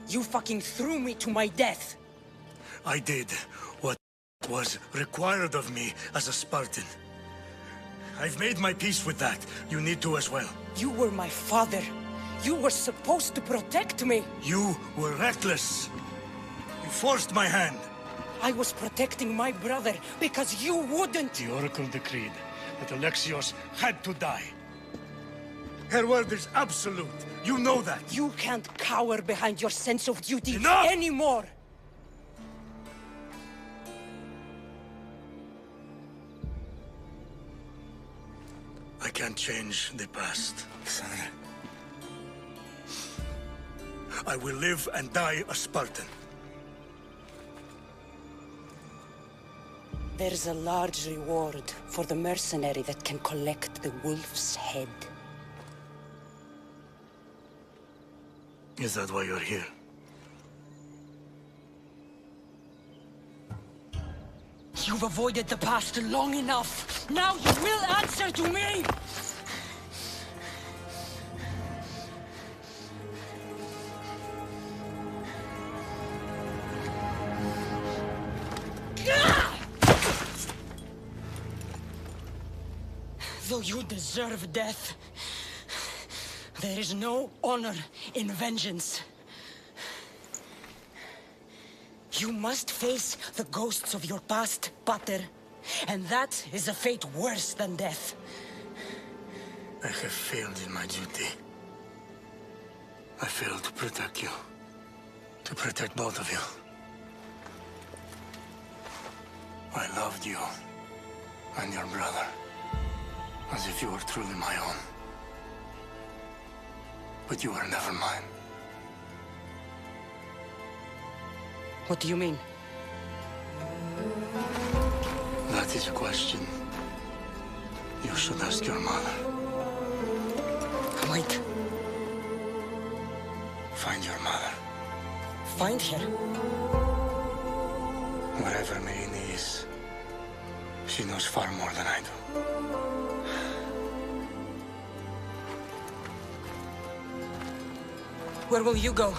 You fucking threw me to my death. I did what was required of me as a Spartan. I've made my peace with that. You need to as well. You were my father. You were supposed to protect me. You were reckless. You forced my hand. I was protecting my brother because you wouldn't. The Oracle decreed that Alexios had to die. Her word is absolute. You know that. You can't cower behind your sense of duty Enough! anymore. I can't change the past, son. I will live and die a Spartan. There's a large reward for the mercenary that can collect the wolf's head. Is that why you're here? You've avoided the past long enough. Now you will answer to me! Though you deserve death, there is no honor in vengeance. You must face the ghosts of your past, Pater. And that is a fate worse than death. I have failed in my duty. I failed to protect you. To protect both of you. I loved you and your brother as if you were truly my own. But you were never mine. What do you mean? That is a question you should ask your mother. Wait. Find your mother. Find her? Wherever Meini is, she knows far more than I do. Where will you go?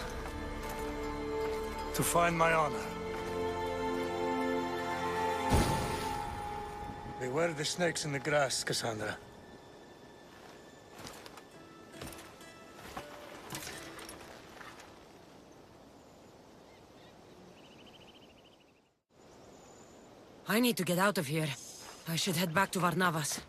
To find my honor. Beware the snakes in the grass, Cassandra. I need to get out of here. I should head back to Varnavas.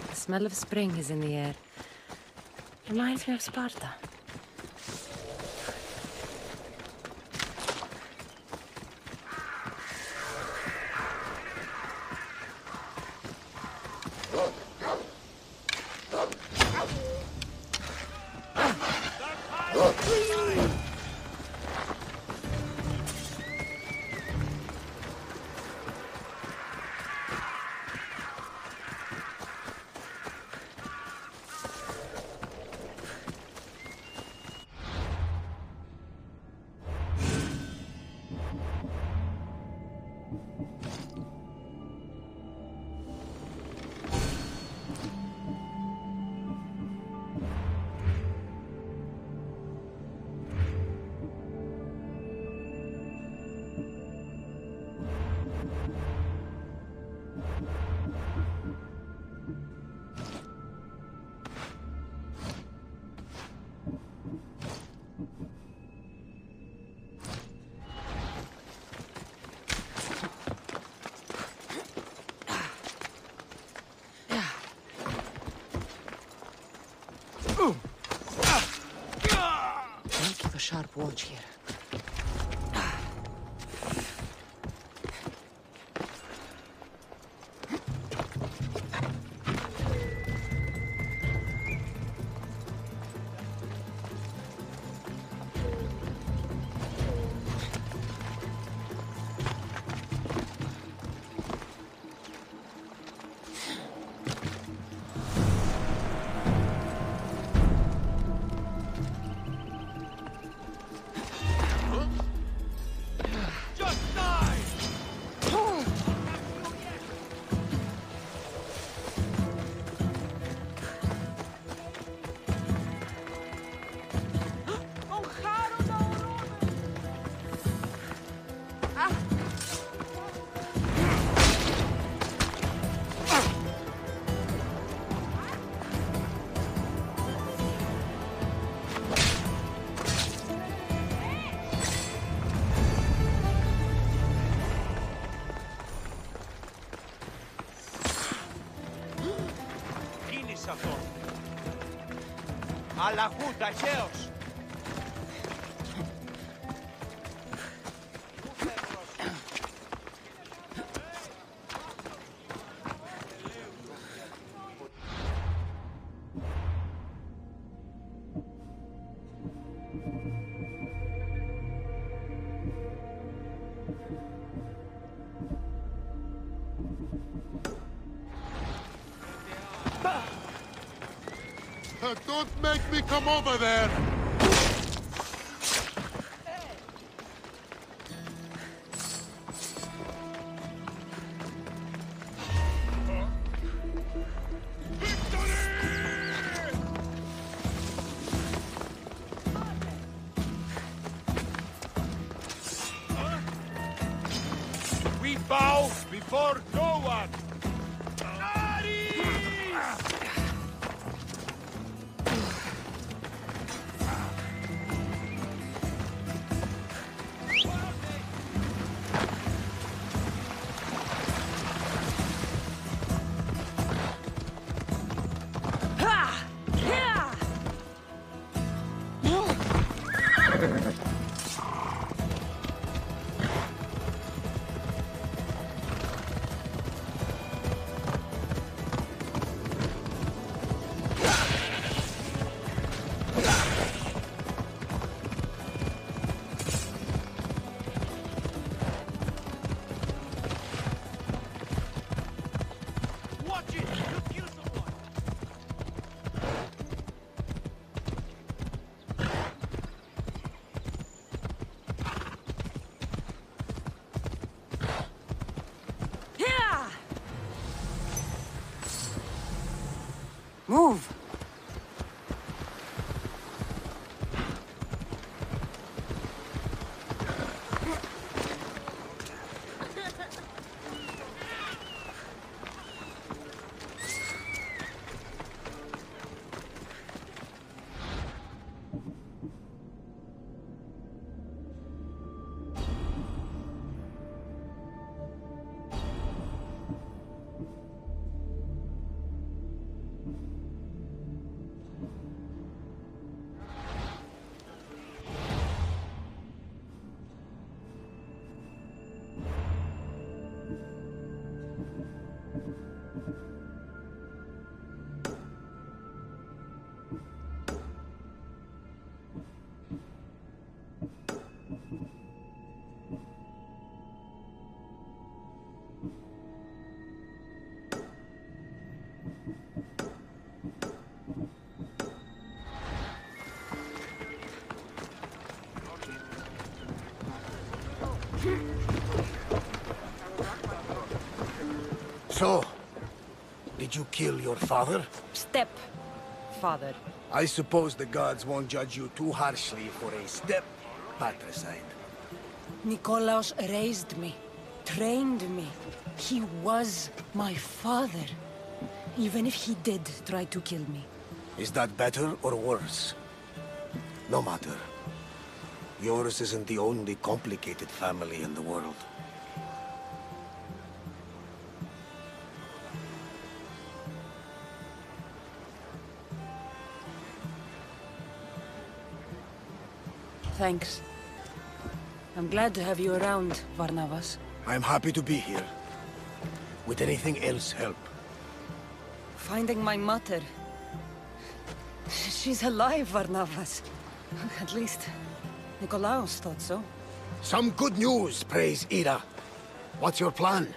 The smell of spring is in the air. Reminds me of Sparta. I'll keep a sharp watch here. Αλλαγού, ταχαίως! Don't make me come over there! We bow before no one! Move! So, did you kill your father? Step-father. I suppose the gods won't judge you too harshly for a step-patricide. Nikolaos raised me, trained me. He was my father. Even if he did try to kill me. Is that better or worse? No matter. Yours isn't the only complicated family in the world. Thanks. I'm glad to have you around, Varnavas. I'm happy to be here. Would anything else help? Finding my mother. She's alive, Varnavas. At least, Nikolaos thought so. Some good news, praise Ira. What's your plan?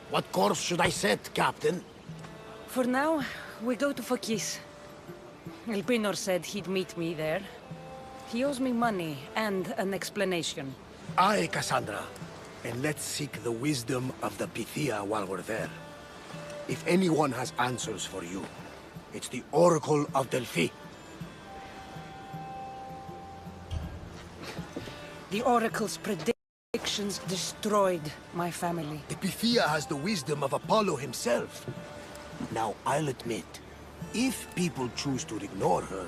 What course should I set, Captain? For now, we go to Phokis. Elpinor said he'd meet me there. He owes me money and an explanation. Aye, Cassandra. And let's seek the wisdom of the Pythia while we're there. If anyone has answers for you, it's the Oracle of Delphi. The Oracle's predictions destroyed my family. The Pythia has the wisdom of Apollo himself. Now, I'll admit, if people choose to ignore her,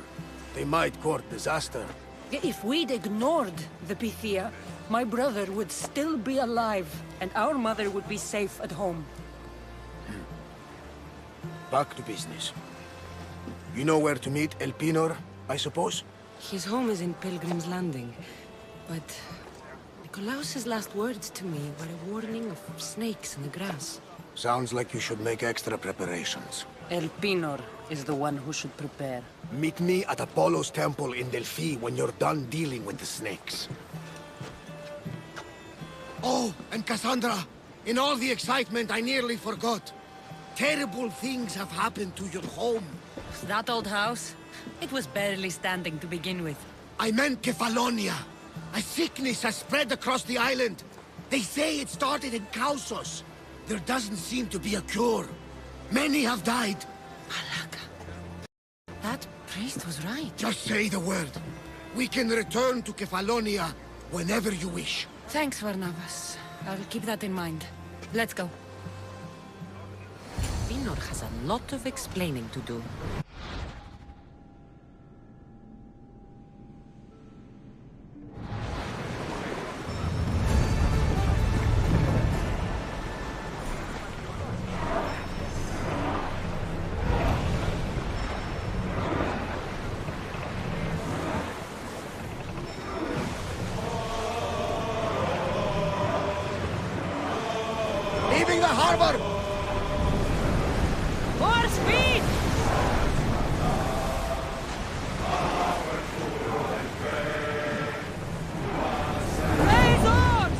they might court disaster. If we'd ignored the Pythia, my brother would still be alive, and our mother would be safe at home. Back to business. You know where to meet Elpinor, I suppose? His home is in Pilgrim's Landing, but Nikolaos's last words to me were a warning of snakes in the grass. Sounds like you should make extra preparations. Elpinor is the one who should prepare. Meet me at Apollo's temple in Delphi when you're done dealing with the snakes. Oh, and Cassandra, in all the excitement, I nearly forgot. Terrible things have happened to your home. That old house? It was barely standing to begin with. I meant Kefalonia. A sickness has spread across the island. They say it started in Kausos. There doesn't seem to be a cure. Many have died. That priest was right. Just say the word. We can return to Kefalonia whenever you wish. Thanks, Varnavas. I'll keep that in mind. Let's go. Elpinor has a lot of explaining to do. Leaving the harbor! More speed! Raise oars!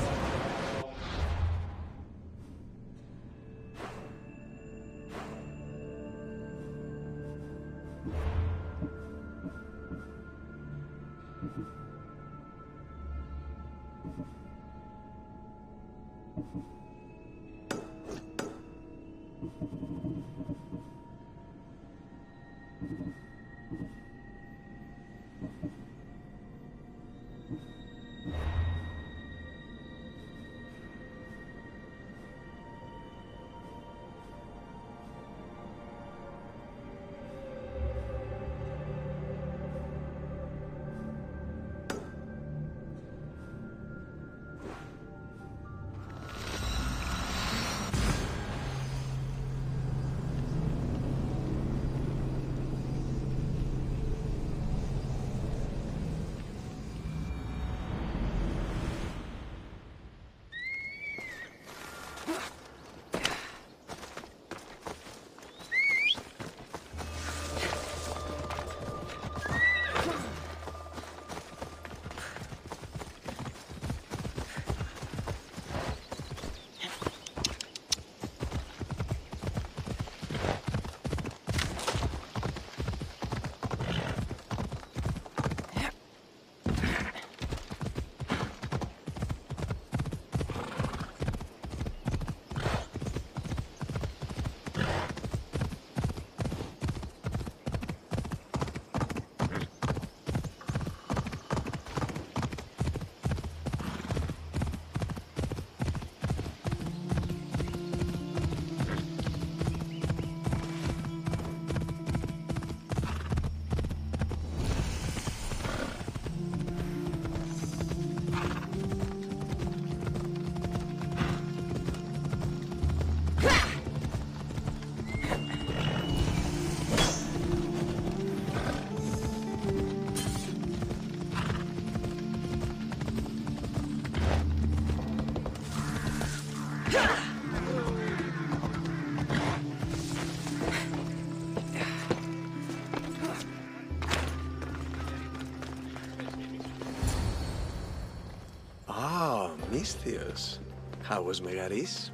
Theos. How was Megaris?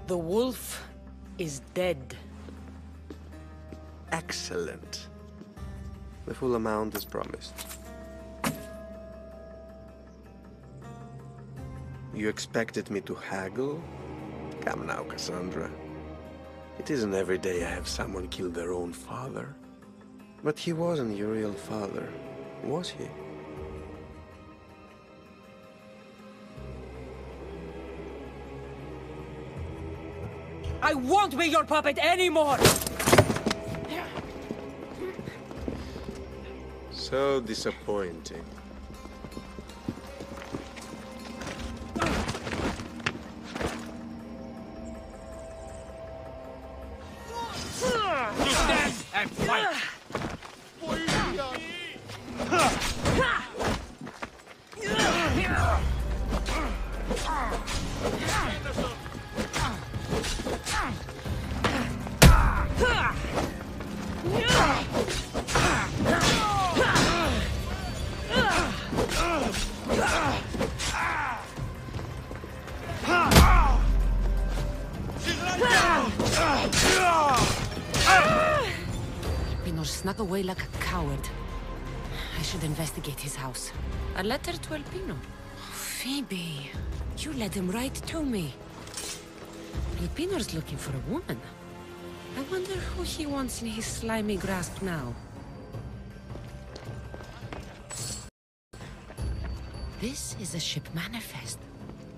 The wolf is dead. Excellent. The full amount is promised. You expected me to haggle? Come now, Cassandra. It isn't every day I have someone kill their own father. But he wasn't your real father, was he? I won't be your puppet anymore! So disappointing. Stand and fight! Pinor snuck away like a coward. I should investigate his house. A letter to Elpino. Phoebe, you led him right to me. Elpinor's looking for a woman. I wonder who he wants in his slimy grasp now. This is a ship manifest.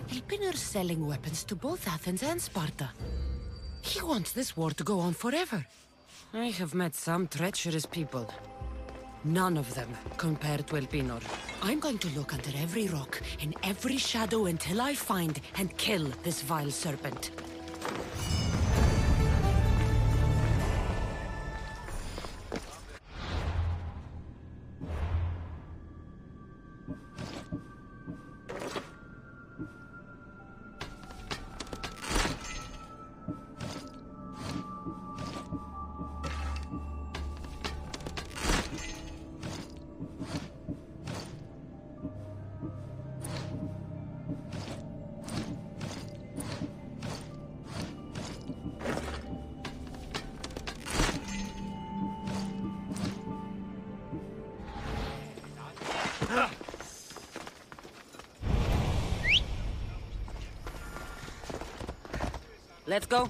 Elpinor's selling weapons to both Athens and Sparta. He wants this war to go on forever. I have met some treacherous people. None of them compared to Elpinor. I'm going to look under every rock, in every shadow until I find and kill this vile serpent. Let's go.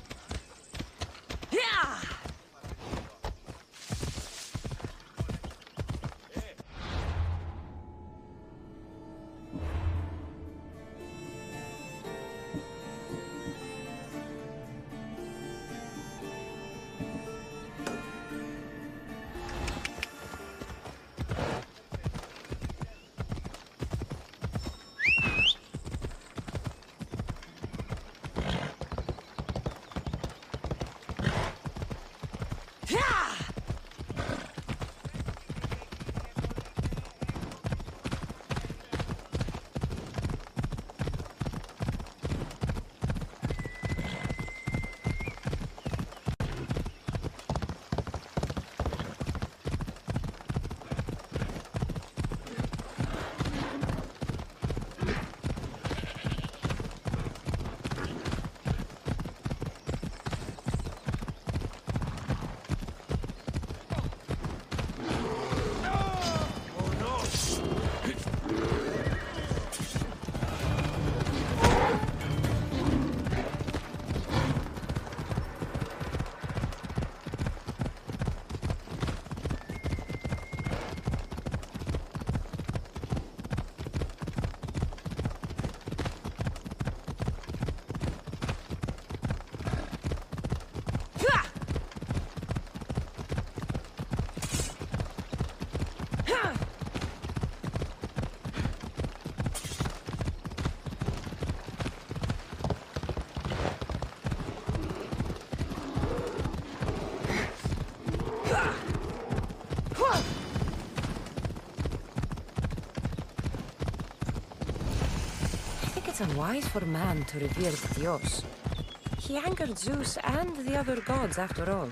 Unwise for man to revere the Dios. He angered Zeus and the other gods after all.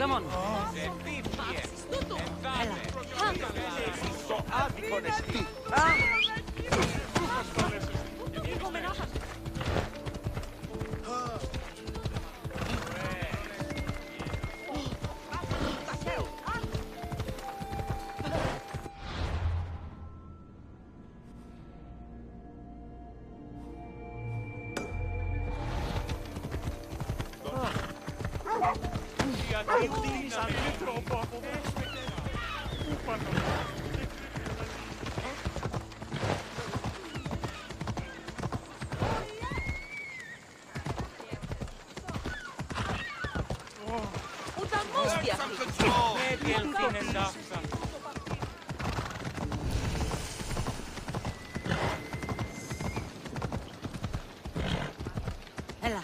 Come on. Ella.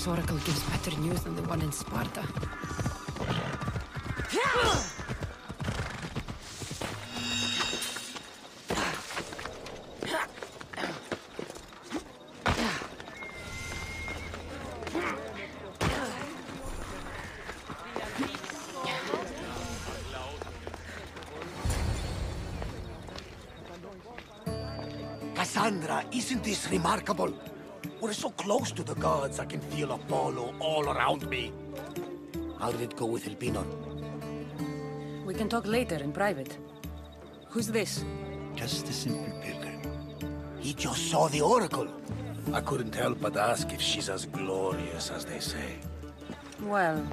this oracle gives better news than the one in Sparta. Cassandra, isn't this remarkable? We're so close to the gods, I can feel Apollo all around me. How did it go with Elpinor? We can talk later in private. Who's this? Just a simple pilgrim. He just saw the oracle. I couldn't help but ask if she's as glorious as they say. Well,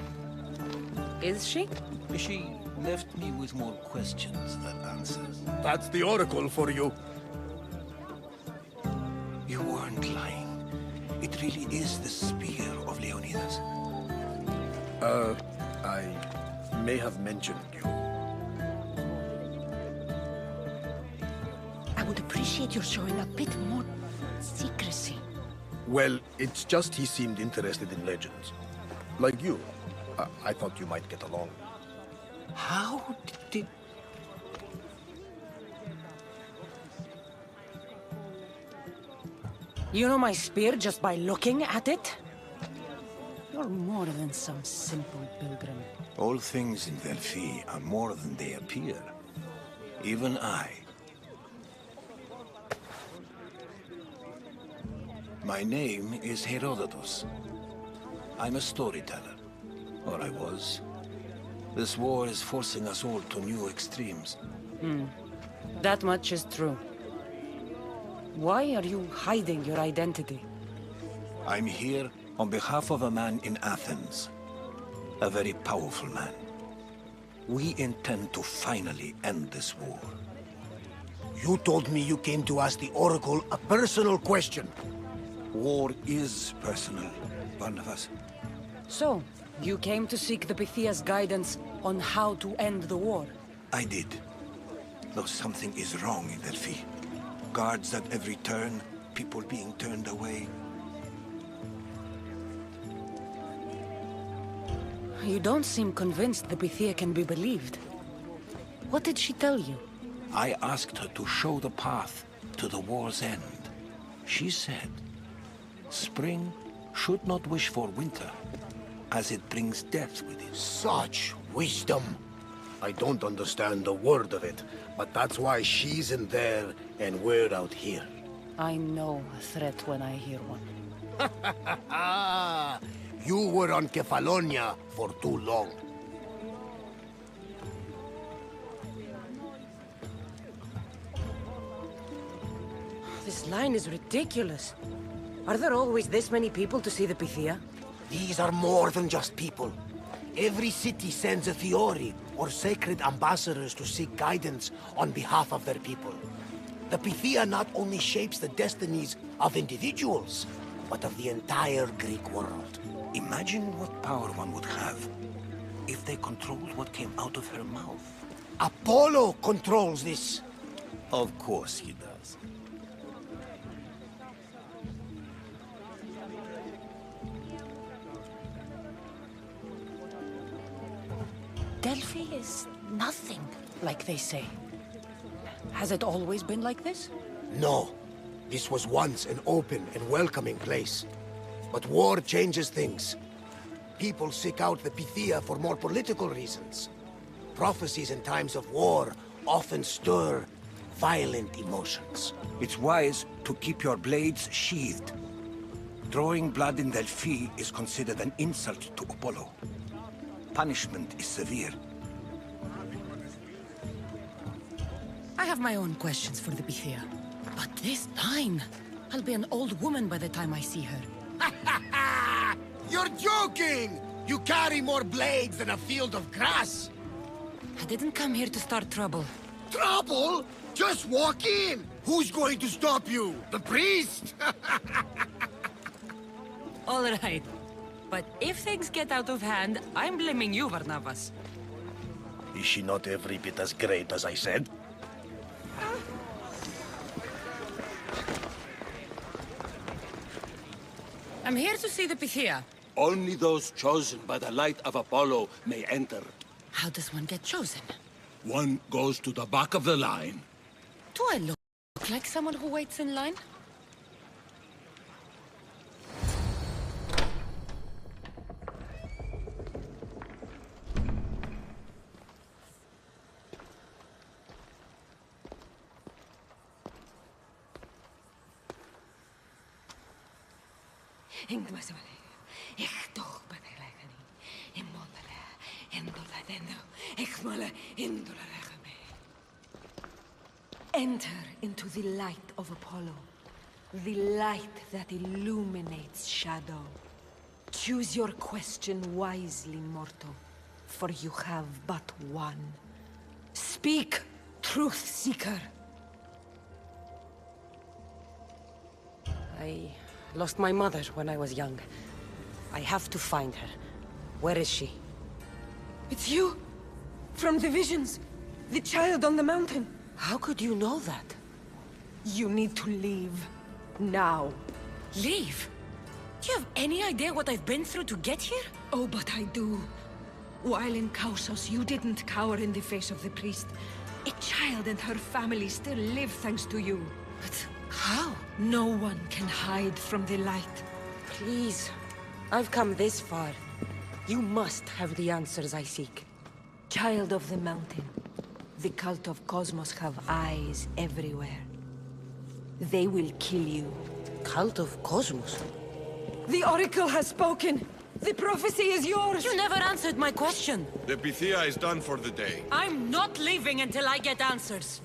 is she? She left me with more questions than answers. That's the oracle for you. You weren't lying. It really is the spear of Leonidas. I may have mentioned you. I would appreciate your showing a bit more secrecy. Well, it's just he seemed interested in legends. Like you. I thought you might get along. How did... You know my spear just by looking at it? You're more than some simple pilgrim. All things in Delphi are more than they appear. Even I. My name is Herodotus. I'm a storyteller. Or I was. This war is forcing us all to new extremes. That much is true. Why are you hiding your identity? I'm here on behalf of a man in Athens. A very powerful man. We intend to finally end this war. You told me you came to ask the oracle a personal question. War is personal, Barnabas. So, you came to seek the Pythia's guidance on how to end the war? I did. Though something is wrong in Delphi. Guards at every turn, people being turned away. You don't seem convinced the Pythia can be believed. What did she tell you? I asked her to show the path to the war's end. She said, spring should not wish for winter, as it brings death with it. Such wisdom! I don't understand a word of it, but that's why she's in there and we're out here. I know a threat when I hear one. You were on Kefalonia for too long. This line is ridiculous. Are there always this many people to see the Pythia? These are more than just people. Every city sends a Fiori or sacred ambassadors to seek guidance on behalf of their people. The Pythia not only shapes the destinies of individuals, but of the entire Greek world. Imagine what power one would have if they controlled what came out of her mouth. Apollo controls this. Of course he does. Delphi is nothing, like they say. Has it always been like this? No. This was once an open and welcoming place. But war changes things. People seek out the Pythia for more political reasons. Prophecies in times of war often stir violent emotions. It's wise to keep your blades sheathed. Drawing blood in Delphi is considered an insult to Apollo. Punishment is severe. I have my own questions for the Pythia. But this line... I'll be an old woman by the time I see her. You're joking! You carry more blades than a field of grass! I didn't come here to start trouble. Trouble? Just walk in! Who's going to stop you? The priest? All right. But if things get out of hand, I'm blaming you, Barnabas. Is she not every bit as great as I said? I'm here to see the Pythia. Only those chosen by the light of Apollo may enter. How does one get chosen? One goes to the back of the line. Do I look like someone who waits in line? Enter into the light of Apollo, the light that illuminates shadow. Choose your question wisely, mortal, for you have but one. Speak, truth seeker. I lost my mother when I was young. I have to find her. Where is she? It's you! From the visions! The child on the mountain! How could you know that? You need to leave. Now. Leave? Do you have any idea what I've been through to get here? Oh, but I do. While in Kausos, you didn't cower in the face of the priest. A child and her family still live thanks to you. But how? No one can hide from the light. Please. I've come this far. You must have the answers I seek. Child of the mountain. The cult of Cosmos have eyes everywhere. They will kill you. Cult of Cosmos? The Oracle has spoken! The prophecy is yours! You never answered my question! The Pythia is done for the day. I'm not leaving until I get answers!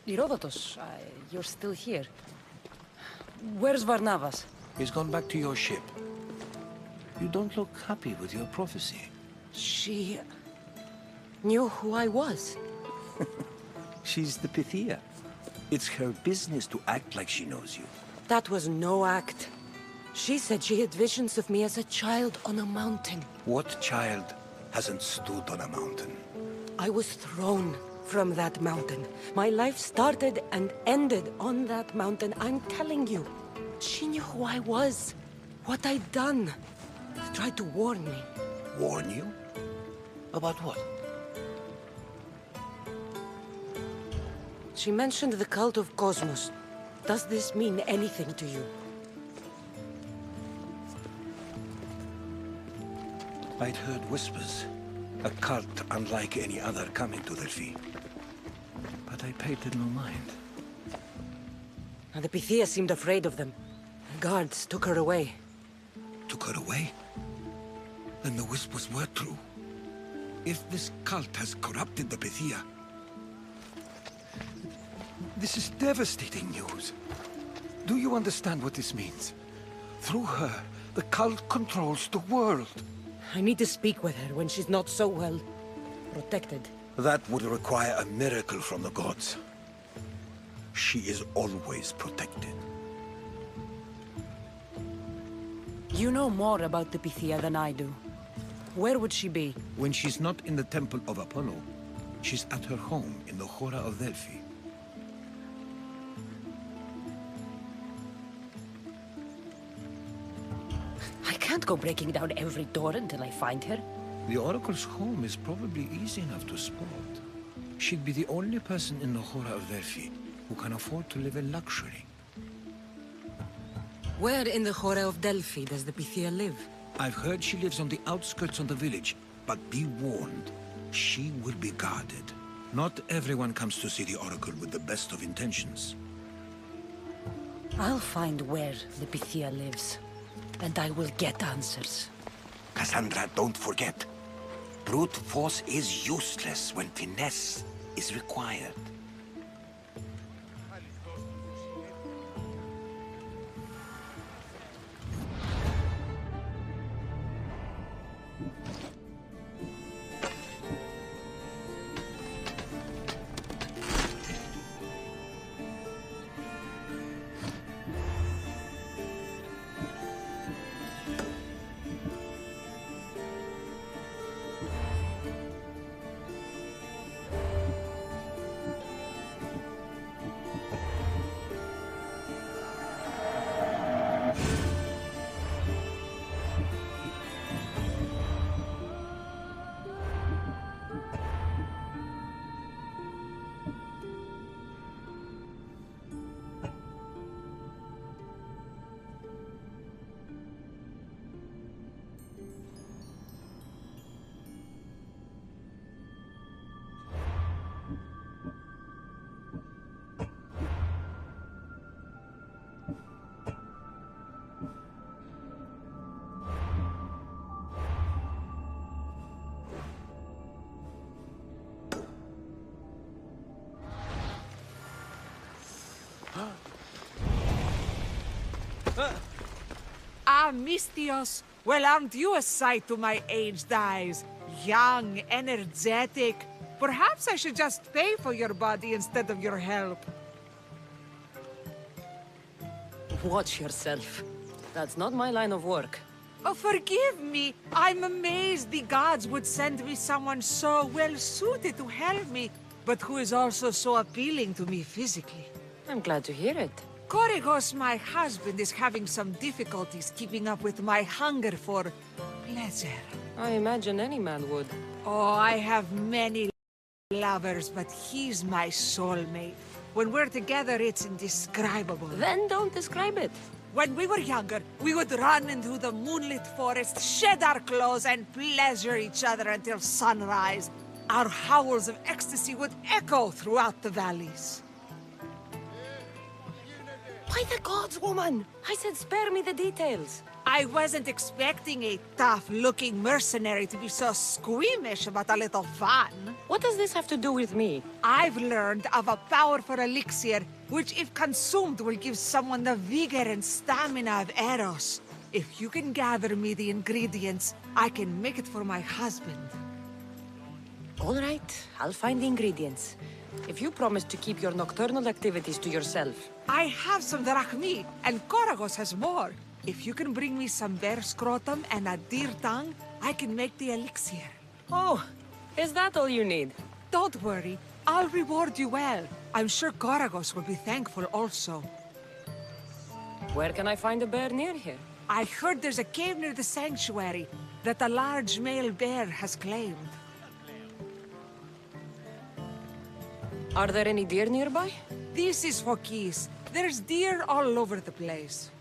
Herodotus, you're still here. Where's Varnavas? He's gone back to your ship. You don't look happy with your prophecy. She knew who I was. She's the Pythia. It's her business to act like she knows you. That was no act. She said she had visions of me as a child on a mountain. What child hasn't stood on a mountain? I was thrown from that mountain. My life started and ended on that mountain. I'm telling you. She knew who I was, what I'd done. She tried to warn me. Warn you? About what? She mentioned the cult of Cosmos. Does this mean anything to you? I'd heard whispers. A cult unlike any other coming to Delphi. But I paid it no mind. And the Pythia seemed afraid of them. The guards took her away. Took her away? Then the whispers were true. If this cult has corrupted the Pythia... This is devastating news. Do you understand what this means? Through her, the cult controls the world. I need to speak with her when she's not so well protected. That would require a miracle from the gods. She is always protected. You know more about the Pythia than I do. Where would she be? When she's not in the Temple of Apollo, she's at her home in the Hora of Delphi. I can't go breaking down every door until I find her. The Oracle's home is probably easy enough to spot. She'd be the only person in the Hora of Delphi who can afford to live in luxury. Where in the Hora of Delphi does the Pythia live? I've heard she lives on the outskirts of the village, but be warned, she will be guarded. Not everyone comes to see the Oracle with the best of intentions. I'll find where the Pythia lives, and I will get answers. Cassandra, don't forget. Brute force is useless when finesse is required. Mistios. Well, aren't you a sight to my aged eyes? Young, energetic. Perhaps I should just pay for your body instead of your help. Watch yourself. That's not my line of work. Oh, forgive me. I'm amazed the gods would send me someone so well-suited to help me, but who is also so appealing to me physically. I'm glad to hear it. Korygos, my husband, is having some difficulties keeping up with my hunger for pleasure. I imagine any man would. Oh, I have many lovers, but he's my soulmate. When we're together, it's indescribable. Then don't describe it. When we were younger, we would run into the moonlit forest, shed our clothes, and pleasure each other until sunrise. Our howls of ecstasy would echo throughout the valleys. By the gods, woman! I said spare me the details. I wasn't expecting a tough-looking mercenary to be so squeamish about a little fun. What does this have to do with me? I've learned of a powerful elixir, which if consumed will give someone the vigor and stamina of Eros. If you can gather me the ingredients, I can make it for my husband. All right, I'll find the ingredients. If you promise to keep your nocturnal activities to yourself. I have some drachmi, and Korygos has more. If you can bring me some bear scrotum and a deer tongue, I can make the elixir. Oh, is that all you need? Don't worry, I'll reward you well. I'm sure Korygos will be thankful also. Where can I find a bear near here? I heard there's a cave near the sanctuary that a large male bear has claimed. Are there any deer nearby? This is Phokis. There's deer all over the place.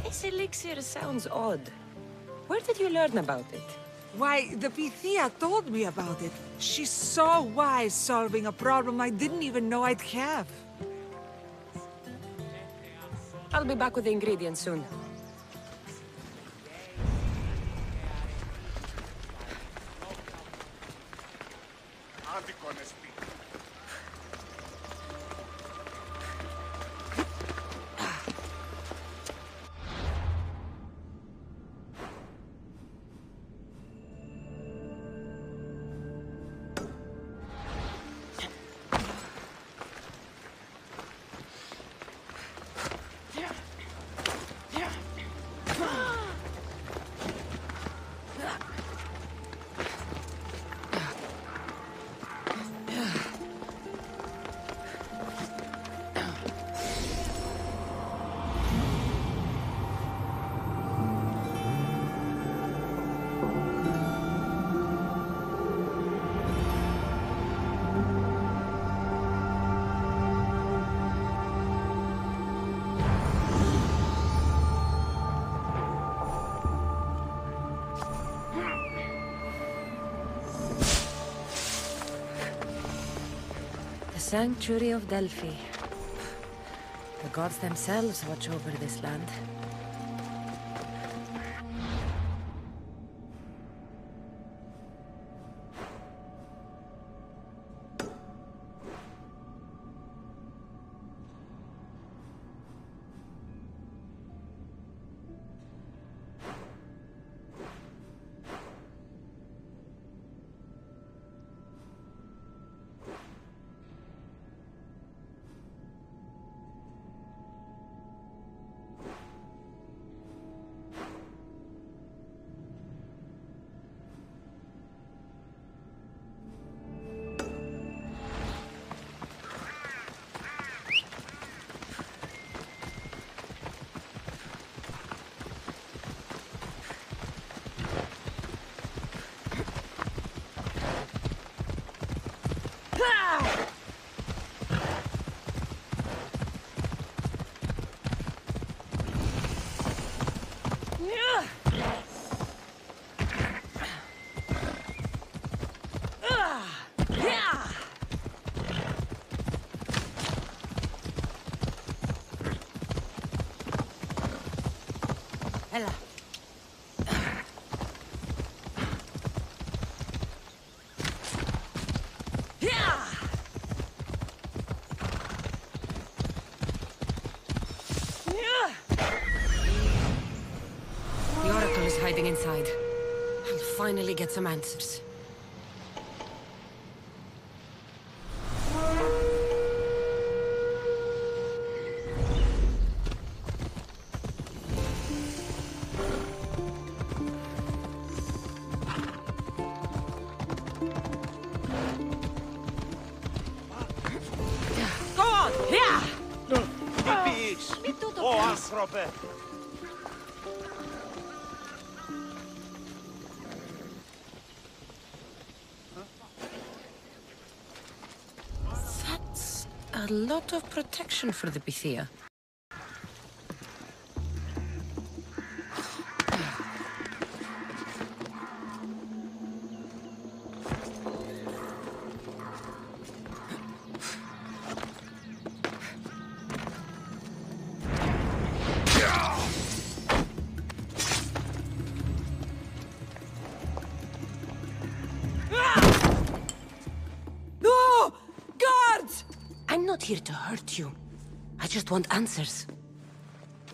This elixir sounds odd. Where did you learn about it? Why, the Pythia told me about it. She's so wise solving a problem I didn't even know I'd have. I'll be back with the ingredients soon. Sanctuary of Delphi. The gods themselves watch over this land. hiding inside. I'll finally get some answers. Go on! Here! Ο άνθρωπε! That's a lot of protection for the Pythia. No! Guards! I'm not here to hurt you. I just want answers.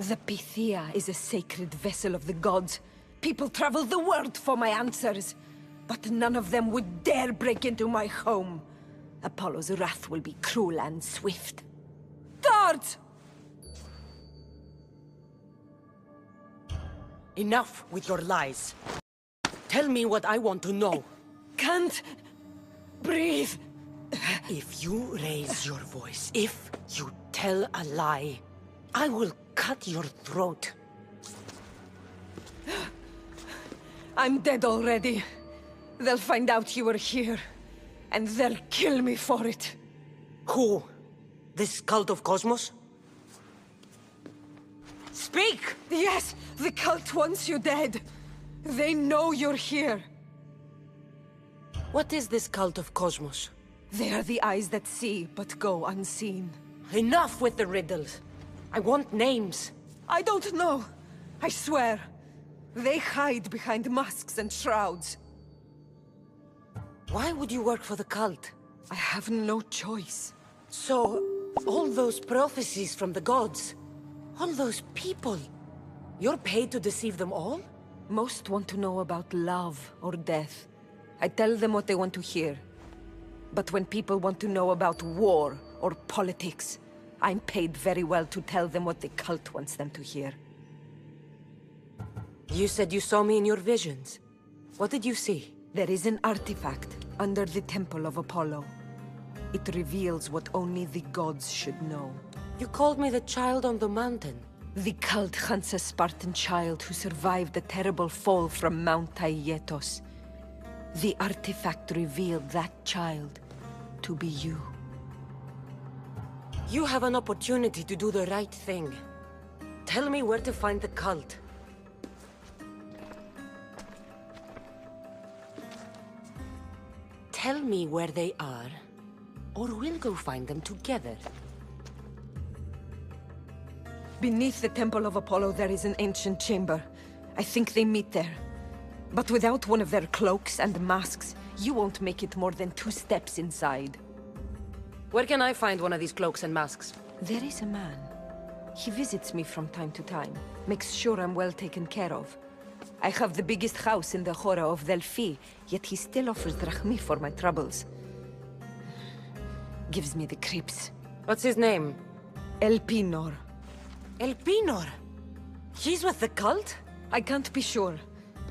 The Pythia is a sacred vessel of the gods. People travel the world for my answers. But none of them would dare break into my home. Apollo's wrath will be cruel and swift. Guards! Enough with your lies. Tell me what I want to know. Can't breathe. If you raise your voice, if you tell a lie, I will cut your throat. I'm dead already. They'll find out you were here, and they'll kill me for it. Who? This cult of Cosmos? Speak! Yes, the cult wants you dead. They know you're here. What is this cult of Cosmos? They are the eyes that see, but go unseen. Enough with the riddles. I want names. I don't know. I swear. They hide behind masks and shrouds. Why would you work for the cult? I have no choice. So, all those prophecies from the gods, all those people, you're paid to deceive them all? Most want to know about love or death. I tell them what they want to hear. But when people want to know about war or politics, I'm paid very well to tell them what the cult wants them to hear. You said you saw me in your visions. What did you see? There is an artifact under the Temple of Apollo. It reveals what only the gods should know. You called me the child on the mountain. The cult hunts a Spartan child who survived the terrible fall from Mount Aietos. The artifact revealed that child to be you. You have an opportunity to do the right thing. Tell me where to find the cult. Tell me where they are, or we'll go find them together. Beneath the Temple of Apollo there is an ancient chamber. I think they meet there. But without one of their cloaks and masks, you won't make it more than 2 steps inside. Where can I find one of these cloaks and masks? There is a man. He visits me from time to time, makes sure I'm well taken care of. I have the biggest house in the Hora of Delphi, yet he still offers drachmi for my troubles. Gives me the creeps. What's his name? Elpinor. Elpinor? He's with the cult? I can't be sure,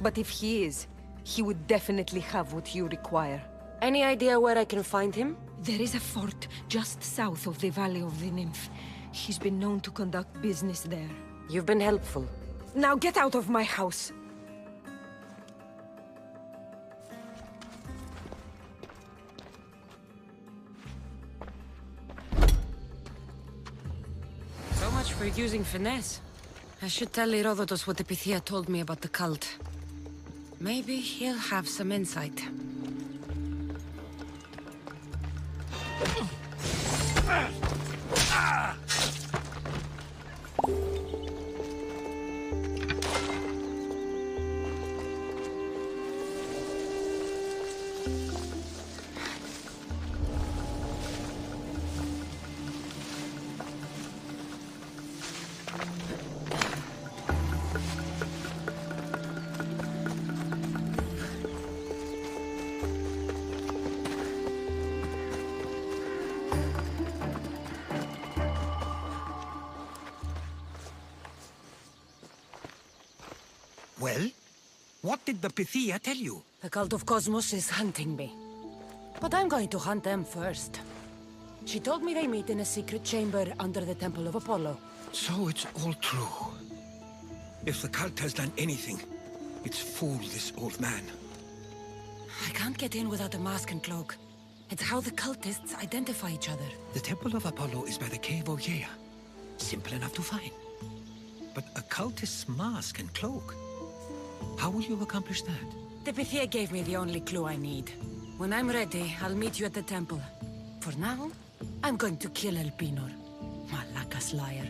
but if he is, he would definitely have what you require. Any idea where I can find him? There is a fort just south of the Valley of the Nymph. He's been known to conduct business there. You've been helpful. Now get out of my house! So much for using finesse. I should tell Herodotus what the Pythia told me about the cult. Maybe he'll have some insight. What did the Pythia tell you? The cult of Cosmos is hunting me. But I'm going to hunt them first. She told me they meet in a secret chamber under the Temple of Apollo. So it's all true. If the cult has done anything, it's fooled this old man. I can't get in without a mask and cloak. It's how the cultists identify each other. The Temple of Apollo is by the cave Ogyea. Simple enough to find. But a cultist's mask and cloak? How will you accomplish that? The Pythia gave me the only clue I need. When I'm ready, I'll meet you at the temple. For now, I'm going to kill Elpinor. Malakas liar.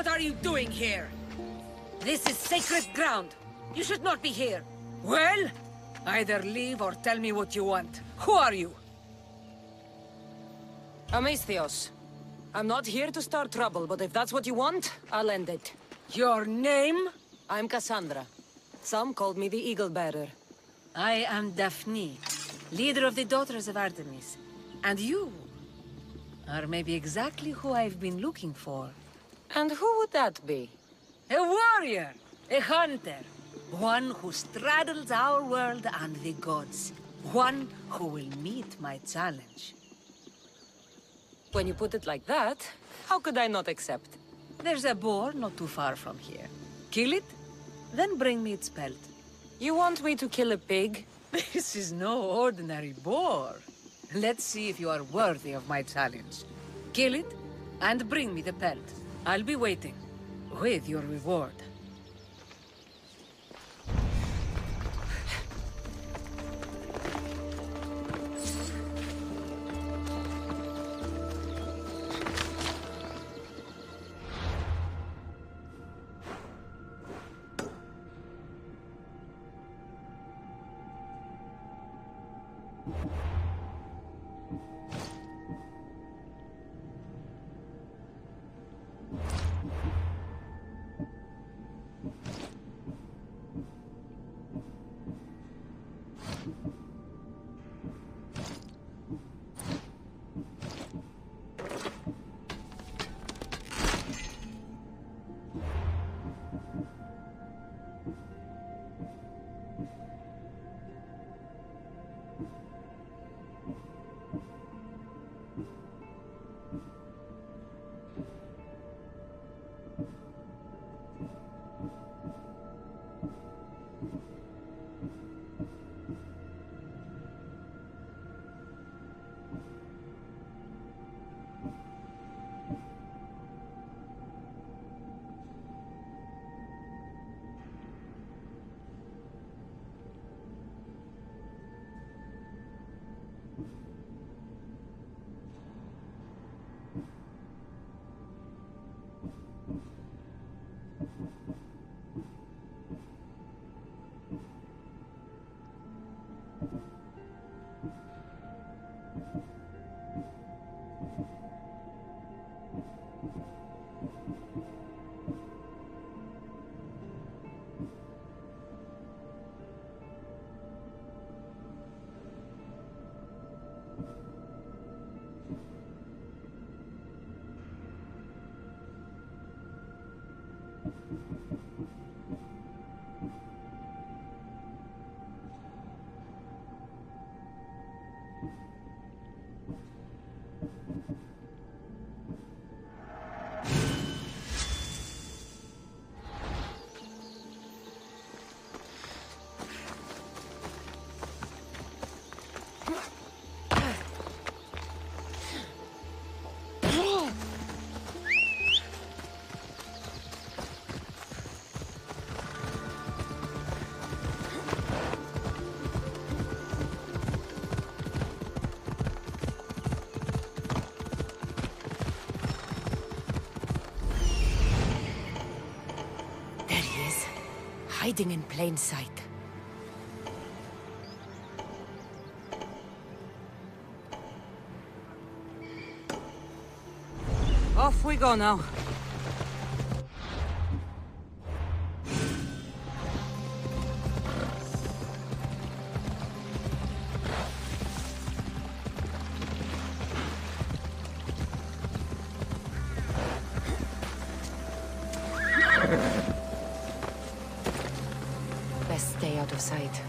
What are you doing here? This is sacred ground. You should not be here. Well, Either leave or tell me what you want. Who are you? Amisthios. I'm not here to start trouble, but if that's what you want, I'll end it. Your name? I'm Cassandra. Some called me the Eagle Bearer. I am Daphne, leader of the Daughters of Artemis. And you are maybe exactly who I've been looking for. And who would that be? A warrior, a hunter. One who straddles our world and the gods. One who will meet my challenge. When you put it like that, how could I not accept? There's a boar not too far from here. Kill it, then bring me its pelt. You want me to kill a pig? This is no ordinary boar. Let's see if you are worthy of my challenge. Kill it, and bring me the pelt. I'll be waiting, with your reward. Hiding in plain sight. Off we go now. Best stay out of sight.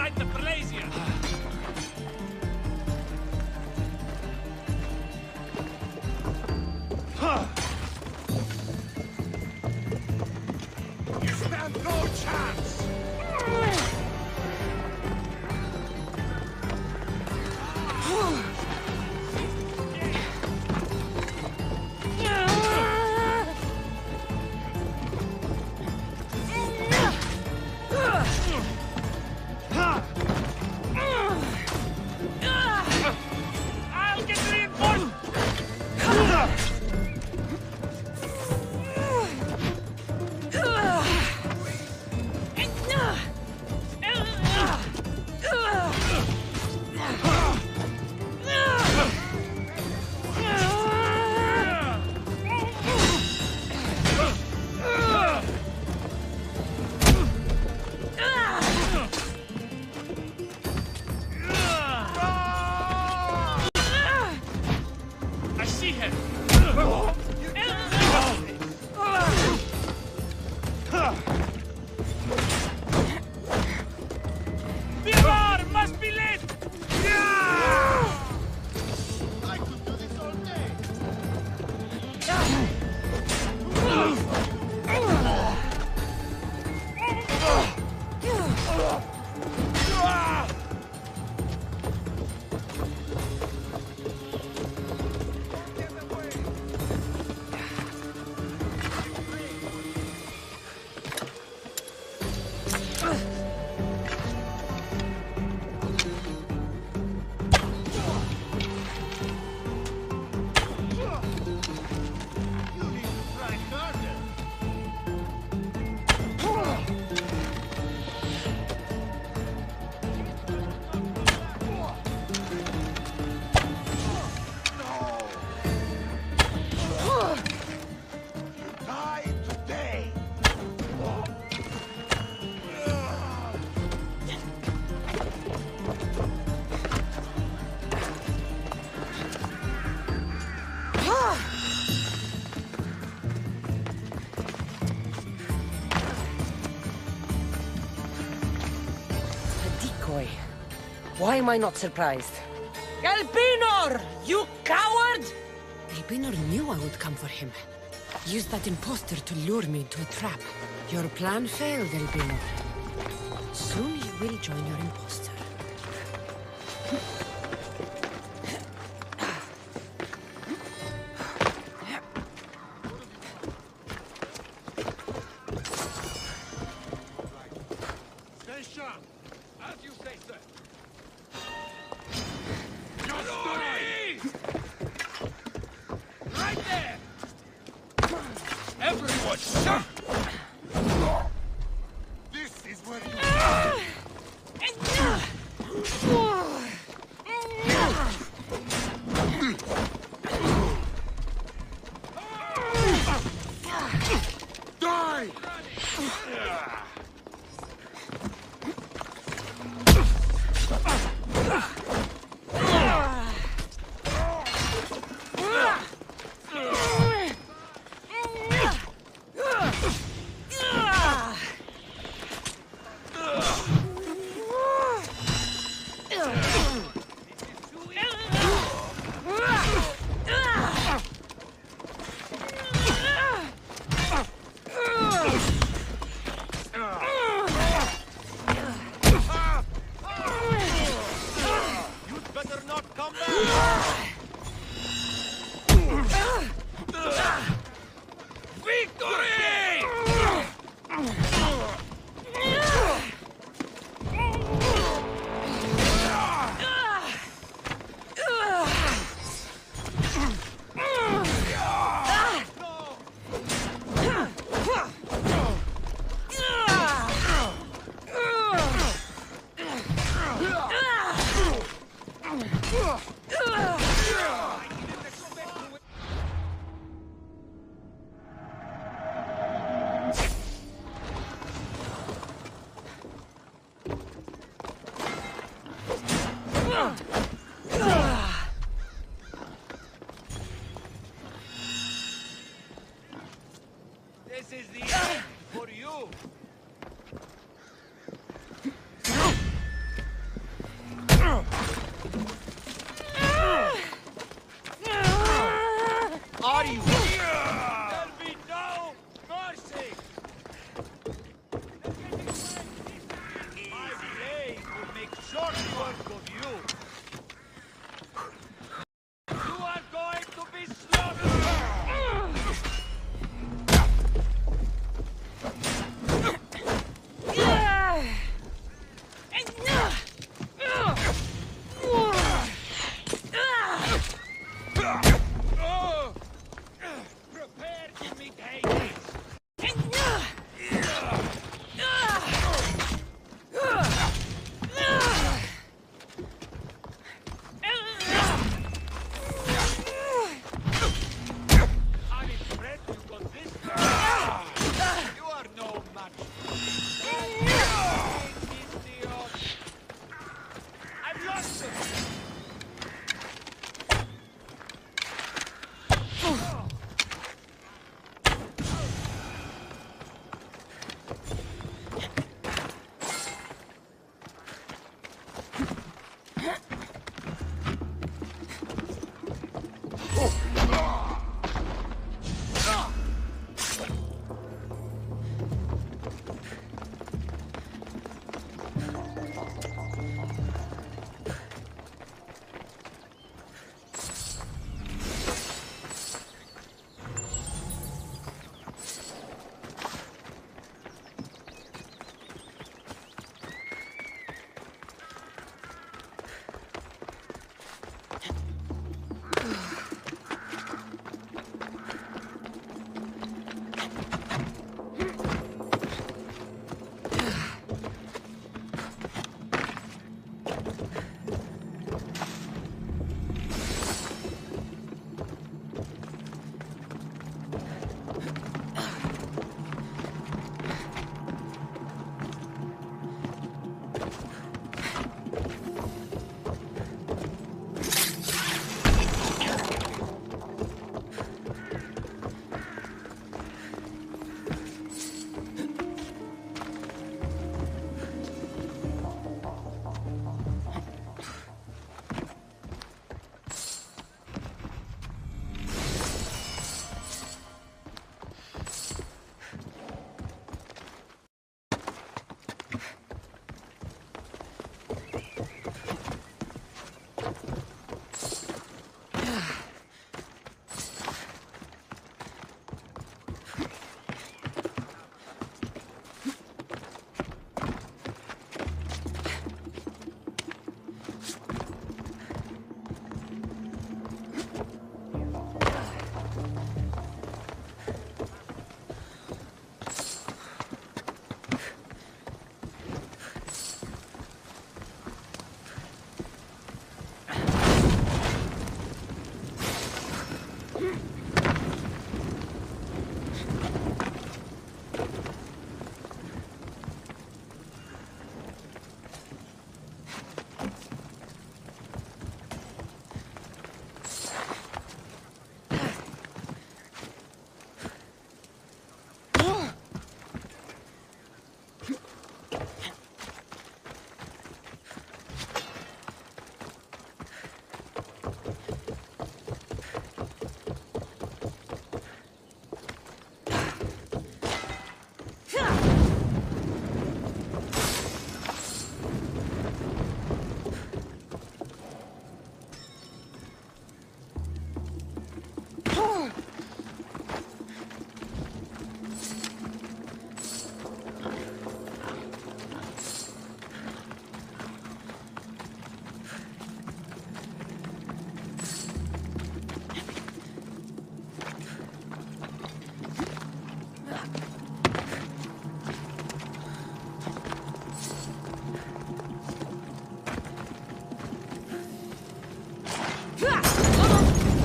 inside the brazier. You stand no chance! I'll get reinforced! I see him! The alarm must be lit! I could do this all day. You need to try harder. Die today! A decoy. Why am I not surprised? Galpinor! You coward! Galpinor knew I would come for him. Used that imposter to lure me into a trap. Your plan failed, Galpinor. Soon you will join your imposter. Stay sharp! As you say, sir. Right there! Everyone, shut! This is where you... Die! You'd better not come back! This is the end for you! short work of you. You are going to be slaughtered! Prepare to meet Hades! I'm impressed you got this far. You are no match. I've lost him!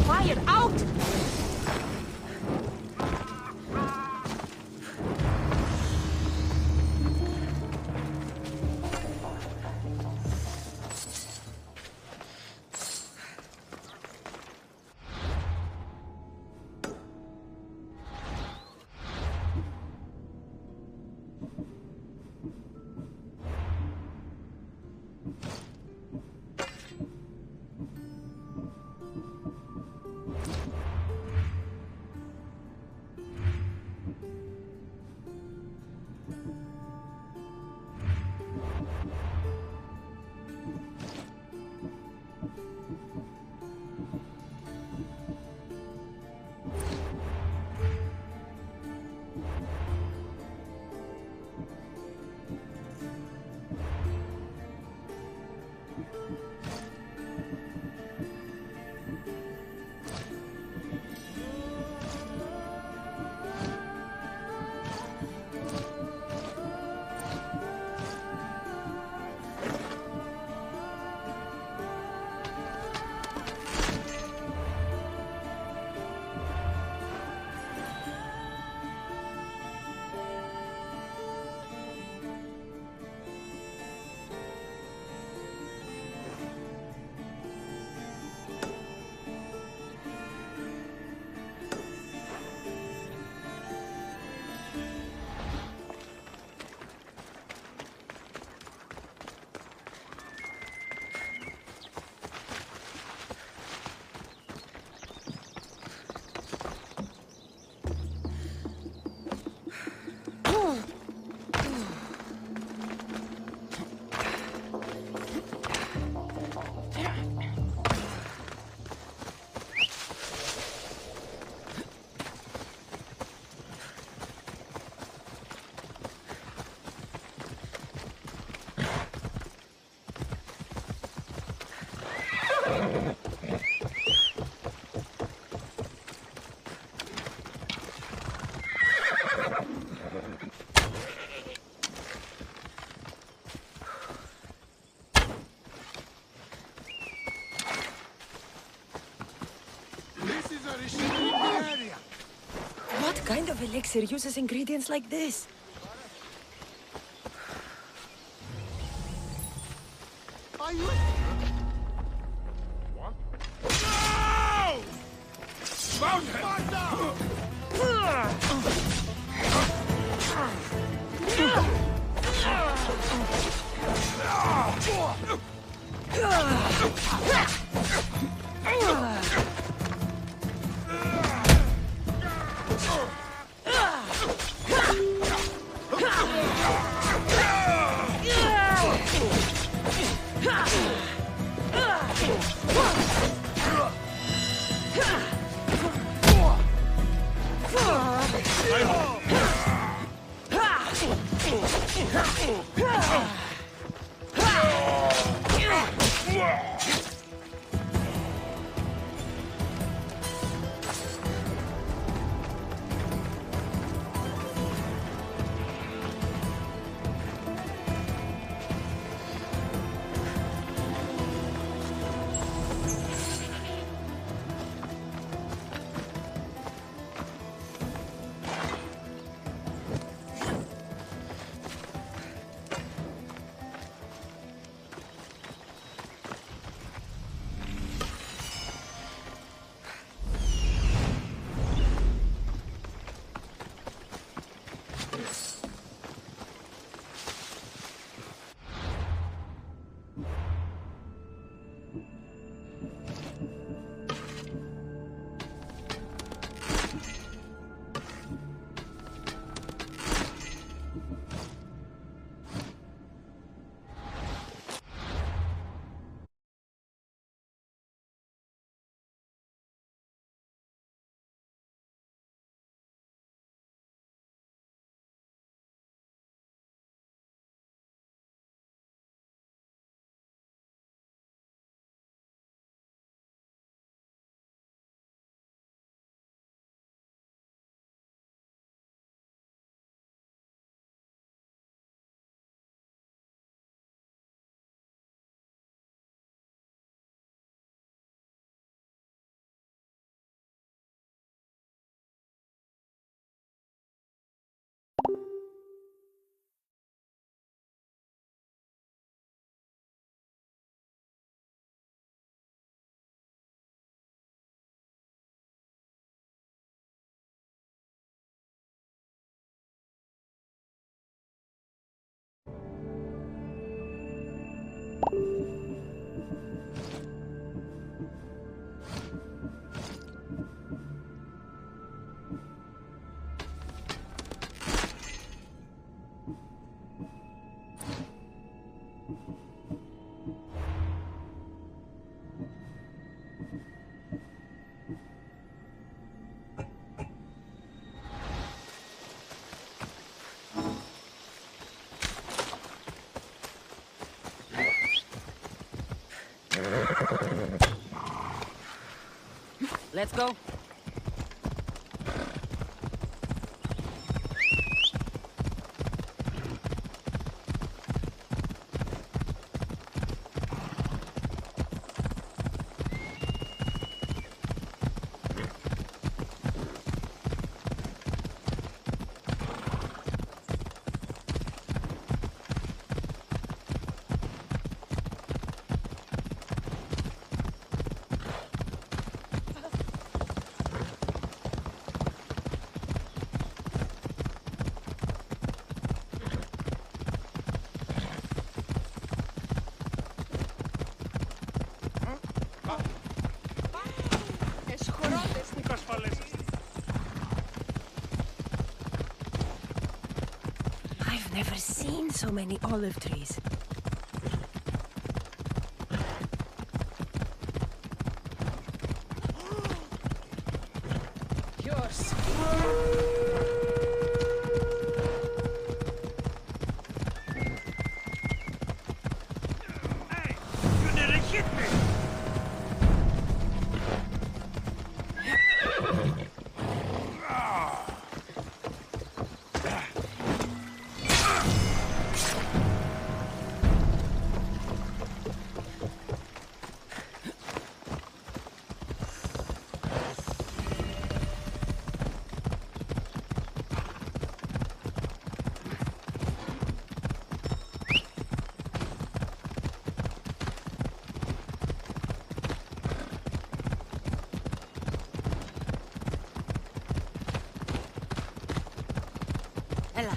Fire out! What kind of elixir uses ingredients like this? Are you? What? No! Found him! Let's go. I've never seen so many olive trees. Yours. Hey! You nearly hit me! Ella.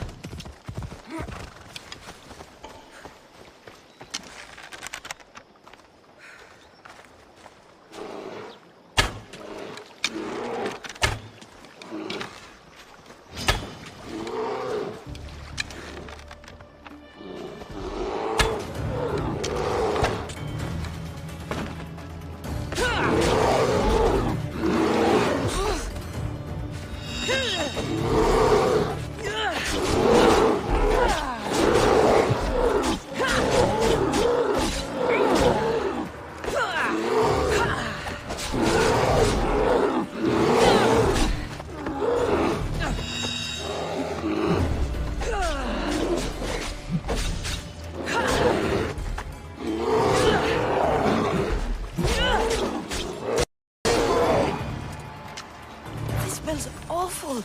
This smells awful.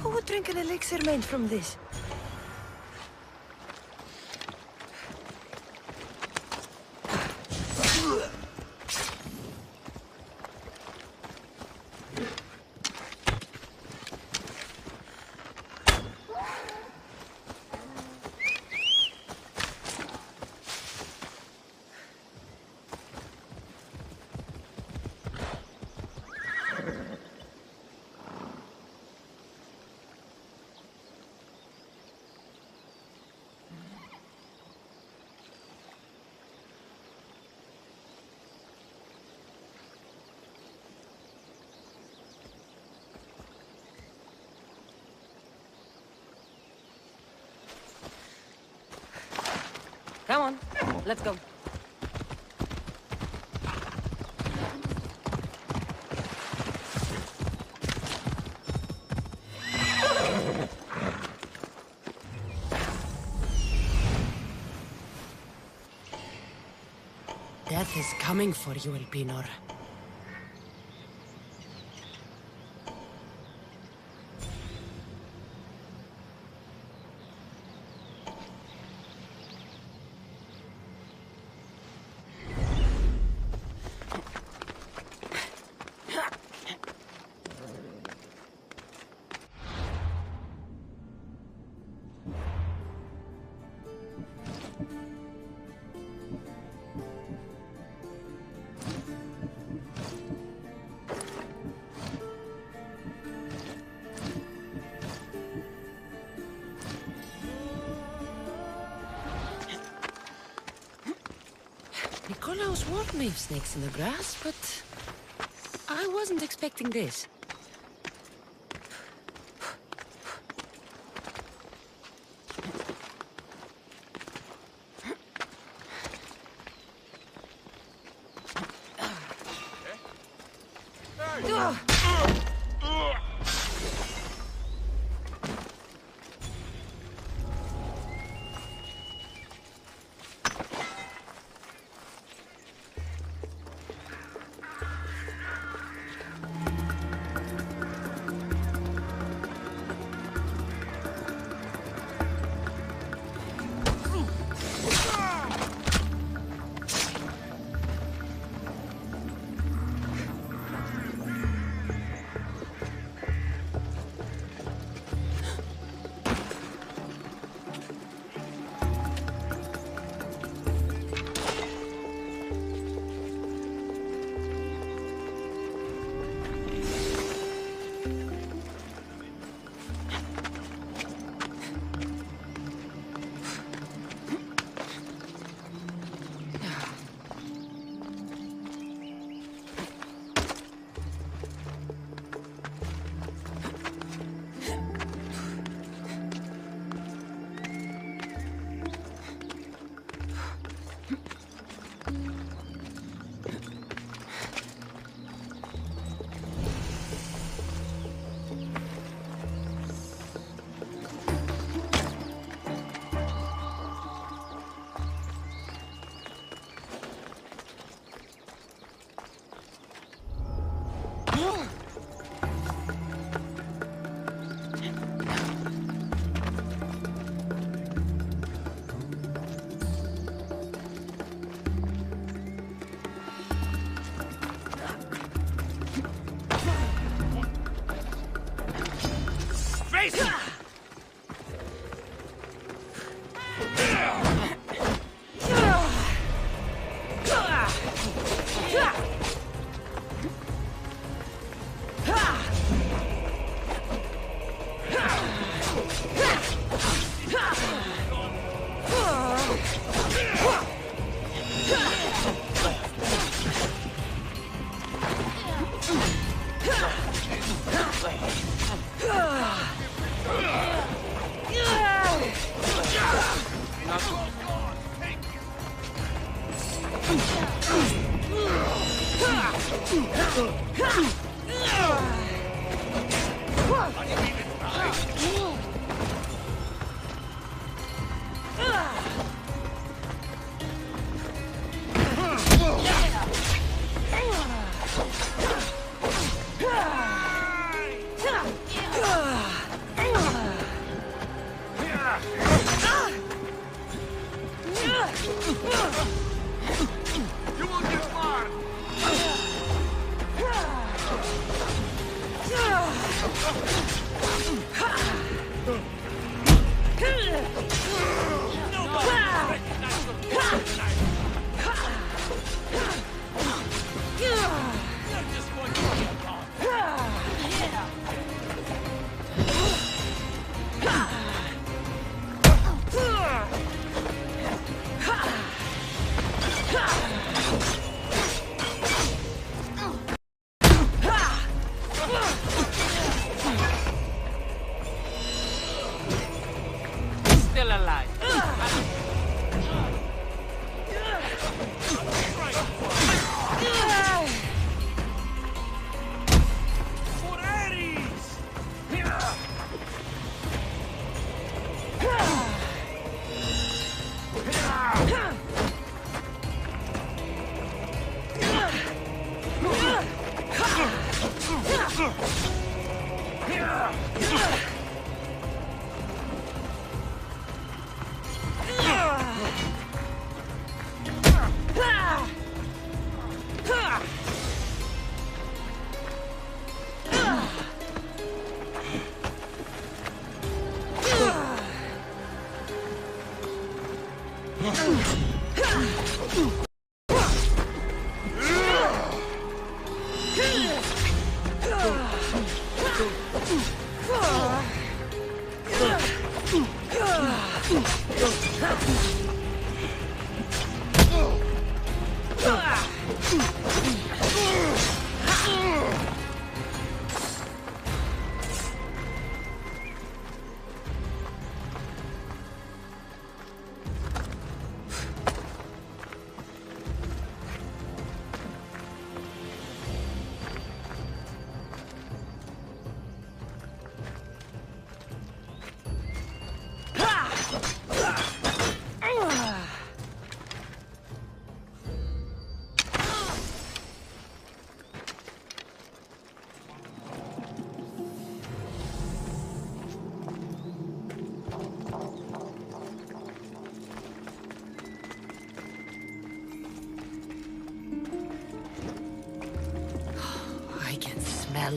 Who would drink an elixir made from this? Come on, let's go. Death is coming for you, Elpinor. Nikolaos would leave snakes in the grass, but I wasn't expecting this.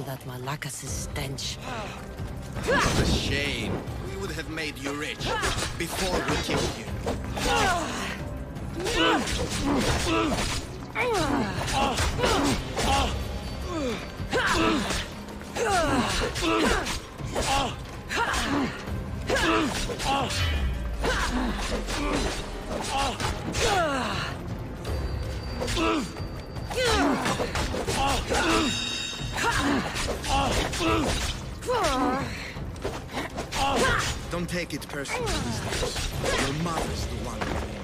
That Malakas' stench. What a shame. We would have made you rich before we killed you. Don't take it personally. Your mother's the one you want.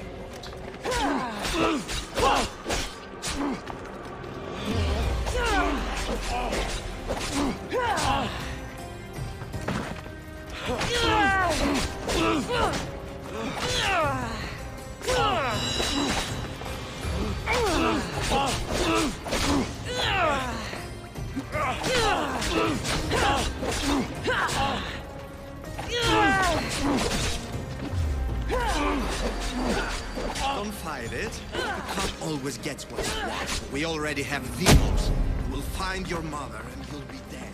Don't fight it. You can't always get what you want. We already have Demos. We'll find your mother and you'll be dead.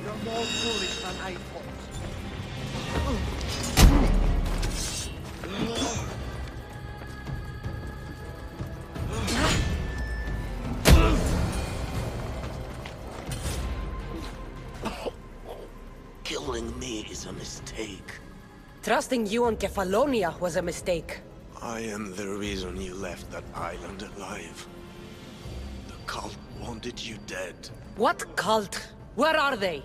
You're more foolish than I thought. is a mistake. Trusting you on Kefalonia was a mistake. I am the reason you left that island alive. The cult wanted you dead. What cult? Where are they?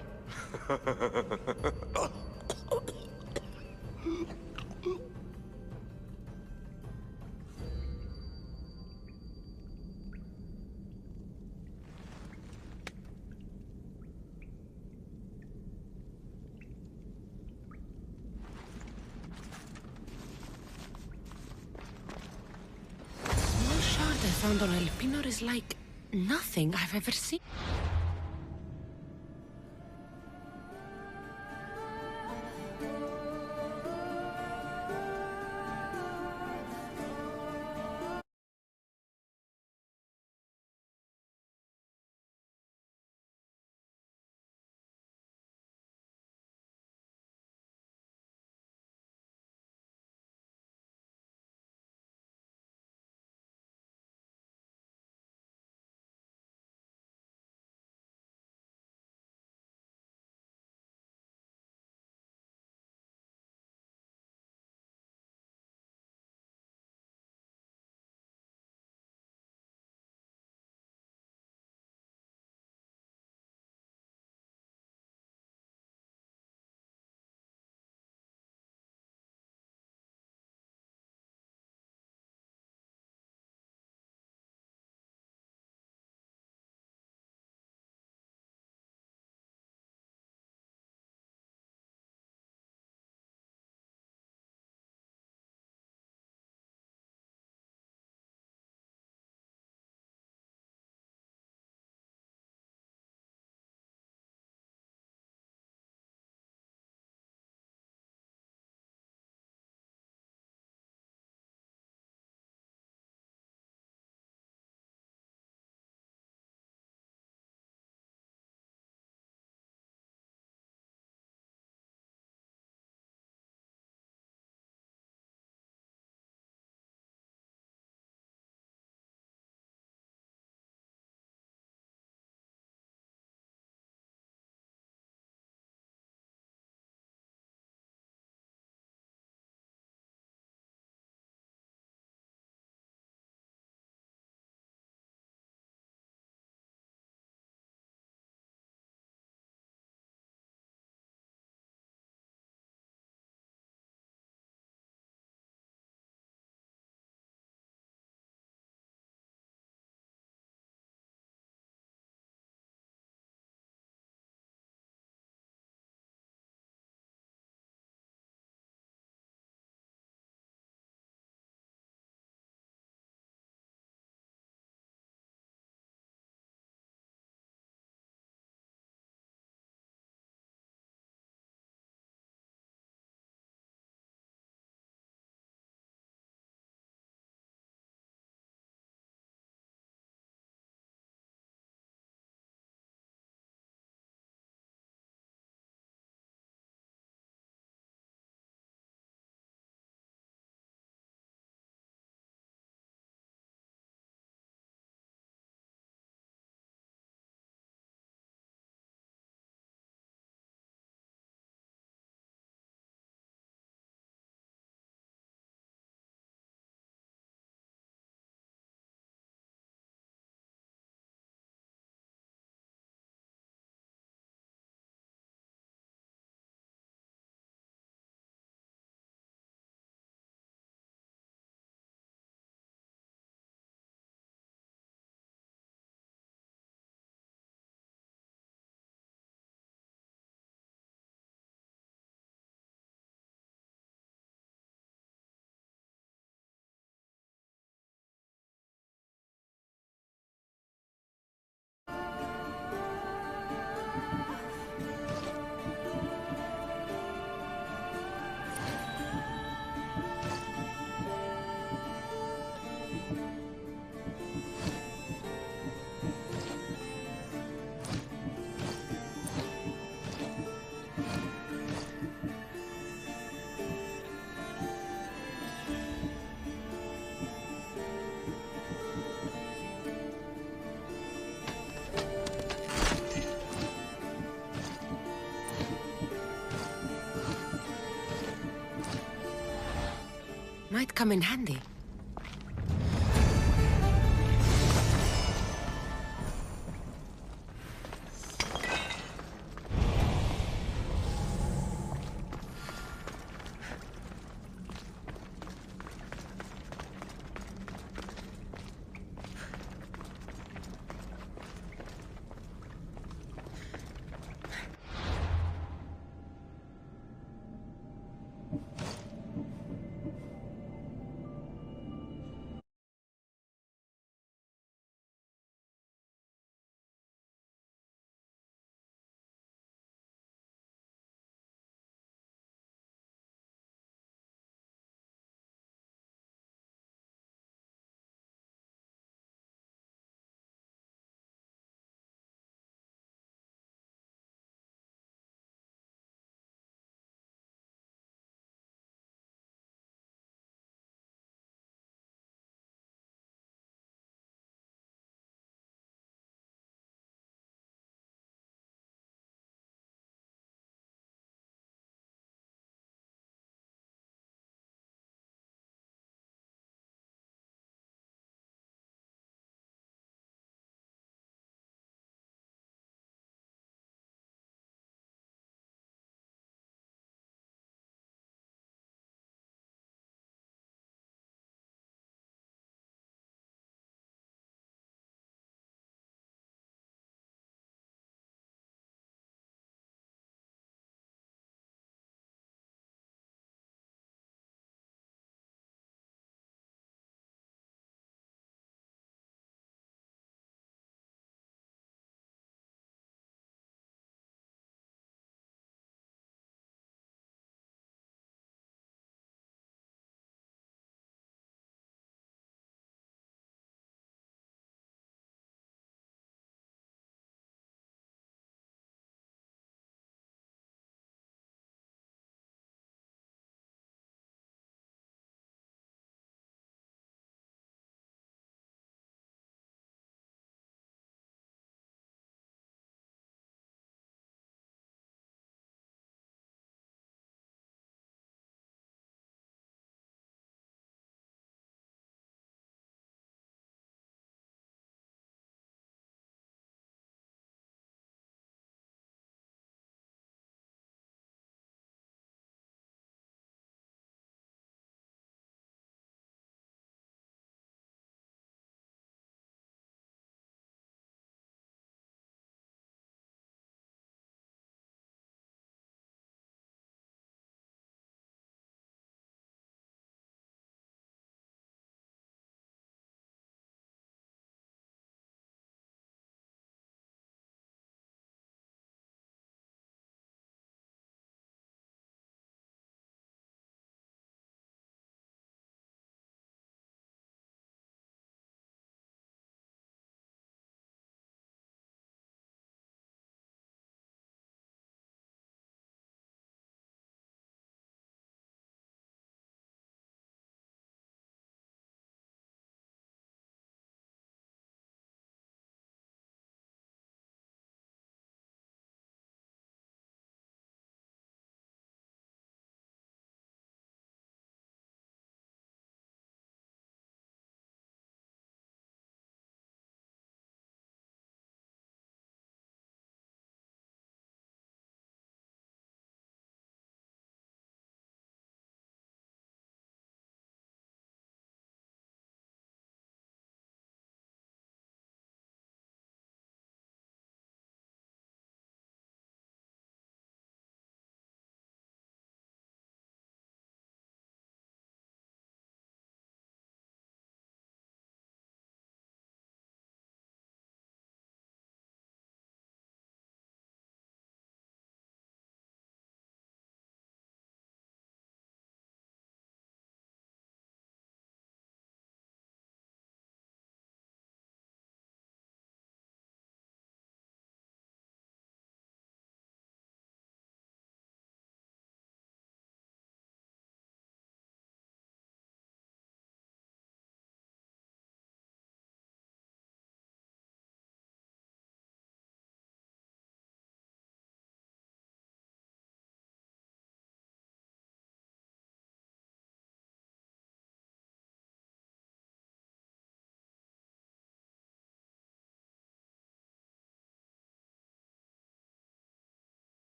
Small shard I found on El Pinor is like nothing I've ever seen. come in handy.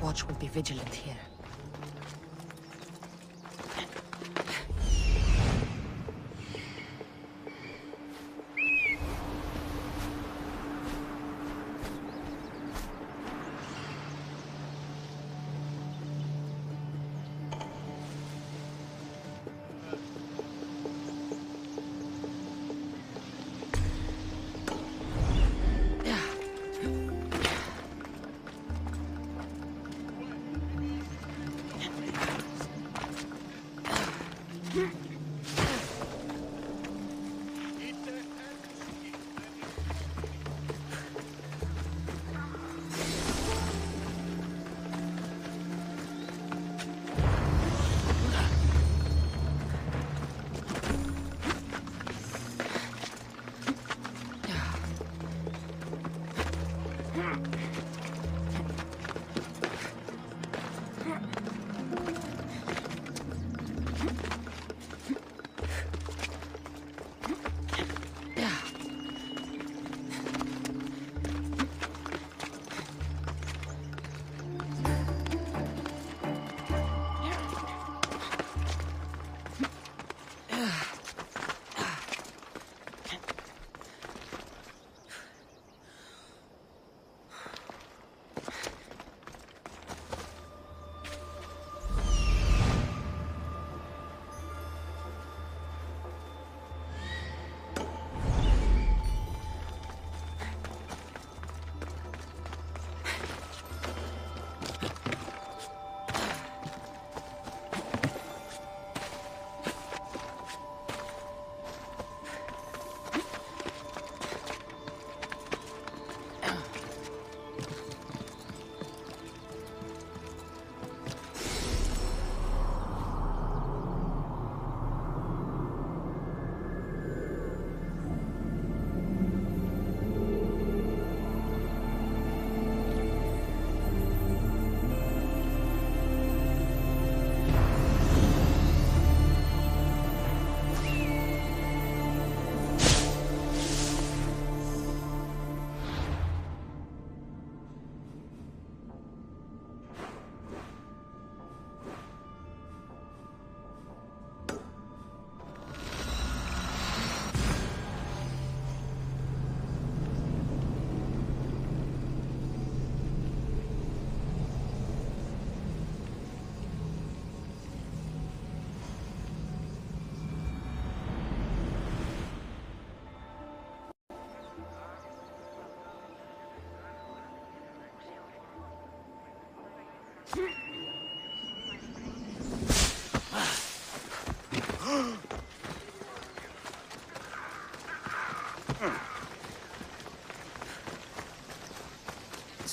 Watch will be vigilant here.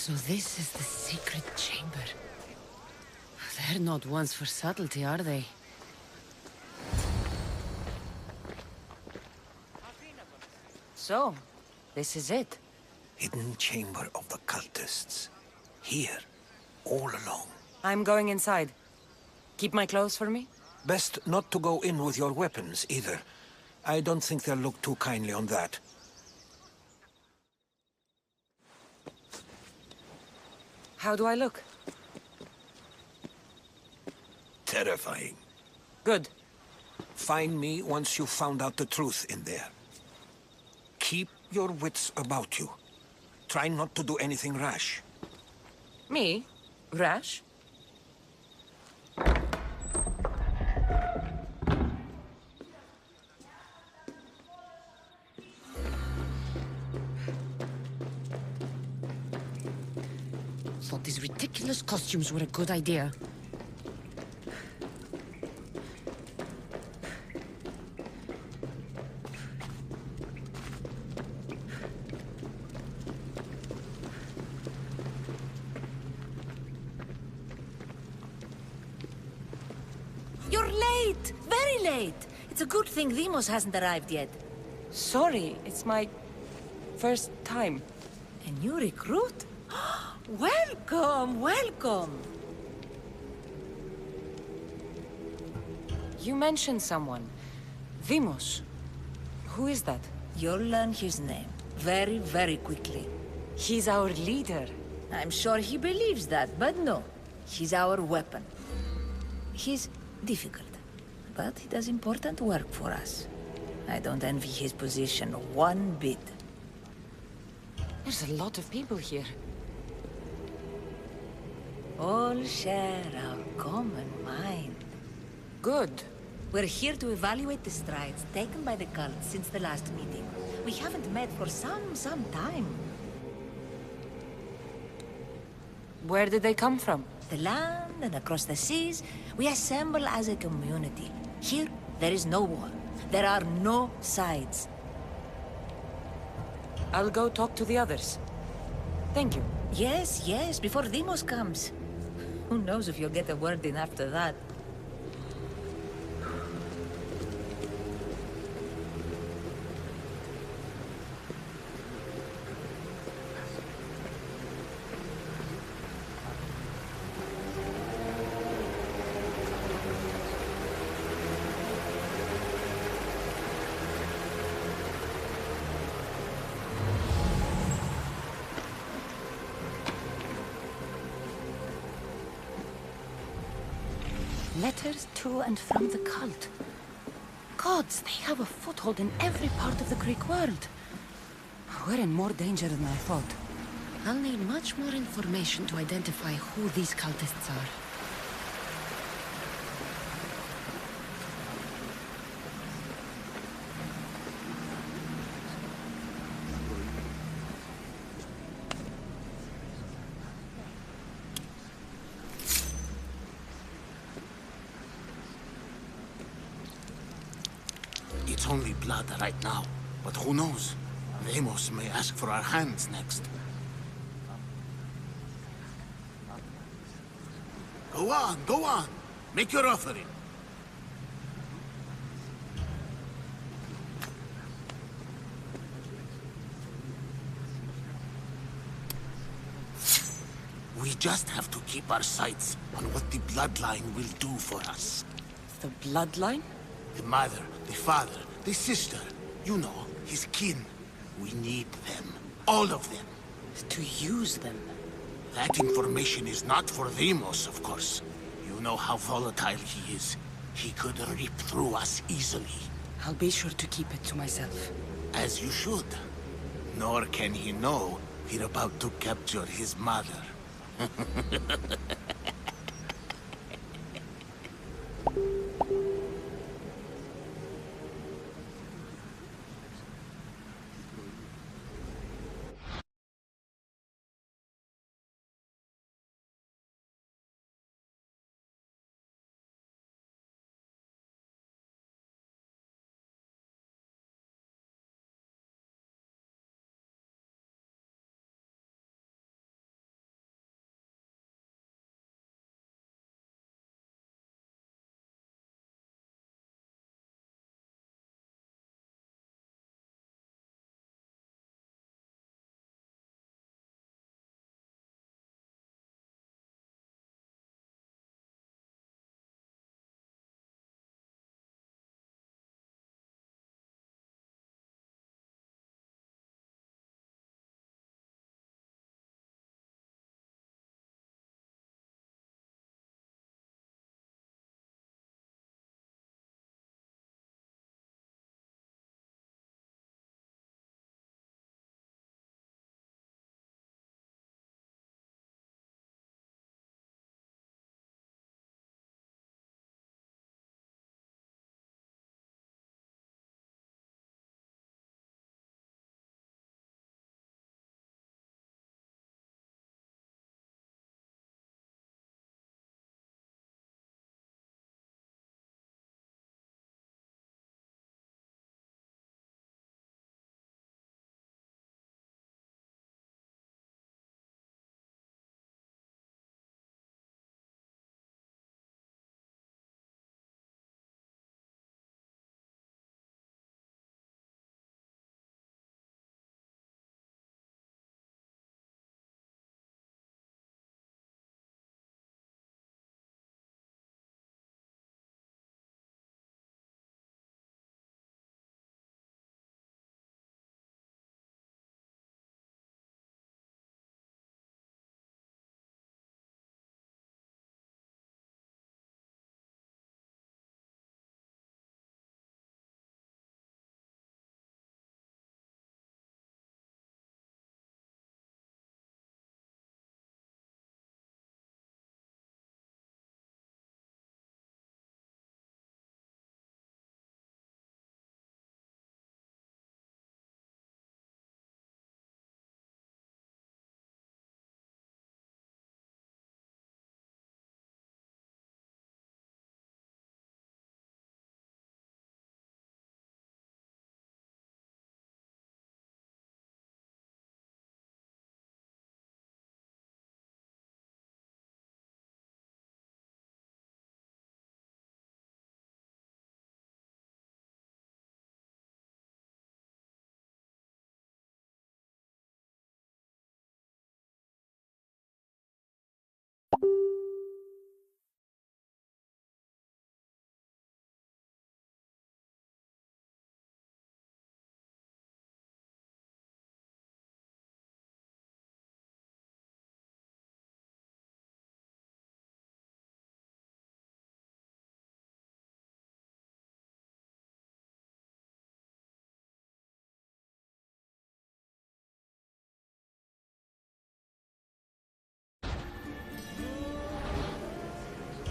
So this is the secret chamber. They're not ones for subtlety, are they? So, this is it. Hidden chamber of the cultists. Here, all along. I'm going inside. Keep my clothes for me? Best not to go in with your weapons, either. I don't think they'll look too kindly on that. How do I look? Terrifying. Good. Find me once you've found out the truth in there. Keep your wits about you. Try not to do anything rash. Me? Rash? Thought these ridiculous costumes were a good idea. You're late! Very late! It's a good thing Demos hasn't arrived yet. Sorry, it's my first time. A new recruit? Welcome, welcome! You mentioned someone. Demos. Who is that? You'll learn his name very, very quickly. He's our leader. I'm sure he believes that, but no. He's our weapon. He's difficult, but he does important work for us. I don't envy his position one bit. There's a lot of people here. All share our common mind. Good. We're here to evaluate the strides taken by the cult since the last meeting. We haven't met for some time. Where did they come from? The land and across the seas, we assemble as a community. Here, there is no war. There are no sides. I'll go talk to the others. Thank you. Yes, yes, before Demos comes. Who knows if you'll get a word in after that. Letters to and from the cult. Gods, they have a foothold in every part of the Greek world. We're in more danger than I thought. I'll need much more information to identify who these cultists are. It's only blood right now, but who knows? Vamos may ask for our hands next. Go on, go on. Make your offering. We just have to keep our sights on what the bloodline will do for us. The bloodline? The mother, the father, the sister. You know, his kin. We need them. All of them. To use them. That information is not for Demos, of course. You know how volatile he is. He could rip through us easily. I'll be sure to keep it to myself. As you should. Nor can he know we're about to capture his mother.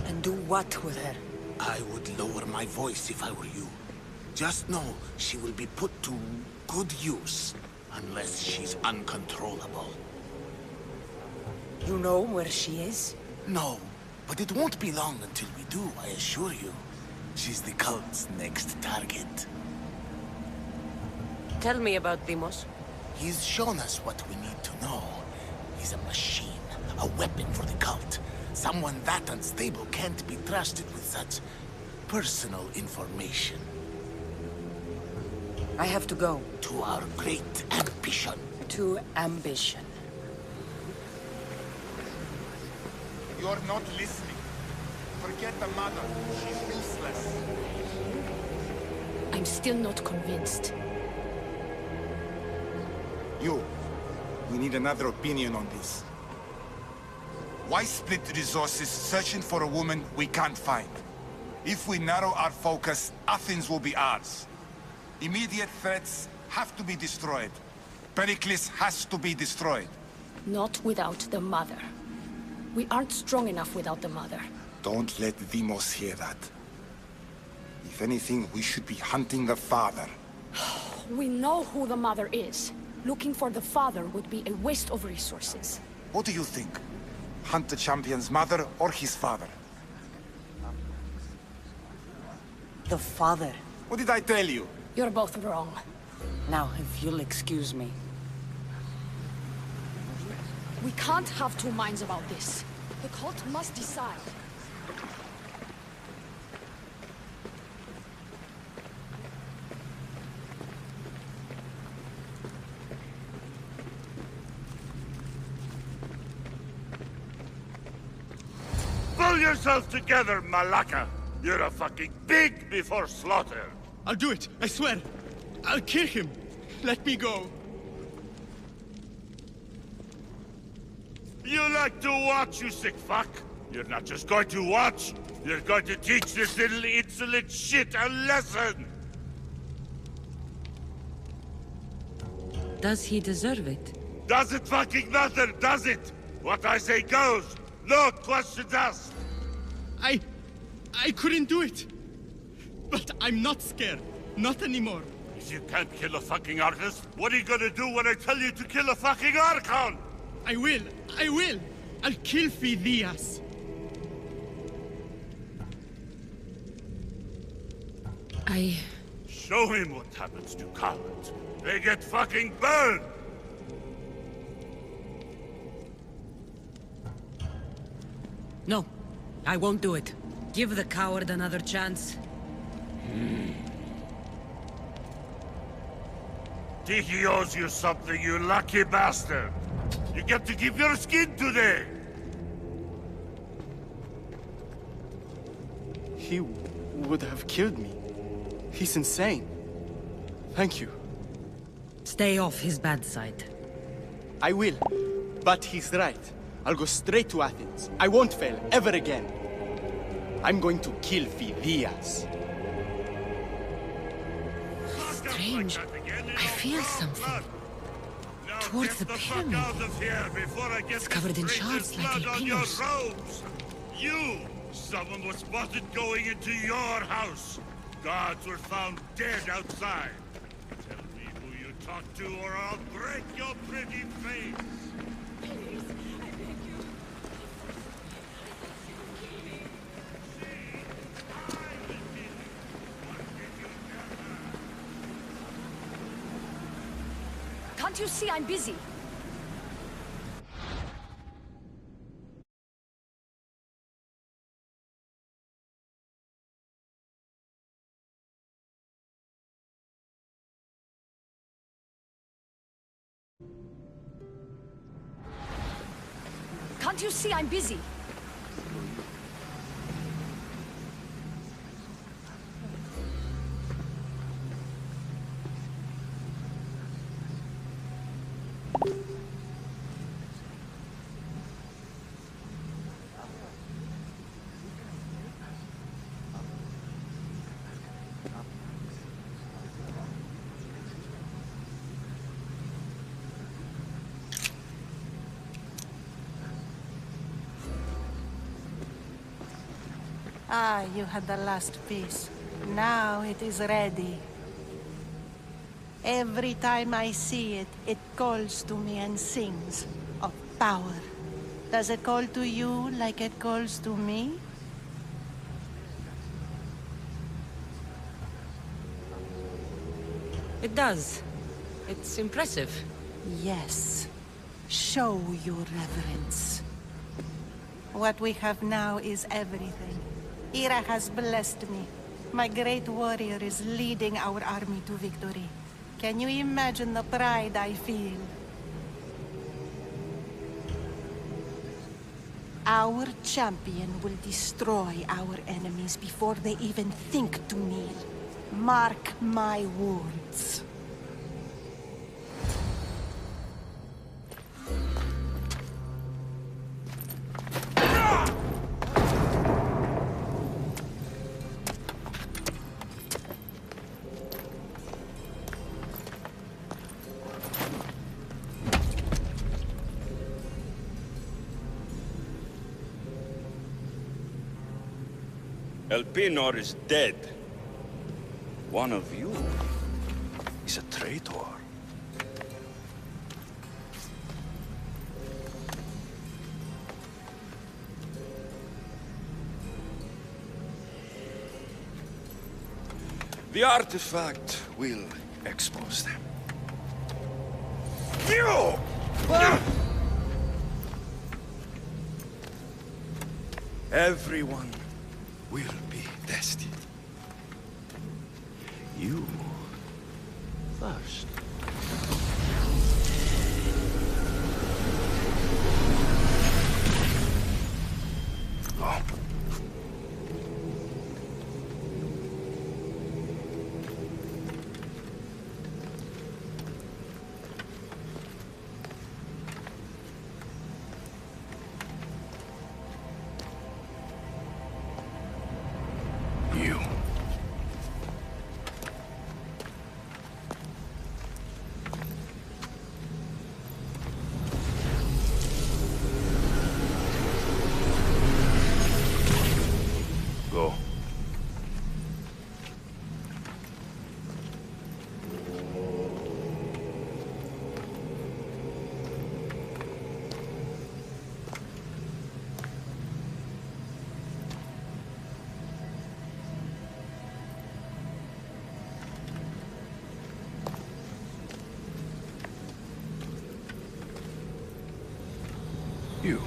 And do what with her? I would lower my voice if I were you. Just know she will be put to good use, unless she's uncontrollable. You know where she is? No, but it won't be long until we do, I assure you. She's the cult's next target. Tell me about Deimos. He's shown us what we need to know. He's a machine, a weapon for the cult. Someone that unstable can't be trusted with such personal information. I have to go. To our great ambition. To ambition. You're not listening. Forget the mother. She's useless. I'm still not convinced. You. We need another opinion on this. Why split resources searching for a woman we can't find? If we narrow our focus, Athens will be ours. Immediate threats have to be destroyed. Pericles has to be destroyed. Not without the mother. We aren't strong enough without the mother. Don't let Deimos hear that. If anything, we should be hunting the father. We know who the mother is. Looking for the father would be a waste of resources. What do you think? Hunt the champion's mother or his father? The father. What did I tell you? You're both wrong. Now, if you'll excuse me. We can't have two minds about this. The cult must decide. Pull yourself together, Malaka! You're a fucking pig before slaughter! I'll do it, I swear! I'll kill him! Let me go! You like to watch, you sick fuck? You're not just going to watch, you're going to teach this little insolent shit a lesson! Does he deserve it? Does it fucking matter, does it? What I say goes! No questions asked! I couldn't do it! But I'm not scared. Not anymore. If you can't kill a fucking artist, what are you gonna do when I tell you to kill a fucking Archon? I will! I will! I'll kill Phidias! Show him what happens to cowards. They get fucking burned! No, I won't do it. Give the coward another chance. Tiki owes you something, you lucky bastard! You get to keep your skin today! He would have killed me. He's insane. Thank you. Stay off his bad side. I will. But he's right. I'll go straight to Athens. I won't fail ever again. I'm going to kill Phidias. Strange. I feel something. Towards the pyramid. It's covered in shards like alpinos. You! Someone was spotted going into your house. Guards were found dead outside. Tell me who you talked to or I'll break your pretty face. Please, I beg you. Can't you see I'm busy? Can't you see I'm busy? Ah, you had the last piece. Now it is ready. Every time I see it, it calls to me and sings of power. Does it call to you like it calls to me? It does. It's impressive. Yes. Show your reverence. What we have now is everything. Ira has blessed me. My great warrior is leading our army to victory. Can you imagine the pride I feel? Our champion will destroy our enemies before they even think to kneel. Mark my words. Elpenor is dead. One of you is a traitor. The artifact will expose them. Everyone will be tested. You first. Oh. You. Go. You.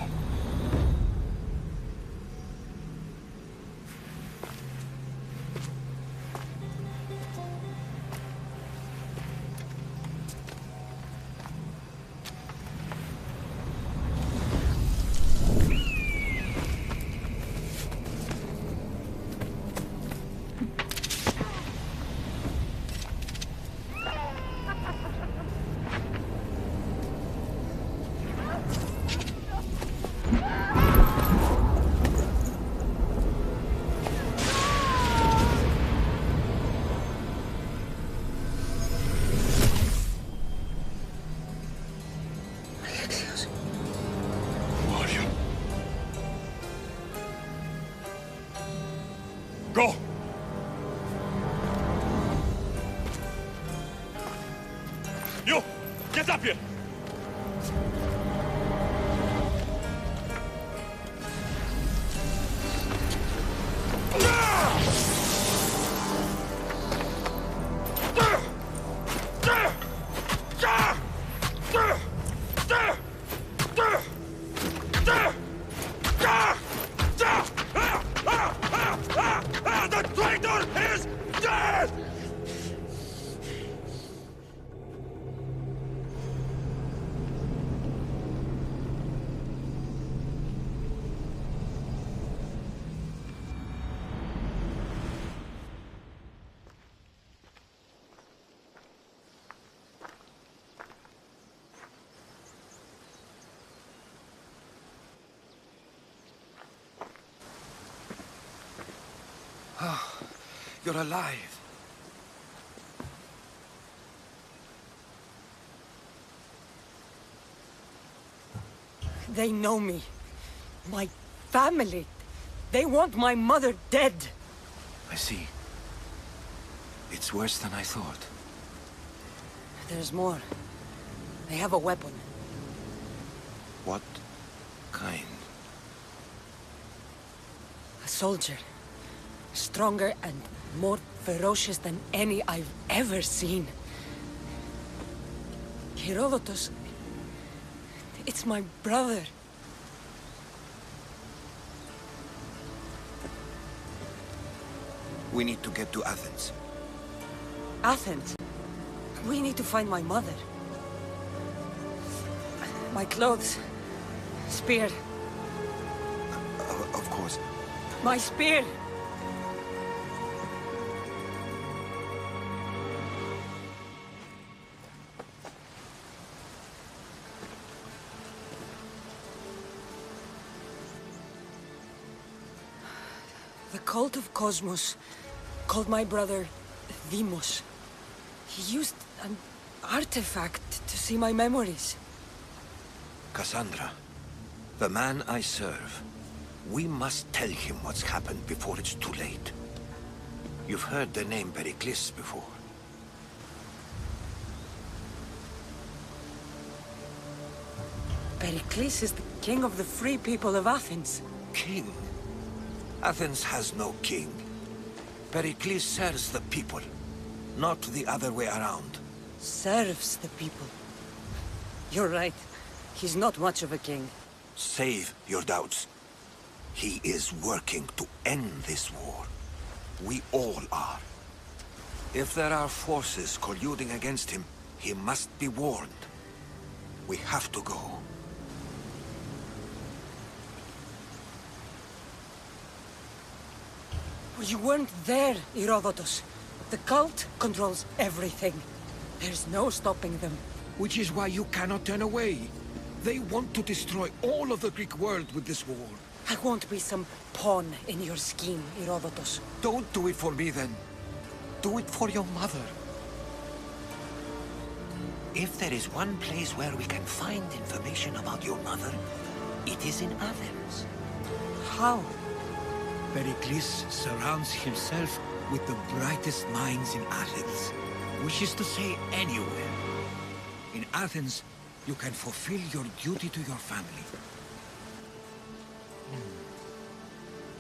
Go! You! Get up here! You're alive. They know me. My family. They want my mother dead. I see. It's worse than I thought. There's more. They have a weapon. What kind? A soldier. Stronger and more ferocious than any I've ever seen. Herodotus... It's my brother. We need to get to Athens. Athens? We need to find my mother. My clothes. Spear. Of course. My spear! The cult of Cosmos called my brother Deimos. He used an artifact to see my memories. Cassandra, the man I serve. We must tell him what's happened before it's too late. You've heard the name Pericles before. Pericles is the king of the free people of Athens. King? Athens has no king. Pericles serves the people, not the other way around. Serves the people. You're right. He's not much of a king. Save your doubts. He is working to end this war. We all are. If there are forces colluding against him, he must be warned. We have to go. You weren't there, Herodotus. The cult controls everything. There's no stopping them. Which is why you cannot turn away. They want to destroy all of the Greek world with this war. I won't be some pawn in your scheme, Herodotus. Don't do it for me, then. Do it for your mother. If there is one place where we can find information about your mother, it is in Athens. How? Pericles surrounds himself with the brightest minds in Athens. Which is to say, anywhere. In Athens, you can fulfill your duty to your family.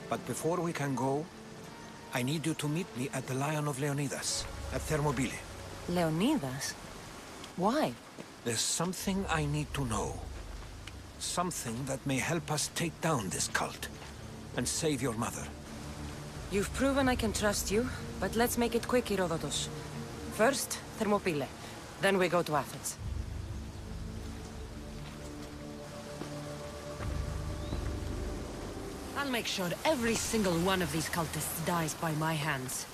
But before we can go, I need you to meet me at the Lion of Leonidas, at Thermopylae. Leonidas? Why? There's something I need to know. Something that may help us take down this cult, and save your mother. You've proven I can trust you, but let's make it quick, Herodotus. First, Thermopylae. Then we go to Athens. I'll make sure every single one of these cultists dies by my hands.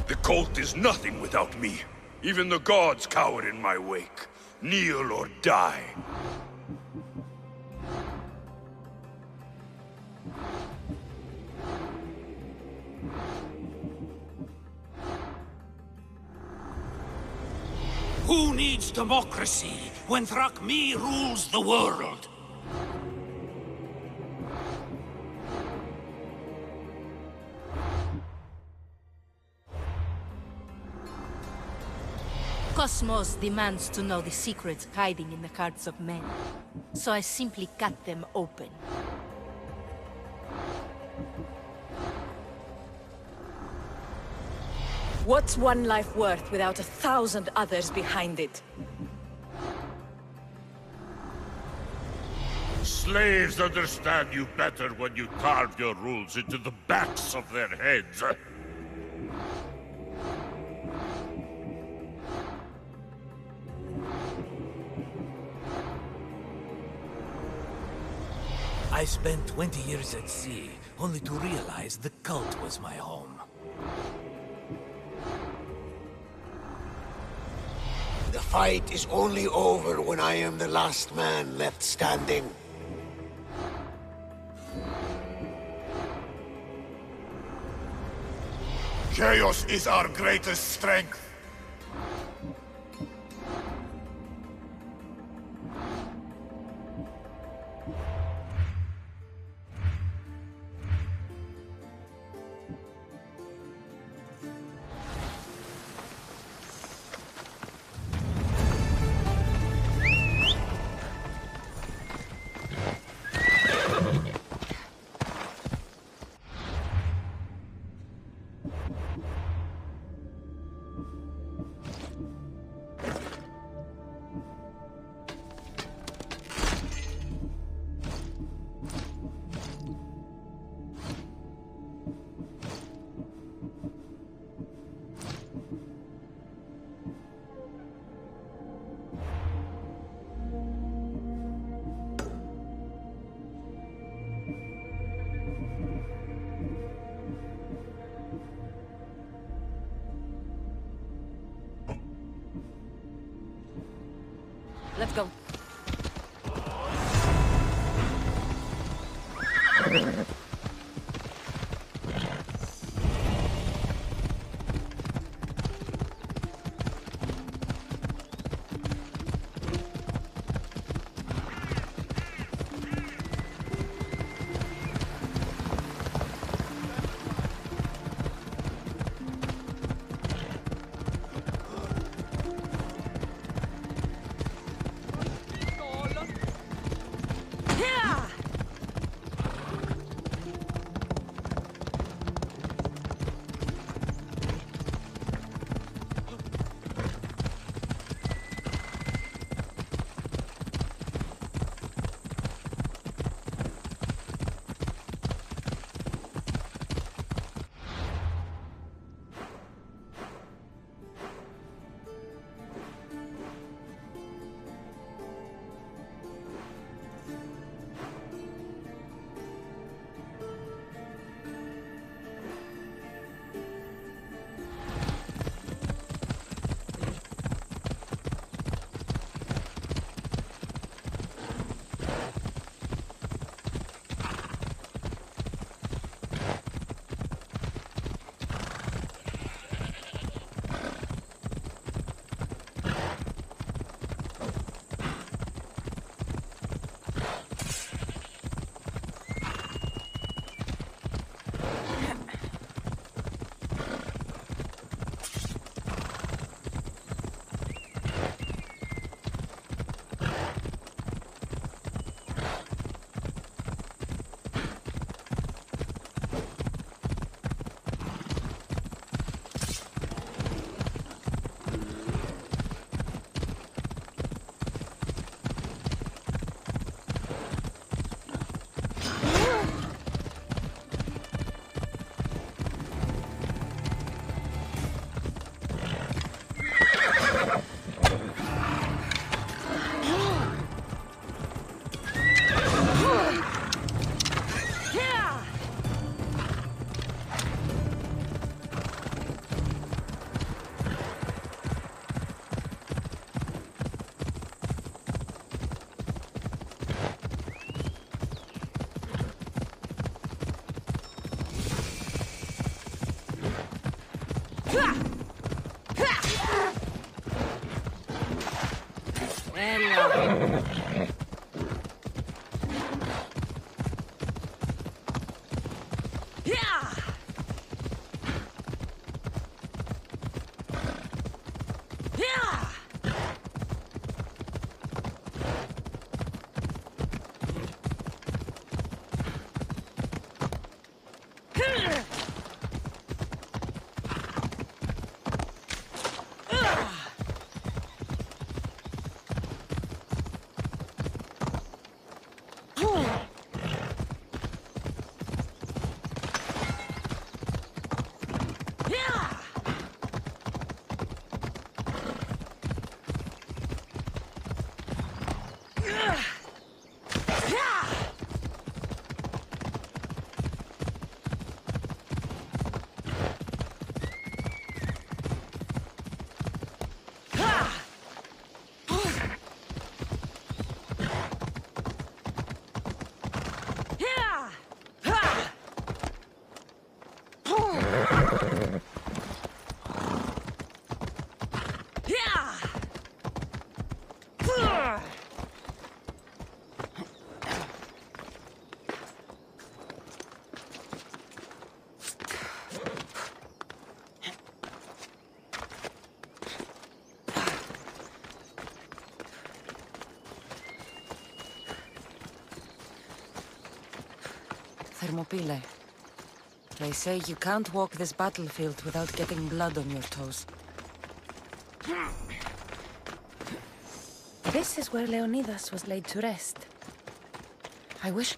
The cult is nothing without me. Even the gods cower in my wake. Kneel or die. Who needs democracy when Thrakmi rules the world? Cosmos demands to know the secrets hiding in the hearts of men, so I simply cut them open. What's one life worth without 1,000 others behind it? Slaves understand you better when you carve your rules into the backs of their heads. I spent 20 years at sea, only to realize the cult was my home. The fight is only over when I am the last man left standing. Chaos is our greatest strength. Let's go. Thermopylae. They say you can't walk this battlefield without getting blood on your toes. This is where Leonidas was laid to rest. I wish...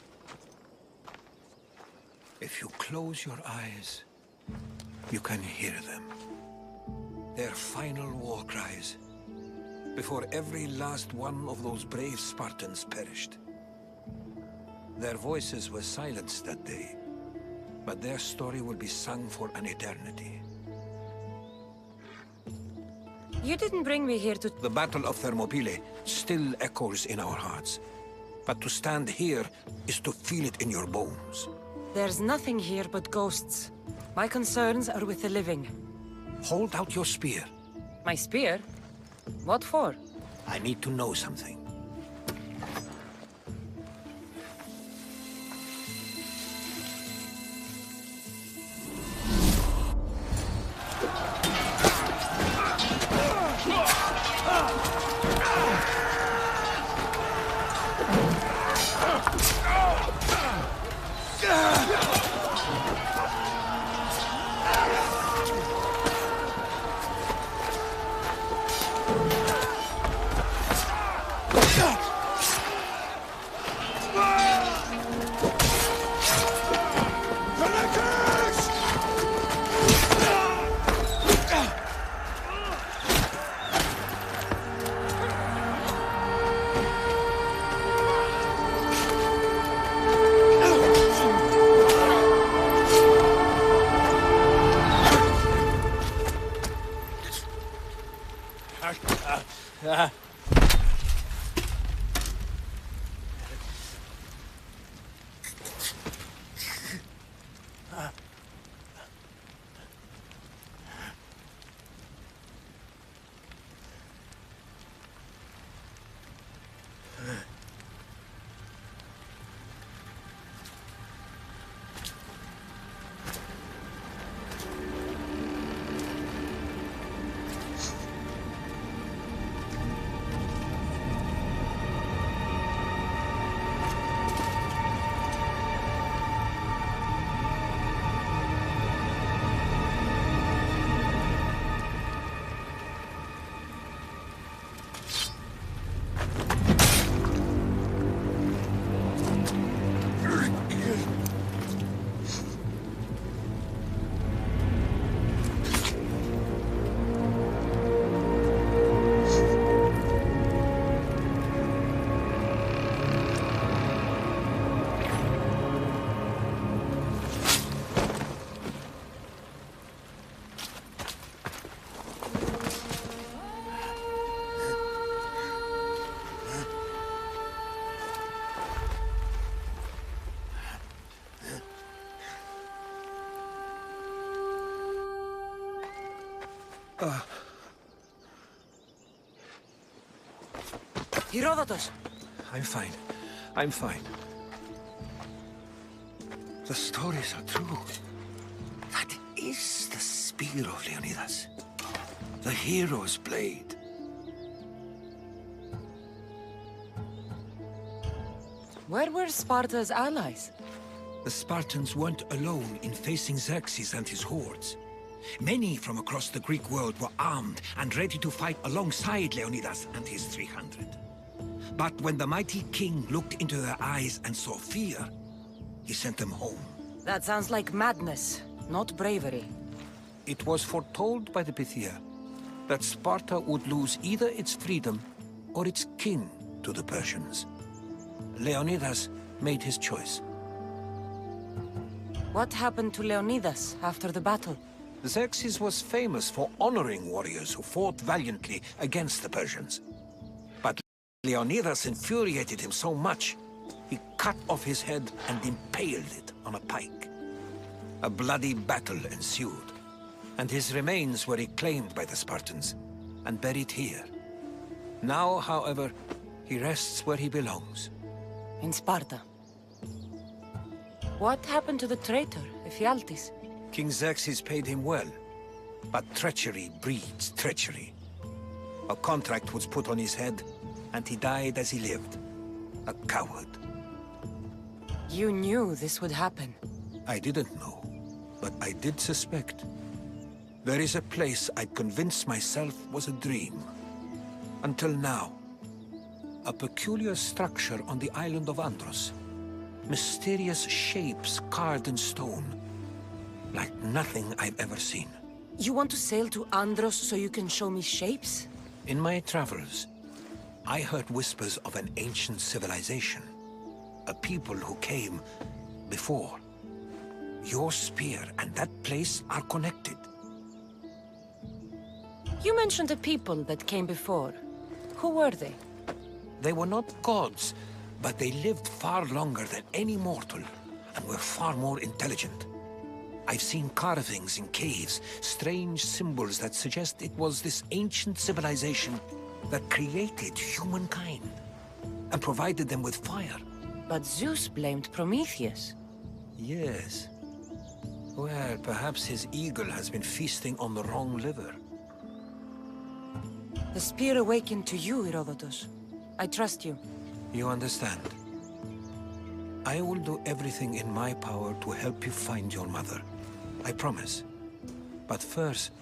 If you close your eyes, you can hear them. Their final war cries, before every last one of those brave Spartans perished. Their voices were silenced that day, but their story will be sung for an eternity. You didn't bring me here to... The Battle of Thermopylae still echoes in our hearts. But to stand here is to feel it in your bones. There's nothing here but ghosts. My concerns are with the living. Hold out your spear. My spear? What for? I need to know something. Herodotus! I'm fine. I'm fine. The stories are true. That is the spear of Leonidas. The hero's blade. Where were Sparta's allies? The Spartans weren't alone in facing Xerxes and his hordes. Many from across the Greek world were armed and ready to fight alongside Leonidas and his 300. But when the mighty king looked into their eyes and saw fear, he sent them home. That sounds like madness, not bravery. It was foretold by the Pythia that Sparta would lose either its freedom or its king to the Persians. Leonidas made his choice. What happened to Leonidas after the battle? Xerxes was famous for honoring warriors who fought valiantly against the Persians. But Leonidas infuriated him so much, he cut off his head and impaled it on a pike. A bloody battle ensued, and his remains were reclaimed by the Spartans and buried here. Now, however, he rests where he belongs. In Sparta. What happened to the traitor, Ephialtes? King Xerxes paid him well, but treachery breeds treachery. A contract was put on his head, and he died as he lived. A coward. You knew this would happen. I didn't know, but I did suspect. There is a place I'd convinced myself was a dream. Until now. A peculiar structure on the island of Andros. Mysterious shapes carved in stone. Like nothing I've ever seen. You want to sail to Andros so you can show me shapes? In my travels, I heard whispers of an ancient civilization. A people who came before. Your spear and that place are connected. You mentioned a people that came before. Who were they? They were not gods, but they lived far longer than any mortal, and were far more intelligent. I've seen carvings in caves, strange symbols that suggest it was this ancient civilization that created humankind, and provided them with fire. But Zeus blamed Prometheus. Yes. Well, perhaps his eagle has been feasting on the wrong liver. The spear awakened to you, Herodotus. I trust you. You understand. I will do everything in my power to help you find your mother. I promise. But first,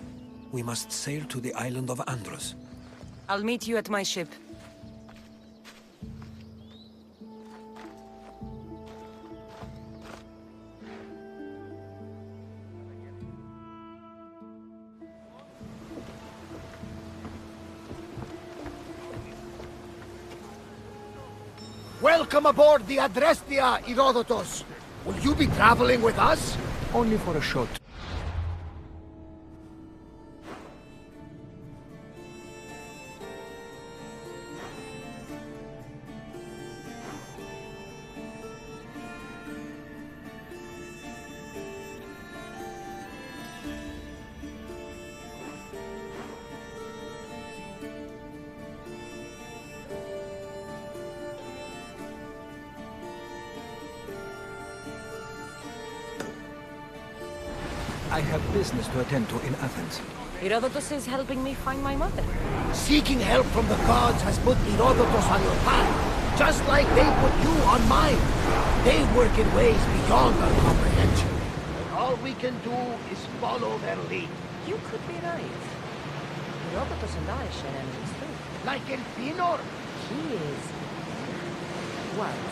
we must sail to the island of Andros. I'll meet you at my ship. Welcome aboard the Adrestia, Herodotus. Will you be traveling with us? Only for a short. I have business to attend to in Athens. Herodotus is helping me find my mother. Seeking help from the gods has put Herodotus on your path, just like they put you on mine. They work in ways beyond our comprehension. And all we can do is follow their lead. You could be right. Herodotus and I share enemies too. Like Elfinor? He is... was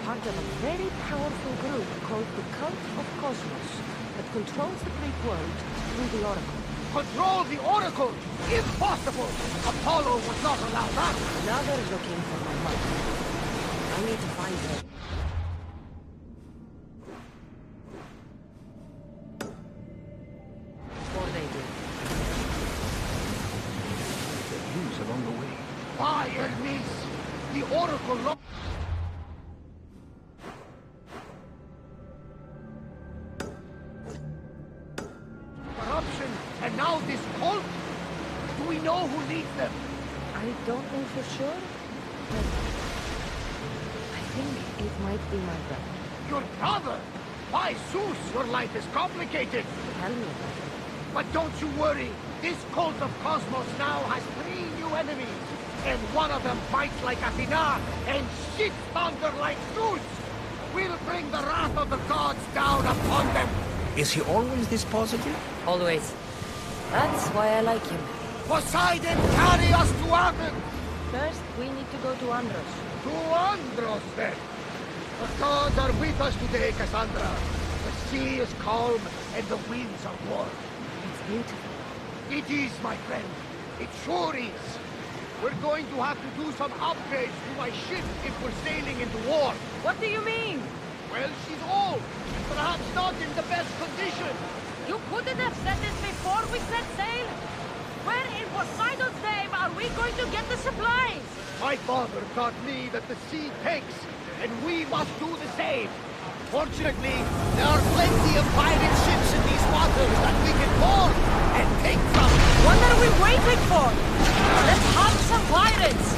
part of a very powerful group called the Cult of Cosmos that controls the Greek world through the Oracle. Control the Oracle? Impossible! Apollo would not allow that! Now they're looking for my mother. I need to find her. Before they do. The views along the way. By Hermes! The Oracle corruption, and now this cult? Do we know who leads them? I don't know for sure, but I think it might be my brother. Your brother? Why, Zeus, your life is complicated. Tell me about it. But don't you worry. This cult of Cosmos now has 3 new enemies. And one of them fights like Athena and shits thunder like Zeus. We'll bring the wrath of the gods down upon them. Is he always this positive? Always. That's why I like him. Poseidon, carry us to Athens! First, we need to go to Andros. To Andros, then. The gods are with us today, Cassandra. The sea is calm and the winds are warm. It's beautiful. It is, my friend. It sure is. We're going to have to do some upgrades to my ship if we're sailing into war. What do you mean? Well, she's old. Perhaps not in the best condition. You couldn't have said this before we set sail? Where in Poseidon's name are we going to get the supplies? My father taught me that the sea takes, and we must do the same. Fortunately, there are plenty of pirate ships in these waters that we can board and take from. What are we waiting for? Let's hunt some pirates!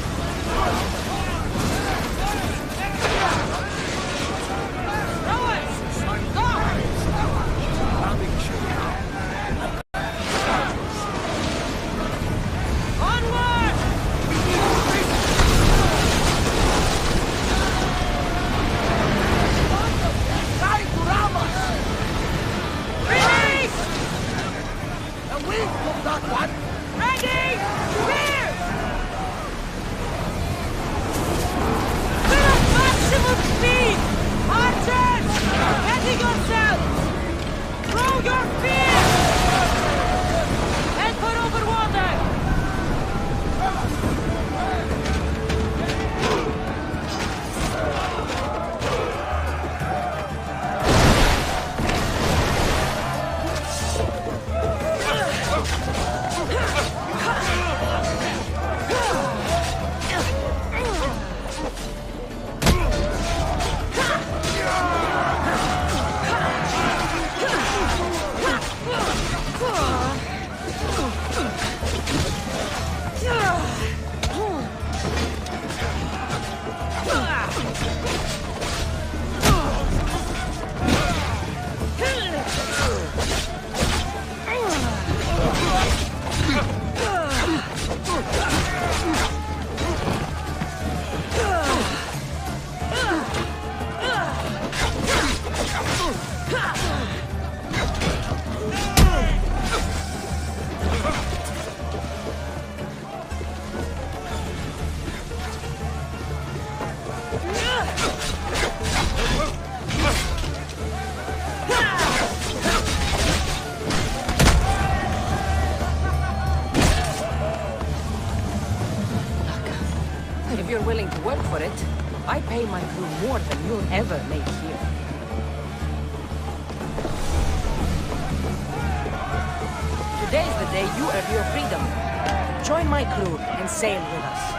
willing to work for it. I pay my crew more than you'll ever make here. Today's the day you earn your freedom. Join my crew and sail with us.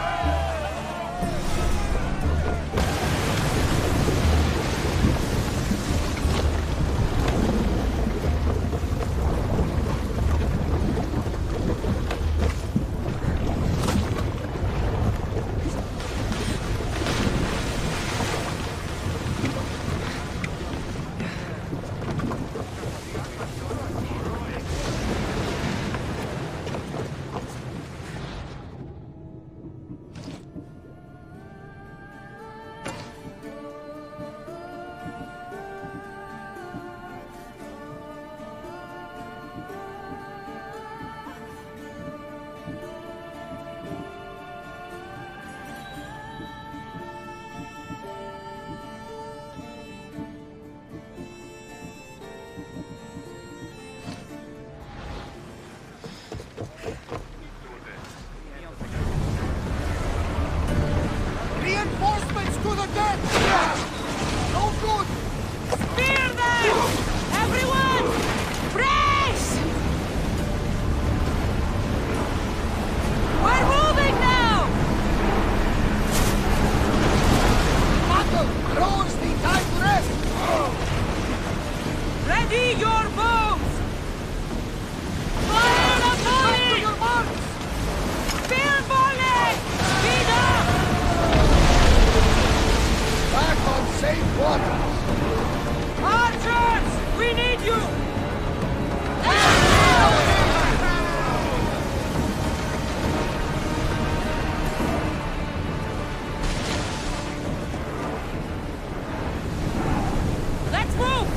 Reinforcements to the deck! No good! Spear them! Everyone! Brace! We're moving now! Battle! Rose, the time to rest! Ready your bows! Fire the volley! To your marks! Spear volley! Speed up! Back on safe waters! Archers! We need you! Let's move!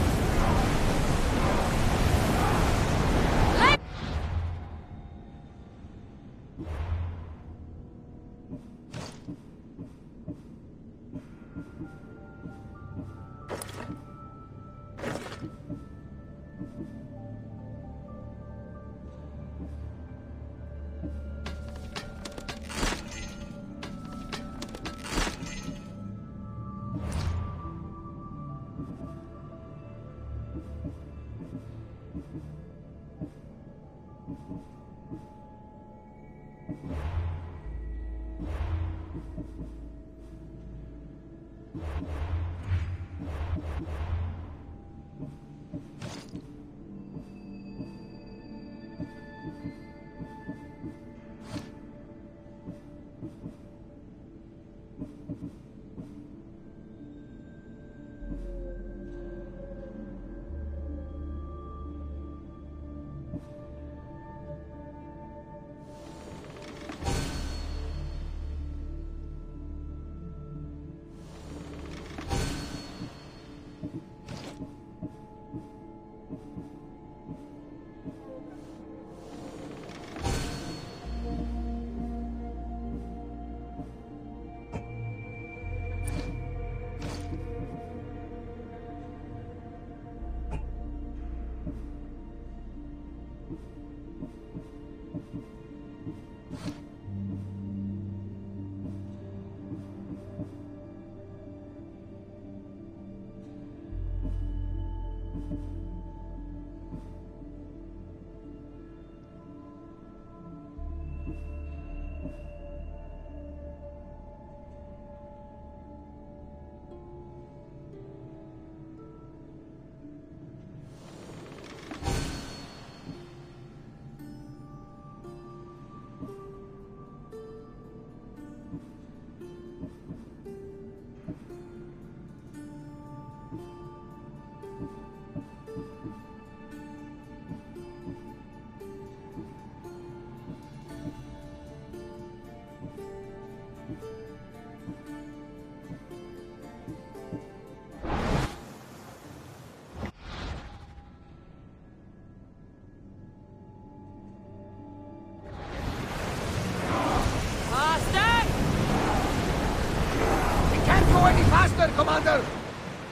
Commander!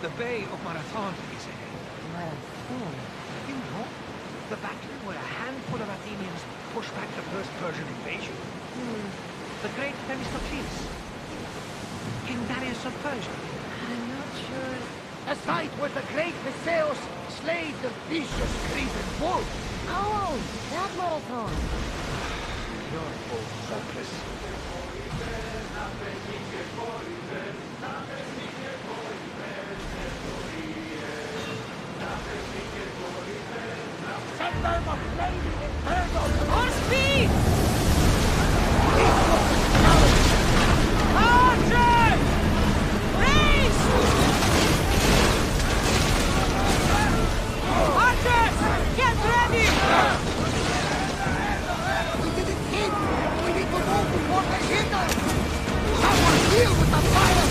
The Bay of Marathon is ahead. Marathon? You know, the battle where a handful of Athenians pushed back the first Persian invasion. The great Themistocles. King Darius of Persia? I'm not sure. A sight where the great Theseus slayed the vicious Cretan bull. Oh, that marathon. You're both hopeless. Send them a flaming inferno! On speed! Archers! Race! Archers! Get ready! We didn't hit! We need to move before they hit us! Someone deal with the fire!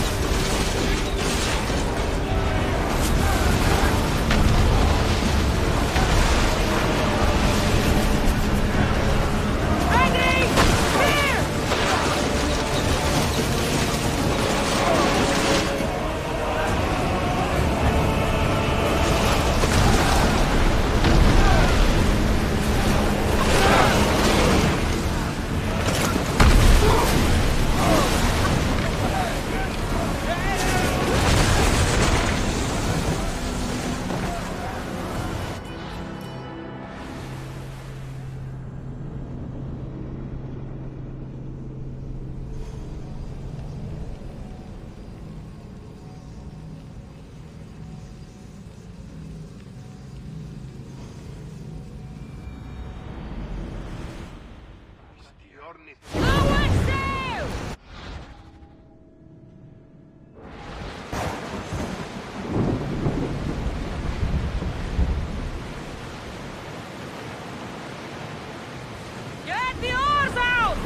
Get the oars out!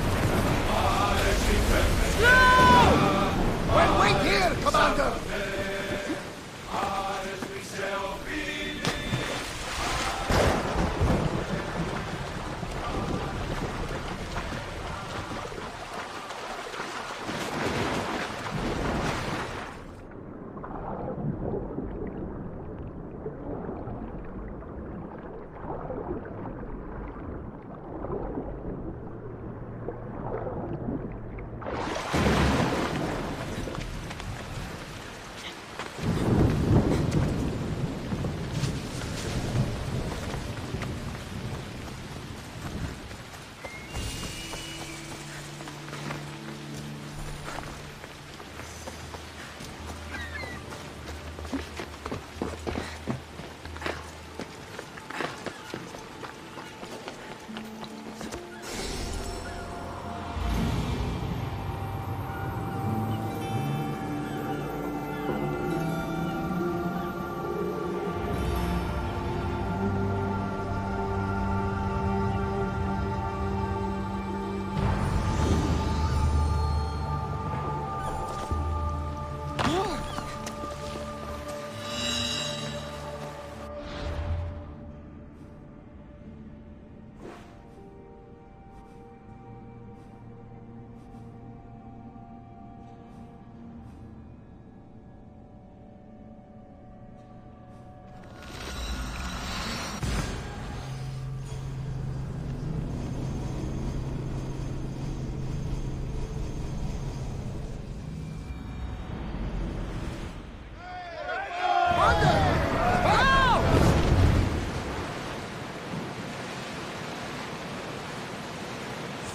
Slow! Well, wait here, Commander!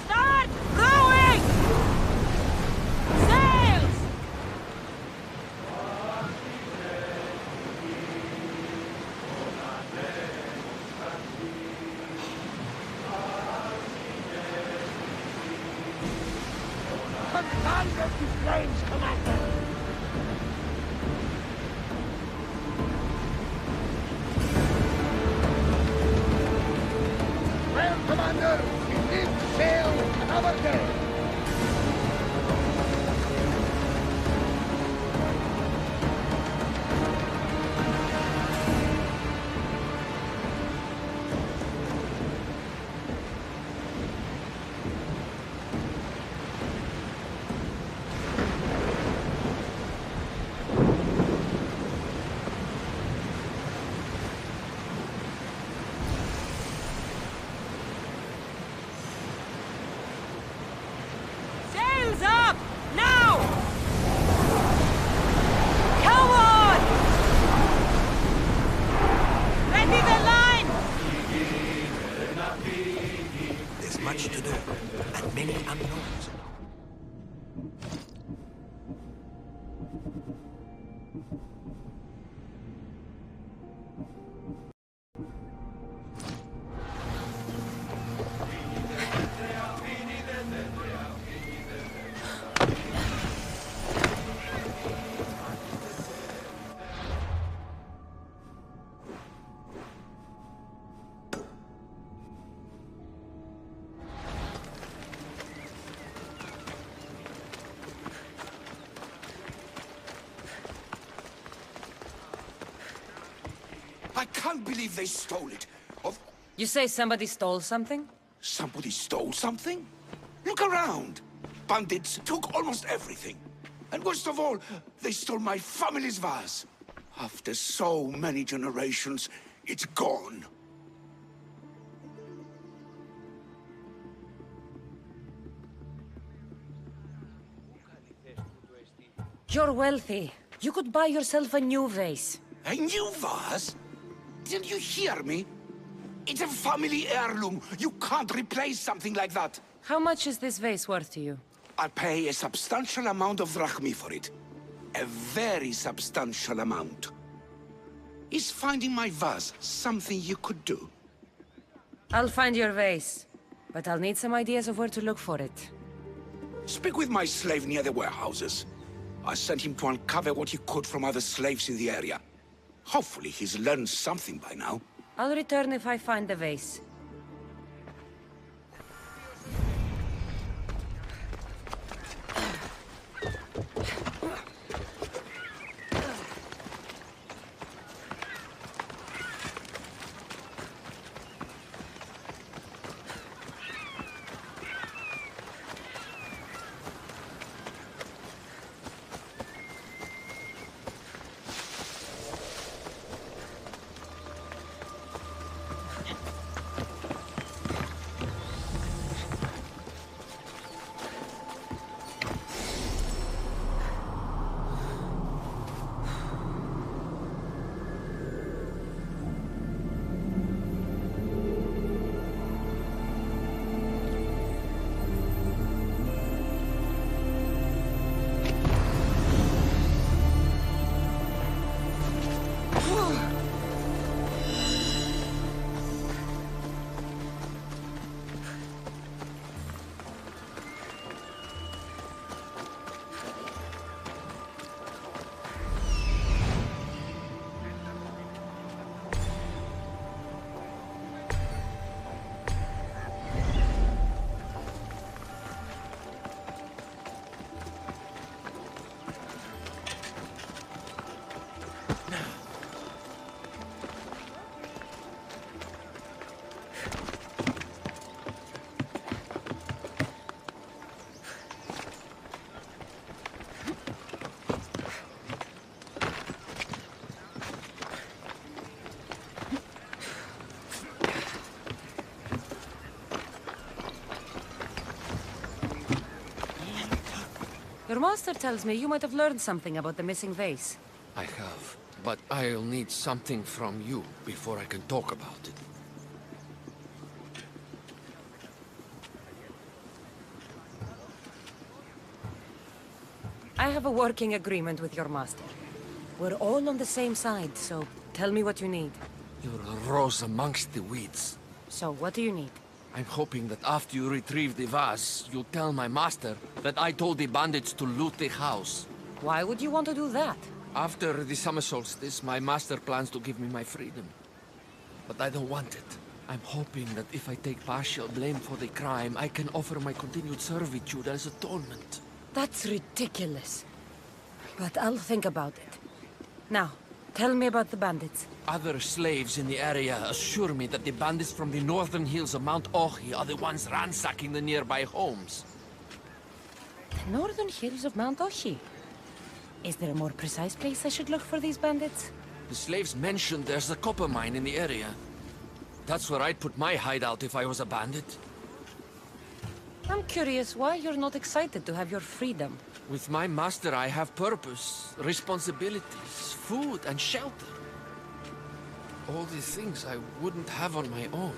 Start rowing! Sails! Confound the flames, Commander! Well, Commander, we need to sail another day. much to do, and many unknowns. I can't believe they stole it. You say somebody stole something? Somebody stole something? Look around. Bandits took almost everything. And worst of all, they stole my family's vase. After so many generations, it's gone. You're wealthy. You could buy yourself a new vase. A new vase? Didn't you hear me? It's a family heirloom. You can't replace something like that. How much is this vase worth to you? I'll pay a substantial amount of drachmi for it. A very substantial amount. Is finding my vase something you could do? I'll find your vase, but I'll need some ideas of where to look for it. Speak with my slave near the warehouses. I sent him to uncover what he could from other slaves in the area. Hopefully he's learned something by now. I'll return if I find the vase. Your master tells me you might have learned something about the missing vase. I have, but I'll need something from you before I can talk about it. I have a working agreement with your master. We're all on the same side, so tell me what you need. You're a rose amongst the weeds. So, what do you need? I'm hoping that after you retrieve the vase, you'll tell my master that I told the bandits to loot the house. Why would you want to do that? After the summer solstice, my master plans to give me my freedom. But I don't want it. I'm hoping that if I take partial blame for the crime, I can offer my continued servitude as atonement. That's ridiculous. But I'll think about it. Now, tell me about the bandits. Other slaves in the area assure me that the bandits from the northern hills of Mount Ohi are the ones ransacking the nearby homes. The northern hills of Mount Ohi? Is there a more precise place I should look for these bandits? The slaves mentioned there's a copper mine in the area. That's where I'd put my hideout if I was a bandit. I'm curious why you're not excited to have your freedom. With my master, I have purpose, responsibilities, food, and shelter. All these things I wouldn't have on my own.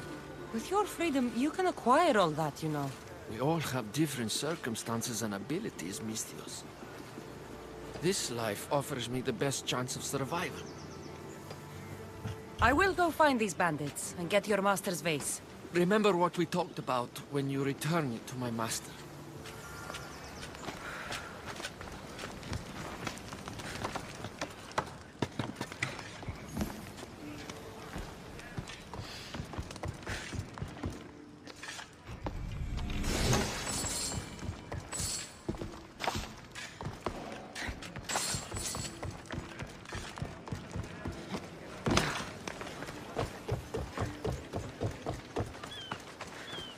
With your freedom, you can acquire all that, you know. We all have different circumstances and abilities, Mistios. This life offers me the best chance of survival. I will go find these bandits and get your master's vase. Remember what we talked about when you return it to my master.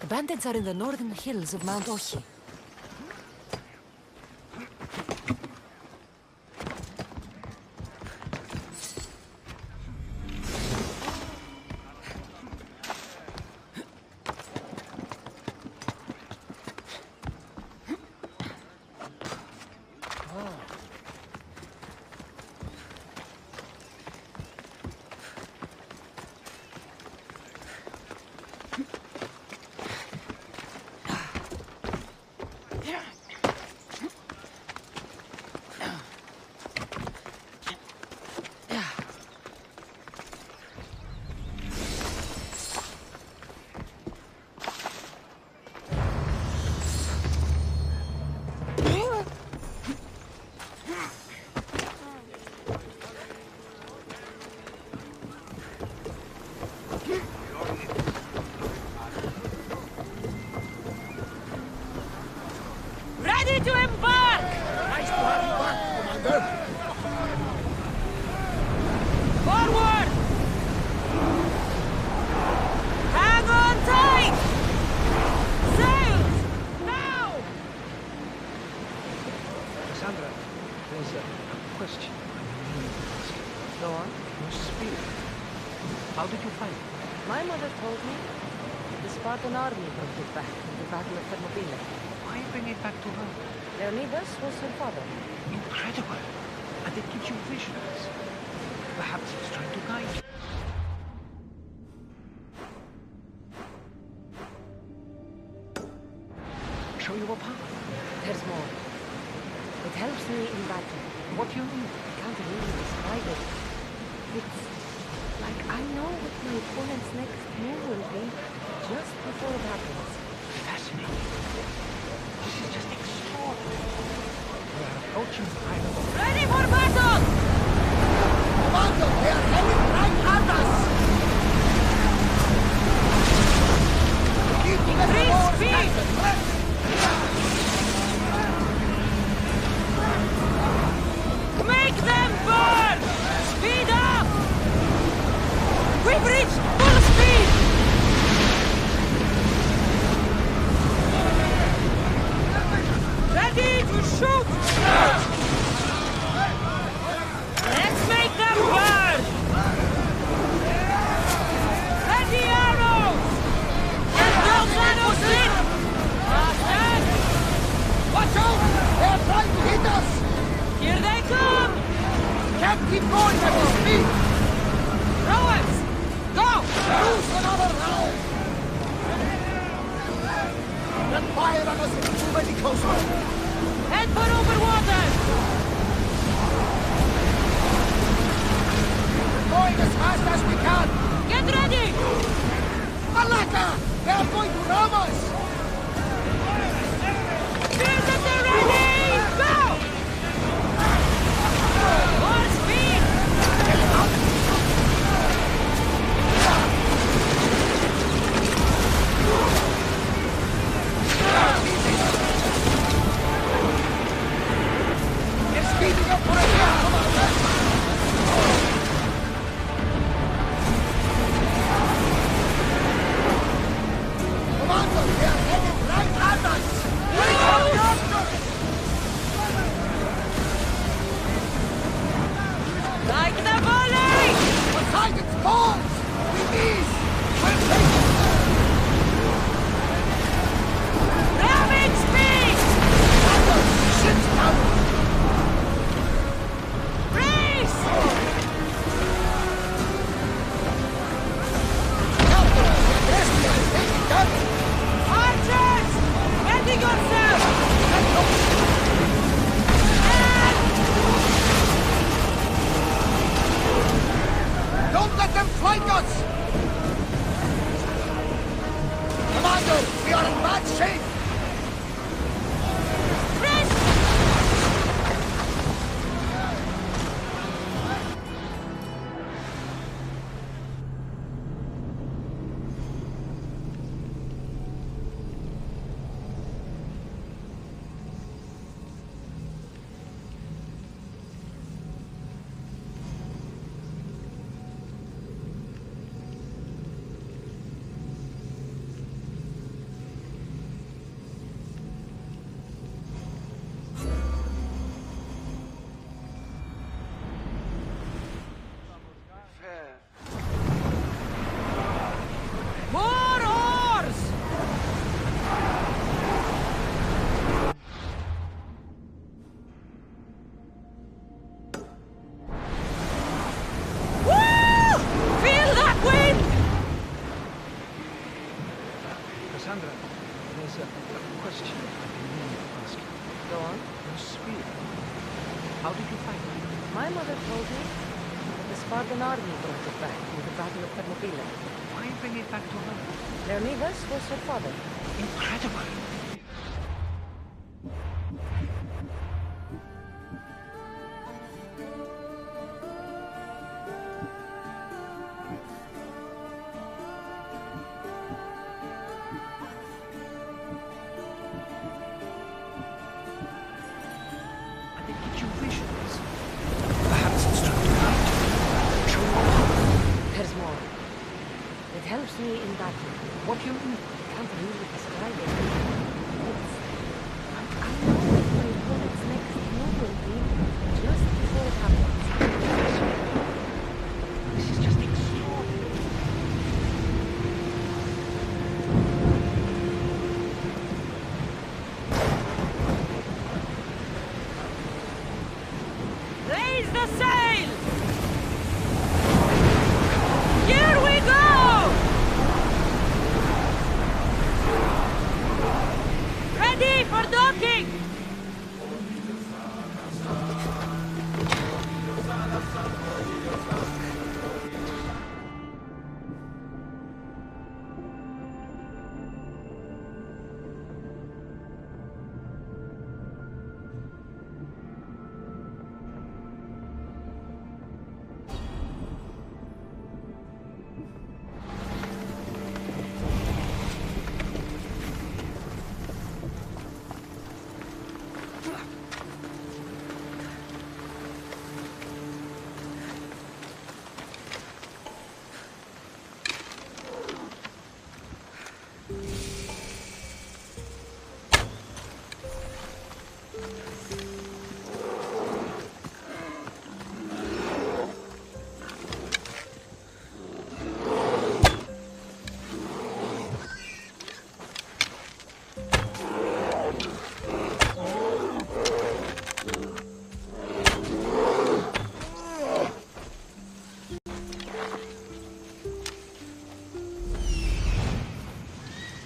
The bandits are in the northern hills of Mount Ochi. Ready to embark! Nice to have you back, Commander. Forward! Hang on tight! Sails! Now! Cassandra, there's a question I need to ask you. Go on. Your spirit. How did you find it? My mother told me the Spartan army brought it back in the Battle of Thermopylae. Why bring it back to her? Leonidas was her father. Incredible. And it gives you visions. Perhaps it's trying to guide you. Show you a path. There's more. It helps me in battle. What do you mean? I can't really describe it. It's like I know what my opponent's next move will be just before it happens. Fascinating. This is just extraordinary. We are approaching the island of... Ready for battle! Commander, they are heading right at us! Increase speed! Make them burn! Speed up! We've reached full speed! Ready to shoot! Let's make them burn! Ready arrows! And those arrows hit! Faster! Watch out! They are trying to hit us! Here they come! Can't keep going at this speed! Rowers! Go! Lose another round! That fire on us is too many closer! Head for over water! We're going as fast as we can! Get ready! Malaka! They are going to ram us! Spears at the ready! Go! More speed! are in bad shape! More oars! Woo! Feel that wind! Cassandra, there's a question I've been meaning to ask you. Go on. Your spear. How did you find it? My mother told me that the Spartan army brought it back from the Battle of Thermopylae. Why bring it back to her? Leonidas was her father. Incredible! And it gives you visions. Perhaps it's true. Show me more. There's more. It helps me in battle. What do you mean? I can't really describe it. I know what my opponent's next move will be just before it happens. This is just extraordinary. Raise the sail! Here we go! Ready for docking!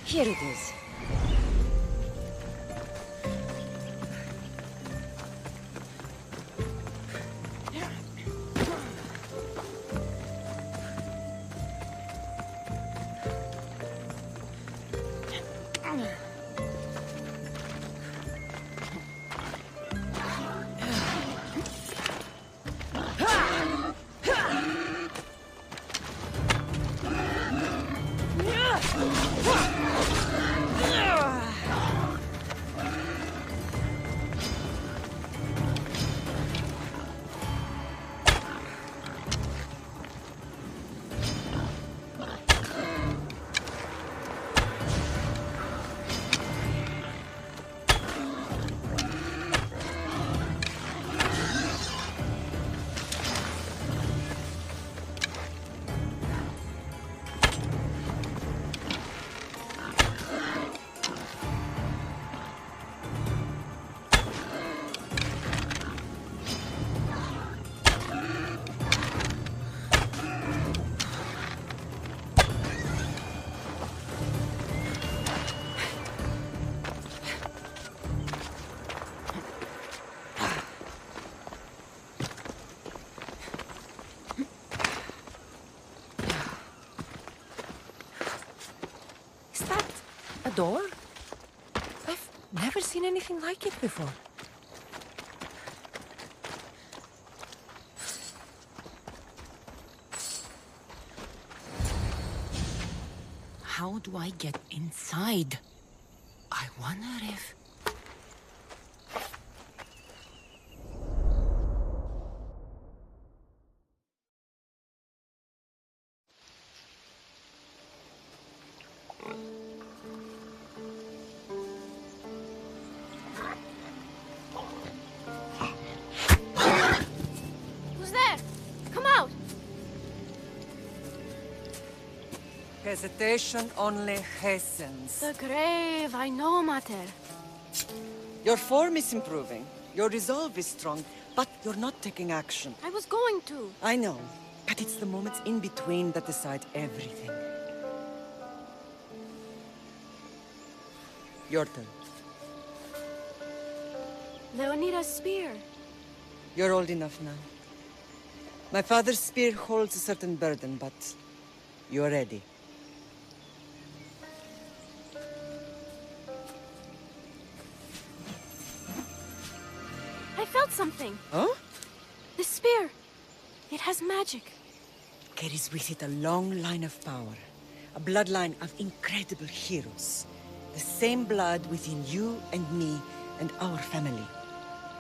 Here it is. door? I've never seen anything like it before. How do I get inside? I wonder if... Who's there? Come out! Hesitation only hastens. The grave, I know, Mater. Your form is improving. Your resolve is strong, but you're not taking action. I was going to. I know, but it's the moments in between that decide everything. Your turn. Leonida's spear. You're old enough now. My father's spear holds a certain burden, but you're ready. I felt something. Huh? The spear. It has magic. Carries with it a long line of power. A bloodline of incredible heroes. The same blood within you and me and our family.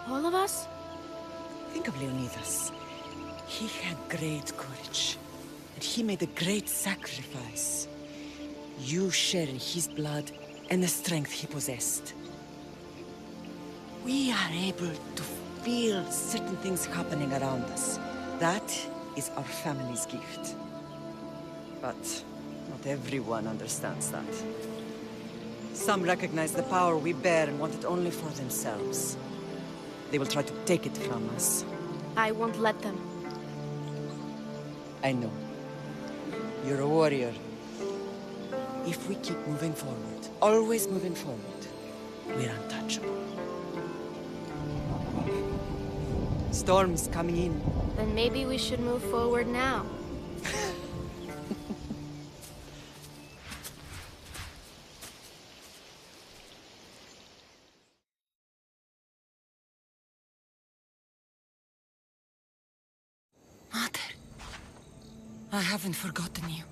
All of us? Think of Leonidas. He had great courage. And he made a great sacrifice. You share in his blood and the strength he possessed. We are able to feel certain things happening around us. That is our family's gift. But not everyone understands that. Some recognize the power we bear and want it only for themselves. They will try to take it from us. I won't let them. I know. You're a warrior. If we keep moving forward, always moving forward, we're untouchable. Storm's coming in. Then maybe we should move forward now. Mother, I haven't forgotten you.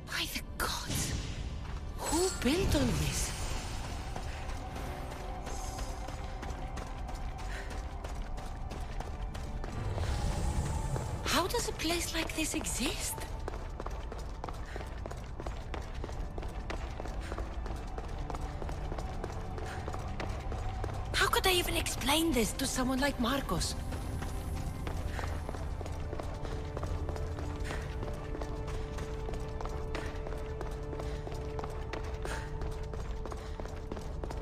By the gods! Who built all this? How does a place like this exist? How could I even explain this to someone like Marcos?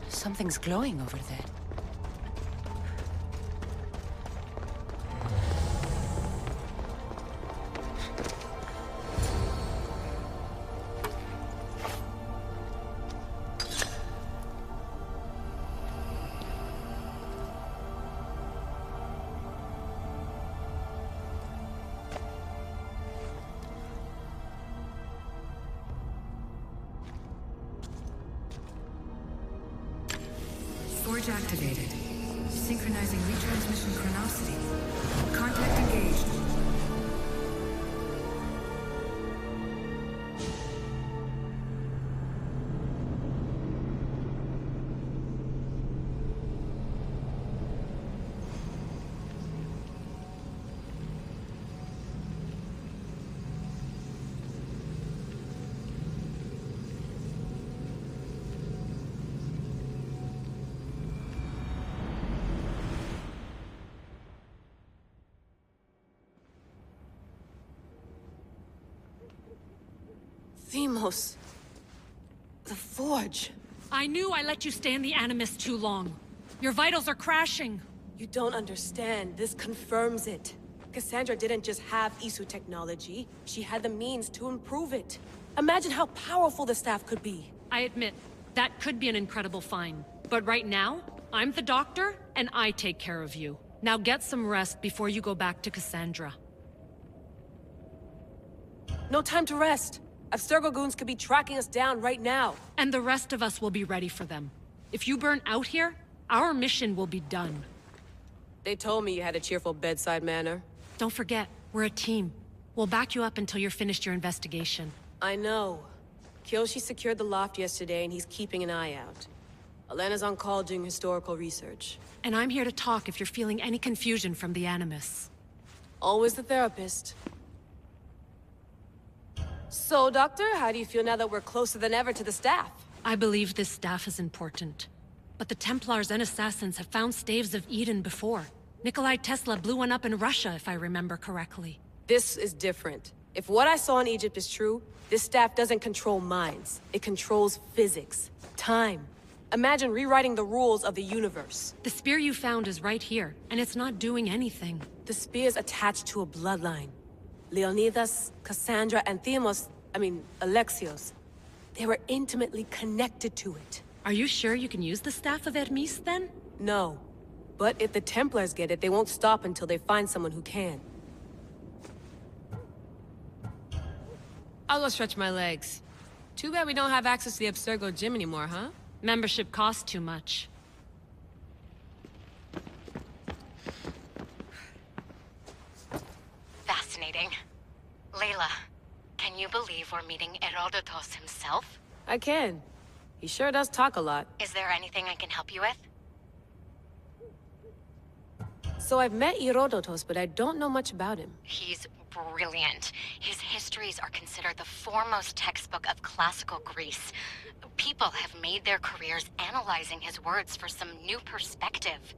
Something's glowing over there. Forge activated. Synchronizing retransmission chronicity. Contact engaged. Themos. The Forge. I knew I let you stay in the Animus too long. Your vitals are crashing. You don't understand. This confirms it. Cassandra didn't just have Isu technology. She had the means to improve it. Imagine how powerful the staff could be. I admit, that could be an incredible find. But right now, I'm the doctor, and I take care of you. Now get some rest before you go back to Cassandra. No time to rest. Abstergo goons could be tracking us down right now. And the rest of us will be ready for them. If you burn out here, our mission will be done. They told me you had a cheerful bedside manner. Don't forget, we're a team. We'll back you up until you're finished your investigation. I know. Kyoshi secured the loft yesterday and he's keeping an eye out. Elena's on call doing historical research. And I'm here to talk if you're feeling any confusion from the Animus. Always the therapist. So, Doctor, how do you feel now that we're closer than ever to the staff? I believe this staff is important. But the Templars and Assassins have found staves of Eden before. Nikolai Tesla blew one up in Russia, if I remember correctly. This is different. If what I saw in Egypt is true, this staff doesn't control minds. It controls physics, time. Imagine rewriting the rules of the universe. The spear you found is right here, and it's not doing anything. The spear's attached to a bloodline. Leonidas, Cassandra, and Alexios. They were intimately connected to it. Are you sure you can use the Staff of Hermes, then? No. But if the Templars get it, they won't stop until they find someone who can. I'll go stretch my legs. Too bad we don't have access to the Abstergo gym anymore, huh? Membership costs too much. Fascinating. Layla, can you believe we're meeting Herodotus himself? I can. He sure does talk a lot. Is there anything I can help you with? So I've met Herodotus, but I don't know much about him. He's brilliant. His histories are considered the foremost textbook of classical Greece. People have made their careers analyzing his words for some new perspective.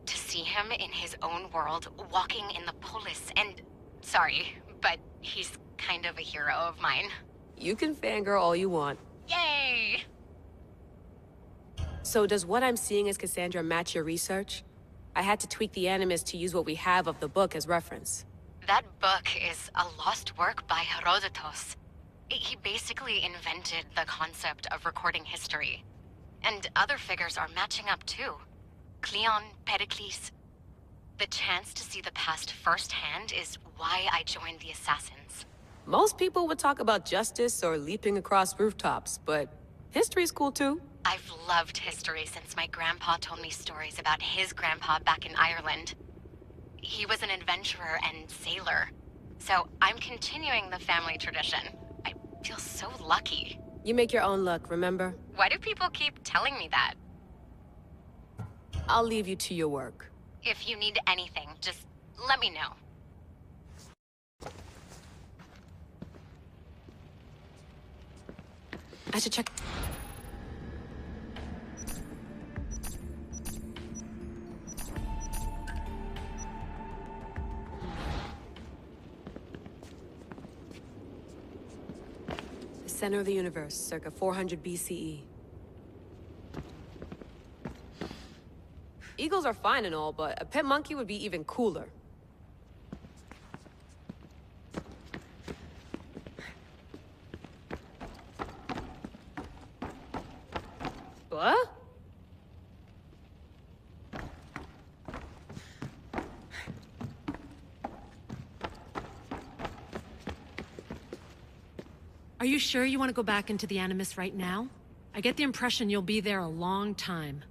To see him in his own world, walking in the polis, and... Sorry, but he's kind of a hero of mine. You can fangirl all you want. Yay! So does what I'm seeing as Cassandra match your research? I had to tweak the Animus to use what we have of the book as reference. That book is a lost work by Herodotus. He basically invented the concept of recording history. And other figures are matching up too. Cleon, Pericles. The chance to see the past firsthand is why I joined the Assassins. Most people would talk about justice or leaping across rooftops, but history's cool too. I've loved history since my grandpa told me stories about his grandpa back in Ireland. He was an adventurer and sailor. So I'm continuing the family tradition. I feel so lucky. You make your own luck, remember? Why do people keep telling me that? I'll leave you to your work. If you need anything, just let me know. I should check... The center of the universe, circa 400 BCE. Eagles are fine and all, but a pet monkey would be even cooler. What? Are you sure you want to go back into the Animus right now? I get the impression you'll be there a long time.